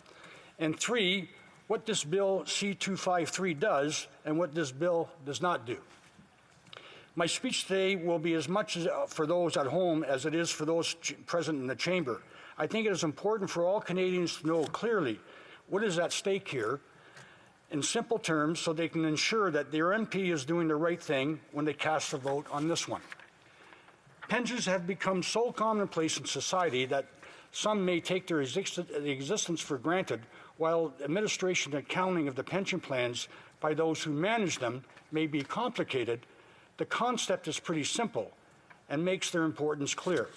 and three, what this bill C-253 does and what this bill does not do. My speech today will be as much for those at home as it is for those present in the chamber. I think it is important for all Canadians to know clearly what is at stake here in simple terms so they can ensure that their MP is doing the right thing when they cast a vote on this one. Pensions have become so commonplace in society that some may take their existence for granted, while administration and accounting of the pension plans by those who manage them may be complicated. The concept is pretty simple and makes their importance clear.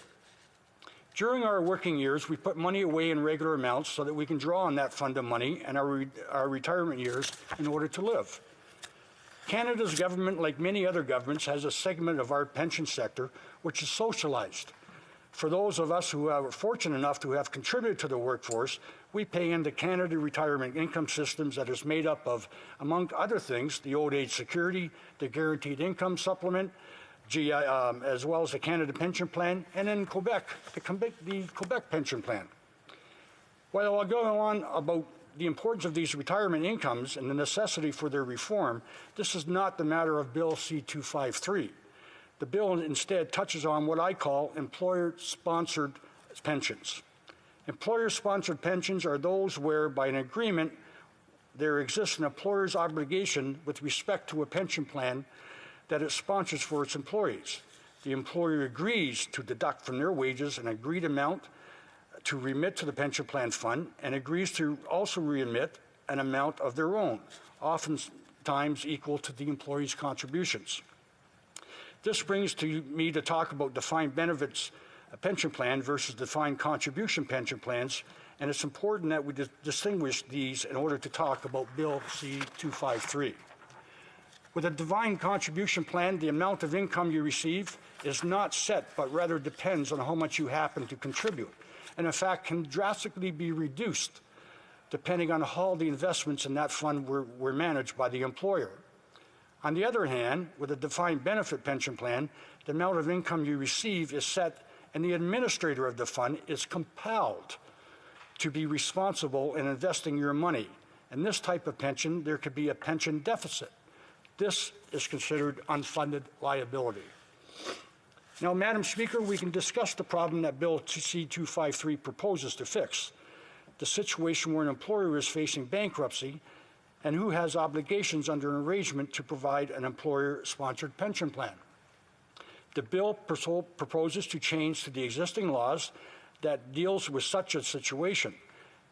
During our working years, we put money away in regular amounts so that we can draw on that fund of money in our retirement years in order to live. Canada's government, like many other governments, has a segment of our pension sector which is socialized. For those of us who are fortunate enough to have contributed to the workforce, we pay into Canada Retirement Income Systems that is made up of, among other things, the Old Age Security, the Guaranteed Income Supplement, as well as the Canada Pension Plan, and in Quebec, the Quebec Pension Plan. While I'll go on about the importance of these retirement incomes and the necessity for their reform, this is not the matter of Bill C-253. The bill instead touches on what I call employer-sponsored pensions. Employer-sponsored pensions are those where, by an agreement, there exists an employer's obligation with respect to a pension plan that it sponsors for its employees. The employer agrees to deduct from their wages an agreed amount to remit to the pension plan fund and agrees to also remit an amount of their own, oftentimes equal to the employee's contributions. This brings me to talk about defined benefits pension plan versus defined contribution pension plans, and it's important that we distinguish these in order to talk about Bill C-253. With a defined contribution plan, the amount of income you receive is not set, but rather depends on how much you happen to contribute, and in fact can drastically be reduced depending on how the investments in that fund were managed by the employer. On the other hand, with a defined benefit pension plan, the amount of income you receive is set, and the administrator of the fund is compelled to be responsible in investing your money. In this type of pension, there could be a pension deficit. This is considered unfunded liability. Now, Madam Speaker, we can discuss the problem that Bill C-253 proposes to fix, the situation where an employer is facing bankruptcy and who has obligations under an arrangement to provide an employer-sponsored pension plan. The bill proposes to change to the existing laws that deals with such a situation.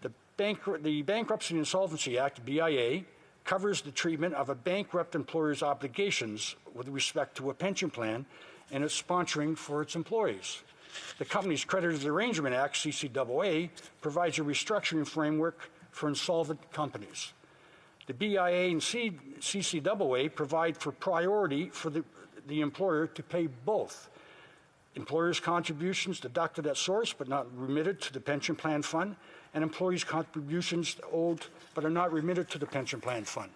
The Bankruptcy and Insolvency Act, BIA, covers the treatment of a bankrupt employer's obligations with respect to a pension plan and its sponsoring for its employees. The Companies Creditors Arrangement Act, CCAA, provides a restructuring framework for insolvent companies. The BIA and CCAA provide for priority for the employer to pay both employers' contributions deducted at source but not remitted to the pension plan fund, and employees' contributions owed but are not remitted to the pension plan fund.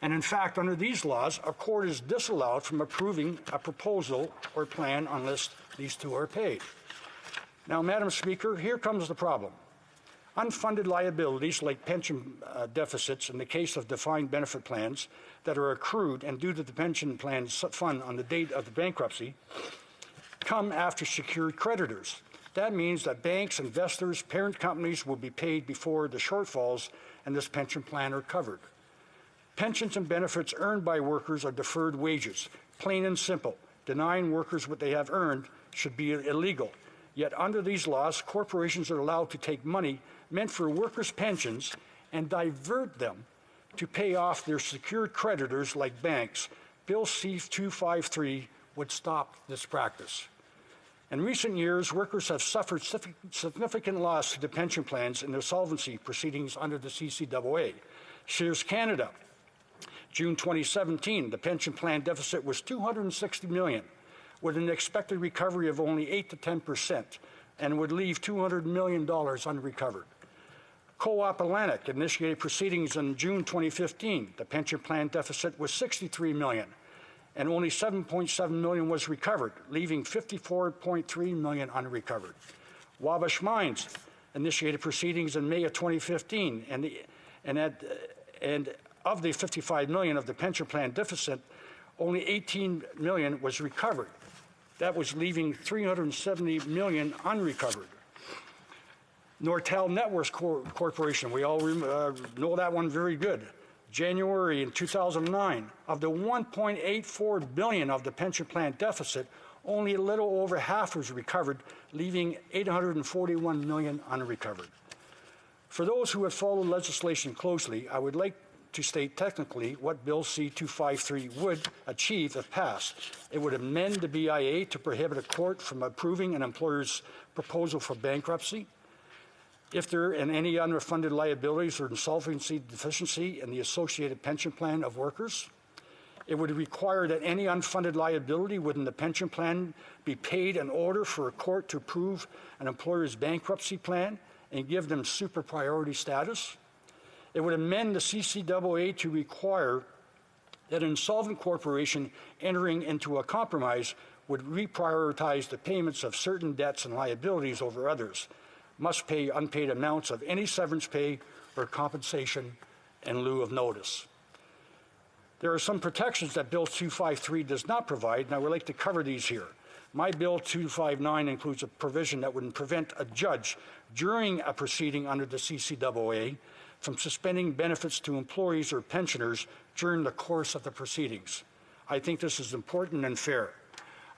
And in fact, under these laws, a court is disallowed from approving a proposal or plan unless these two are paid. Now, Madam Speaker, here comes the problem. Unfunded liabilities like pension deficits in the case of defined benefit plans that are accrued and due to the pension plan fund on the date of the bankruptcy come after secured creditors. That means that banks, investors, parent companies will be paid before the shortfalls in this pension plan are covered. Pensions and benefits earned by workers are deferred wages, plain and simple. Denying workers what they have earned should be illegal. Yet under these laws, corporations are allowed to take money meant for workers' pensions and divert them to pay off their secured creditors like banks. Bill C-253 would stop this practice. In recent years, workers have suffered significant loss to the pension plans in their solvency proceedings under the CCAA. Sears Canada, June 2017, the pension plan deficit was $260 million, with an expected recovery of only 8 to 10%, and would leave $200 million unrecovered. Co-op Atlantic initiated proceedings in June 2015. The pension plan deficit was $63 million, and only $7.7 million was recovered, leaving $54.3 million unrecovered. Wabash Mines initiated proceedings in May of 2015, and of the $55 million of the pension plan deficit, only $18 million was recovered. That was leaving $370 million unrecovered. Nortel Networks Corporation, we all know that one very good. January in 2009, of the $1.84 billion of the pension plan deficit, only a little over half was recovered, leaving $841 million unrecovered. For those who have followed legislation closely, I would like to state technically what Bill C-253 would achieve if passed. It would amend the BIA to prohibit a court from approving an employer's proposal for bankruptcy if there are any unfunded liabilities or insolvency deficiency in the associated pension plan of workers. It would require that any unfunded liability within the pension plan be paid in order for a court to approve an employer's bankruptcy plan and give them super priority status. It would amend the CCAA to require that an insolvent corporation entering into a compromise would reprioritize the payments of certain debts and liabilities over others, must pay unpaid amounts of any severance pay or compensation in lieu of notice. There are some protections that Bill 253 does not provide, and I would like to cover these here. My Bill 259 includes a provision that would prevent a judge during a proceeding under the CCAA from suspending benefits to employees or pensioners during the course of the proceedings. I think this is important and fair.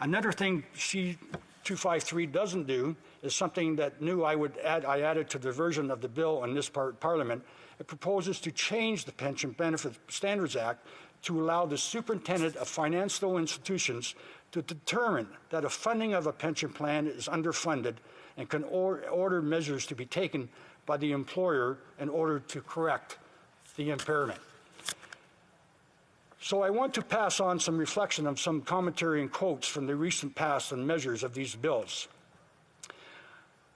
Another thing C-253 doesn't do is something that I added to the version of the bill in this Parliament. It proposes to change the Pension Benefit Standards Act to allow the superintendent of financial institutions to determine that a funding of a pension plan is underfunded and can order measures to be taken by the employer in order to correct the impairment. So I want to pass on some reflection of some commentary and quotes from the recent past and measures of these bills.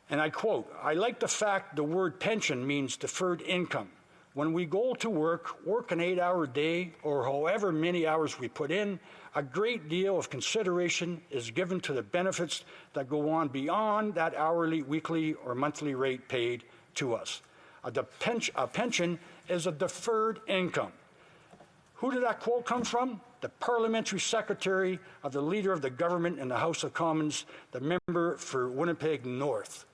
And I quote, "I like the fact the word pension means deferred income. When we go to work an 8-hour day, or however many hours we put in, a great deal of consideration is given to the benefits that go on beyond that hourly, weekly, or monthly rate paid to us. A pension is a deferred income." Who did that quote come from? The parliamentary secretary of the leader of the government in the House of Commons, the member for Winnipeg North.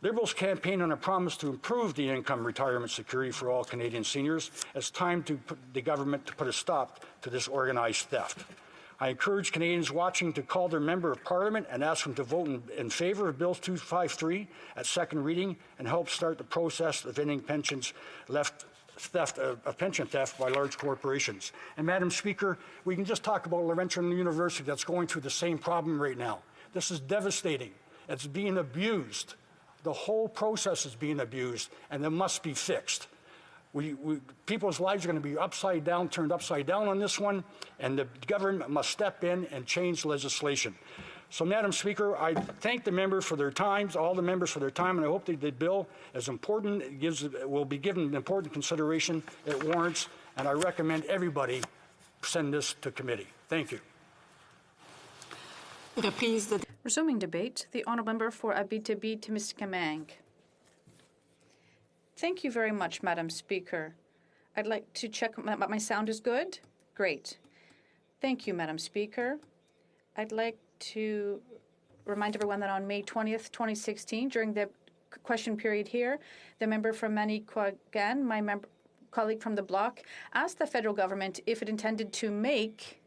Liberals campaign on a promise to improve the income retirement security for all Canadian seniors. It's time to the government to put a stop to this organized theft. I encourage Canadians watching to call their member of parliament and ask them to vote in favor of Bill 253 at second reading and help start the process of ending pension theft by large corporations. And Madam Speaker, we can just talk about Laurentian University that's going through the same problem right now. This is devastating. It's being abused. The whole process is being abused, and it must be fixed. People's lives are going to be turned upside down on this one, and the government must step in and change legislation. So, Madam Speaker, I thank the members for their time, all the members for their time, and I hope that the bill is important. Will be given important consideration it warrants, and I recommend everybody send this to committee. Thank you. Resuming debate, the honourable member for Abitibi-Témiscamingue. Thank you very much, Madam Speaker. I'd like to check that my sound is good. Great. Thank you, Madam Speaker. I'd like to remind everyone that on May 20th, 2016, during the question period here, the member from Manicouagan, my colleague from the bloc, asked the federal government if it intended to make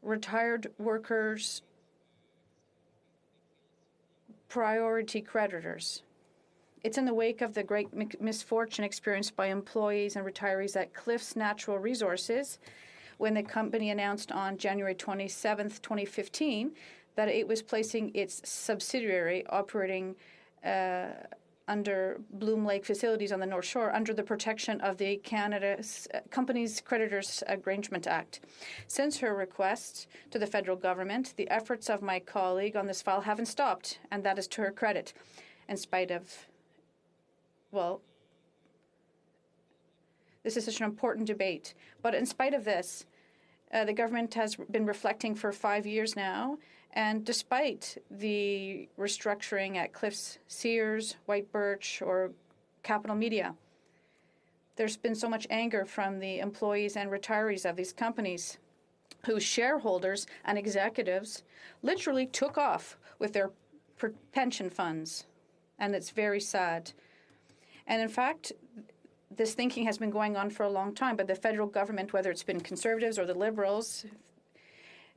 retired workers priority creditors. It's in the wake of the great misfortune experienced by employees and retirees at Cliffs Natural Resources when the company announced on January 27th, 2015, that it was placing its subsidiary operating under Bloom Lake facilities on the North Shore under the protection of the Canada's Companies Creditors Arrangement Act. Since her request to the federal government, the efforts of my colleague on this file haven't stopped, and that is to her credit, in spite of, well, this is such an important debate. But in spite of this, the government has been reflecting for 5 years now, and despite the restructuring at Cliffs, Sears, White Birch, or Capital Media, there's been so much anger from the employees and retirees of these companies whose shareholders and executives literally took off with their pension funds. And it's very sad. And in fact, this thinking has been going on for a long time, but the federal government, whether it's been Conservatives or the Liberals,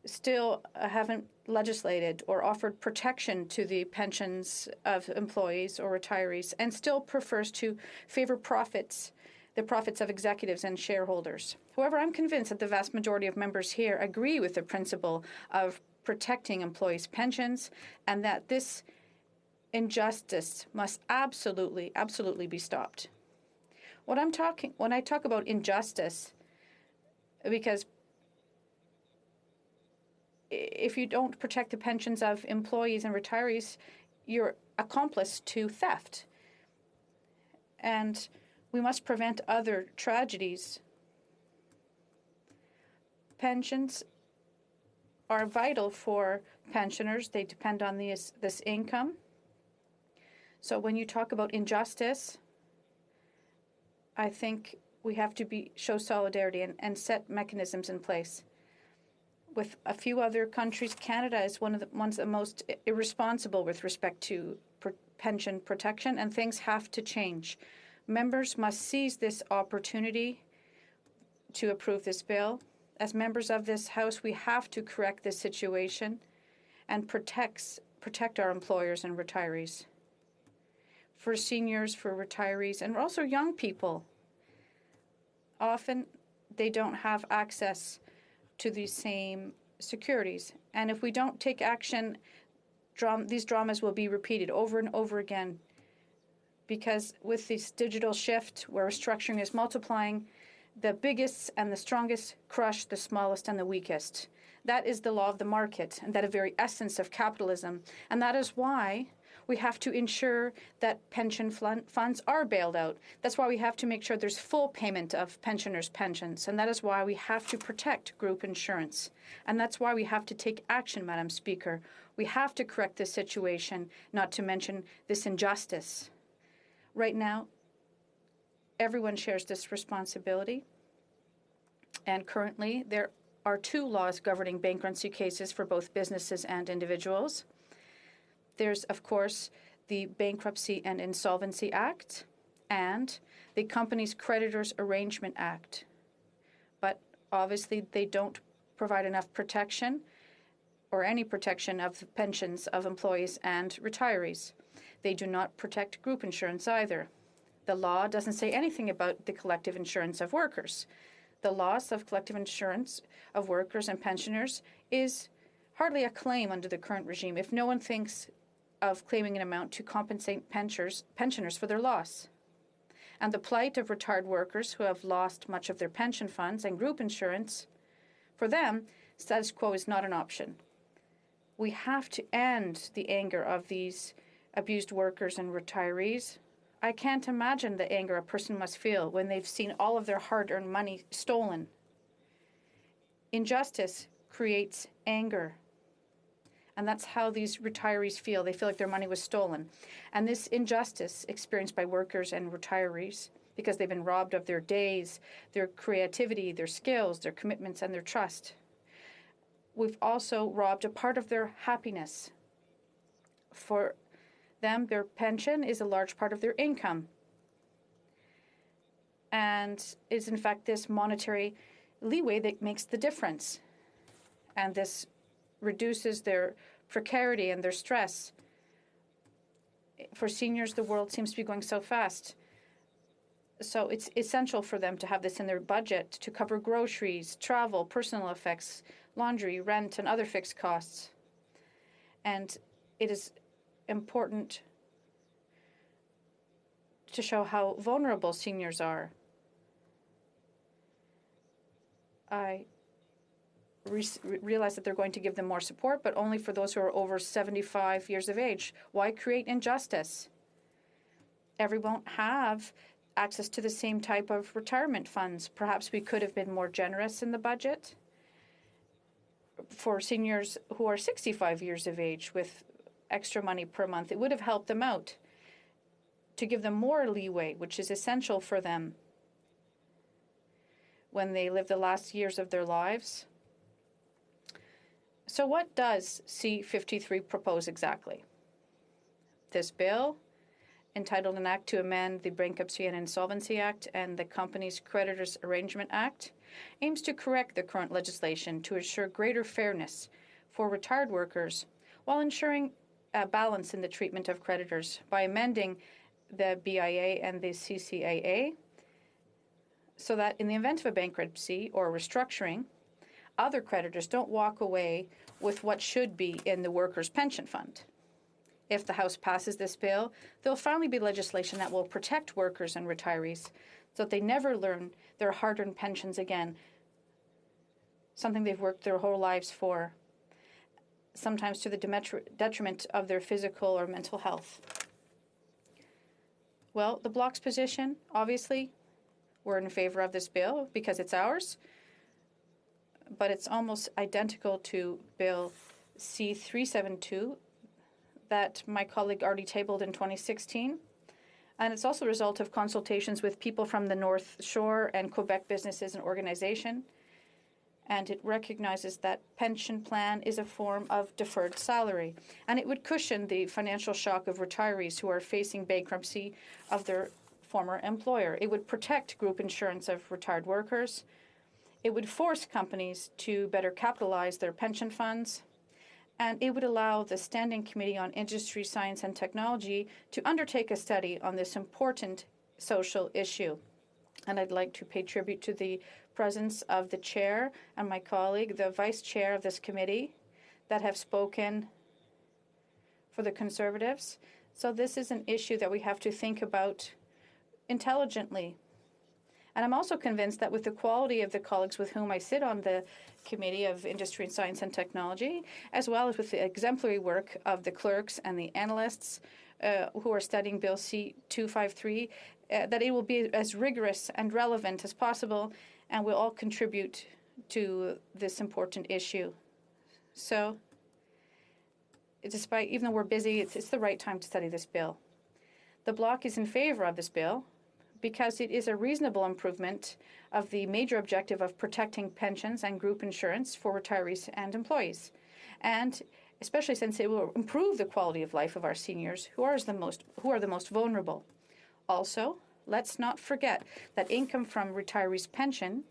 still haven't legislated or offered protection to the pensions of employees or retirees, and still prefers to favor the profits of executives and shareholders. However, I'm convinced that the vast majority of members here agree with the principle of protecting employees' pensions, and that this injustice must absolutely be stopped. When I talk about injustice, because if you don't protect the pensions of employees and retirees, you're accomplice to theft. And we must prevent other tragedies. Pensions are vital for pensioners. They depend on this income. So when you talk about injustice, I think we have to show solidarity and set mechanisms in place. With a few other countries, Canada is one of the ones that most irresponsible with respect to pension protection, and things have to change. Members must seize this opportunity to approve this bill. As members of this House, we have to correct this situation and protect our employers and retirees. For seniors, for retirees, and also young people, often they don't have access to these same securities. And if we don't take action, these dramas will be repeated over and over again. Because with this digital shift where restructuring is multiplying, the biggest and the strongest crush the smallest and the weakest. That is the law of the market, and that is the very essence of capitalism. And that is why we have to ensure that pension funds are bailed out. That's why we have to make sure there's full payment of pensioners' pensions. And that is why we have to protect group insurance. And that's why we have to take action, Madam Speaker. We have to correct this situation, not to mention this injustice. Right now, everyone shares this responsibility. And currently, there are 2 laws governing bankruptcy cases for both businesses and individuals. There's, of course, the Bankruptcy and Insolvency Act and the Companies Creditors Arrangement Act. But obviously, they don't provide enough protection or any protection of the pensions of employees and retirees. They do not protect group insurance either. The law doesn't say anything about the collective insurance of workers. The loss of collective insurance of workers and pensioners is hardly a claim under the current regime. If no one thinks of claiming an amount to compensate pensioners for their loss. And the plight of retired workers who have lost much of their pension funds and group insurance, for them, status quo is not an option. We have to end the anger of these abused workers and retirees. I can't imagine the anger a person must feel when they've seen all of their hard-earned money stolen. Injustice creates anger. And that's how these retirees feel. They feel like their money was stolen. And this injustice experienced by workers and retirees, because they've been robbed of their days, their creativity, their skills, their commitments, and their trust. We've also robbed a part of their happiness. For them, their pension is a large part of their income. And is in fact this monetary leeway that makes the difference. And this reduces their precarity and their stress. For seniors, the world seems to be going so fast. So it's essential for them to have this in their budget to cover groceries, travel, personal effects, laundry, rent, and other fixed costs. And it is important to show how vulnerable seniors are. I realize that they're going to give them more support, but only for those who are over 75 years of age. Why create injustice? Everyone won't have access to the same type of retirement funds. Perhaps we could have been more generous in the budget for seniors who are 65 years of age with extra money per month. It would have helped them out to give them more leeway, which is essential for them when they live the last years of their lives. So what does C-53 propose exactly? This bill, entitled an Act to amend the Bankruptcy and Insolvency Act and the Companies Creditors Arrangement Act, aims to correct the current legislation to ensure greater fairness for retired workers while ensuring a balance in the treatment of creditors by amending the BIA and the CCAA so that in the event of a bankruptcy or restructuring, other creditors don't walk away with what should be in the workers' pension fund. If the House passes this bill, there'll finally be legislation that will protect workers and retirees so that they never learn their hard-earned pensions again, something they've worked their whole lives for, sometimes to the detriment of their physical or mental health. Well, the Bloc's position, obviously, we're in favor of this bill because it's ours, but it's almost identical to Bill C-372 that my colleague already tabled in 2016. And it's also a result of consultations with people from the North Shore and Quebec businesses and organization. And it recognizes that pension plan is a form of deferred salary. And it would cushion the financial shock of retirees who are facing bankruptcy of their former employer. It would protect group insurance of retired workers. It would force companies to better capitalize their pension funds. And it would allow the Standing Committee on Industry, Science and Technology to undertake a study on this important social issue. And I'd like to pay tribute to the presence of the chair and my colleague, the vice chair of this committee, that have spoken for the Conservatives. So this is an issue that we have to think about intelligently. And I'm also convinced that with the quality of the colleagues with whom I sit on the Committee of Industry and Science and Technology, as well as with the exemplary work of the clerks and the analysts who are studying Bill C-253, that it will be as rigorous and relevant as possible and will all contribute to this important issue. So, despite, even though we're busy, it's the right time to study this bill. The Bloc is in favor of this bill because it is a reasonable improvement of the major objective of protecting pensions and group insurance for retirees and employees, and especially since it will improve the quality of life of our seniors who are the most vulnerable. Also, let's not forget that income from retirees' pension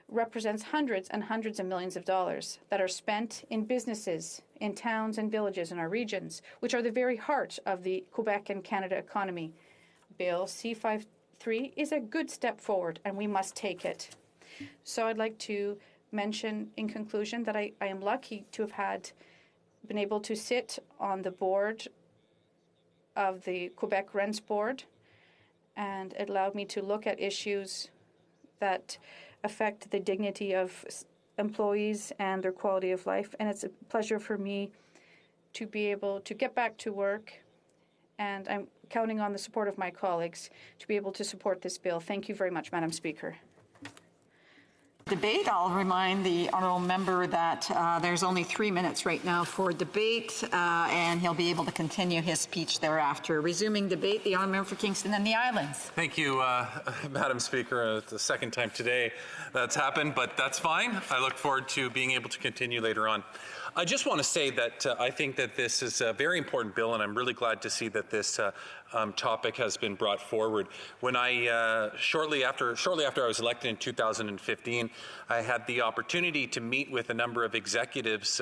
represents hundreds and hundreds of millions of dollars that are spent in businesses, in towns and villages in our regions, which are the very heart of the Quebec and Canada economy. Bill C-53 is a good step forward, and we must take it. So I'd like to mention in conclusion that I am lucky to have been able to sit on the board of the Quebec Rents Board, and it allowed me to look at issues that affect the dignity of employees and their quality of life. And it's a pleasure for me to be able to get back to work, and I'm counting on the support of my colleagues to be able to support this bill. Thank you very much, Madam Speaker. Debate. I'll remind the honourable member that there's only 3 minutes right now for debate, and he'll be able to continue his speech thereafter. Resuming debate, the honourable member for Kingston and the Islands. Thank you, Madam Speaker. It's the second time today that's happened, but that's fine. I look forward to being able to continue later on. I just want to say that I think that this is a very important bill, and I'm really glad to see that this topic has been brought forward. When I shortly after I was elected in 2015, I had the opportunity to meet with a number of executives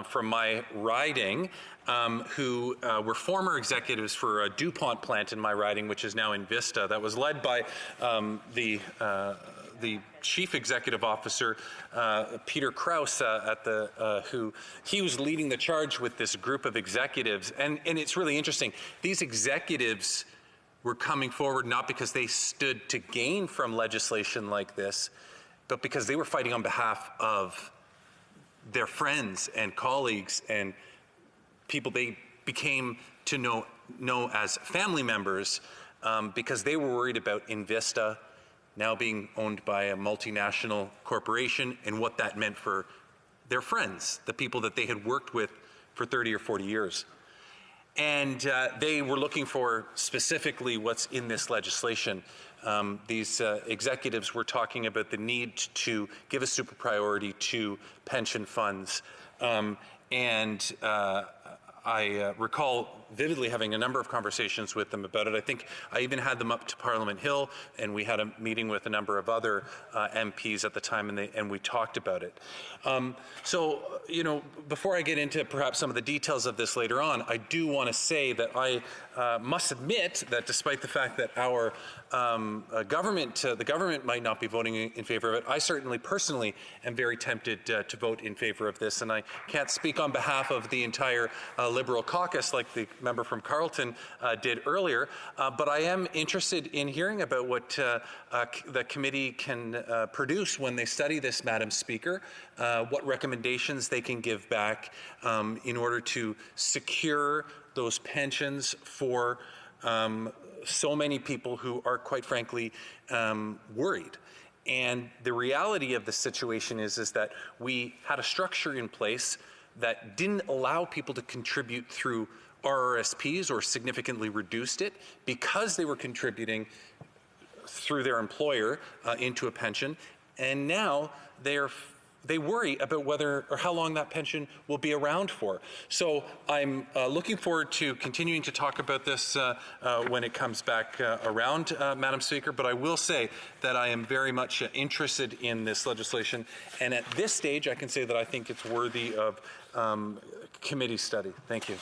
from my riding who were former executives for a DuPont plant in my riding, which is now in Vista, that was led by the chief executive officer, Peter Krause, who he was leading the charge with this group of executives. And it's really interesting. These executives were coming forward not because they stood to gain from legislation like this, but because they were fighting on behalf of their friends and colleagues and people they became to know as family members, because they were worried about Invista now being owned by a multinational corporation and what that meant for their friends, the people that they had worked with for 30 or 40 years. And they were looking for specifically what's in this legislation. These executives were talking about the need to give a super priority to pension funds. I recall vividly having a number of conversations with them about it. I think I even had them up to Parliament Hill, and we had a meeting with a number of other MPs at the time, and we talked about it. So, you know, before I get into perhaps some of the details of this later on, I do want to say that I must admit that despite the fact that our the government might not be voting in favor of it, I certainly personally am very tempted to vote in favor of this, and I can't speak on behalf of the entire Liberal caucus like the member from Carleton did earlier, but I am interested in hearing about what the committee can produce when they study this, Madam Speaker, what recommendations they can give back in order to secure those pensions for so many people who are, quite frankly, worried. And the reality of the situation is that we had a structure in place that didn't allow people to contribute through RRSPs or significantly reduced it because they were contributing through their employer into a pension. And now they worry about whether or how long that pension will be around for. So I'm looking forward to continuing to talk about this when it comes back around, Madam Speaker, but I will say that I am very much interested in this legislation, and at this stage I can say that I think it's worthy of committee study. Thank you.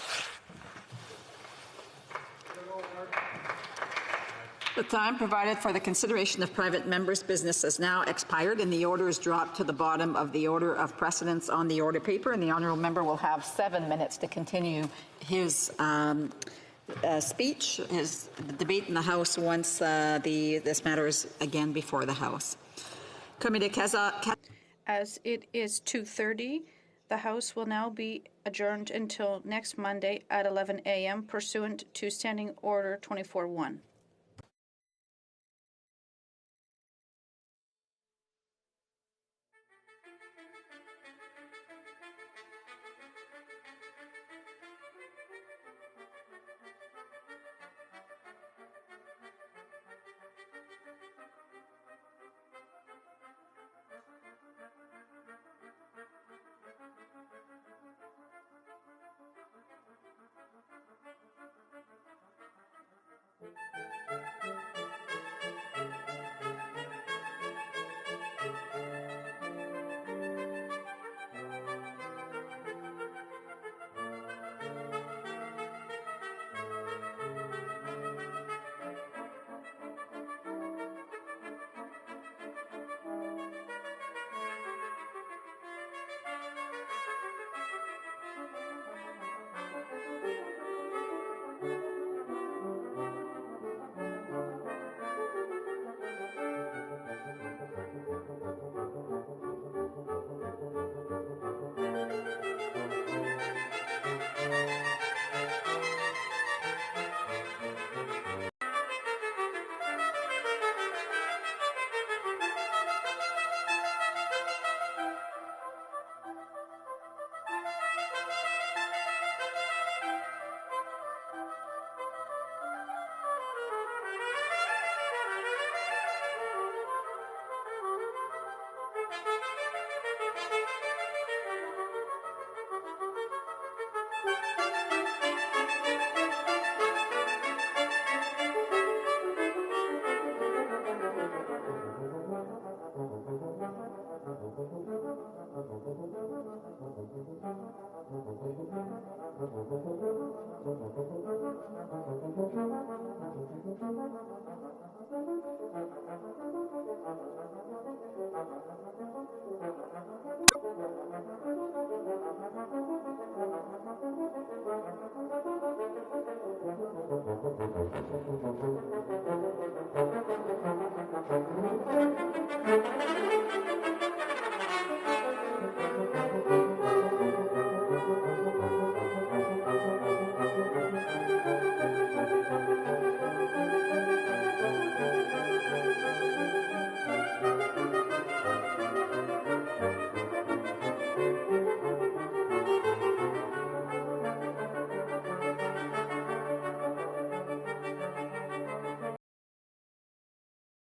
The time provided for the consideration of private members' business has now expired, and the order is dropped to the bottom of the order of precedence on the order paper, and the honourable member will have 7 minutes to continue his speech, his debate in the House once this matter is again before the House. As it is 2:30, the House will now be adjourned until next Monday at 11 a.m. pursuant to Standing Order 24-1.